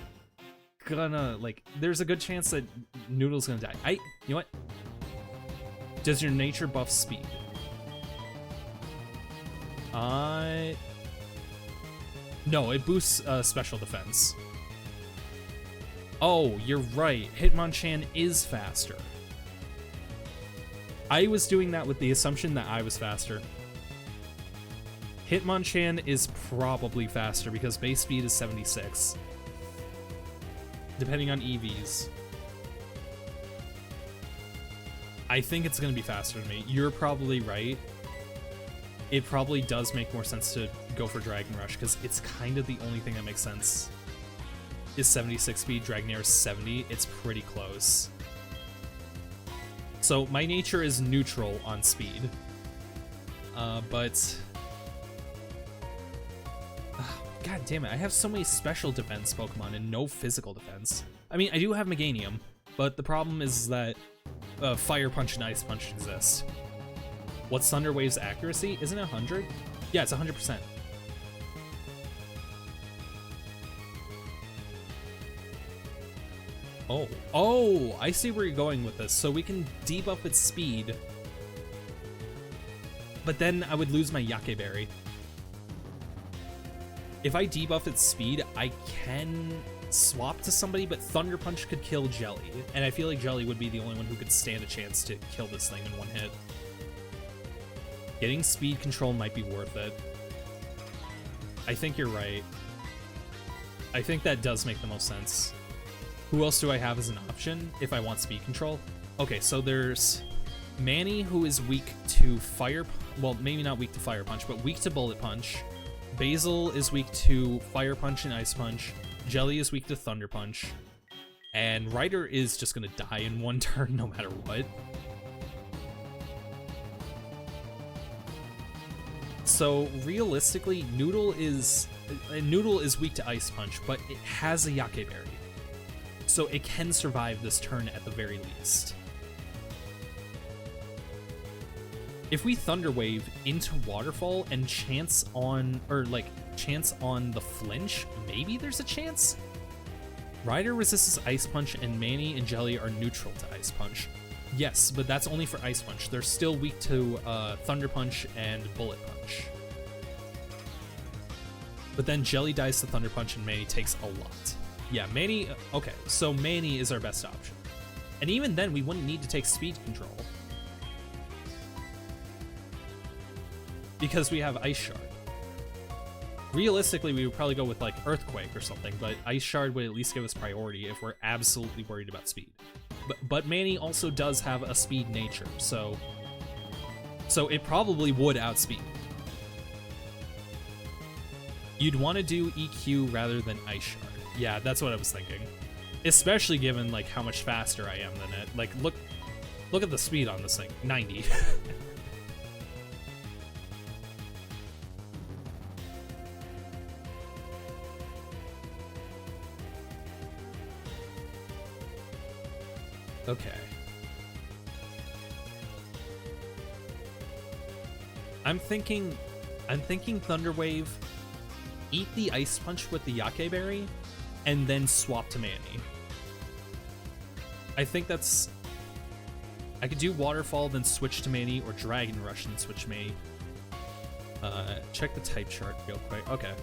gonna, like, there's a good chance that Noodle's gonna die. You know what? Does your nature buff speed? No, it boosts special defense. Oh, you're right. Hitmonchan is faster. I was doing that with the assumption that I was faster. Hitmonchan is probably faster because base speed is 76. Depending on EVs. I think it's going to be faster than me. You're probably right. It probably does make more sense to go for Dragon Rush because it's kind of the only thing that makes sense. Is 76 speed, Dragonair is 70. It's pretty close. So my nature is neutral on speed. But... God damn it, I have so many special defense Pokemon and no physical defense. I mean, I do have Meganium, but the problem is that Fire Punch and Ice Punch exist. What's Thunder Wave's accuracy? Isn't it 100? Yeah, it's 100%. Oh, I see where you're going with this. So we can debuff its speed, but then I would lose my Yake Berry. If I debuff its speed, I can swap to somebody, but Thunder Punch could kill Jelly, and I feel like Jelly would be the only one who could stand a chance to kill this thing in one hit. Getting speed control might be worth it. I think you're right. I think that does make the most sense. Who else do I have as an option if I want speed control? Okay, so there's Manny, who is weak to Fire... Well, maybe not weak to Fire Punch, but weak to Bullet Punch. Basil is weak to Fire Punch and Ice Punch. Jelly is weak to Thunder Punch. And Ryder is just gonna die in one turn no matter what. So realistically, Noodle is weak to Ice Punch, but it has a Yake Berry. So it can survive this turn at the very least. If we Thunder Wave into Waterfall and chance on the flinch, maybe there's a chance? Ryder resists Ice Punch and Manny and Jelly are neutral to Ice Punch. Yes, but that's only for Ice Punch. They're still weak to Thunder Punch and Bullet Punch. But then Jelly dies to Thunder Punch and Manny takes a lot. Yeah, Manny... Okay, so Manny is our best option. And even then, we wouldn't need to take speed control. Because we have Ice Shard. Realistically, we would probably go with, like, Earthquake or something, but Ice Shard would at least give us priority if we're absolutely worried about speed. But Manny also does have a speed nature, so it probably would outspeed. You'd want to do EQ rather than Ice Shard. Yeah, that's what I was thinking. Especially given like how much faster I am than it. Like look at the speed on this thing. 90. Okay. I'm thinking Thunder Wave, eat the Ice Punch with the Yake Berry, and then swap to Manny. I think that's... I could do Waterfall, then switch to Manny, or Dragon Rush and switch to Manny. Check the type chart real quick. Okay.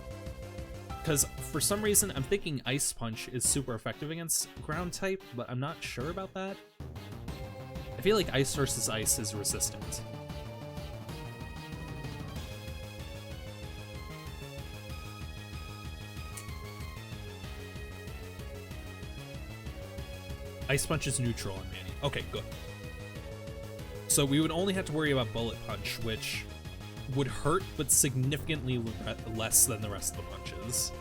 Because for some reason, I'm thinking Ice Punch is super effective against ground type, but I'm not sure about that. I feel like Ice versus Ice is resistant. Ice Punch is neutral on Manny. Okay, good. So we would only have to worry about Bullet Punch, which would hurt, but significantly less than the rest of the punches.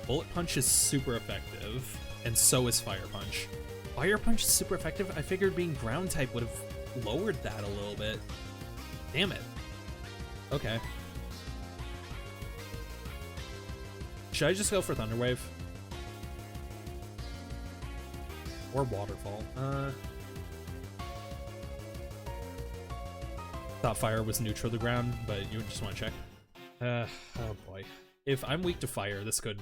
Bullet Punch is super effective, and so is Fire Punch. Fire Punch is super effective? I figured being ground type would have lowered that a little bit. Damn it. Okay. Should I just go for Thunder Wave? Or Waterfall? Thought Fire was neutral to the ground, but you just want to check. Oh boy. If I'm weak to Fire, this could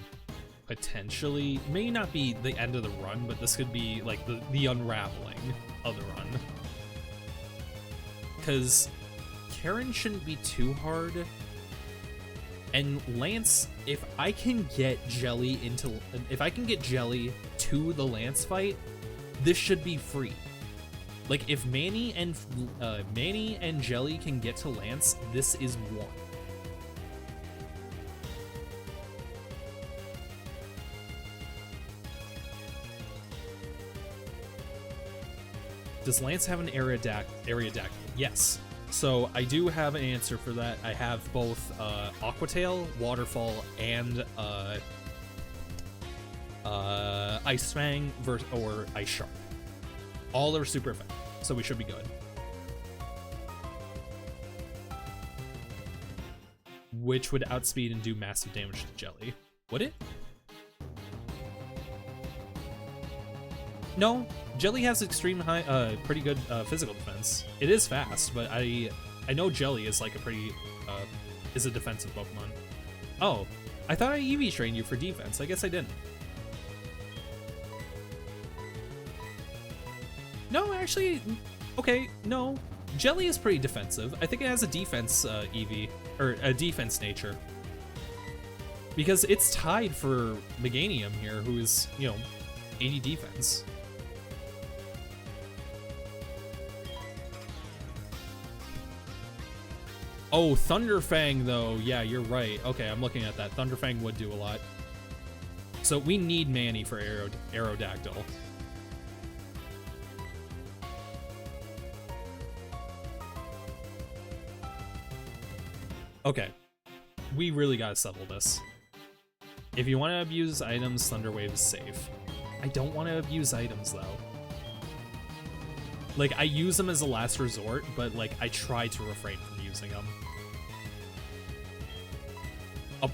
potentially, may not be the end of the run, but this could be like the unraveling of the run. Because Karen shouldn't be too hard. And Lance, if I can get Jelly to the Lance fight, this should be free. Like if Manny and Jelly can get to Lance, this is one. Does Lance have an Aerodactyl? Yes. So I do have an answer for that. I have both Aqua Tail, Waterfall, and Ice Fang or Ice Shark. All are super effective, so we should be good. Which would outspeed and do massive damage to Jelly. Would it? No, Jelly has extreme high, pretty good physical defense. It is fast, but I know Jelly is like a pretty, is a defensive Pokemon. Oh, I thought I EV trained you for defense. I guess I didn't. No, actually, okay, no. Jelly is pretty defensive. I think it has a defense EV, or a defense nature. Because it's tied for Meganium here, who is, 80 defense. Oh, Thunderfang, though. Yeah, you're right. Okay, I'm looking at that. Thunderfang would do a lot. So we need Manny for Aerodactyl. Okay. We really gotta settle this. If you want to abuse items, Thunder Wave is safe. I don't want to abuse items, though. Like, I use them as a last resort, but, like, I try to refrain from using them. Oh.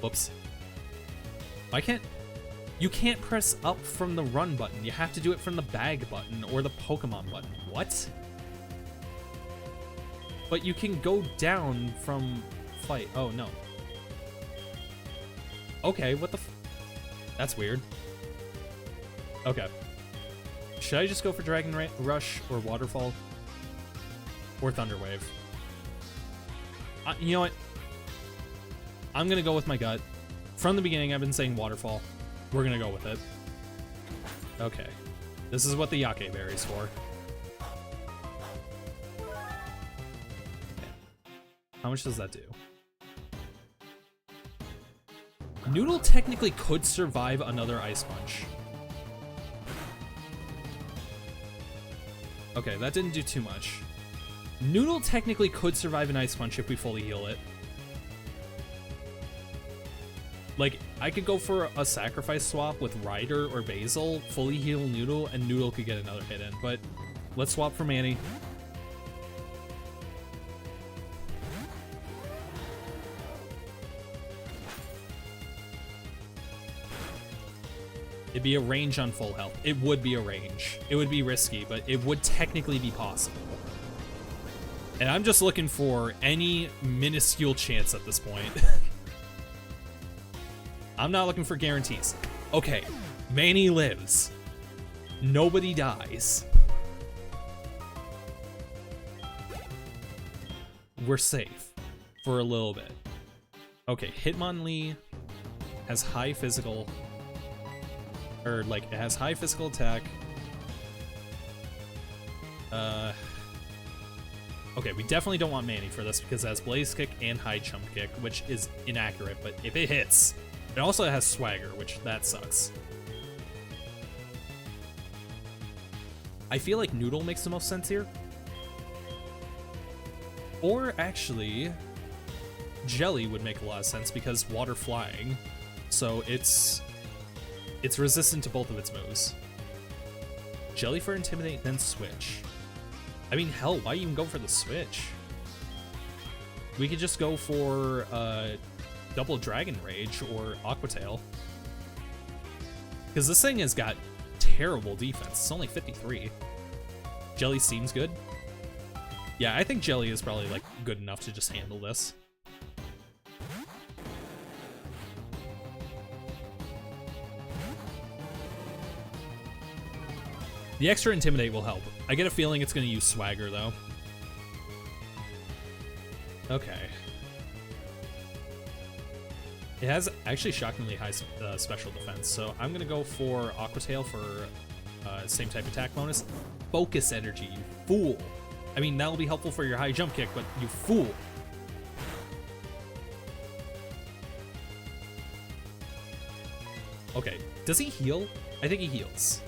Whoops. I can't... You can't press up from the run button. You have to do it from the bag button or the Pokemon button. What? But you can go down from fight. Oh, no. Okay, what the f... That's weird. Okay. Should I just go for Dragon Rush or Waterfall? Or Thunder Wave? You know what? I'm gonna go with my gut. From the beginning, I've been saying Waterfall. We're gonna go with it. Okay. This is what the Yake Berry's for. Okay. How much does that do? Noodle technically could survive another Ice Punch. Okay, that didn't do too much. Noodle technically could survive an Ice Punch if we fully heal it. Like, I could go for a sacrifice swap with Ryder or Basil, fully heal Noodle, and Noodle could get another hit in. But let's swap for Manny. It'd be a range on full health. It would be a range. It would be risky, but it would technically be possible. And I'm just looking for any minuscule chance at this point. I'm not looking for guarantees. Okay, Manny lives. Nobody dies. We're safe for a little bit. Okay, Hitmonlee has high physical, or like it has high physical attack. Okay, we definitely don't want Manny for this because it has Blaze Kick and High Jump Kick, which is inaccurate, but if it hits, it also has Swagger, which that sucks. I feel like Noodle makes the most sense here. Or actually, Jelly would make a lot of sense because water flying, so it's resistant to both of its moves. Jelly for Intimidate, then switch. I mean, hell, why even go for the switch? We could just go for double Dragon Rage or Aqua Tail. Because this thing has got terrible defense. It's only 53. Jelly seems good. Yeah, I think Jelly is probably like good enough to just handle this. The extra Intimidate will help. I get a feeling it's going to use Swagger, though. Okay. It has actually shockingly high special defense, so I'm going to go for Aqua Tail for same type attack bonus. Focus Energy, you fool. I mean, that'll be helpful for your high jump kick, but you fool. Okay, does he heal? I think he heals.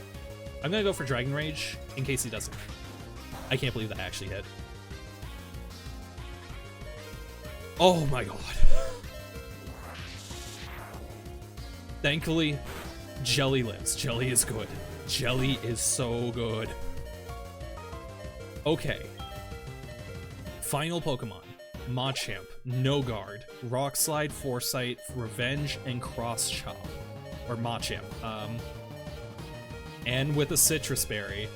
I'm gonna go for Dragon Rage in case he doesn't. I can't believe that actually hit. Oh my god. Thankfully, Jelly lives. Jelly is good. Jelly is so good. Okay. Final Pokemon. Machamp, No Guard, Rock Slide, Foresight, Revenge, and Cross Chop. Or Machamp. And with a Citrus Berry.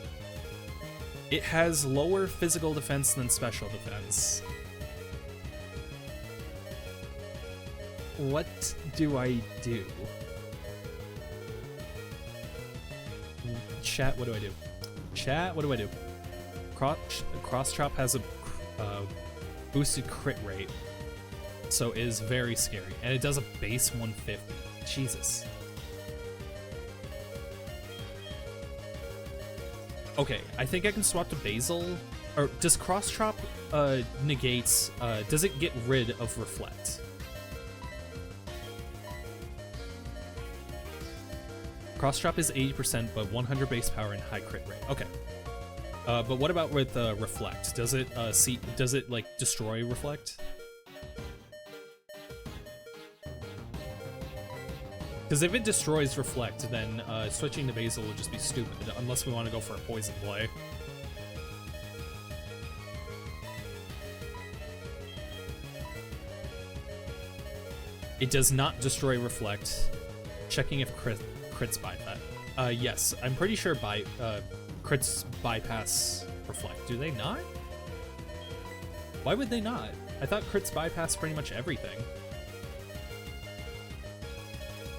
It has lower physical defense than special defense. What do I do? Chat, what do I do? Chat, what do I do? Cross Chop has a boosted crit rate, so it is very scary. And it does a base 150. Jesus. Okay, I think I can swap to Basil. Or does Cross Chop negates, does it get rid of Reflect? Cross Chop is 80%, but 100 base power and high crit rate. Okay. But what about with Reflect? Does it does it like destroy Reflect? Because if it destroys Reflect, then switching to Basil would just be stupid, unless we want to go for a poison play. It does not destroy Reflect. Checking if crits bypass. Yes, I'm pretty sure crits bypass Reflect. Do they not? Why would they not? I thought crits bypass pretty much everything.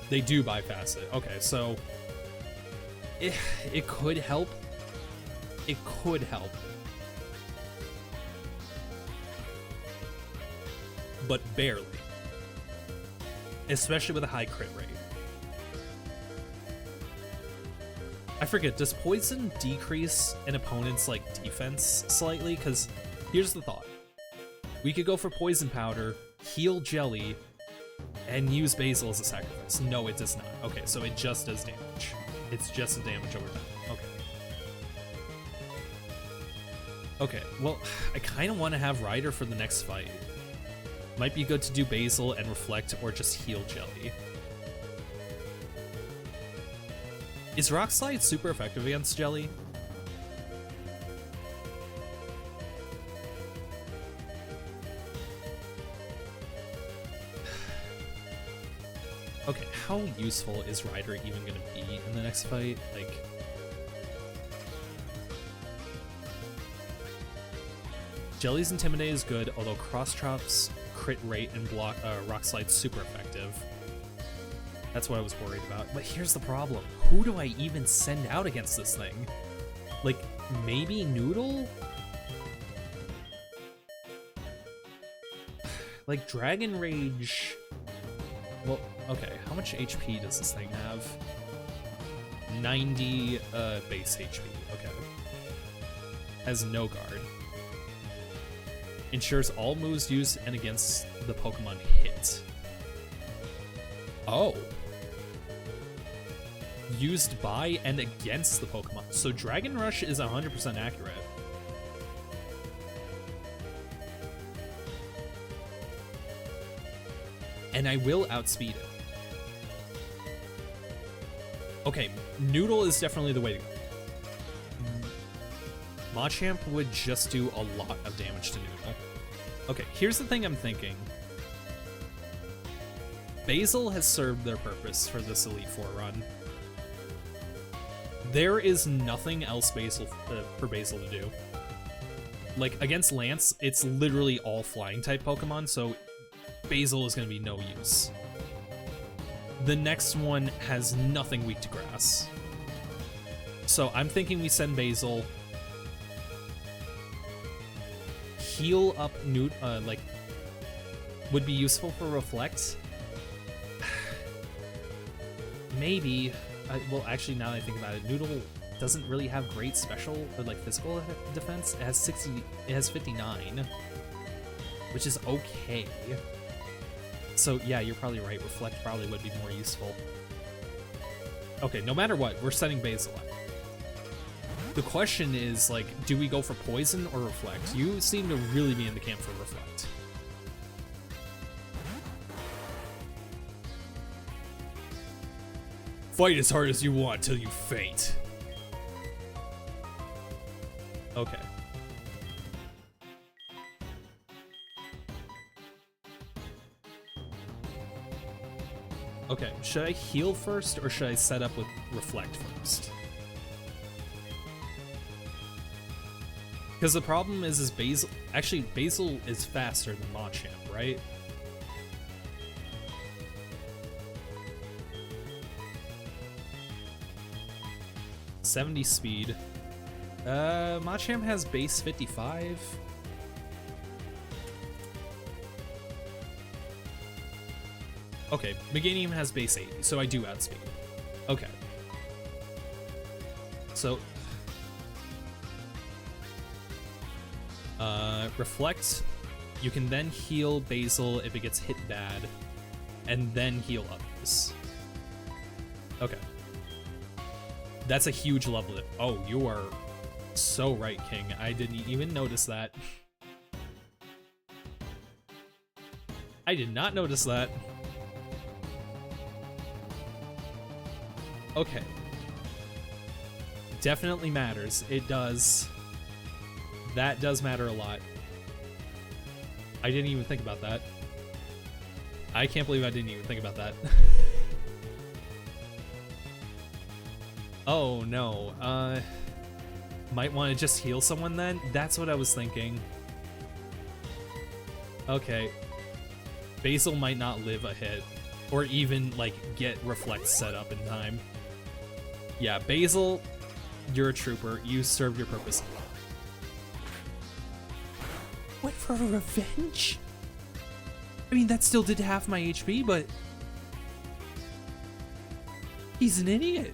They do bypass it. Okay, so it could help. It could help. But barely. Especially with a high crit rate. I forget, does poison decrease an opponent's like defense slightly? Because here's the thought. We could go for poison powder, heal Jelly, and use Basil as a sacrifice. No, it does not. Okay, so it just does damage. It's just a damage over time. Okay. Okay, well, I kind of want to have Ryder for the next fight. Might be good to do Basil and Reflect or just heal Jelly. Is Rock Slide super effective against Jelly? Okay, how useful is Ryder even going to be in the next fight? Like, Jelly's Intimidate is good, although Cross Chop's crit rate and block Rock Slide's super effective. That's what I was worried about. But here's the problem. Who do I even send out against this thing? Like, maybe Noodle? Like, Dragon Rage... Well, okay, how much HP does this thing have? 90 base HP, okay. Has no guard. Ensures all moves used and against the Pokemon hit. Oh. Used by and against the Pokemon. So Dragon Rush is 100% accurate. And I will outspeed it. Okay, Noodle is definitely the way to go. Machamp would just do a lot of damage to Noodle. Okay, here's the thing I'm thinking. Basil has served their purpose for this Elite Four run. There is nothing else for Basil to do. Like, against Lance, it's literally all Flying-type Pokemon, so Basil is going to be no use. The next one has nothing weak to Grass. So I'm thinking we send Basil, heal up like, would be useful for Reflect. Maybe. Well, actually, now that I think about it, Noodle doesn't really have great special or like physical defense. It has 60. It has 59, which is okay. So yeah, you're probably right. Reflect probably would be more useful. Okay, no matter what, we're setting Basil up. The question is, like, do we go for Poison or Reflect? You seem to really be in the camp for Reflect. Fight as hard as you want till you faint. Okay. Okay, should I heal first or should I set up with Reflect first? Because the problem is Basil... Actually, Basil is faster than Machamp, right? .70 speed. Machamp has base 55. Okay, Meganium has base 80, so I do outspeed. Okay. So... Reflect, you can then heal Basil if it gets hit bad, and then heal others. Okay. That's a huge level. Oh, you are so right, King. I didn't even notice that. I did not notice that. Okay. Definitely matters. It does. That does matter a lot. I didn't even think about that. I can't believe I didn't even think about that. Oh no. Might want to just heal someone then? That's what I was thinking. Okay. Basil might not live a hit. Or even, like, get Reflect set up in time. Yeah, Basil, you're a trooper. You served your purpose. Went for revenge? I mean, that still did half my HP, but... He's an idiot.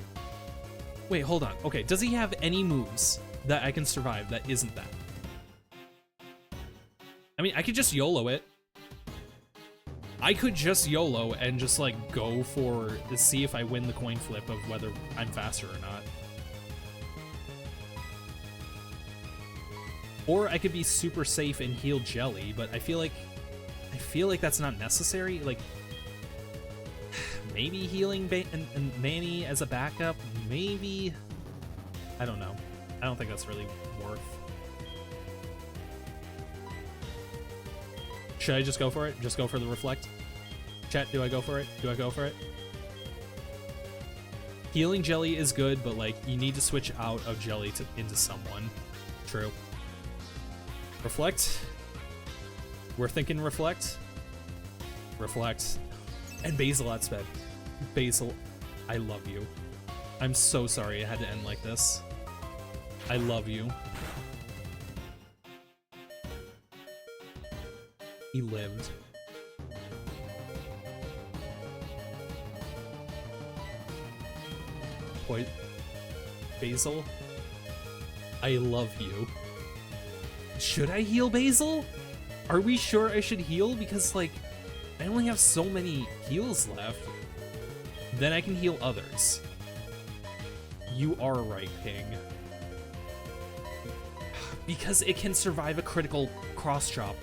Wait, hold on. Okay, does he have any moves that I can survive that isn't that? I mean, I could just YOLO it. I could just YOLO and just, like, go for... to see if I win the coin flip of whether I'm faster or not. Or I could be super safe and heal Jelly, but I feel like that's not necessary. Like, maybe healing and Manny as a backup, maybe. I don't know. I don't think that's really worth. Should I just go for it? Just go for the reflect? Chat, do I go for it? Do I go for it? Healing Jelly is good, but like you need to switch out of Jelly into someone. True. Reflect. We're thinking reflect. Reflect. And Basil at sped. Basil, I love you. I'm so sorry it had to end like this. I love you. He lived. Basil, I love you. Should I heal Basil? Are we sure I should heal? Because, like, I only have so many heals left. Then I can heal others. You are right, King. Because it can survive a critical cross chop.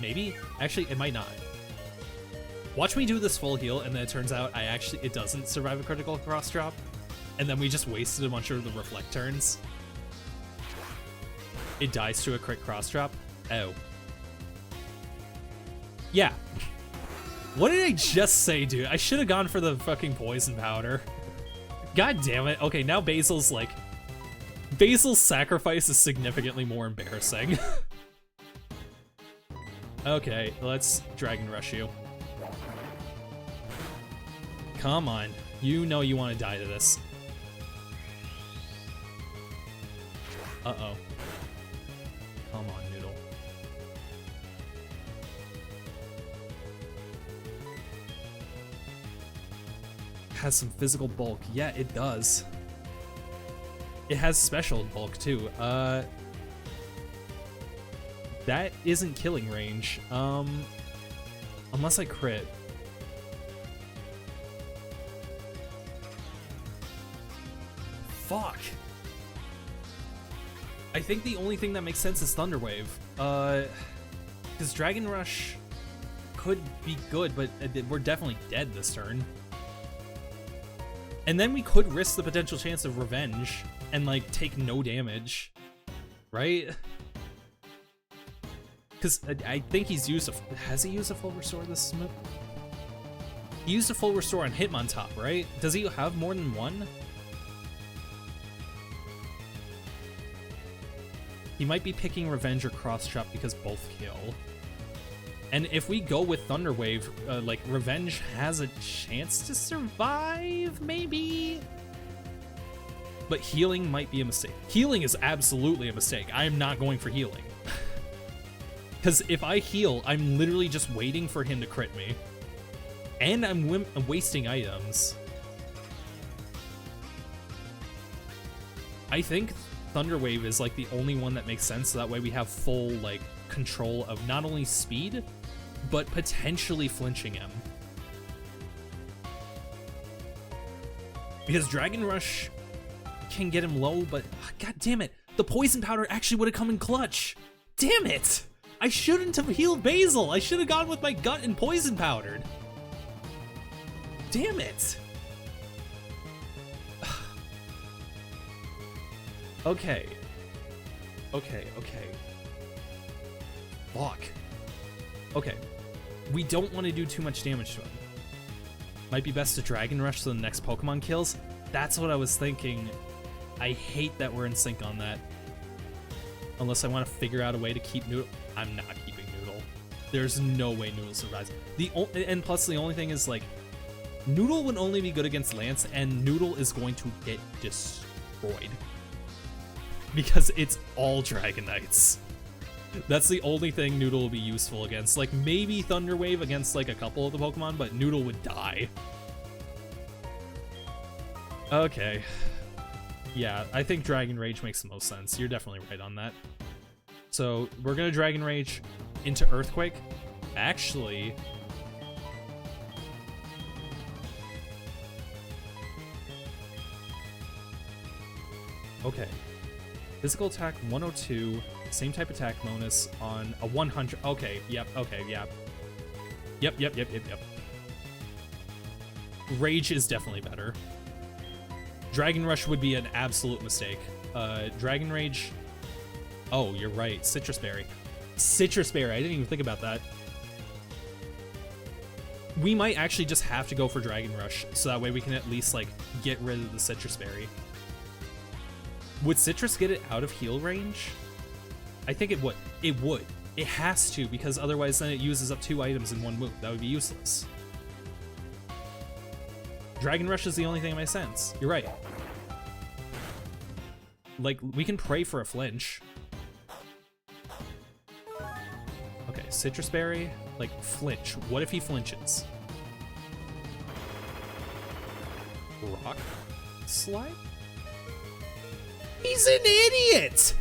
Maybe? Actually, it might not. Watch me do this full heal, and then it turns out it doesn't survive a critical cross drop. And then we just wasted a bunch of the reflect turns. It dies to a crit cross drop. Oh. Yeah. What did I just say, dude? I should have gone for the fucking poison powder. God damn it. Okay, now Basil's like... Basil's sacrifice is significantly more embarrassing. Okay, let's Dragon Rush you. Come on. You know you want to die to this. Uh-oh. Come on, Noodle. Has some physical bulk. Yeah, it does. It has special bulk, too. That isn't killing range. Unless I crit. Fuck. I think the only thing that makes sense is Thunder Wave. Because Dragon Rush could be good, but we're definitely dead this turn. And then we could risk the potential chance of revenge and, like, take no damage. Right? Because I think he's used a... Has he used a full restore this move? He used a full restore on Hitmontop, right? Does he have more than one? He might be picking Revenge or Cross Chop because both kill. And if we go with Thunder Wave, like, Revenge has a chance to survive, maybe? But healing might be a mistake. Healing is absolutely a mistake. I am not going for healing. Because if I heal, I'm literally just waiting for him to crit me. And I'm wasting items. I think Thunder Wave is like the only one that makes sense, so that way we have full like control of not only speed, but potentially flinching him. Because Dragon Rush can get him low, but god damn it, the poison powder actually would have come in clutch. Damn it! I shouldn't have healed Basil. I should have gone with my gut and poison powdered. Damn it. Okay. Okay. Fuck. Okay. We don't want to do too much damage to him. Might be best to Dragon Rush so the next Pokemon kills. That's what I was thinking. I hate that we're in sync on that. Unless I want to figure out a way to keep Noodle. I'm not keeping Noodle. There's no way Noodle survives. And plus the only thing is like, Noodle would only be good against Lance, and Noodle is going to get destroyed. Because it's all Dragonites. That's the only thing Noodle will be useful against. Like, maybe Thunder Wave against, like, a couple of the Pokemon, but Noodle would die. Okay. Yeah, I think Dragon Rage makes the most sense. You're definitely right on that. So, we're gonna Dragon Rage into Earthquake. Actually... Okay. Physical attack 102, same type attack bonus on a 100. Okay, yep, okay, yep. Yep. Rage is definitely better. Dragon Rush would be an absolute mistake. Dragon Rage. Oh, you're right. Citrus Berry. Citrus Berry. I didn't even think about that. We might actually just have to go for Dragon Rush, so that way we can at least, like, get rid of the Citrus Berry. Would Citrus get it out of heal range? I think it would. It would. It has to, because otherwise then it uses up 2 items in one move. That would be useless. Dragon Rush is the only thing that makes sense. You're right. Like, we can pray for a flinch. Okay, Citrus Berry, like, flinch. What if he flinches? Rock Slide? He's an idiot!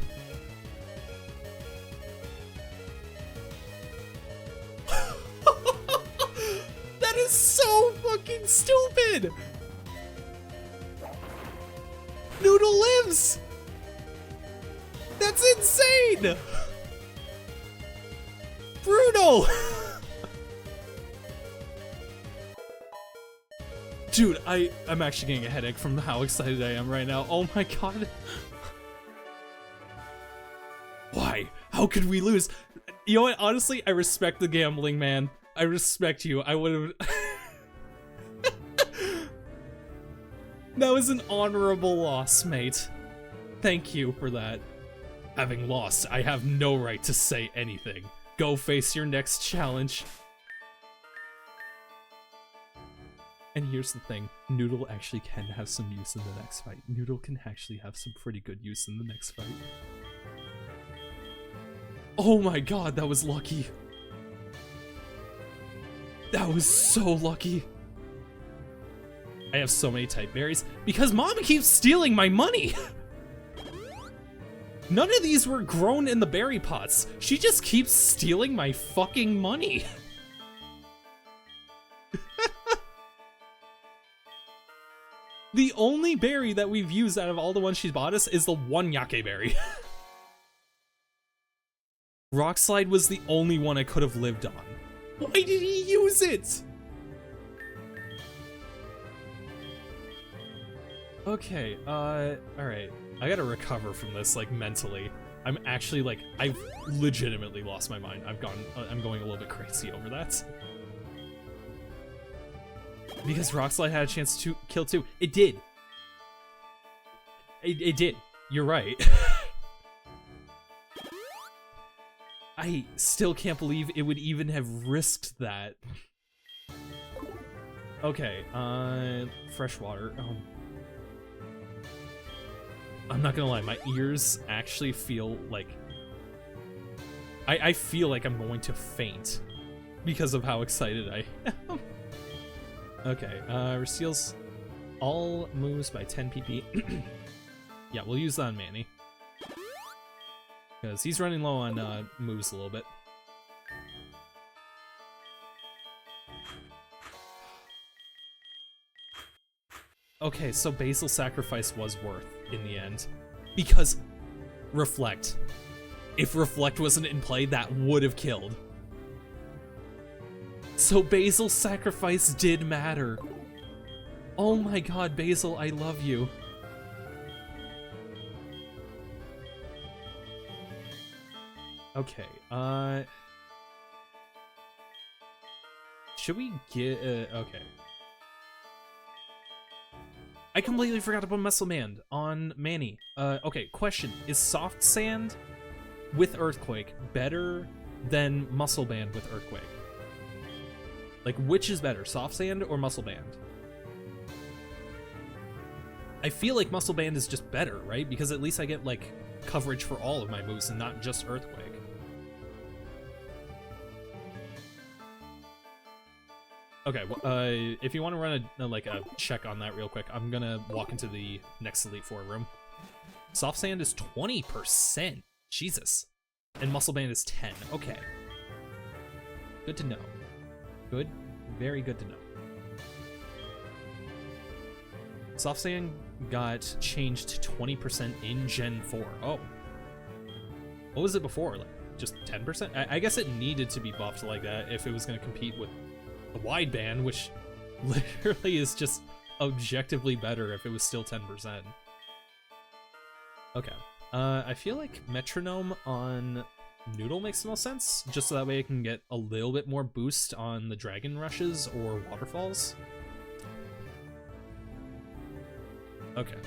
That is so fucking stupid! Noodle lives! That's insane! Brutal! Dude, I'm actually getting a headache from how excited I am right now. Oh my god. Why? How could we lose? You know what? Honestly, I respect the gambling, man. I respect you. I would have... That was an honorable loss, mate. Thank you for that. Having lost, I have no right to say anything. Go face your next challenge. And here's the thing, Noodle actually can have some use in the next fight. Noodle can actually have some pretty good use in the next fight. Oh my god, that was lucky. That was so lucky. I have so many type berries because Mom keeps stealing my money. None of these were grown in the berry pots. She just keeps stealing my fucking money. The only berry that we've used out of all the ones she's bought us is the one Yake berry. Rock Slide was the only one I could have lived on. Why did he use it? Okay, alright. I gotta recover from this, like, mentally. I'm actually, like, I've legitimately lost my mind. I'm going a little bit crazy over that. Because Rock Slide had a chance to kill too. It did. It did. You're right. I still can't believe it would even have risked that. Okay, fresh water. I'm not gonna lie, my ears actually feel like... I feel like I'm going to faint because of how excited I am. Okay, reseals all moves by 10 PP. Yeah, we'll use that on Manny. Because he's running low on moves a little bit. Okay, so Basil Sacrifice was worth in the end. Because Reflect. If Reflect wasn't in play, that would have killed. So Basil Sacrifice did matter. Oh my god, Basil, I love you. Okay, should we get, okay. I completely forgot to put Muscle Band on Manny. Okay, question. Is Soft Sand with Earthquake better than Muscle Band with Earthquake? Like, which is better, Soft Sand or Muscle Band? I feel like Muscle Band is just better, right? Because at least I get, like, coverage for all of my moves and not just Earthquake. Okay, well, if you want to run a check on that real quick, I'm gonna walk into the next Elite Four room. Soft Sand is 20%. Jesus. And Muscle Band is 10. Okay. Good to know. Good. Very good to know. Soft Sand got changed to 20% in Gen 4. Oh. What was it before? Like, just 10%? I guess it needed to be buffed like that if it was going to compete with the wideband, which literally is just objectively better if it was still 10%. Okay. I feel like Metronome on Noodle makes the most sense, just so that way I can get a little bit more boost on the Dragon Rushes or Waterfalls. Okay.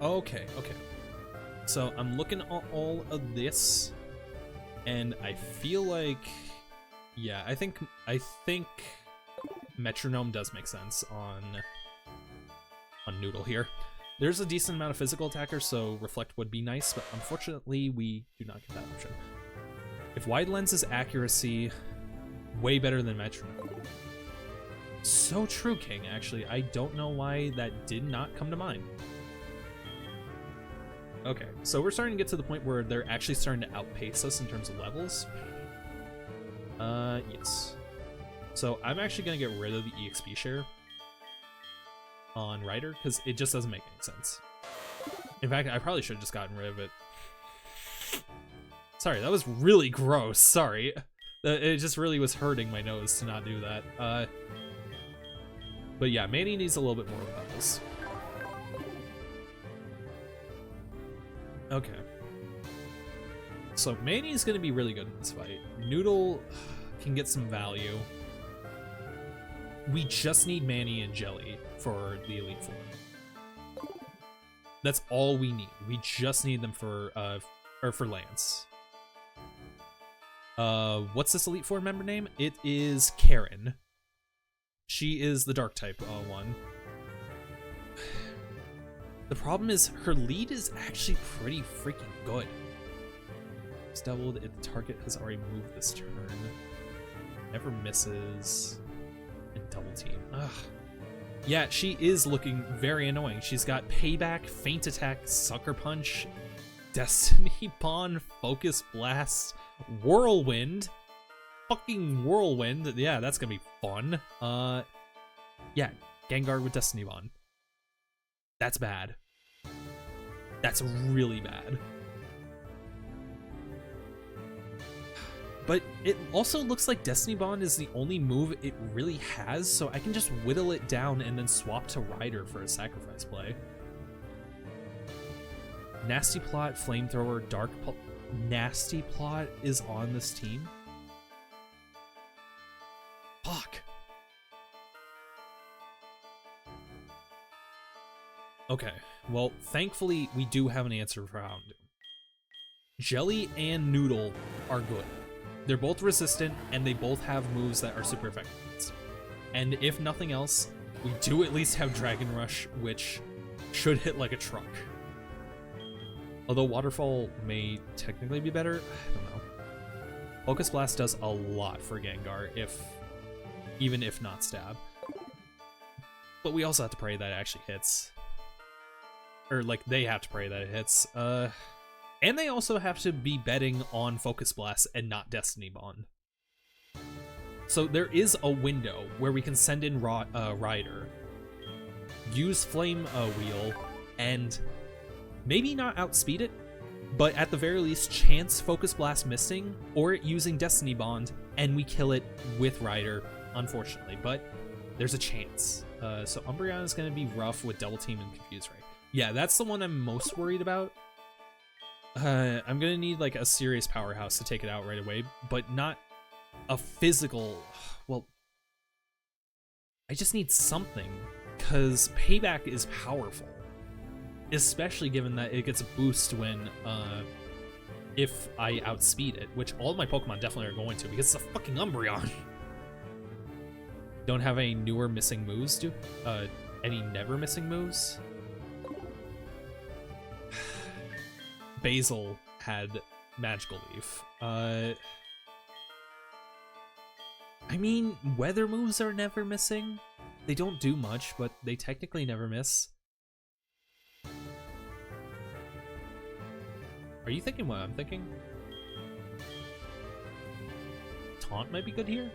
Okay. So I'm looking at all of this, and I feel like, yeah, I think Metronome does make sense on Noodle here. There's a decent amount of physical attackers, so Reflect would be nice, but unfortunately we do not get that option. If Wide Lens is accuracy, way better than Metronome. So true, King, actually. I don't know why that did not come to mind. Okay, so we're starting to get to the point where they're actually starting to outpace us in terms of levels. Yes. So I'm actually going to get rid of the EXP share on Ryder, because it just doesn't make any sense. In fact, I probably should have just gotten rid of it. Sorry, that was really gross. Sorry. It just really was hurting my nose to not do that. But yeah, Manny needs a little bit more levels. Okay. So Manny's going to be really good in this fight. Noodle can get some value. We just need Manny and Jelly for the Elite Four. That's all we need. We just need them for Lance. What's this Elite Four member name? It is Karen. She is the Dark type one. The problem is her lead is actually pretty freaking good. It's doubled if the target has already moved this turn. Never misses. And double team. Ugh. Yeah, she is looking very annoying. She's got Payback, Feint Attack, Sucker Punch, Destiny Bond, Focus Blast, Whirlwind. Fucking Whirlwind. Yeah, that's gonna be fun. Yeah, Gengar with Destiny Bond. That's bad. That's really bad. But it also looks like Destiny Bond is the only move it really has, so I can just whittle it down and then swap to Ryder for a sacrifice play. Nasty Plot, Flamethrower, Dark Pulse. Nasty Plot is on this team? Fuck. Okay, well, thankfully we do have an answer found. Jelly and Noodle are good. They're both resistant, and they both have moves that are super effective. And if nothing else, we do at least have Dragon Rush, which should hit like a truck. Although Waterfall may technically be better, I don't know. Focus Blast does a lot for Gengar, even if not Stab. But we also have to pray that it actually hits. Or, like, they have to pray that it hits. And they also have to be betting on Focus Blast and not Destiny Bond. So there is a window where we can send in Ryder, use Flame Wheel, and maybe not outspeed it, but at the very least chance Focus Blast missing, or it using Destiny Bond, and we kill it with Ryder, unfortunately. But there's a chance. So Umbreon is going to be rough with Double Team and Confuse Ray. Yeah, that's the one I'm most worried about. I'm gonna need like a serious powerhouse to take it out right away, but not a physical. Well, I just need something, because Payback is powerful, especially given that it gets a boost when if I outspeed it, which all of my Pokemon definitely are going to, because it's a fucking Umbreon. Don't have any newer missing moves, do? Any never missing moves? Basil had Magical Leaf. I mean, weather moves are never missing. They don't do much, but they technically never miss. Are you thinking what I'm thinking? Taunt might be good here.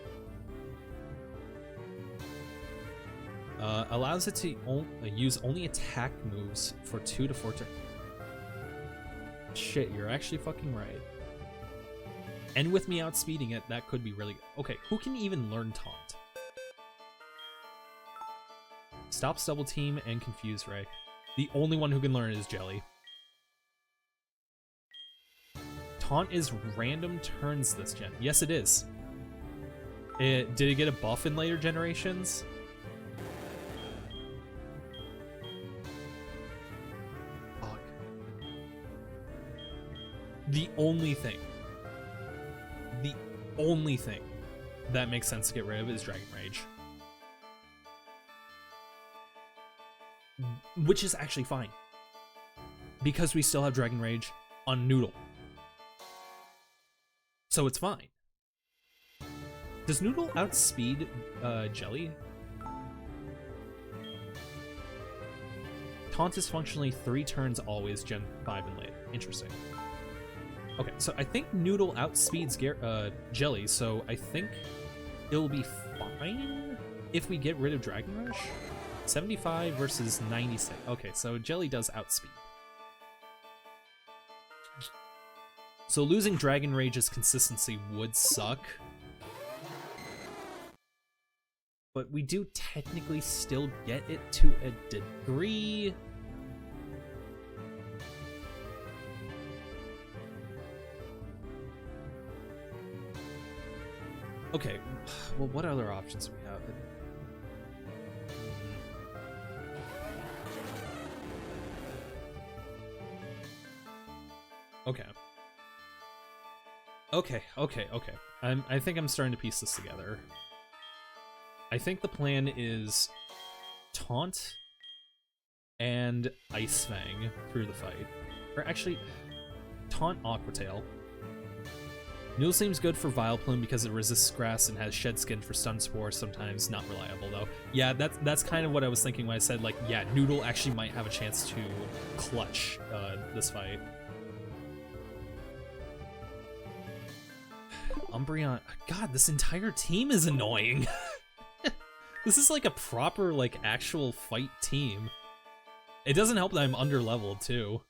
Allows it to use only attack moves for 2 to 4 turns. Shit, you're actually fucking right. And with me outspeeding it, that could be really good. Okay, who can even learn Taunt? Stops double team and confuse Ray. The only one who can learn it is Jelly. Taunt is random turns this gen. Yes, it is. Did it get a buff in later generations? Fuck. The only thing that makes sense to get rid of is Dragon Rage. Which is actually fine. Because we still have Dragon Rage on Noodle. So it's fine. Does Noodle outspeed Jelly? Taunt is functionally 3 turns always, Gen 5 and later. Interesting. Okay, so I think Noodle outspeeds Jelly, so I think it'll be fine if we get rid of Dragon Rush. 75 versus 96. Okay, so Jelly does outspeed. So losing Dragon Rage's consistency would suck. But we do technically still get it to a degree. Okay, well, what other options do we have? Okay. Okay. I think I'm starting to piece this together. I think the plan is Taunt and Ice Fang through the fight. Or actually, Taunt Aqua Tail. Noodle seems good for Vileplume because it resists grass and has Shed Skin for Stun Spore, sometimes not reliable though. Yeah, that's kind of what I was thinking when I said, like, yeah, Noodle actually might have a chance to clutch this fight. Umbreon, God, this entire team is annoying. This is like a proper, like, actual fight team. It doesn't help that I'm under-leveled, too.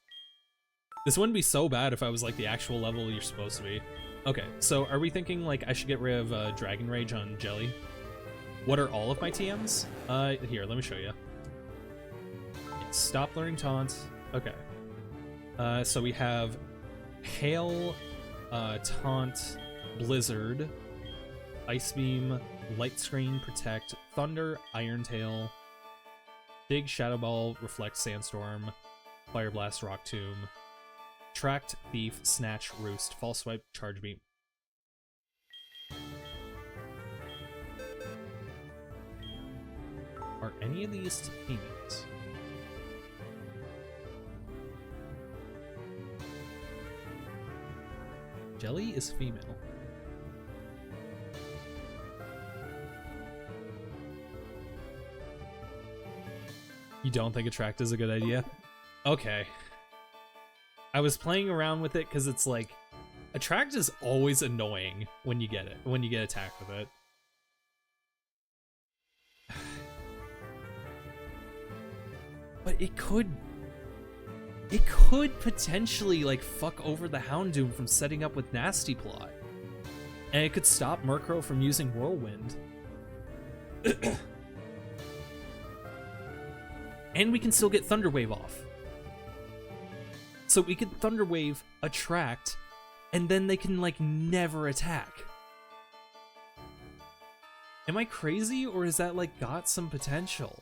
This wouldn't be so bad if I was, like, the actual level you're supposed to be. Okay, so are we thinking, like, I should get rid of Dragon Rage on Jelly? What are all of my TMs? Here, let me show you. Stop learning Taunt. Okay. So we have Hail, Taunt, Blizzard, Ice Beam, Light Screen, Protect, Thunder, Iron Tail, Dig, Shadow Ball, Reflect, Sandstorm, Fire Blast, Rock Tomb, Tract, Thief, Snatch, Roost, False Swipe, Charge Beam. Are any of these females? Jelly is female. You don't think Attract is a good idea? Okay. I was playing around with it because it's like, Attract is always annoying when you get it, when you get attacked with it. But it could potentially, like, fuck over the Houndoom from setting up with Nasty Plot. And it could stop Murkrow from using Whirlwind. And we can still get Thunder Wave off. So we could Thunder Wave, Attract, and then they can, like, never attack. Am I crazy, or is that, like, got some potential?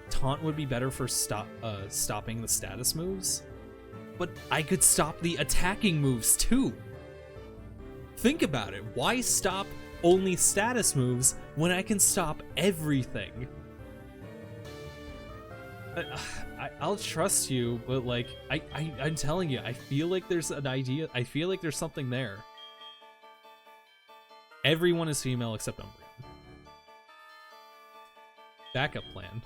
Taunt would be better for stopping the status moves, but I could stop the attacking moves too. Think about it. Why stop only status moves when I can stop everything? I'll trust you, but, like, I'm telling you, I feel like there's an idea. I feel like there's something there. Everyone is female except Umbreon. Backup plan.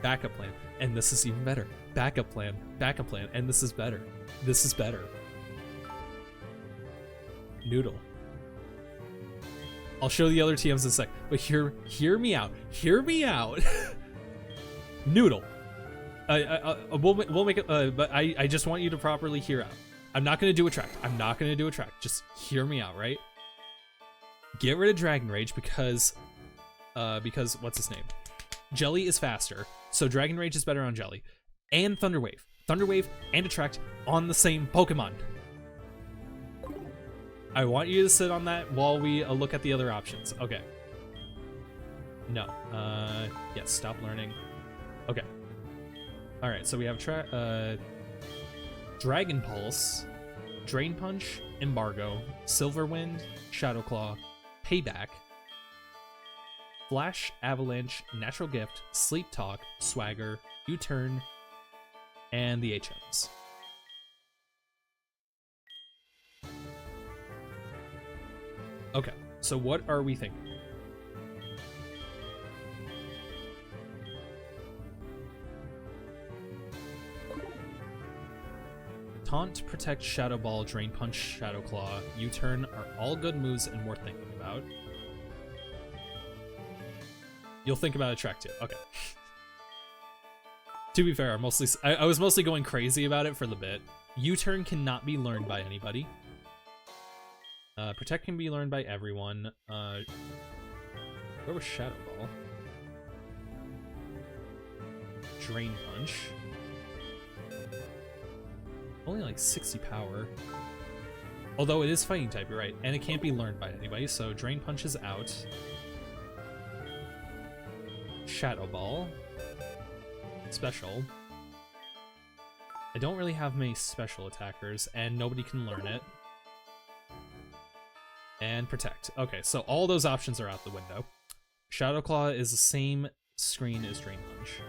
backup plan, and this is even better. Backup plan, and this is better. This is better. Noodle. I'll show the other TMs in a sec, but hear me out. Hear me out. Noodle. We'll make it, but I just want you to properly hear out. I'm not gonna do a track. I'm not gonna do a track. Just hear me out, right? Get rid of Dragon Rage because what's his name? Jelly is faster, so Dragon Rage is better on Jelly. And Thunder Wave. Thunder Wave and Attract on the same Pokemon. I want you to sit on that while we look at the other options. Okay. No. Yes, stop learning. Okay. Alright, so we have Dragon Pulse, Drain Punch, Embargo, Silver Wind, Shadow Claw, Payback, Flash, Avalanche, Natural Gift, Sleep Talk, Swagger, U-Turn, and the HMs. Okay, so what are we thinking? Taunt, Protect, Shadow Ball, Drain Punch, Shadow Claw, U-Turn are all good moves and worth thinking about. You'll think about Attract too. Okay. To be fair, I was mostly going crazy about it for the bit. U-Turn cannot be learned by anybody. Protect can be learned by everyone. Where was Shadow Ball? Drain Punch. Only like 60 power. Although it is fighting type, you're right. And it can't be learned by anybody, so Drain Punch is out. Shadow Ball. Special. I don't really have many special attackers, and nobody can learn it. And Protect. Okay, so all those options are out the window. Shadow Claw is the same screen as Drain Punch.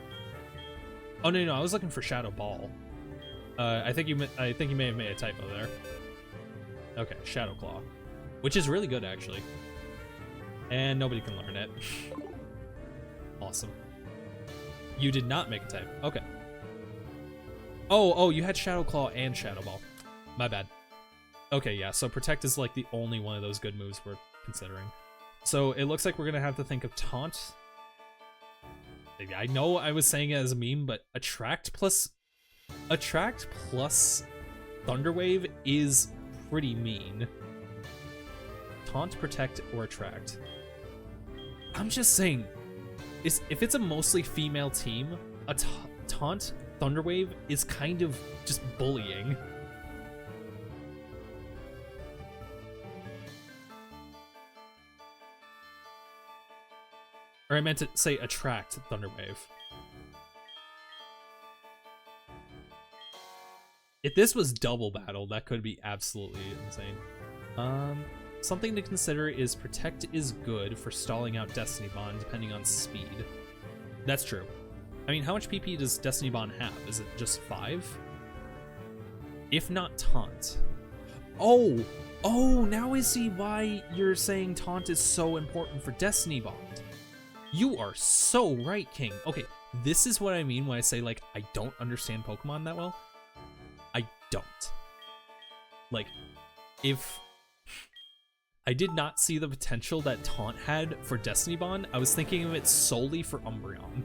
Oh no, I was looking for Shadow Ball. I think you may have made a typo there. Okay, Shadow Claw, which is really good actually, and nobody can learn it. Awesome. You did not make a typo. Okay. Oh, you had Shadow Claw and Shadow Ball. My bad. Okay, yeah. So Protect is like the only one of those good moves we're considering. So it looks like we're gonna have to think of Taunt. I know I was saying it as a meme, but Attract plus Thunder Wave is pretty mean. Taunt, Protect, or Attract. I'm just saying, if it's a mostly female team, a Taunt, Thunder Wave is kind of just bullying. Or I meant to say Attract, Thunder Wave. If this was double battle, that could be absolutely insane. Something to consider is Protect is good for stalling out Destiny Bond depending on speed. That's true. I mean, how much PP does Destiny Bond have? Is it just 5? If not Taunt. Oh, now I see why you're saying Taunt is so important for Destiny Bond. You are so right, King. Okay, this is what I mean when I say, like, I don't understand Pokemon that well. I don't. Like, if I did not see the potential that Taunt had for Destiny Bond, I was thinking of it solely for Umbreon.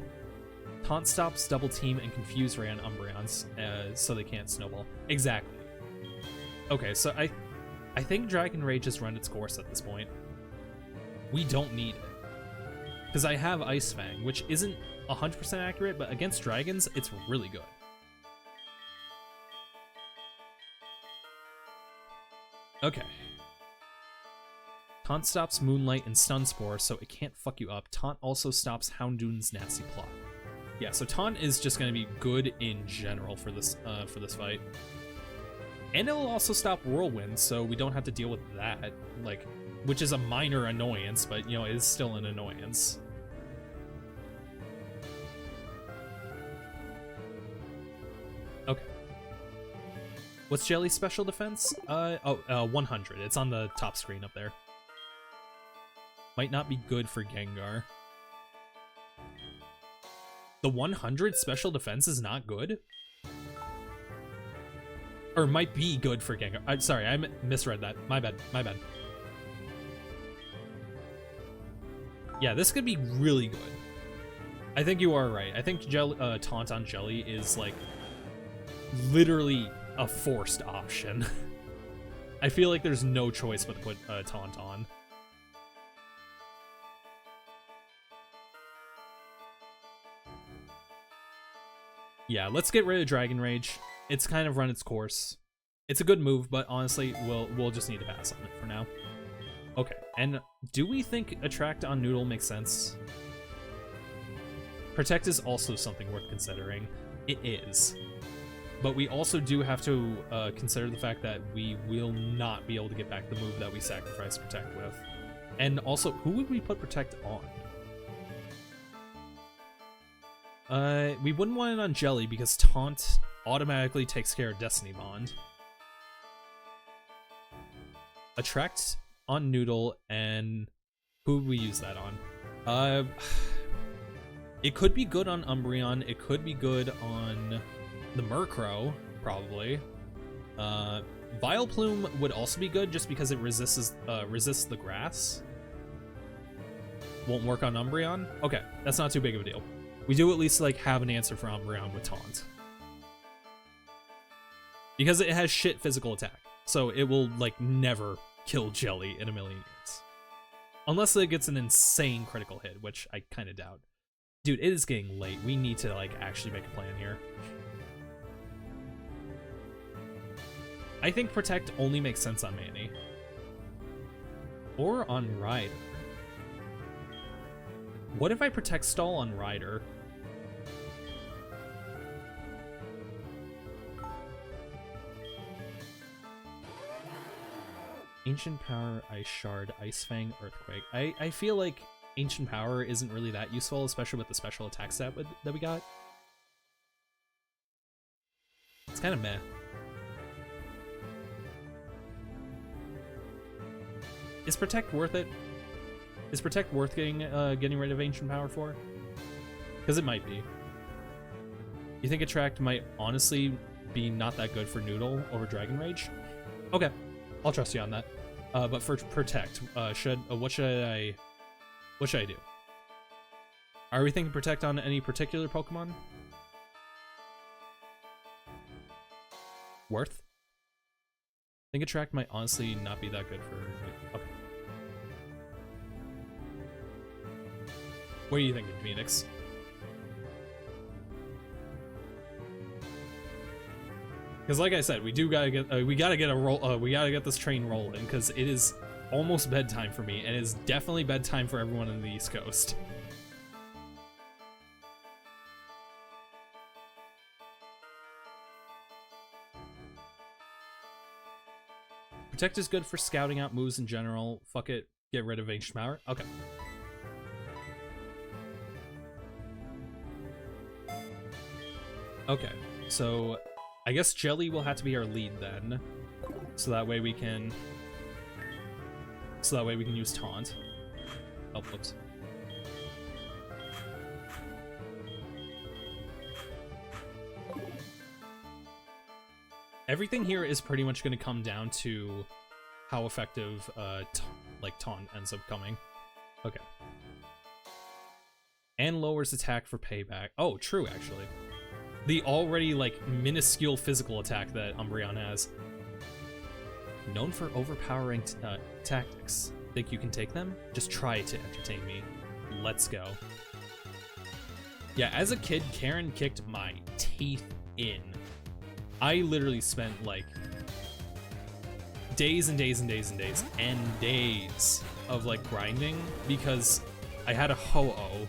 Taunt stops Double Team and Confuse Ray on Umbreons, so they can't snowball. Exactly. Okay, so I think Dragon Rage has run its course at this point. We don't need it. Because I have Ice Fang, which isn't 100% accurate, but against dragons, it's really good. Okay. Taunt stops Moonlight and Stun Spore, so it can't fuck you up. Taunt also stops Houndoom's Nasty Plot. Yeah, so Taunt is just going to be good in general for this fight. And it'll also stop Whirlwind, so we don't have to deal with that, like, which is a minor annoyance, but, you know, it is still an annoyance. Okay. What's Jelly's special defense? 100. It's on the top screen up there. Might not be good for Gengar. The 100 special defense is not good? Or might be good for Gengar. Sorry, I misread that. My bad. My bad. Yeah, this could be really good. I think you are right. I think Taunt on Jelly is, like, literally a forced option. I feel like there's no choice but to put Taunt on. Yeah, let's get rid of Dragon Rage. It's kind of run its course. It's a good move, but honestly, we'll just need to pass on it for now. Okay, and do we think Attract on Noodle makes sense? Protect is also something worth considering. It is. But we also do have to consider the fact that we will not be able to get back the move that we sacrificed Protect with. And also, who would we put Protect on? We wouldn't want it on Jelly because Taunt automatically takes care of Destiny Bond. Attract on Noodle, and who would we use that on? It could be good on Umbreon, it could be good on the Murkrow, probably. Vileplume would also be good just because it resists the grass. Won't work on Umbreon? Okay, that's not too big of a deal. We do at least like have an answer for Umbreon with Taunt. Because it has shit physical attack. So it will like never kill Jelly in a million years. Unless it gets an insane critical hit, which I kind of doubt. Dude, it is getting late. We need to like actually make a plan here. I think Protect only makes sense on Manny. Or on Ryder. What if I Protect Stall on Ryder? Ancient Power, Ice Shard, Ice Fang, Earthquake. I feel like Ancient Power isn't really that useful, especially with the special attack stat that we got. It's kind of meh. Is Protect worth it? Is Protect worth getting rid of Ancient Power for? Because it might be. You think Attract might honestly be not that good for Noodle over Dragon Rage? Okay, I'll trust you on that. But for Protect, what should I do? Are we thinking Protect on any particular Pokemon? Worth? I think Attract might honestly not be that good for... Okay. What are you thinking, Phoenix? Because, like I said, we gotta get this train rolling because it is almost bedtime for me, and it is definitely bedtime for everyone in the East Coast. Protect is good for scouting out moves in general. Fuck it, get rid of Ancient Power. Okay. Okay, so I guess Jelly will have to be our lead then, so that way we can use Taunt. Oh, whoops. Everything here is pretty much going to come down to how effective Taunt ends up coming. Okay. And lowers attack for payback. Oh, true, actually. The already, like, minuscule physical attack that Umbreon has. Known for overpowering tactics. Think you can take them? Just try to entertain me. Let's go. Yeah, as a kid, Karen kicked my teeth in. I literally spent, like, days and days and days and days and days of, like, grinding because I had a Ho-Oh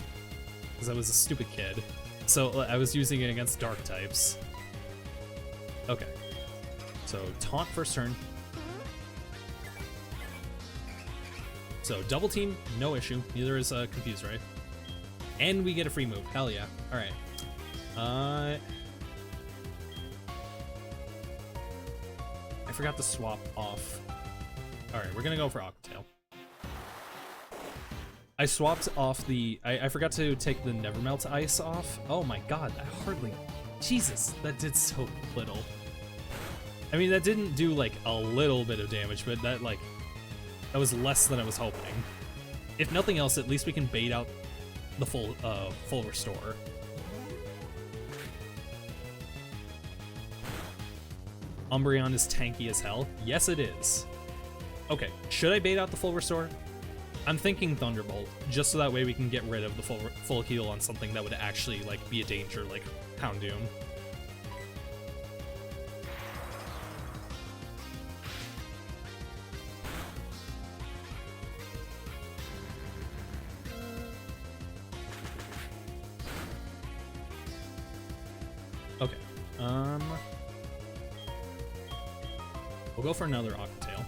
because I was a stupid kid. So I was using it against dark types. Okay. So Taunt first turn. So double team, no issue. Neither is Confuse, right? And we get a free move. Hell yeah. Alright. I forgot to swap off. Alright, we're gonna go for Aqua Tail. I swapped off the... I forgot to take the Nevermelt Ice off. Oh my god, that hardly... Jesus, that did so little. I mean, that didn't do, like, a little bit of damage, but that, like... That was less than I was hoping. If nothing else, at least we can bait out the full restore. Umbreon is tanky as hell. Yes, it is. Okay, should I bait out the full restore? I'm thinking Thunderbolt, just so that way we can get rid of the full heal on something that would actually like be a danger, like Houndoom. Okay, we'll go for another Aquatail.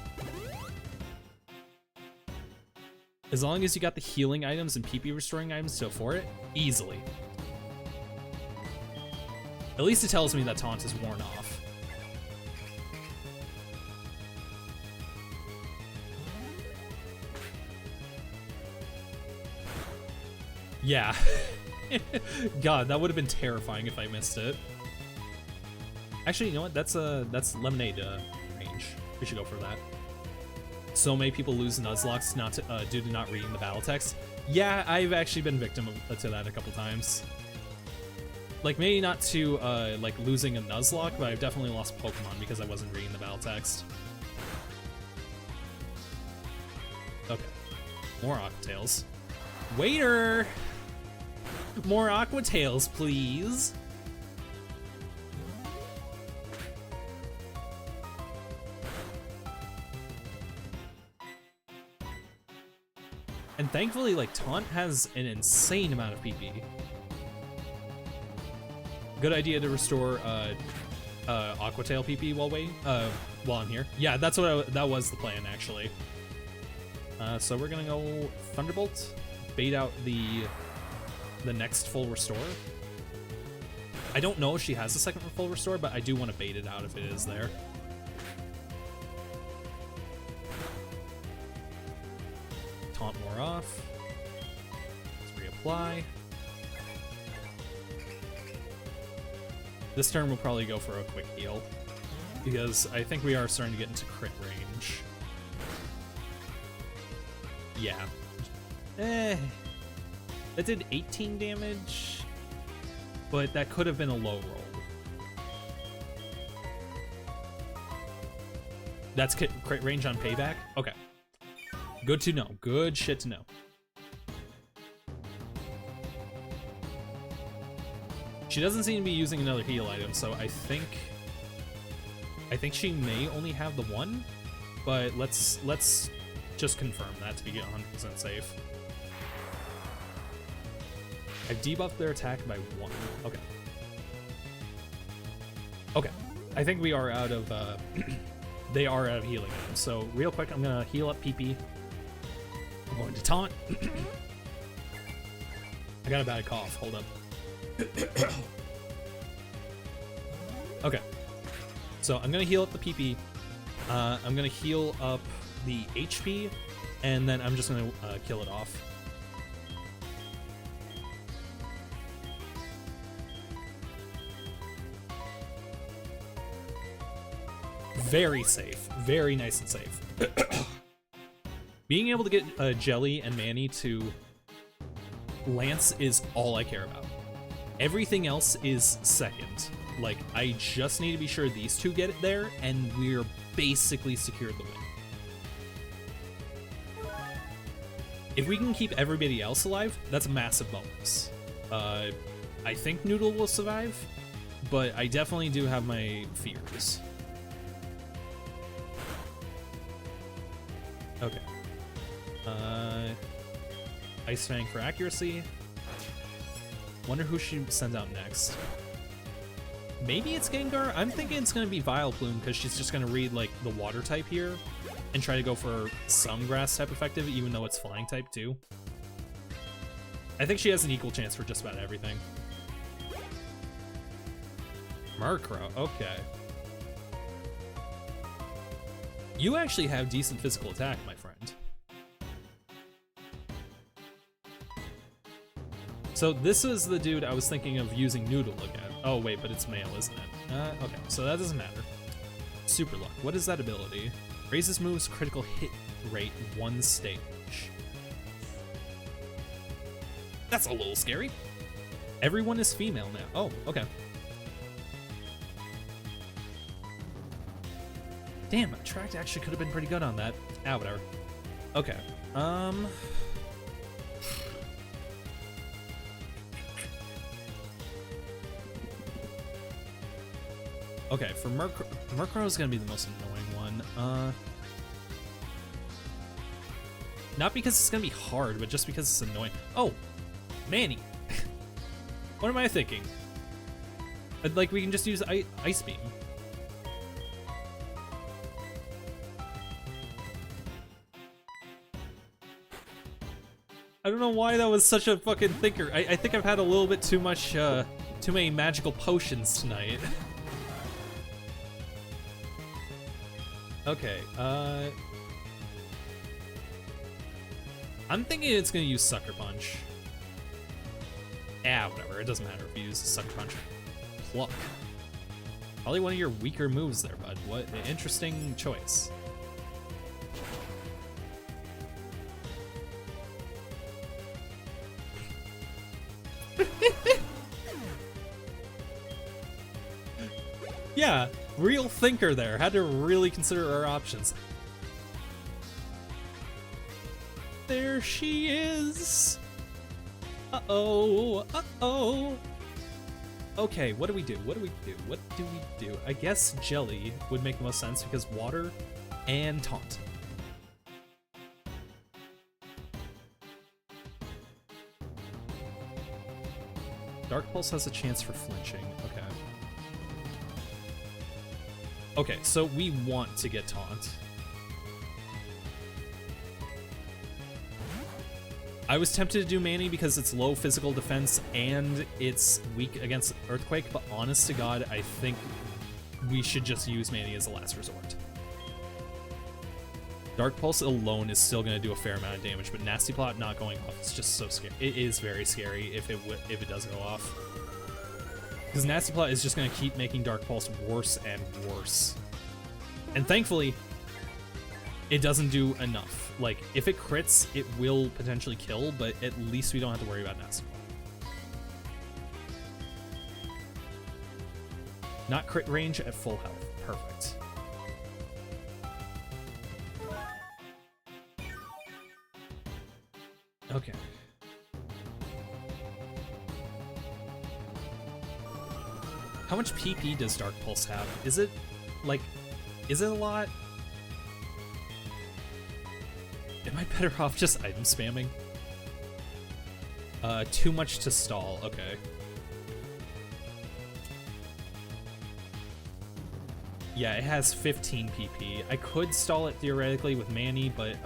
As long as you got the healing items and PP restoring items still for it, easily. At least it tells me that taunt is worn off. Yeah. God, that would have been terrifying if I missed it. Actually, you know what? That's Lemonade range. We should go for that. So many people lose Nuzlocke due to not reading the battle text. Yeah, I've actually been victim to that a couple times. Like, maybe not to like losing a Nuzlocke, but I've definitely lost Pokemon because I wasn't reading the battle text. Okay, more Aquatails. Waiter! More Aquatails, please! And thankfully, like, Taunt has an insane amount of PP. Good idea to restore Aquatail PP while I'm here. Yeah, that's what that was the plan, actually. So we're gonna go Thunderbolt, bait out the next full restore. I don't know if she has a second full restore, but I do want to bait it out if it is there. Taunt more off. Let's reapply. This turn we'll probably go for a quick heal, because I think we are starting to get into crit range. Yeah. That did 18 damage, but that could have been a low roll. That's crit range on payback? Okay. Good to know. Good shit to know. She doesn't seem to be using another heal item, so I think she may only have the one, but let's just confirm that to be 100% safe. I've debuffed their attack by 1. Okay. Okay. I think we are out of they are out of healing items. So real quick, I'm gonna heal up PP. I'm going to taunt. I got a bad cough. Hold up. Okay. So I'm gonna heal up the PP. I'm gonna heal up the HP, and then I'm just gonna kill it off. Very safe. Very nice and safe. Being able to get Jelly and Manny to Lance is all I care about. Everything else is second. Like, I just need to be sure these two get it there, and we're basically secured the win. If we can keep everybody else alive, that's a massive bonus. I think Noodle will survive, but I definitely do have my fears. Okay. Ice Fang for accuracy. Wonder who she sends out next. Maybe it's Gengar? I'm thinking it's gonna be Vileplume because she's just gonna read like the water type here and try to go for some grass type effective, even though it's flying type too. I think she has an equal chance for just about everything. Murkrow, okay. You actually have decent physical attack, my friend. So this is the dude I was thinking of using Noodle again. Oh wait, but it's male, isn't it? Okay, so that doesn't matter. Super Luck. What is that ability? Raises moves critical hit rate 1 stage. That's a little scary. Everyone is female now. Oh, okay. Damn, Attract actually could have been pretty good on that. Ah, whatever. Okay. Okay, for Murkrow is gonna be the most annoying one. Not because it's gonna be hard, but just because it's annoying. Oh, Manny. What am I thinking? Like, we can just use Ice Beam. I don't know why that was such a fucking thinker. I think I've had a little bit too much, too many magical potions tonight. Okay, I'm thinking it's gonna use Sucker Punch. Ah, whatever, it doesn't matter if you use Sucker Punch. Pluck. Probably one of your weaker moves there, bud. What an interesting choice. Yeah, real thinker there. Had to really consider our options. There she is. Uh-oh, uh-oh. Okay, what do we do? What do we do? What do we do? I guess Jelly would make the most sense because water and Taunt. Dark Pulse has a chance for flinching. Okay. Okay, so we want to get Taunt. I was tempted to do Manny because it's low physical defense and it's weak against Earthquake, but honest to God, I think we should just use Manny as a last resort. Dark Pulse alone is still going to do a fair amount of damage, but Nasty Plot not going off is just so scary. It is very scary if it does go off. Because Nasty Plot is just going to keep making Dark Pulse worse and worse. And thankfully, it doesn't do enough. Like, if it crits, it will potentially kill, but at least we don't have to worry about Nasty Plot. Not crit range at full health. Perfect. Okay. How much PP does Dark Pulse have? Is it, like, is it a lot? Am I better off just item spamming? Too much to stall, okay. Yeah, it has 15 PP. I could stall it theoretically with Manny, but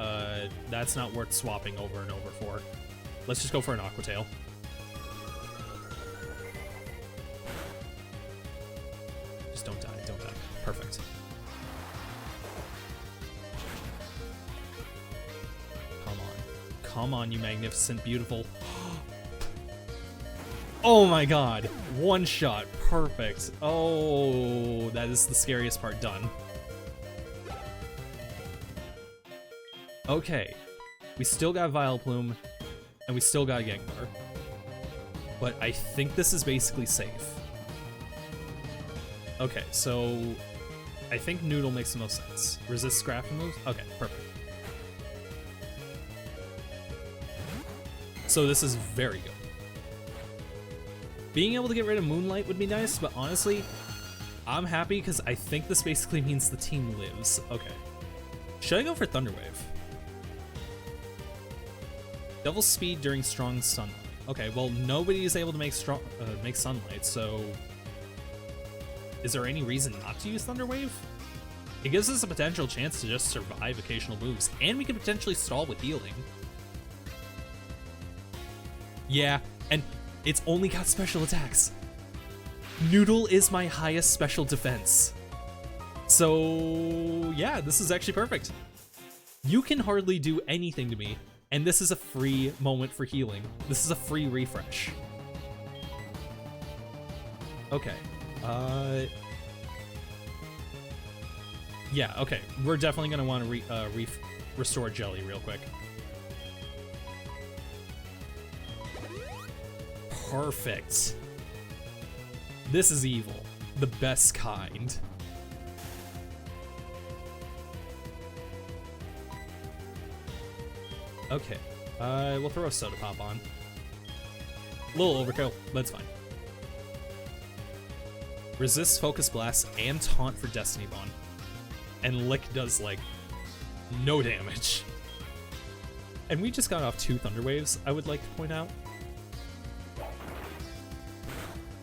that's not worth swapping over and over for. Let's just go for an Aqua Tail. Just don't die, don't die. Perfect. Come on, you magnificent, beautiful. Oh my god. One shot. Perfect. Oh, that is the scariest part done. Okay. We still got Vileplume, and we still got Gengar. But I think this is basically safe. Okay, so I think Noodle makes the most sense. Resist Scrap moves? Okay, perfect. So this is very good. Being able to get rid of Moonlight would be nice, but honestly, I'm happy because I think this basically means the team lives. Okay. Should I go for Thunder Wave? Double speed during strong sunlight. Okay, well, nobody is able to make make sunlight, so is there any reason not to use Thunder Wave? It gives us a potential chance to just survive occasional moves, and we can potentially stall with healing. Yeah, and it's only got special attacks. Noodle is my highest special defense. So, yeah, this is actually perfect. You can hardly do anything to me, And this is a free moment for healing. This is a free refresh. Okay. Yeah, okay. We're definitely going to want to restore Jelly real quick. Perfect. This is evil. The best kind. Okay. We'll throw a Soda Pop on. A little overkill, but it's fine. Resists Focus Blast and Taunt for Destiny Bond. And Lick does, like, no damage. And we just got off 2 Thunder Waves, I would like to point out.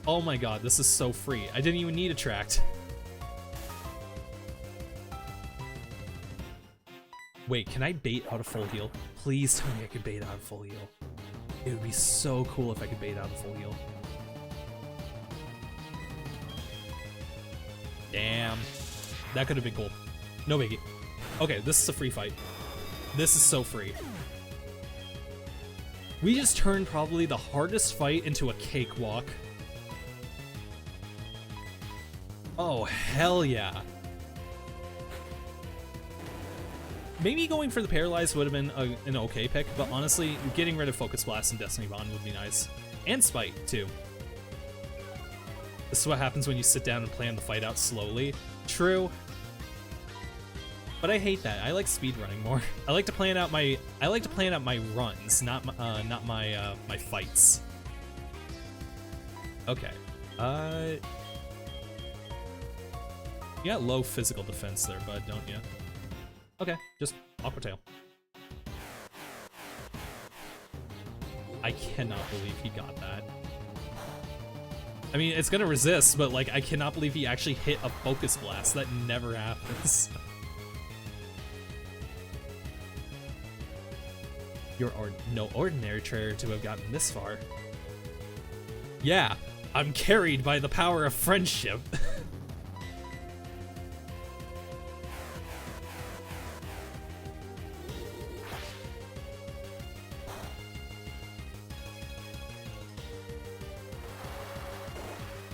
Oh my god, this is so free. I didn't even need Attract. Wait, can I bait out a full heal? Please tell me I can bait out a full heal. It would be so cool if I could bait out a full heal. Damn. That could have been cool. No biggie. Okay, this is a free fight. This is so free. We just turned probably the hardest fight into a cakewalk. Oh, hell yeah. Maybe going for the Paralyzed would have been an okay pick, but honestly, getting rid of Focus Blast and Destiny Bond would be nice. And Spite, too. This is what happens when you sit down and plan the fight out slowly. True. But I hate that. I like speedrunning more. I like to plan out my runs, not my fights. Okay. You got low physical defense there, bud, don't you? Okay, just Aqua Tail. I cannot believe he got that. I mean, it's gonna resist, but like, I cannot believe he actually hit a Focus Blast. That never happens. You're no ordinary trainer to have gotten this far. Yeah, I'm carried by the power of friendship.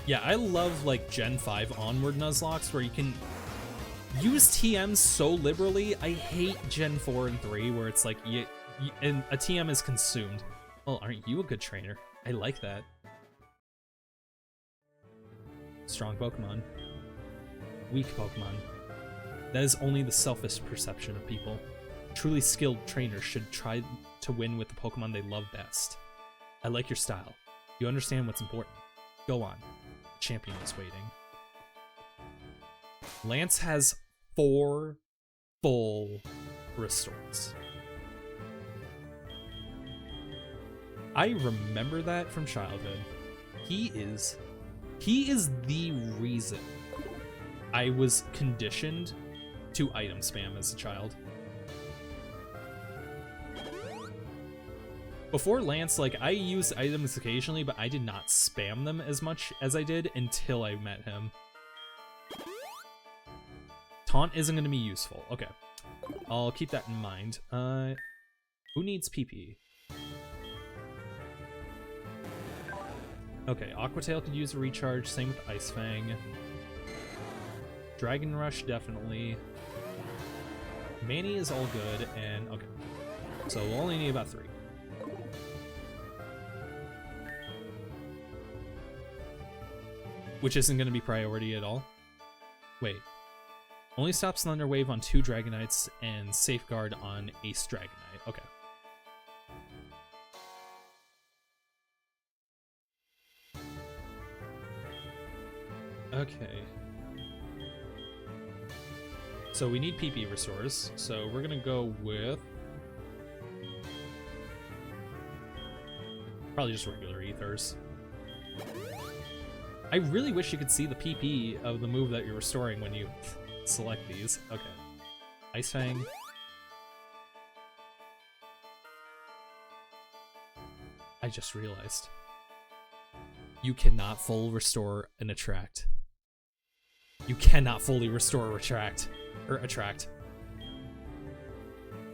Yeah, I love like Gen 5 onward Nuzlockes where you can use TMs so liberally. I hate Gen 4 and 3 where it's like and a TM is consumed. Well, aren't you a good trainer? I like that. Strong Pokemon. Weak Pokemon. That is only the selfish perception of people. Truly skilled trainers should try to win with the Pokemon they love best. I like your style. You understand what's important. Go on. Champion is waiting. Lance has 4 full restores. I remember that from childhood. He is the reason I was conditioned to item spam as a child. Before Lance, like, I used items occasionally, but I did not spam them as much as I did until I met him. Taunt isn't going to be useful. Okay. I'll keep that in mind. Who needs PP? Okay, Aqua Tail could use a recharge, same with Ice Fang. Dragon Rush, definitely. Manny is all good, and okay. So we'll only need about 3. Which isn't going to be priority at all. Wait. Only stops Thunder Wave on 2 Dragonites and Safeguard on Ace Dragonite. Okay. Okay. So we need PP restores. So we're going to go with... probably just regular Ethers. I really wish you could see the PP of the move that you're restoring when you select these. Okay. Ice Fang. I just realized. You cannot full restore an Attract. You cannot fully restore a Attract.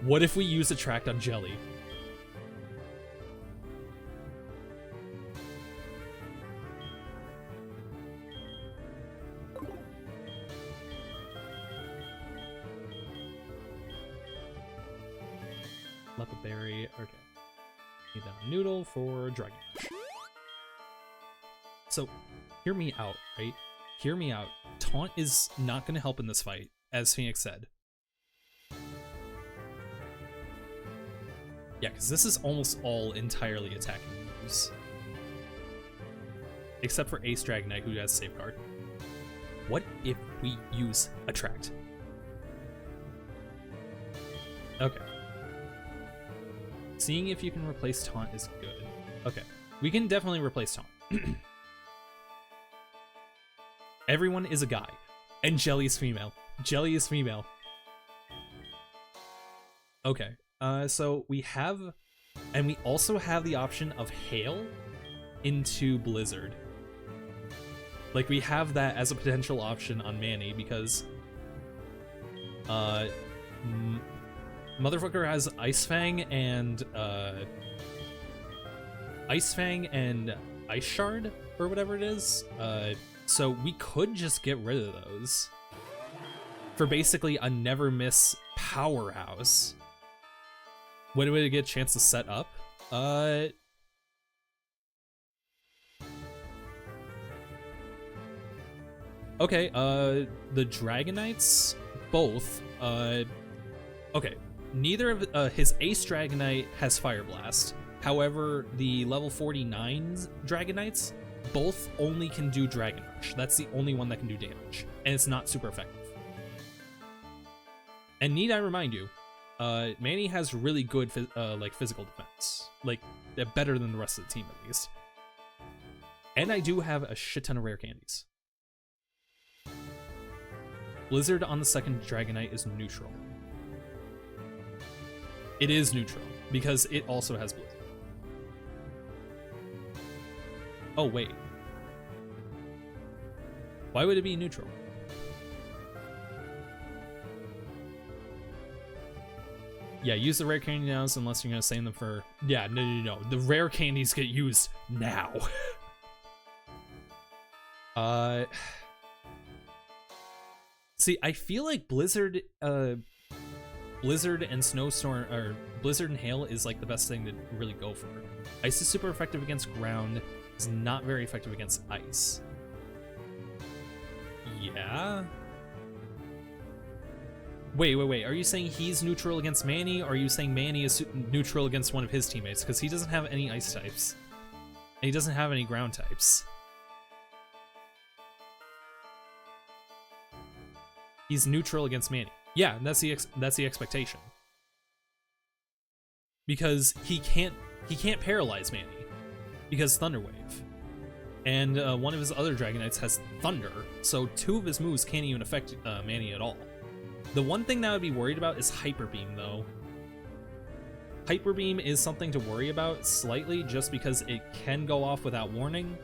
What if we use Attract on Jelly? Taco Berry. Okay. Need that noodle for Dragon Rush. So, hear me out, right? Hear me out. Taunt is not going to help in this fight, as Phoenix said. Yeah, because this is almost all entirely attacking moves. Except for Ace Dragonite, who has Safeguard. What if we use Attract? Okay. Seeing if you can replace Taunt is good. Okay. We can definitely replace Taunt. Everyone is a guy. And Jelly is female. Jelly is female. Okay. So we have... And we also have the option of Hail into Blizzard. Like, we have that as a potential option on Manny because... Motherfucker has Ice Fang and Ice Shard or whatever it is. So we could just get rid of those for basically a never miss powerhouse. When would it get a chance to set up? Okay, the Dragonites both okay. Neither of his Ace Dragonite has Fire Blast. However, the level 49 Dragonites both only can do Dragon Rush. That's the only one that can do damage, and it's not super effective. And need I remind you, Manny has really good like physical defense, like better than the rest of the team at least. And I do have a shit ton of rare candies. Blizzard on the second Dragonite is neutral. It is neutral, because it also has Blizzard. Oh, wait. Why would it be neutral? Yeah, use the rare candy now unless you're going to save them for... Yeah, no. The rare candies get used now. See, I feel like Blizzard and Snowstorm, or Blizzard and Hail is like the best thing to really go for. Ice is super effective against ground, is not very effective against ice. Yeah? Wait, are you saying he's neutral against Manny, or are you saying Manny is neutral against one of his teammates? Because he doesn't have any ice types. And he doesn't have any ground types. He's neutral against Manny. Yeah, that's the expectation. Because he can't paralyze Manny because Thunder Wave, and one of his other Dragonites has Thunder, so two of his moves can't even affect Manny at all. The one thing that I would be worried about is Hyper Beam, though. Hyper Beam is something to worry about slightly, just because it can go off without warning,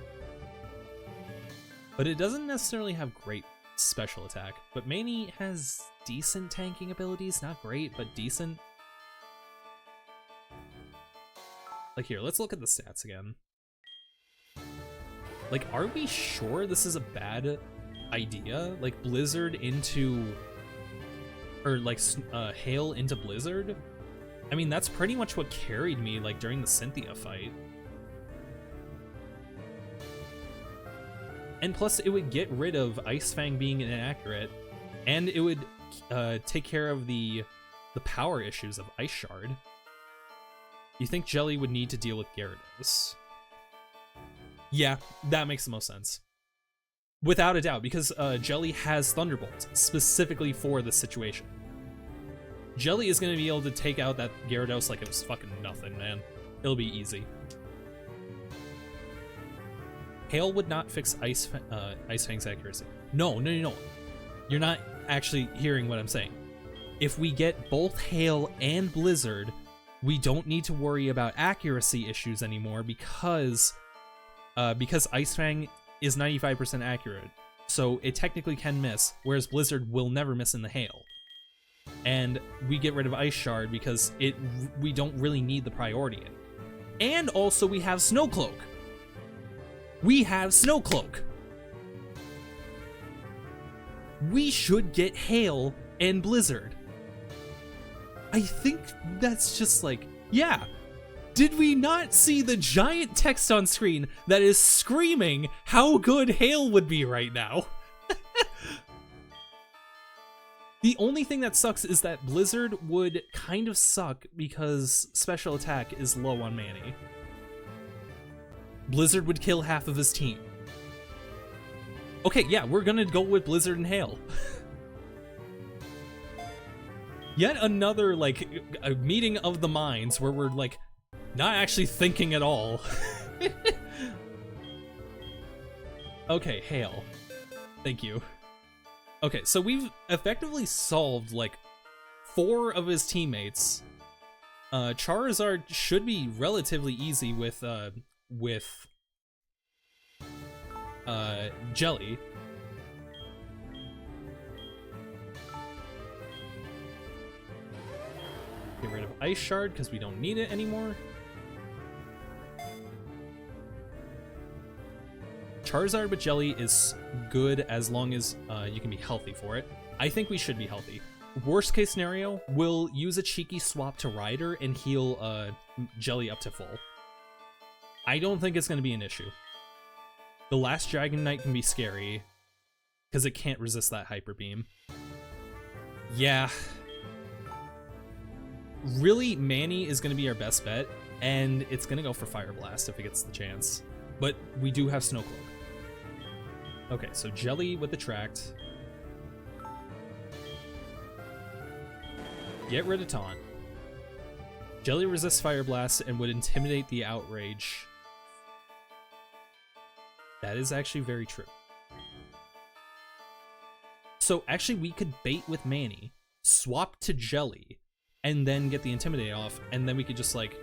but it doesn't necessarily have great special attack. But Manny has decent tanking abilities, not great, but decent. Like, here, let's look at the stats again. Like, are we sure this is a bad idea? Like, Blizzard into... Or, like, Hail into Blizzard? I mean, that's pretty much what carried me, like, during the Cynthia fight. And plus, it would get rid of Ice Fang being inaccurate, and it would take care of the power issues of Ice Shard. You think Jelly would need to deal with Gyarados? Yeah, that makes the most sense. Without a doubt, because Jelly has Thunderbolt, specifically for this situation. Jelly is going to be able to take out that Gyarados like it was fucking nothing, man. It'll be easy. Hail would not fix Ice Fang's accuracy. No. You're not actually hearing what I'm saying. If we get both Hail and Blizzard, we don't need to worry about accuracy issues anymore because Ice Fang is 95% accurate, so it technically can miss, whereas Blizzard will never miss in the Hail. And we get rid of Ice Shard because we don't really need the priority in. And also we have Snow Cloak. We have Snow Cloak. We should get Hail and Blizzard. I think that's just like Yeah. Did we not see the giant text on screen that is screaming how good Hail would be right now? The only thing that sucks is that Blizzard would kind of suck because special attack is low on Manny. Blizzard would kill half of his team. Okay, yeah, we're gonna go with Blizzard and Hail. Yet another, like, a meeting of the minds where we're, like, not actually thinking at all. Okay, Hail. Thank you. Okay, so we've effectively solved, like, 4 of his teammates. Charizard should be relatively easy with Jelly. Get rid of Ice Shard because we don't need it anymore. Charizard with Jelly is good as long as you can be healthy for it. I think we should be healthy. Worst case scenario, we'll use a cheeky swap to Ryder and heal Jelly up to full. I don't think it's going to be an issue. The last Dragon Knight can be scary because it can't resist that Hyper Beam. Yeah. Really, Manny is going to be our best bet, and it's going to go for Fire Blast if it gets the chance. But we do have Snow Cloak. Okay, so Jelly with Attract. Get rid of Taunt. Jelly resists Fire Blast and would intimidate the Outrage. That is actually very true. So actually we could bait with Manny, swap to Jelly, and then get the Intimidate off, and then we could just, like,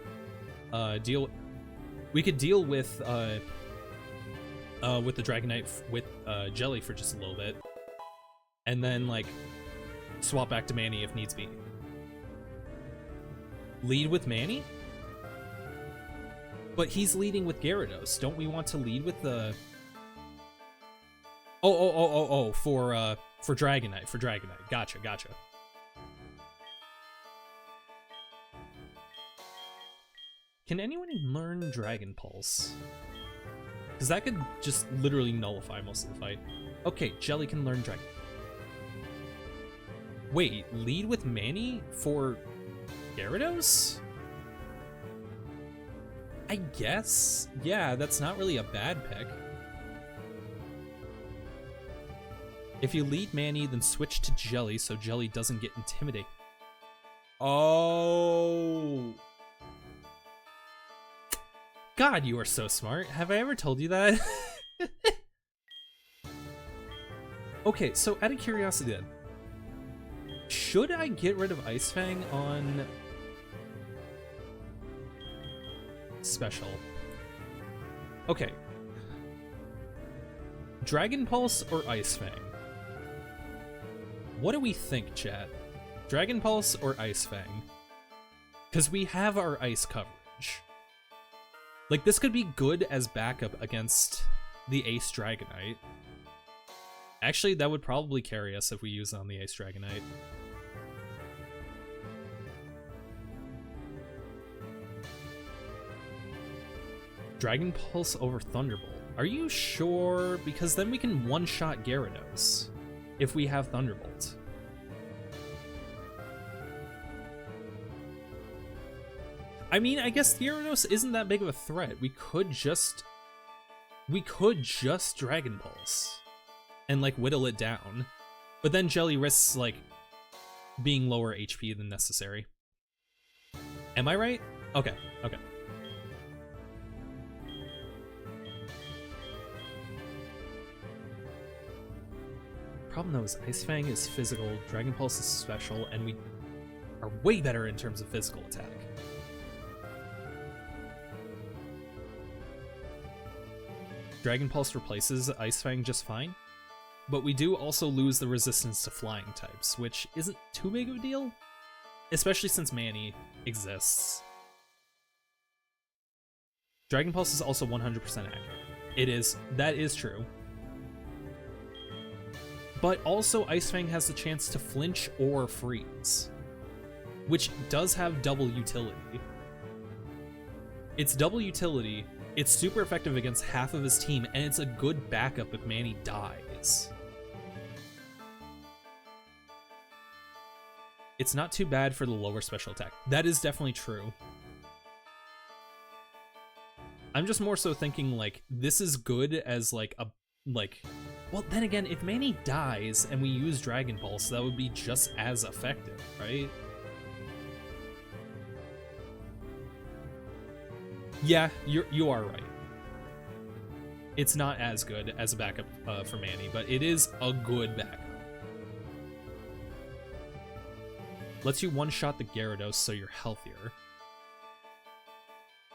deal... We could deal with the Dragon Knight with Jelly for just a little bit, and then, like, swap back to Manny if needs be. Lead with Manny? But he's leading with Gyarados. Don't we want to lead with the... for Dragonite, Gotcha. Can anyone learn Dragon Pulse? Because that could just literally nullify most of the fight. Okay, Jelly can learn Dragon. Wait, lead with Manny for Gyarados? I guess. Yeah, that's not really a bad pick. If you lead Manny, then switch to Jelly so Jelly doesn't get intimidated. Oh. God, you are so smart. Have I ever told you that? Okay, so out of curiosity then, should I get rid of Ice Fang on special? Okay. Dragon Pulse or Ice Fang? What do we think, chat? Dragon Pulse or Ice Fang? Because we have our ice coverage. Like, this could be good as backup against the Ace Dragonite. Actually, that would probably carry us if we use it on the Ace Dragonite. Dragon Pulse over Thunderbolt. Are you sure? Because then we can one-shot Gyarados if we have Thunderbolt. I mean, I guess Gyarados isn't that big of a threat. We could just Dragon Pulse and, like, whittle it down. But then Jelly risks, like, being lower HP than necessary. Am I right? Okay. Problem though is Ice Fang is physical, Dragon Pulse is special, and we are way better in terms of physical attack. Dragon Pulse replaces Ice Fang just fine, but we do also lose the resistance to flying types, which isn't too big of a deal, especially since Manny exists. Dragon Pulse is also 100% accurate. It is. That is true. But also Ice Fang has the chance to flinch or freeze, which does have double utility. It's double utility, it's super effective against half of his team, and it's a good backup if Manny dies. It's not too bad for the lower special attack. That is definitely true. I'm just more so thinking, like, this is good as, like, a, like... Well, then again, if Manny dies and we use Dragon Pulse, that would be just as effective, right? Yeah, you are right. It's not as good as a backup for Manny, but it is a good backup. Lets you one-shot the Gyarados so you're healthier.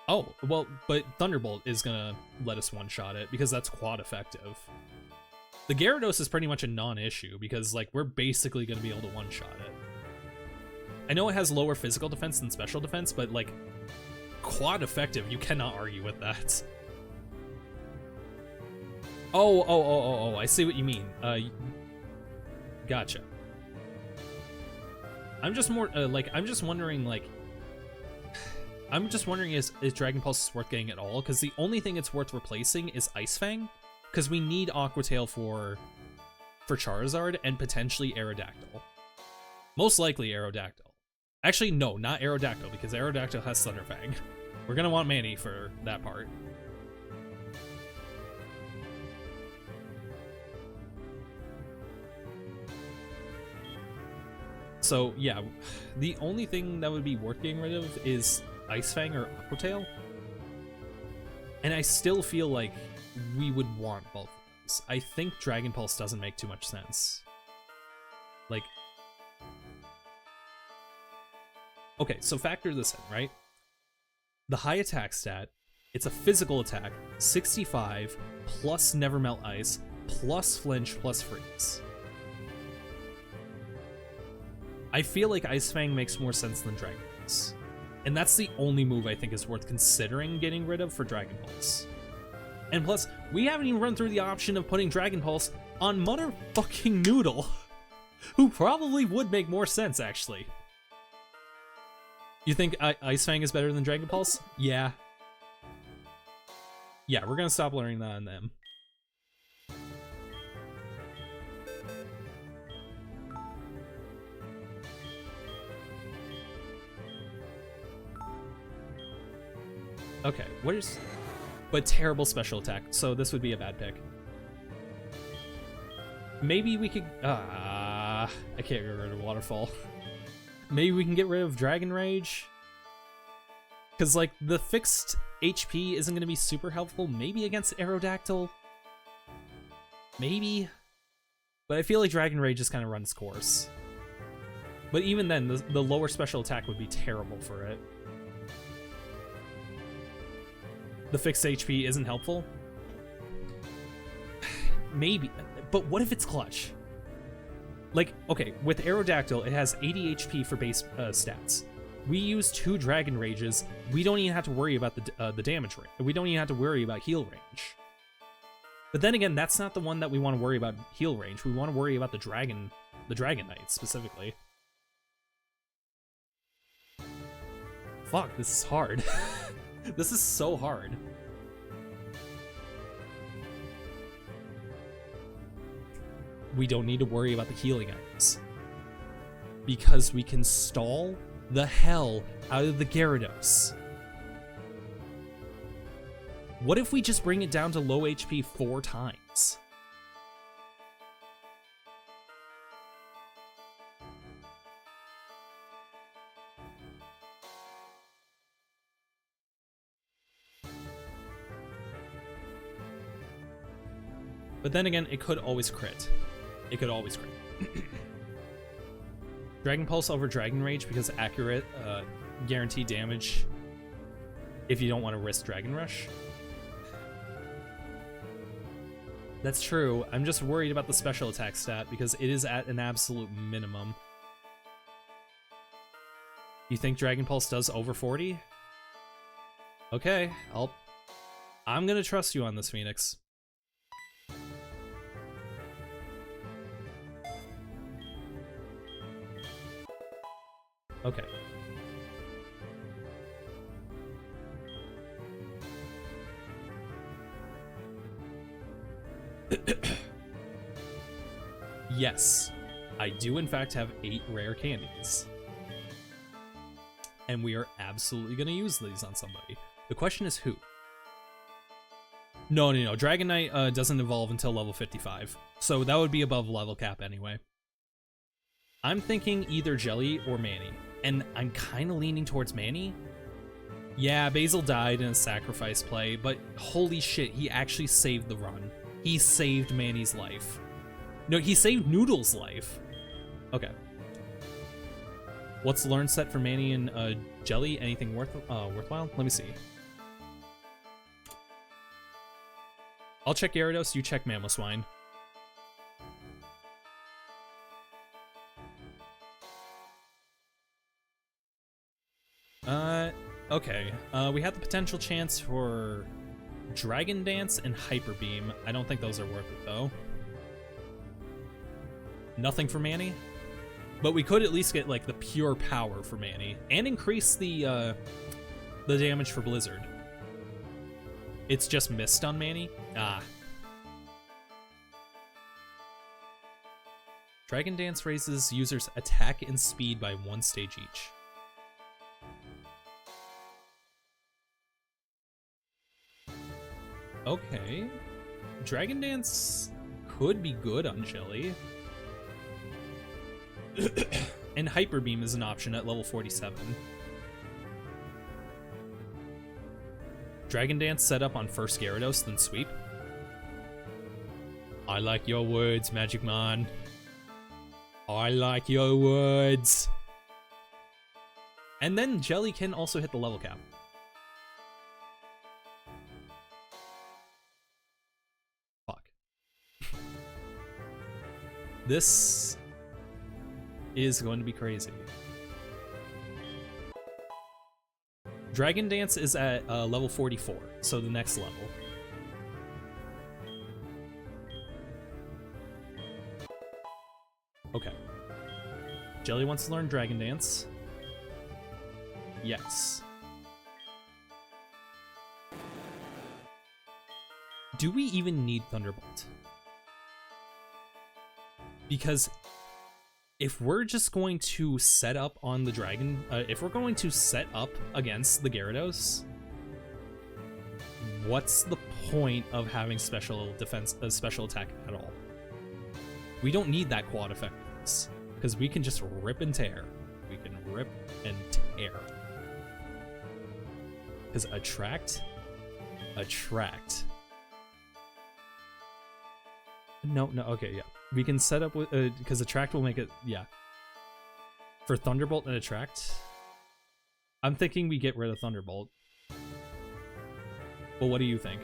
Oh, well, but Thunderbolt is gonna let us one-shot it because that's quad effective. The Gyarados is pretty much a non-issue because, like, we're basically gonna be able to one-shot it. I know it has lower physical defense than special defense, but, like, quad effective, you cannot argue with that. Oh, I see what you mean. Gotcha. I'm just more, I'm just wondering, is Dragon Pulse worth getting at all? Because the only thing it's worth replacing is Ice Fang, because we need Aqua Tail for Charizard and potentially Aerodactyl. Most likely Aerodactyl. Actually, no, not Aerodactyl, because Aerodactyl has Thunder Fang. We're gonna want Manny for that part. So, yeah, the only thing that would be worth getting rid of is Ice Fang or Aqua Tail. And I still feel like we would want both of these. I think Dragon Pulse doesn't make too much sense. Like... Okay, so factor this in, right? The high attack stat, it's a physical attack, 65, plus Never Melt Ice, plus Flinch, plus Freeze. I feel like Ice Fang makes more sense than Dragon Pulse. And that's the only move I think is worth considering getting rid of for Dragon Pulse. And plus, we haven't even run through the option of putting Dragon Pulse on motherfucking Noodle, who probably would make more sense, actually. You think Ice Fang is better than Dragon Pulse? Yeah. Yeah, we're gonna stop learning that on them. Okay, what is... But terrible special attack, so this would be a bad pick. Maybe we could... I can't get rid of Waterfall. Maybe we can get rid of Dragon Rage? Because, like, the fixed HP isn't going to be super helpful. Maybe against Aerodactyl? Maybe? But I feel like Dragon Rage just kind of runs course. But even then, the lower special attack would be terrible for it. The fixed HP isn't helpful? Maybe. But what if it's clutch? Like, okay, with Aerodactyl, it has 80 HP for base stats. We use 2 Dragon Rages. We don't even have to worry about the damage rate. We don't even have to worry about heal range. But then again, that's not the one that we want to worry about heal range. We want to worry about the Dragon Knight specifically. Fuck, this is hard. This is so hard. We don't need to worry about the healing items, because we can stall the hell out of the Gyarados. What if we just bring it down to low HP 4 times? But then again, it could always crit. It could always crit. Dragon Pulse over Dragon Rage because accurate, guaranteed damage if you don't want to risk Dragon Rush. That's true. I'm just worried about the special attack stat because it is at an absolute minimum. You think Dragon Pulse does over 40? Okay, I'm gonna trust you on this, Phoenix. Okay. Yes, I do in fact have 8 rare candies. And we are absolutely going to use these on somebody. The question is who? No. Dragonite doesn't evolve until level 55. So that would be above level cap anyway. I'm thinking either Jelly or Manny. And I'm kind of leaning towards Manny. Yeah, Basil died in a sacrifice play, but holy shit, he actually saved the run. He saved Manny's life. No, he saved Noodle's life. Okay. What's the learn set for Manny and Jelly? Anything worthwhile? Let me see. I'll check Gyarados, you check Mamoswine. Okay. We have the potential chance for Dragon Dance and Hyper Beam. I don't think those are worth it though. Nothing for Manny? But we could at least get like the pure power for Manny and increase the damage for Blizzard. It's just missed on Manny? Ah. Dragon Dance raises users' attack and speed by 1 stage each. Okay. Dragon Dance could be good on Jelly. And Hyper Beam is an option at level 47. Dragon Dance set up on first Gyarados, then sweep. I like your words, Magic Man. I like your words. And then Jelly can also hit the level cap. Fuck. This is going to be crazy. Dragon Dance is at level 44, so the next level. Okay. Jelly wants to learn Dragon Dance. Yes. Do we even need Thunderbolt? Because if we're just going to set up on the dragon, if we're going to set up against the Gyarados, what's the point of having special defense, special attack at all? We don't need that quad effect because we can just rip and tear. We can rip and tear. Because attract. No, okay, yeah. We can set up with, because Attract will make it, yeah. For Thunderbolt and Attract, I'm thinking we get rid of Thunderbolt. Well, what do you think?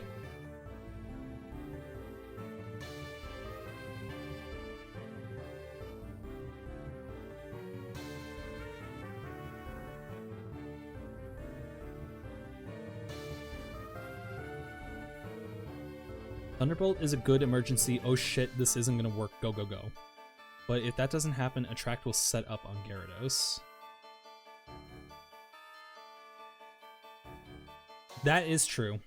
Thunderbolt is a good emergency. Oh shit, this isn't gonna work. Go, go, go. But if that doesn't happen, Attract will set up on Gyarados. That is true.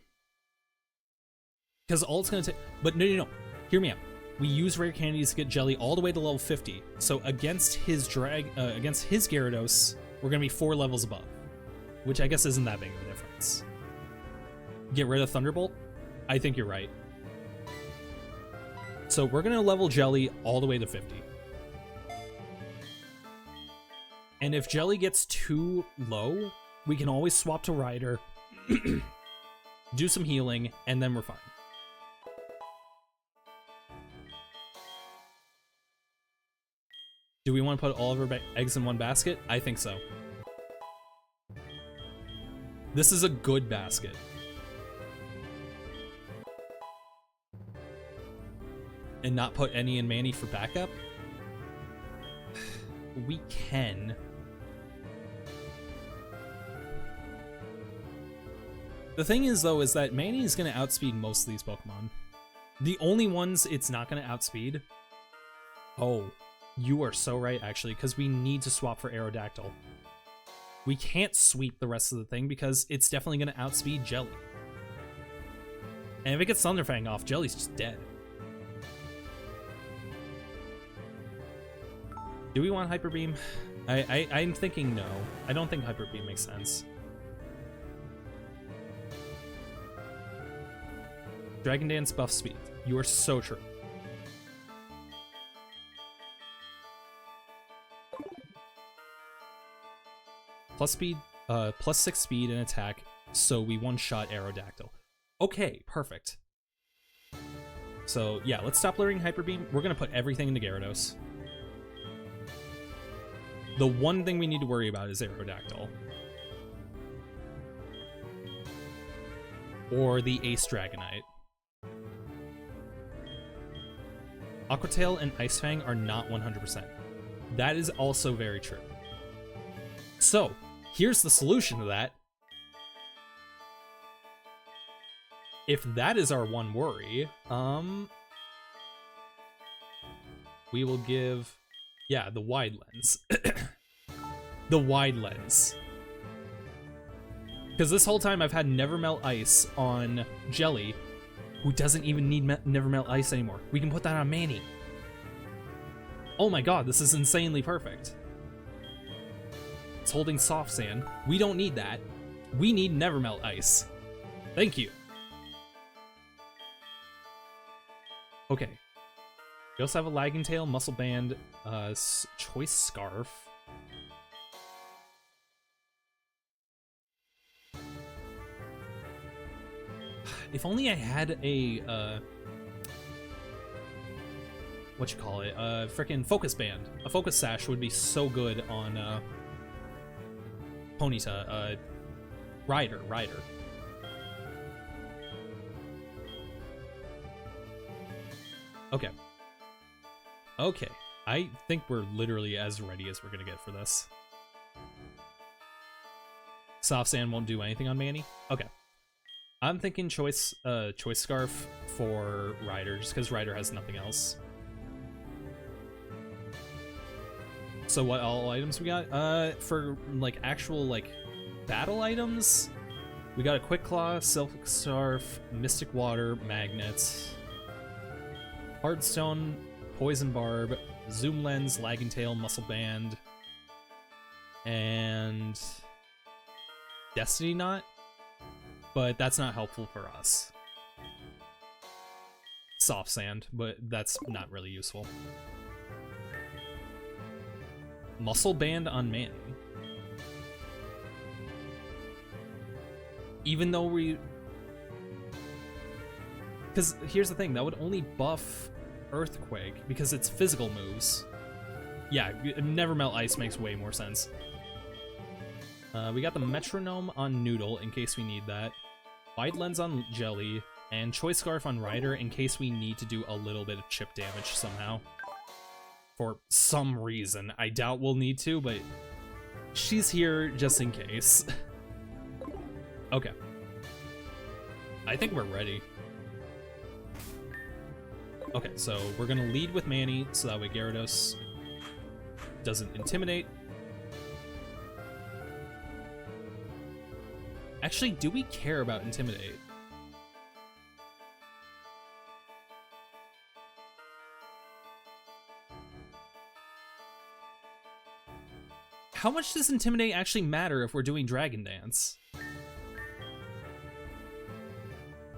Because all it's gonna take... But no. Hear me out. We use rare candies to get Jelly all the way to level 50. So against his Gyarados, we're gonna be 4 levels above. Which I guess isn't that big of a difference. Get rid of Thunderbolt? I think you're right. So we're gonna level Jelly all the way to 50. And if Jelly gets too low, we can always swap to Ryder, do some healing, and then we're fine. Do we want to put all of our eggs in one basket? I think so. This is a good basket. And not put any in Manny for backup? We can. The thing is, though, is that Manny is going to outspeed most of these Pokemon. The only ones it's not going to outspeed... Oh, you are so right, actually, because we need to swap for Aerodactyl. We can't sweep the rest of the thing because it's definitely going to outspeed Jelly. And if it gets Thunderfang off, Jelly's just dead. Do we want Hyper Beam? I'm thinking no. I don't think Hyper Beam makes sense. Dragon Dance buff speed. You are so true. Plus speed, plus 6 speed and attack, so we one-shot Aerodactyl. Okay, perfect. So yeah, let's stop learning Hyper Beam. We're gonna put everything into Gyarados. The one thing we need to worry about is Aerodactyl. Or the Ace Dragonite. Aqua Tail and Ice Fang are not 100%. That is also very true. So, here's the solution to that. If that is our one worry, we will give, yeah, the wide lens. The wide lens. Because this whole time I've had Never Melt Ice on Jelly, who doesn't even need Never Melt Ice anymore. We can put that on Manny. Oh my god, this is insanely perfect. It's holding Soft Sand. We don't need that. We need Never Melt Ice. Thank you. Okay. We also have a Lagging Tail, Muscle Band, Choice Scarf. If only I had a, what you call it, frickin' Focus Band. A Focus Sash would be so good on, Ponyta, Ryder. Okay. Okay. I think we're literally as ready as we're gonna get for this. Soft Sand won't do anything on Manny? Okay. I'm thinking Choice Scarf for Ryder, just because Ryder has nothing else. So what all items we got? For like actual like battle items, we got a Quick Claw, Silk Scarf, Mystic Water, Magnets, Hardstone, Poison Barb, Zoom Lens, Lagging Tail, Muscle Band, and Destiny Knot, but that's not helpful for us. Soft Sand, but that's not really useful. Muscle Band on Manny. Even though we... Because here's the thing, that would only buff Earthquake, because it's physical moves. Yeah, Never Melt Ice makes way more sense. We got the Metronome on Noodle, in case we need that. Wide Lens on Jelly, and Choice Scarf on Ryder, in case we need to do a little bit of chip damage somehow. For some reason. I doubt we'll need to, but she's here just in case. Okay. I think we're ready. Okay, so we're gonna lead with Manny, so that way Gyarados doesn't intimidate. Actually, do we care about intimidate? How much does intimidate actually matter if we're doing Dragon Dance?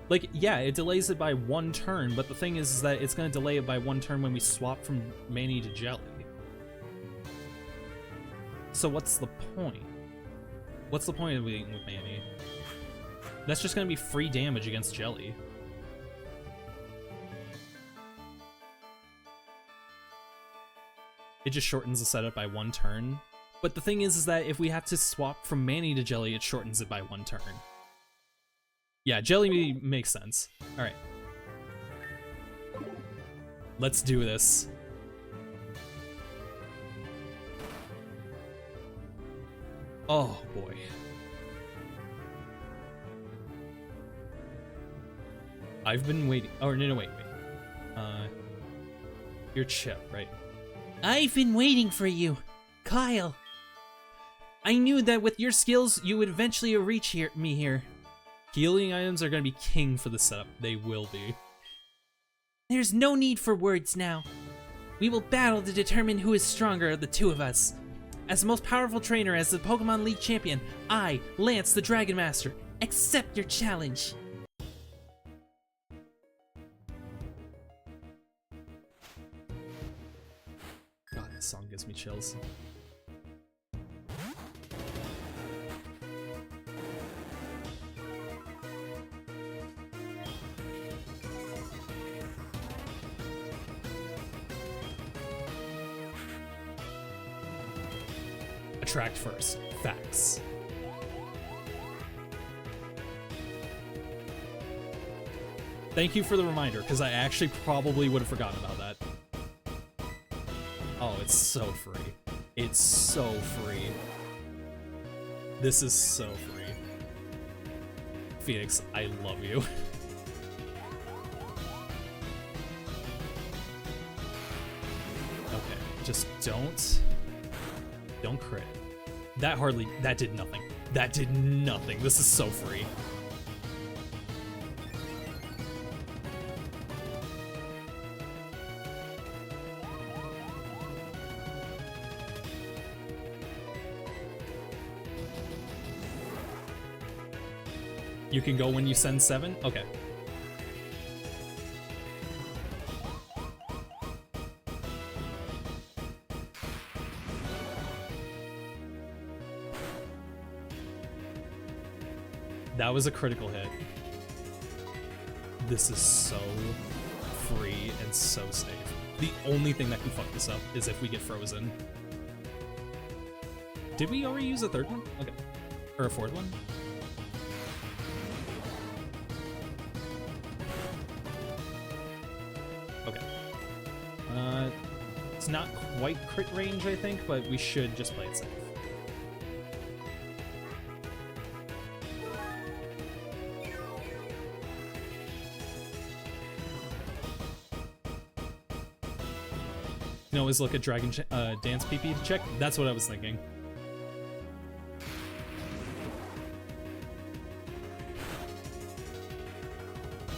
Like, yeah, it delays it by 1 turn, but the thing is that it's going to delay it by 1 turn when we swap from Manny to Jelly. So what's the point? What's the point of leading with Manny? That's just going to be free damage against Jelly. It just shortens the setup by 1 turn. But the thing is that if we have to swap from Manny to Jelly, it shortens it by 1 turn. Yeah, Jelly makes sense. Alright. Let's do this. Oh, boy. I've been waiting. Oh, no, wait. You're Chip, right? I've been waiting for you, Kyle. I knew that with your skills, you would eventually reach me here. Healing items are going to be king for the setup. They will be. There's no need for words now. We will battle to determine who is stronger of the two of us. As the most powerful trainer, as the Pokemon League champion, I, Lance the Dragon Master, accept your challenge. God, this song gives me chills. Attract first. Facts. Thank you for the reminder, because I actually probably would have forgotten about that. Oh, it's so free. It's so free. This is so free. Phoenix, I love you. Okay, just don't crit. That did nothing. That did nothing. This is so free. You can go when you send 7? Okay. That was a critical hit. This is so free and so safe. The only thing that can fuck this up is if we get frozen. Did we already use a third one? Okay. Or a fourth one? Okay. It's not quite crit range, I think, but we should just play it safe. You can always look at Dragon Dance PP to check. That's what I was thinking.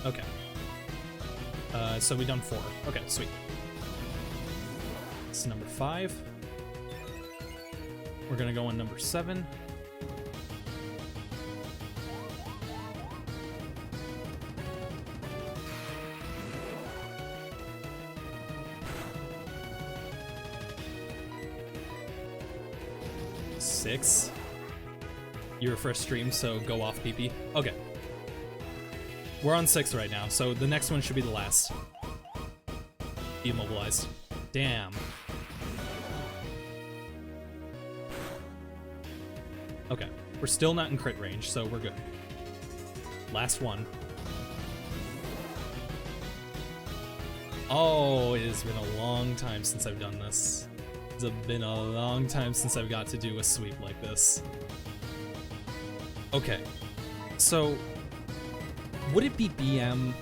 Okay. So we done 4. Okay, sweet. It's number 5. We're gonna go on number 7. Six. You refresh stream, so go off PP. Okay. We're on 6 right now, so the next one should be the last. Immobilized. Damn. Okay. We're still not in crit range, so we're good. Last one. Oh, it has been a long time since I've done this. It's been a long time since I've got to do a sweep like this. Okay. So, would it be BM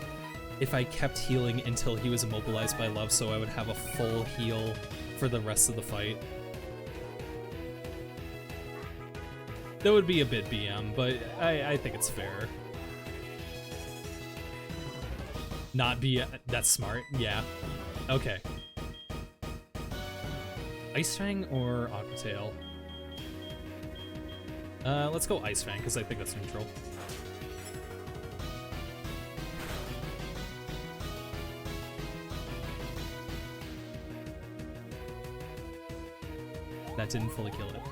if I kept healing until he was immobilized by love so I would have a full heal for the rest of the fight? That would be a bit BM, but I think it's fair. Not be that's smart, yeah. Okay. Ice Fang or Aqua Tail? Let's go Ice Fang, because I think that's neutral. That didn't fully kill it.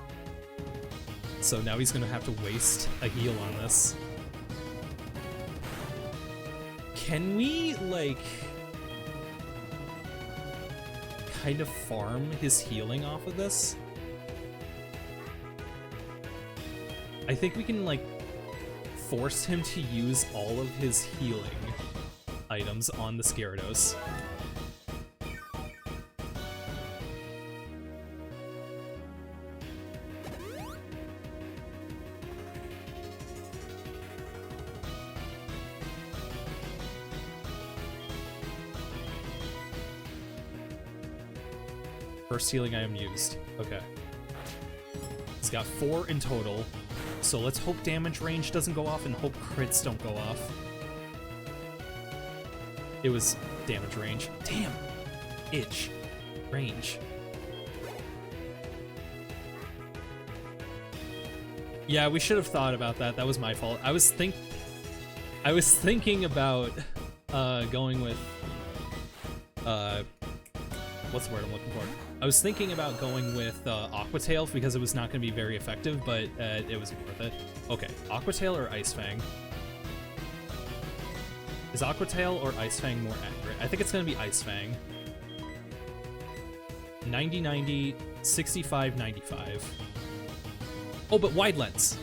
So now he's gonna have to waste a heal on this. Can we, like, kind of farm his healing off of this? I think we can, like, force him to use all of his healing items on the Gyarados. First healing item used. Okay. He's got 4 in total. So let's hope damage range doesn't go off and hope crits don't go off. It was damage range. Damn! Itch. range. Yeah, we should have thought about that. That was my fault. I was thinking about going with what's the word I'm looking for? I was thinking about going with Aqua Tail because it was not going to be very effective, but it was worth it. Okay, Aqua Tail or Ice Fang? Is Aqua Tail or Ice Fang more accurate? I think it's going to be Ice Fang. 90-90, 65-95. Oh, but wide lens.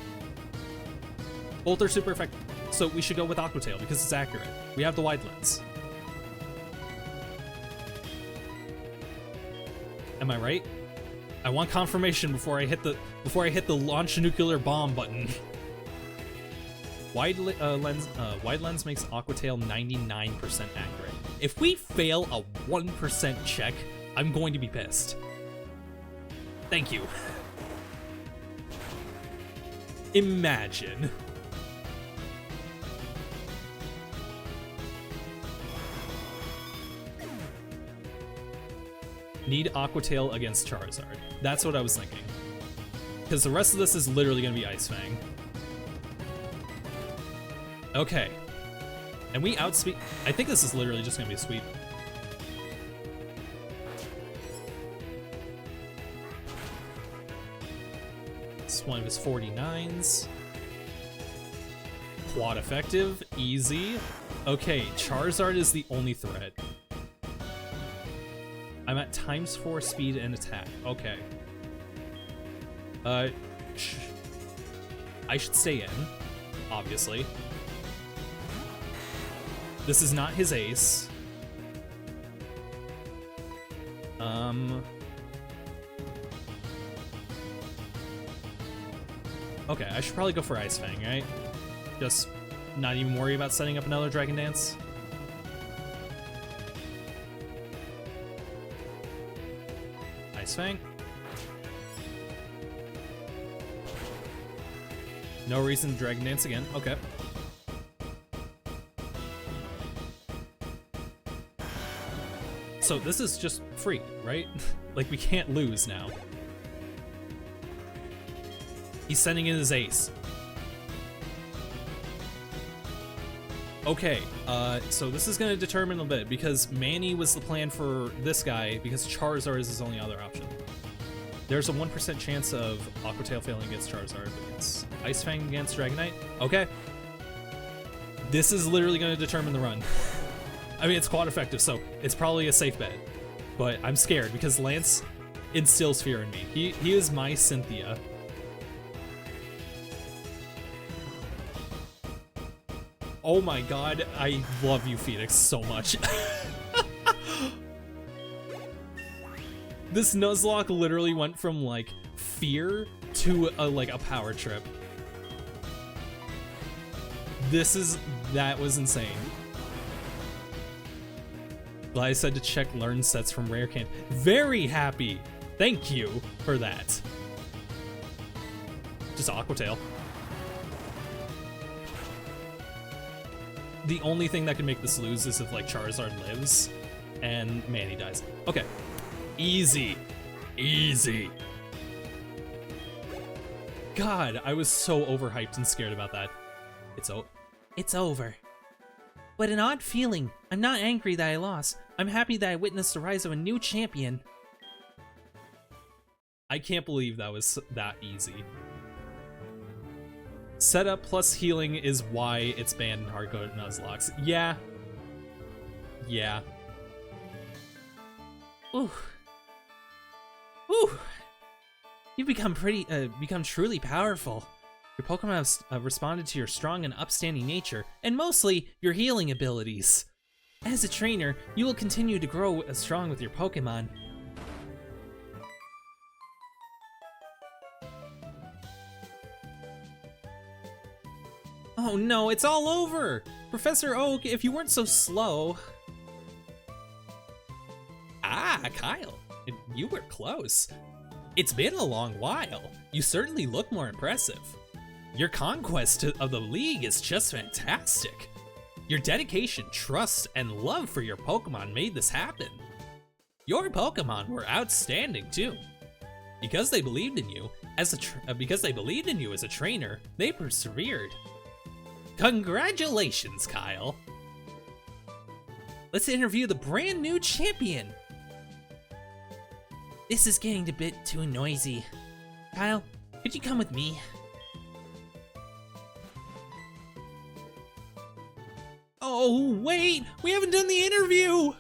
Both are super effective. So we should go with Aqua Tail because it's accurate. We have the wide lens. Am I right? I want confirmation before I hit the launch nuclear bomb button. Wide lens makes Aqua Tail 99% accurate. If we fail a 1% check, I'm going to be pissed. Thank you. Imagine. Need Aqua Tail against Charizard. That's what I was thinking. Because the rest of this is literally going to be Ice Fang. Okay. And we outspeed... I think this is literally just going to be a sweep. It's one of his 49s. Quad effective. Easy. Okay, Charizard is the only threat. I'm at ×4 speed and attack. Okay. I should stay in, obviously. This is not his ace. Okay, I should probably go for Ice Fang, right? Just not even worry about setting up another Dragon Dance. Ice Fang. No reason to Dragon Dance again. Okay. So this is just free, right? Like, we can't lose now. He's sending in his ace. Okay, so this is going to determine a bit, because Manny was the plan for this guy, because Charizard is his only other option. There's a 1% chance of Aqua Tail failing against Charizard, but it's Ice Fang against Dragonite. Okay. This is literally going to determine the run. I mean, it's quad effective, so it's probably a safe bet. But I'm scared, because Lance instills fear in me. He is my Cynthia. Oh my god, I love you, Phoenix, so much. This Nuzlocke literally went from, like, fear to, like, a power trip. That was insane. Glad I said to check learn sets from Rare Can. Very happy! Thank you for that. Just Aqua Tail. The only thing that can make this lose is if, like, Charizard lives and Manny dies. Okay. Easy. Easy. God, I was so overhyped and scared about that. It's over. But an odd feeling. I'm not angry that I lost. I'm happy that I witnessed the rise of a new champion. I can't believe that was that easy. Setup plus healing is why it's banned in HeartGold Nuzlocke. Yeah. Yeah. Ooh. Ooh. You've become truly powerful. Your Pokemon have responded to your strong and upstanding nature, and mostly your healing abilities. As a trainer, you will continue to grow strong with your Pokemon. Oh no, it's all over! Professor Oak, if you weren't so slow. Ah, Kyle, you were close. It's been a long while. You certainly look more impressive. Your conquest of the league is just fantastic. Your dedication, trust, and love for your Pokemon made this happen. Your Pokemon were outstanding too. Because they believed in you as a trainer, they persevered. Congratulations, Kyle. Let's interview the brand new champion. This is getting a bit too noisy. Kyle, could you come with me? Oh, wait! We haven't done the interview!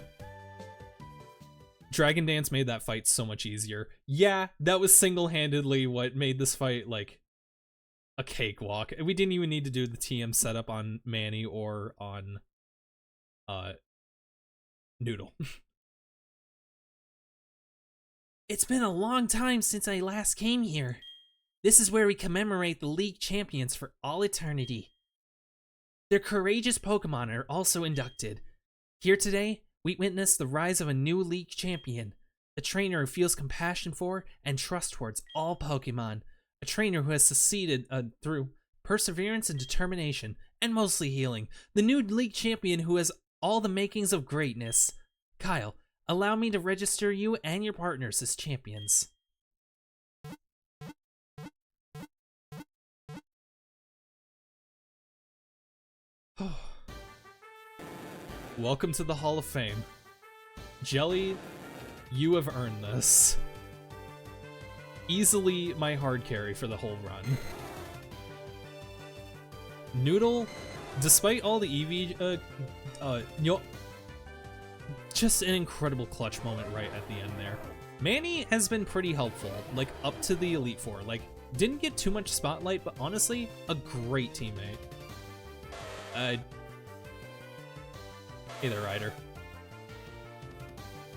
Dragon Dance made that fight so much easier. Yeah, that was single-handedly what made this fight, like, a cakewalk. We didn't even need to do the TM setup on Manny or on, Noodle. It's been a long time since I last came here. This is where we commemorate the League champions for all eternity. Their courageous Pokemon are also inducted. Here today, we witness the rise of a new League champion, a trainer who feels compassion for and trust towards all Pokemon, a trainer who has succeeded through perseverance and determination, and mostly healing, the new League champion who has all the makings of greatness. Kyle, allow me to register you and your partners as champions. Welcome to the Hall of Fame. Jelly, you have earned this. Easily my hard carry for the whole run. Noodle, despite all the EV, just an incredible clutch moment right at the end there. Manny has been pretty helpful, like up to the Elite Four. Like, didn't get too much spotlight, but honestly, a great teammate. Hey there, Ryder.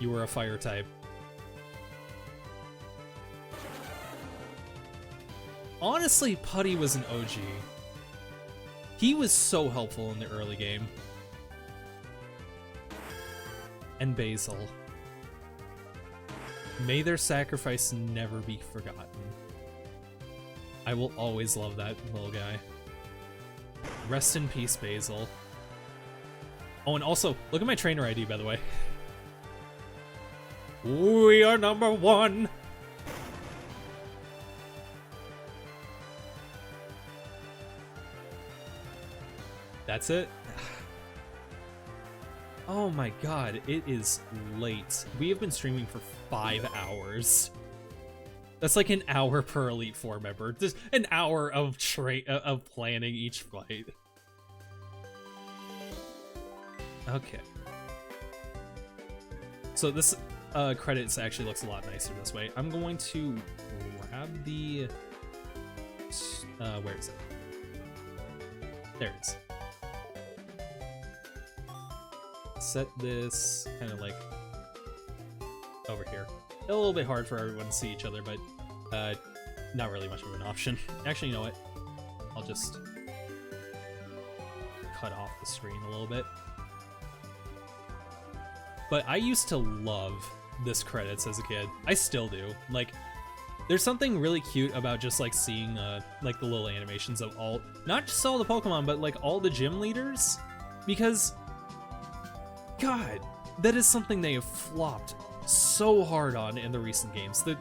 You were a fire type. Honestly, Putty was an OG. He was so helpful in the early game. And Basil. May their sacrifice never be forgotten. I will always love that little guy. Rest in peace, Basil. Oh, and also, look at my trainer ID, by the way. We are number 1! That's it? Oh my god, it is late. We have been streaming for 5 hours. That's like an hour per Elite Four member. Just an hour of planning each fight. Okay. So this credits actually looks a lot nicer this way. I'm going to grab the... where is it? There it is. Set this kind of like over here. A little bit hard for everyone to see each other, but not really much of an option. Actually, you know what? I'll just cut off the screen a little bit. But I used to love this credits as a kid. I still do. Like, there's something really cute about just like seeing like the little animations of all, not just all the Pokemon, but like all the gym leaders, because God, that is something they have flopped so hard on in the recent games. The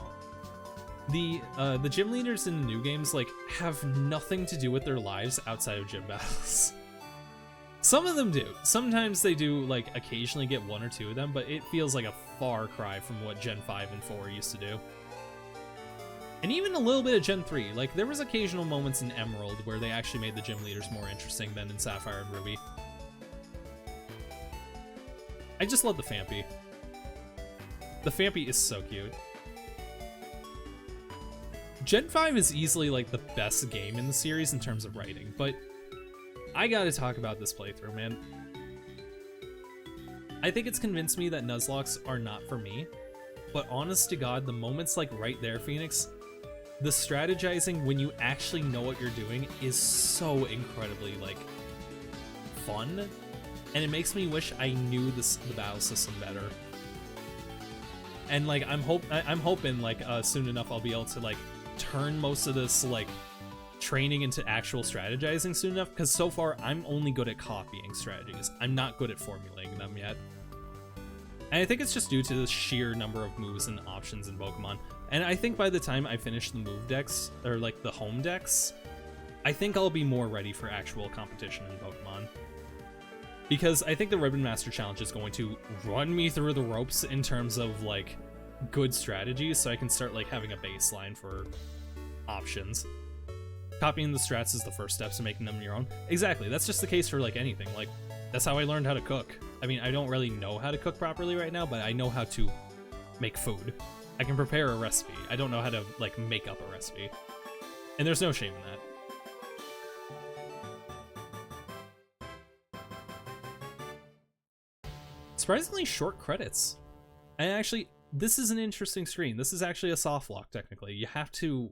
gym leaders in the new games like have nothing to do with their lives outside of gym battles. Some of them do. Sometimes they do like occasionally get 1 or 2 of them, but it feels like a far cry from what Gen 5 and 4 used to do. And even a little bit of Gen 3. Like, there was occasional moments in Emerald where they actually made the gym leaders more interesting than in Sapphire and Ruby. I just love the Phanpy. The Phanpy is so cute. Gen 5 is easily like the best game in the series in terms of writing, but I gotta talk about this playthrough, man. I think it's convinced me that Nuzlockes are not for me, but honest to God, the moments like right there, Phoenix, the strategizing when you actually know what you're doing is so incredibly like fun, and it makes me wish I knew the battle system better. And like I'm hoping like soon enough I'll be able to like turn most of this like training into actual strategizing soon enough, because so far I'm only good at copying strategies. I'm not good at formulating them yet. And I think it's just due to the sheer number of moves and options in Pokemon. And I think by the time I finish the move decks, or like the home decks, I think I'll be more ready for actual competition in Pokemon. Because I think the Ribbon Master Challenge is going to run me through the ropes in terms of like good strategies, so I can start like having a baseline for options. Copying the strats is the first steps to making them your own. Exactly, that's just the case for like anything. Like, that's how I learned how to cook. I mean, I don't really know how to cook properly right now, but I know how to make food. I can prepare a recipe. I don't know how to like make up a recipe. And there's no shame in that. Surprisingly short credits. And actually, this is an interesting screen. This is actually a soft lock, technically. You have to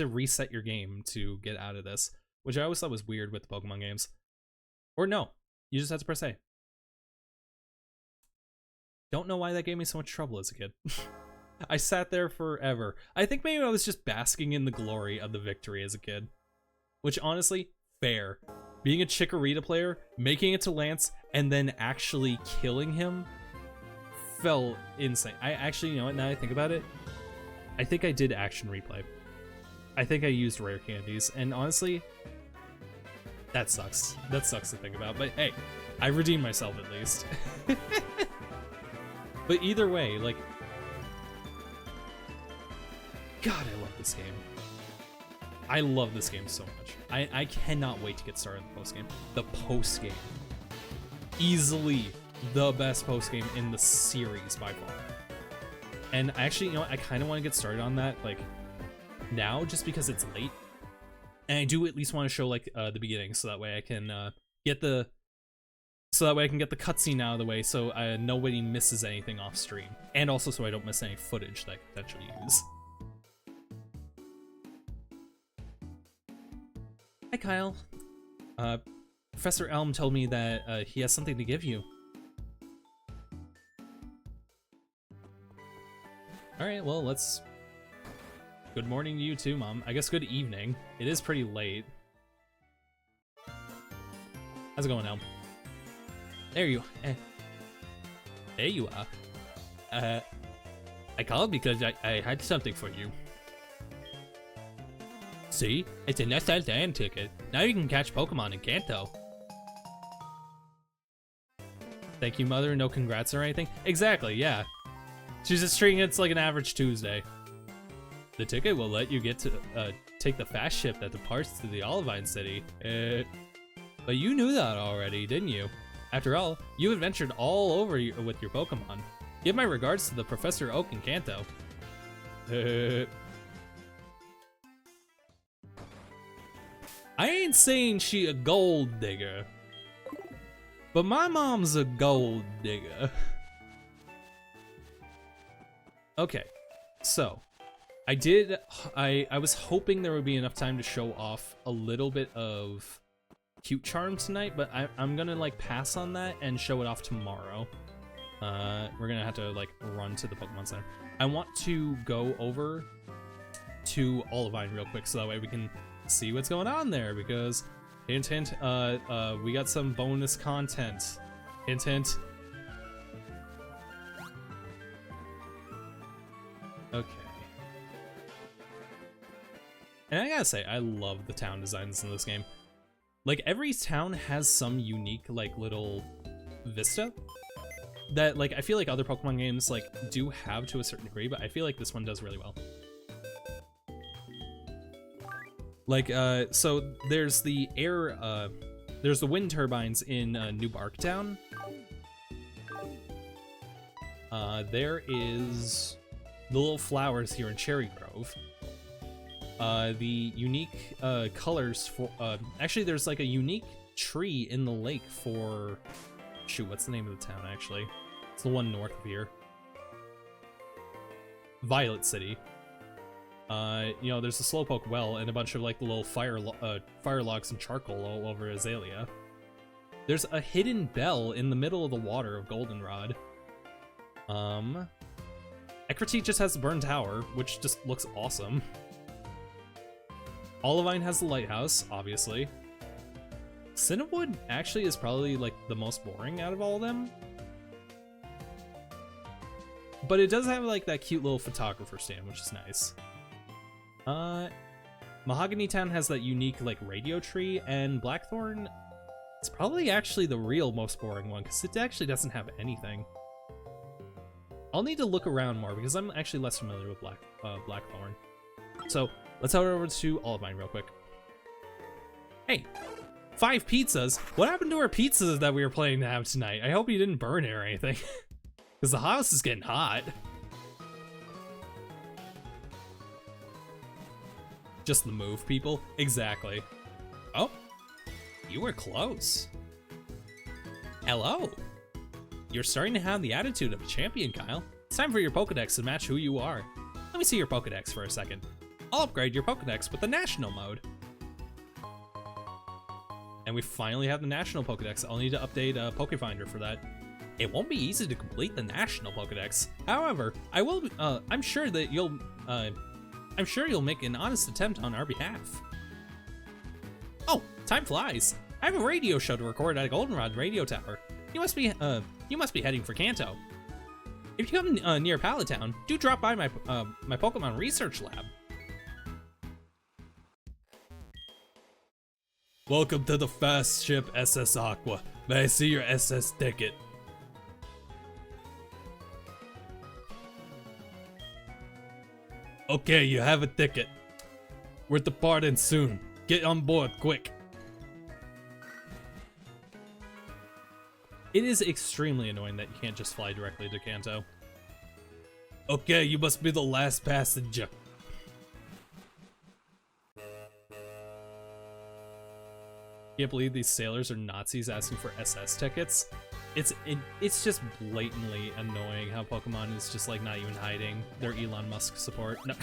reset your game to get out of this, which I always thought was weird with the Pokemon games. Or no, you just have to press A. Don't know why that gave me so much trouble as a kid. I sat there forever. I think maybe I was just basking in the glory of the victory as a kid. Which honestly, fair. Being a Chikorita player, making it to Lance, and then actually killing him felt insane. I actually, you know what, now I think about it, I think I did action replay. I think I used rare candies, and honestly, that sucks. That sucks to think about, but hey, I redeemed myself at least. But either way, like, God, I love this game. I love this game so much. I cannot wait to get started in the post game. The post game, easily the best post game in the series by far. And actually, you know what, I kind of want to get started on that like now, just because it's late. And I do at least want to show like the beginning, so that way I can get the cutscene out of the way, so nobody misses anything off stream, and also so I don't miss any footage that I could potentially use. Hi, Kyle. Professor Elm told me that he has something to give you. Alright, well, let's... Good morning to you too, Mom. I guess good evening. It is pretty late. How's it going, Elm? There you are. There you are. I called because I had something for you. See? It's an SSN ticket. Now you can catch Pokemon in Kanto. Thank you, Mother. No congrats or anything? Exactly, yeah. She's just treating it like an average Tuesday. The ticket will let you get to take the fast ship that departs to the Olivine City. But you knew that already, didn't you? After all, you adventured all over with your Pokemon. Give my regards to the Professor Oak in Kanto. I ain't saying she a gold digger, but my mom's a gold digger. Okay, so I was hoping there would be enough time to show off a little bit of Cute Charm tonight, but I'm gonna like pass on that and show it off tomorrow. We're gonna have to like run to the Pokemon Center. I want to go over to Olivine real quick so that way we can see what's going on there, because hint hint, we got some bonus content. Hint hint. Okay. And I gotta say, I love the town designs in this game. Like, every town has some unique, like, little vista that, like, I feel like other Pokemon games, like, do have to a certain degree, but I feel like this one does really well. Like, so there's the there's the wind turbines in New Barktown. There is the little flowers here in Cherry Grove. The unique colors for actually there's like a unique tree in the lake for, shoot, what's the name of the town actually? It's the one north of here. Violet City. You know, there's a Slowpoke well and a bunch of like the little fire logs and charcoal all over Azalea. There's a hidden bell in the middle of the water of Goldenrod. Ecruteak just has the Burn Tower, which just looks awesome. Olivine has the lighthouse, obviously. Cinnawood actually is probably like the most boring out of all of them. But it does have like that cute little photographer stand, which is nice. Mahogany Town has that unique like radio tree, and Blackthorn, it's probably actually the real most boring one because it actually doesn't have anything. I'll need to look around more because I'm actually less familiar with Blackthorn. So let's head over to Olivine real quick. Hey, 5 pizzas? What happened to our pizzas that we were planning to have tonight? I hope you didn't burn it or anything. Because the house is getting hot. Just the move, people. Exactly. Oh, you were close. Hello. You're starting to have the attitude of a champion, Kyle. It's time for your Pokedex to match who you are. Let me see your Pokedex for a second. I'll upgrade your Pokedex with the National mode. And we finally have the National Pokedex. I'll need to update Pokefinder for that. It won't be easy to complete the National Pokedex. However, I'm sure you'll make an honest attempt on our behalf. Oh, time flies. I have a radio show to record at a Goldenrod radio tower. You must be heading for Kanto. If you come near Pallet-town, do drop by my Pokemon research lab. Welcome to the fast ship SS Aqua. May I see your SS ticket? Okay, you have a ticket. We're departing soon. Get on board quick. It is extremely annoying that you can't just fly directly to Kanto. Okay, you must be the last passenger. Can't believe these sailors are Nazis asking for SS tickets. It's just blatantly annoying how Pokemon is just like not even hiding their Elon Musk support. No.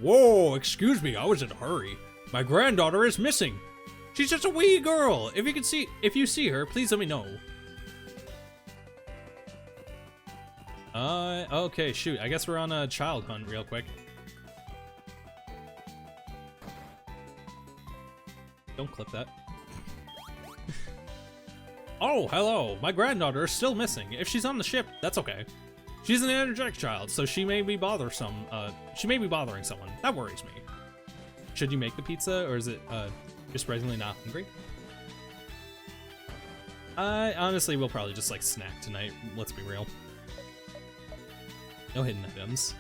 Whoa, excuse me, I was in a hurry. My granddaughter is missing. She's just a wee girl. If you see her, please let me know. Okay, shoot. I guess we're on a child hunt real quick. Don't clip that. Oh, hello. My granddaughter is still missing. If she's on the ship, that's okay. She's an energetic child, so she may be bothersome. She may be bothering someone. That worries me. Should you make the pizza, or is it you're surprisingly not hungry? Honestly, we'll probably just like snack tonight. Let's be real. No hidden items.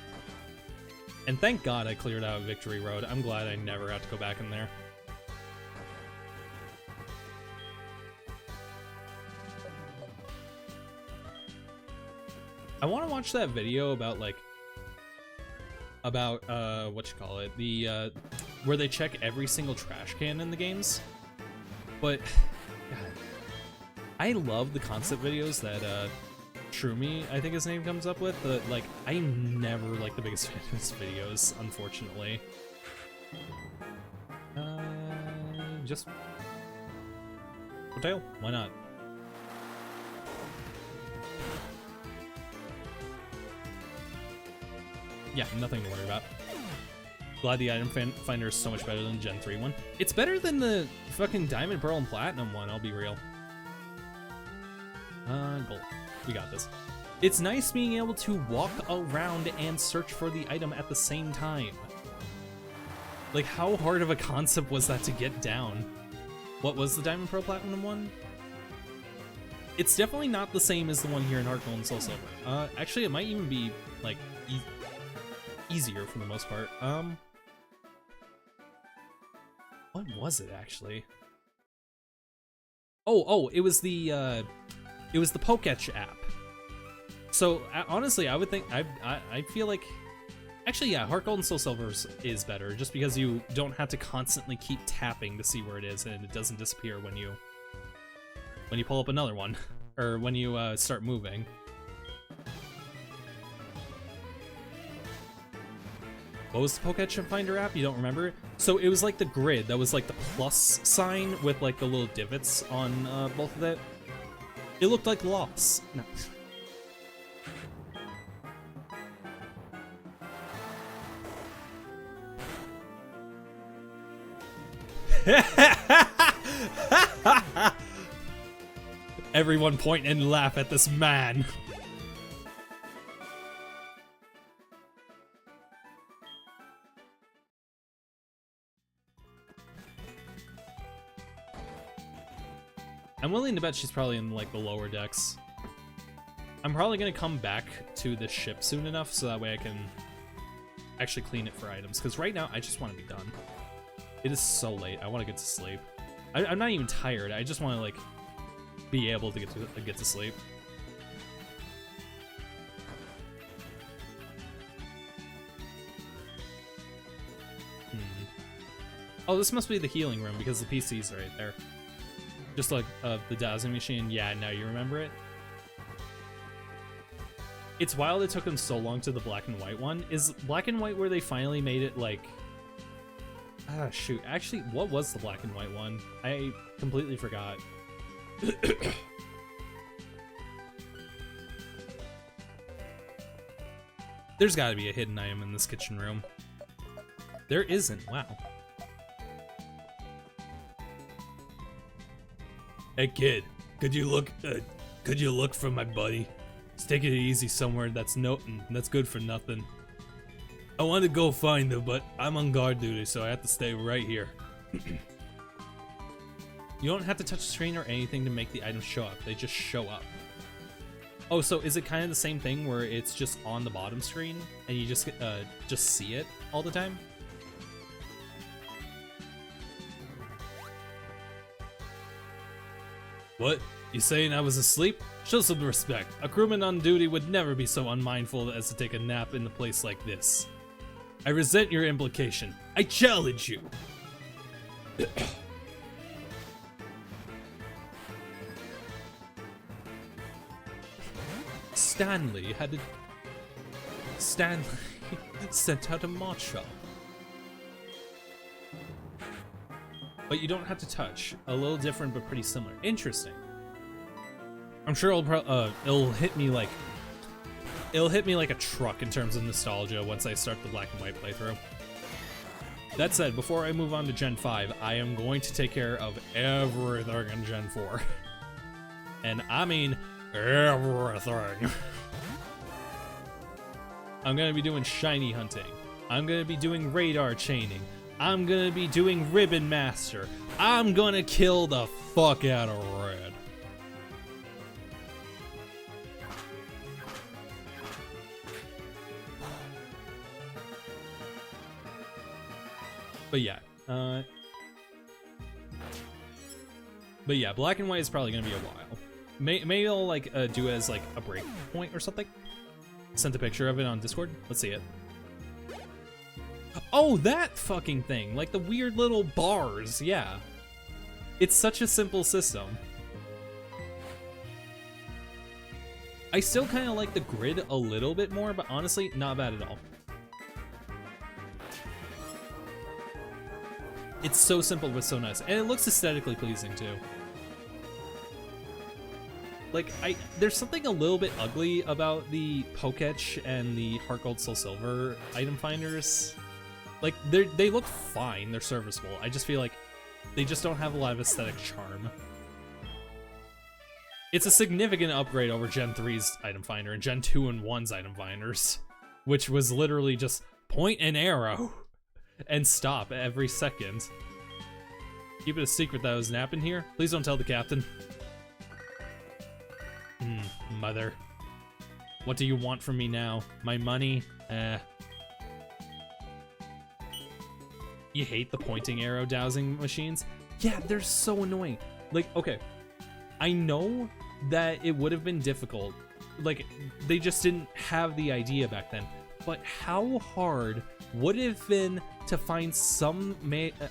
And thank God I cleared out Victory Road. I'm glad I never had to go back in there. I want to watch that video about what you call it, the where they check every single trash can in the games. But God, I love the concept videos that Shroomy, I think his name, comes up with, but like I'm never like the biggest fan of his videos, unfortunately. Just Tail, why not? Yeah, nothing to worry about. Glad the item finder is so much better than Gen 3 one. It's better than the fucking Diamond, Pearl, and Platinum one, I'll be real. Gold. We got this. It's nice being able to walk around and search for the item at the same time. Like, how hard of a concept was that to get down? What was the Diamond, Pearl, Platinum one? It's definitely not the same as the one here in HeartGold and Soul Silver. Actually, it might even be, like, easier for the most part. What was it actually? Oh, it was the Poketch app. So honestly, I would think I feel like actually yeah, HeartGold and Soul Silver is better just because you don't have to constantly keep tapping to see where it is, and it doesn't disappear when you pull up another one or when you start moving. What was the Poketch Finder app? You don't remember? So it was like the grid that was like the plus sign with like the little divots on both of it. It looked like loss. No. Everyone point and laugh at this man. I'm willing to bet she's probably in like the lower decks. I'm probably gonna come back to this ship soon enough so that way I can actually clean it for items. Because right now I just want to be done. It is so late. I want to get to sleep. I'm not even tired. I just want to like be able to get to sleep. Oh, this must be the healing room because the PC's right there. Just like the dowsing machine. Yeah, now you remember it. It's wild it took them so long to the black and white one. Is black and white where they finally made it like... Ah, shoot. Actually, what was the black and white one? I completely forgot. There's gotta be a hidden item in this kitchen room. There isn't. Wow. Hey kid, could you look for my buddy? He's taking it easy somewhere that's good for nothing. I want to go find him, but I'm on guard duty, so I have to stay right here. You don't have to touch the screen or anything to make the items show up. They just show up. Oh, so is it kind of the same thing where it's just on the bottom screen and you just see it all the time? What? You saying I was asleep? Show some respect. A crewman on duty would never be so unmindful as to take a nap in a place like this. I resent your implication. I challenge you. Stanley sent out a matcha. But you don't have to touch. A little different, but pretty similar. Interesting. I'm sure it'll hit me like a truck in terms of nostalgia once I start the black and white playthrough. That said, before I move on to Gen 5, I am going to take care of everything in Gen 4. And I mean everything. I'm gonna be doing shiny hunting. I'm gonna be doing radar chaining. I'm gonna be doing Ribbon Master. I'm gonna kill the fuck out of Red. But yeah, black and white is probably gonna be a while. Maybe I'll like do it as like a break point or something. Sent a picture of it on Discord. Let's see it. Oh, that fucking thing! Like the weird little bars, yeah. It's such a simple system. I still kind of like the grid a little bit more, but honestly, not bad at all. It's so simple but so nice, and it looks aesthetically pleasing too. Like, there's something a little bit ugly about the Poketch and the HeartGold Soul Silver item finders. Like, they look fine, they're serviceable. I just feel like they just don't have a lot of aesthetic charm. It's a significant upgrade over Gen 3's item finder and Gen 2 and 1's item finders, which was literally just point an arrow and stop every second. Keep it a secret that I was napping here. Please don't tell the captain. Mother. What do you want from me now? My money? You hate the pointing arrow dowsing machines? Yeah, they're so annoying. Like, okay, I know that it would have been difficult. Like, they just didn't have the idea back then. But how hard would it have been to find some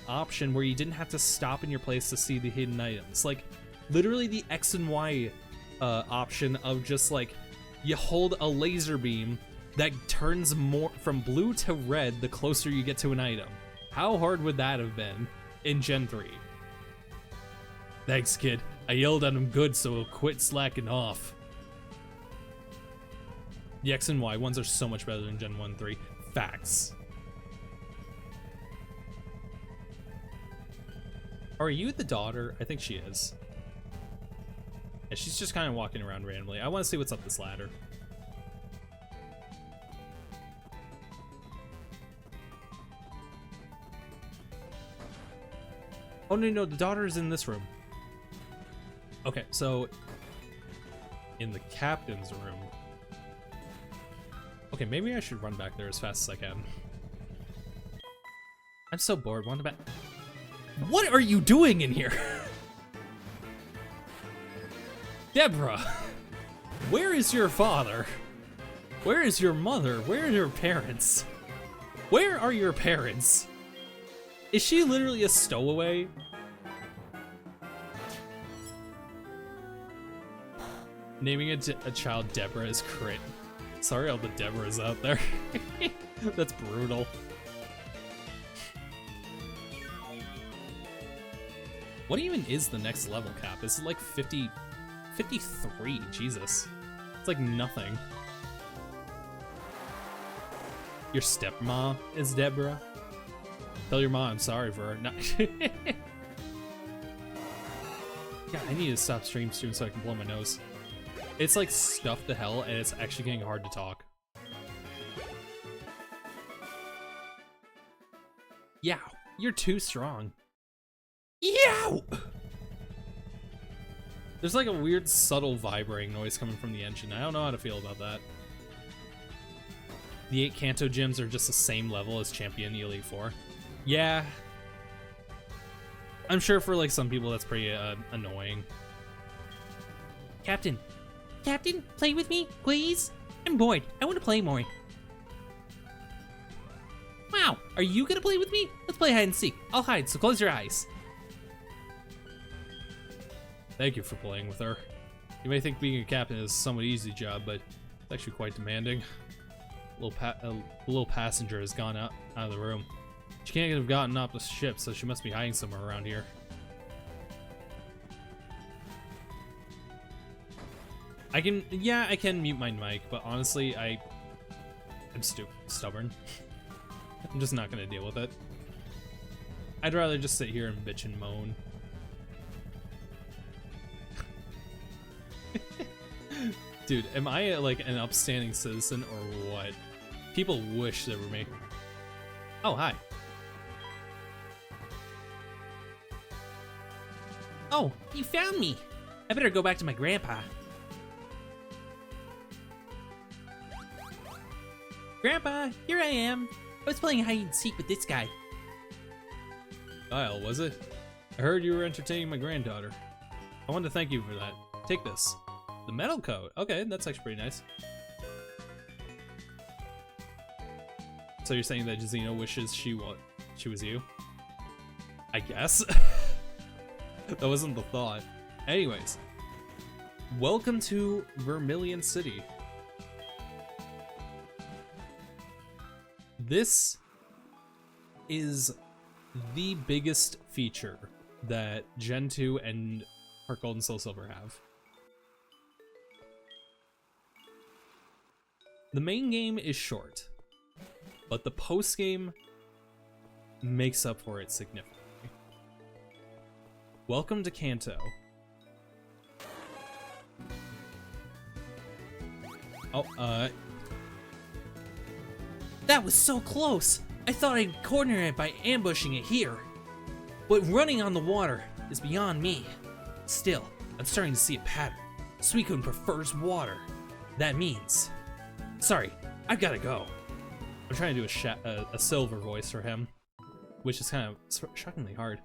option where you didn't have to stop in your place to see the hidden items? Like, literally the X and Y option of just like, you hold a laser beam that turns more from blue to red the closer you get to an item. How hard would that have been in Gen 3? Thanks, kid. I yelled at him good, so he'll quit slacking off. The X and Y ones are so much better than Gen 1 3. Facts. Are you the daughter? I think she is. And she's just kind of walking around randomly. I want to see what's up this ladder. Oh, no, the daughter is in this room. Okay, so in the captain's room. Okay, maybe I should run back there as fast as I can. I'm so bored. Want to bet? What are you doing in here? Deborah, where is your father? Where is your mother? Where are your parents? Where are your parents? Is she literally a stowaway? Naming a child Deborah is crit. Sorry all the Deborahs out there. That's brutal. What even is the next level cap? Is it like 50, 53? Jesus. It's like nothing. Your stepma is Deborah? Tell your mom I'm sorry for her. No. Yeah, I need to stop stream soon so I can blow my nose. It's like stuffed to hell and it's actually getting hard to talk. Yow, you're too strong. Yow! There's like a weird subtle vibrating noise coming from the engine. I don't know how to feel about that. The 8 Kanto gyms are just the same level as Champion Elite 4. Yeah. I'm sure for like some people that's pretty annoying. Captain, play with me, please? I'm bored. I want to play more. Wow, are you gonna play with me? Let's play hide and seek. I'll hide, so close your eyes. Thank you for playing with her. You may think being a captain is a somewhat easy job, but it's actually quite demanding. A little passenger has gone out of the room. She can't have gotten off the ship, so she must be hiding somewhere around here. I can mute my mic, but honestly, I'm stubborn. I'm just not gonna deal with it. I'd rather just sit here and bitch and moan. Dude, am I like an upstanding citizen or what? People wish they were me. Oh, hi. Oh, you found me. I better go back to my grandpa. Grandpa, here I am. I was playing hide and seek with this guy. Kyle, was it? I heard you were entertaining my granddaughter. I wanted to thank you for that. Take this. The metal coat. Okay, that's actually pretty nice. So you're saying that Jazino wishes she was you? I guess. That wasn't the thought. Anyways, welcome to Vermilion City. This is the biggest feature that Gen 2 and HeartGold and Soul Silver have. The main game is short, but the post game makes up for it significantly. Welcome to Kanto. Oh, That was so close. I thought I'd corner it by ambushing it here. But running on the water is beyond me. Still, I'm starting to see a pattern. Suicune prefers water. That means... Sorry, I've gotta go. I'm trying to do a silver voice for him, which is kind of shockingly hard.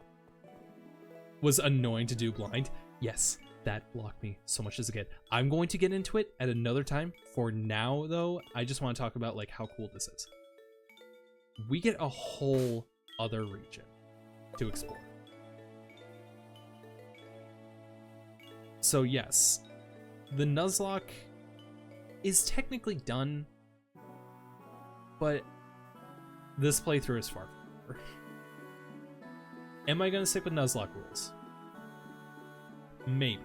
Was annoying to do blind. Yes, that blocked me so much as a kid. I'm going to get into it at another time. For now, though, I just want to talk about like how cool this is. We get a whole other region to explore. So yes, the Nuzlocke is technically done, but this playthrough is far from over. Am I going to stick with Nuzlocke rules? Maybe.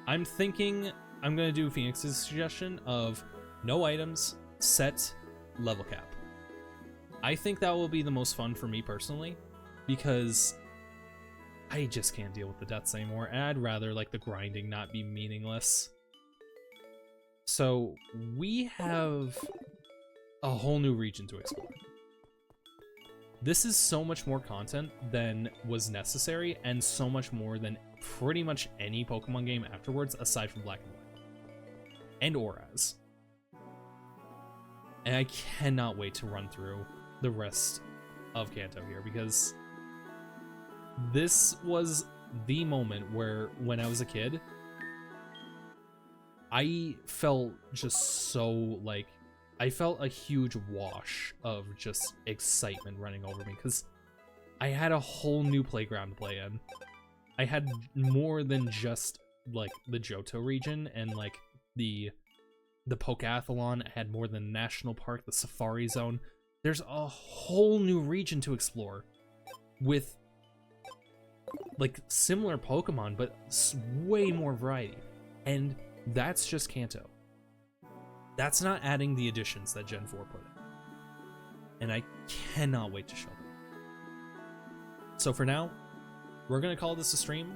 I'm thinking I'm going to do Phoenix's suggestion of no items, set, level cap. I think that will be the most fun for me personally, because I just can't deal with the deaths anymore, and I'd rather like the grinding not be meaningless. So we have a whole new region to explore. This is so much more content than was necessary, and so much more than pretty much any Pokemon game afterwards, aside from Black and White. And Auras. And I cannot wait to run through the rest of Kanto here, because this was the moment where, when I was a kid, I felt just so, like, I felt a huge wash of just excitement running over me, because I had a whole new playground to play in. I had more than just, like, the Johto region and, like, the Pokeathlon. I had more than National Park, the Safari Zone. There's a whole new region to explore with, like, similar Pokemon, but way more variety. And that's just Kanto. That's not adding the additions that Gen 4 put in. And I cannot wait to show them. So for now, we're going to call this a stream.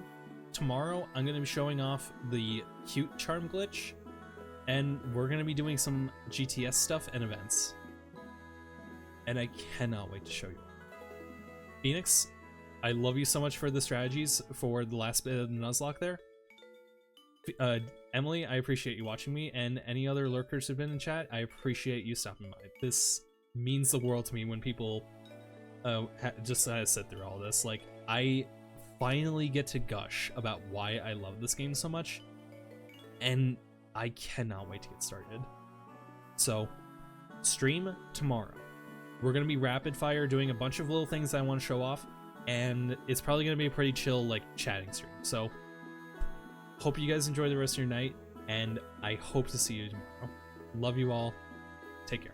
Tomorrow, I'm going to be showing off the cute charm glitch. And we're going to be doing some GTS stuff and events. And I cannot wait to show you. Phoenix, I love you so much for the strategies for the last bit of the Nuzlocke there. Emily, I appreciate you watching me, and any other lurkers who've been in chat, I appreciate you stopping by. This means the world to me when people just sit through all this. Like, I finally get to gush about why I love this game so much, and I cannot wait to get started. So, stream tomorrow. We're going to be rapid fire doing a bunch of little things I want to show off, and it's probably going to be a pretty chill, like, chatting stream. So, hope you guys enjoy the rest of your night, and I hope to see you tomorrow. Love you all. Take care.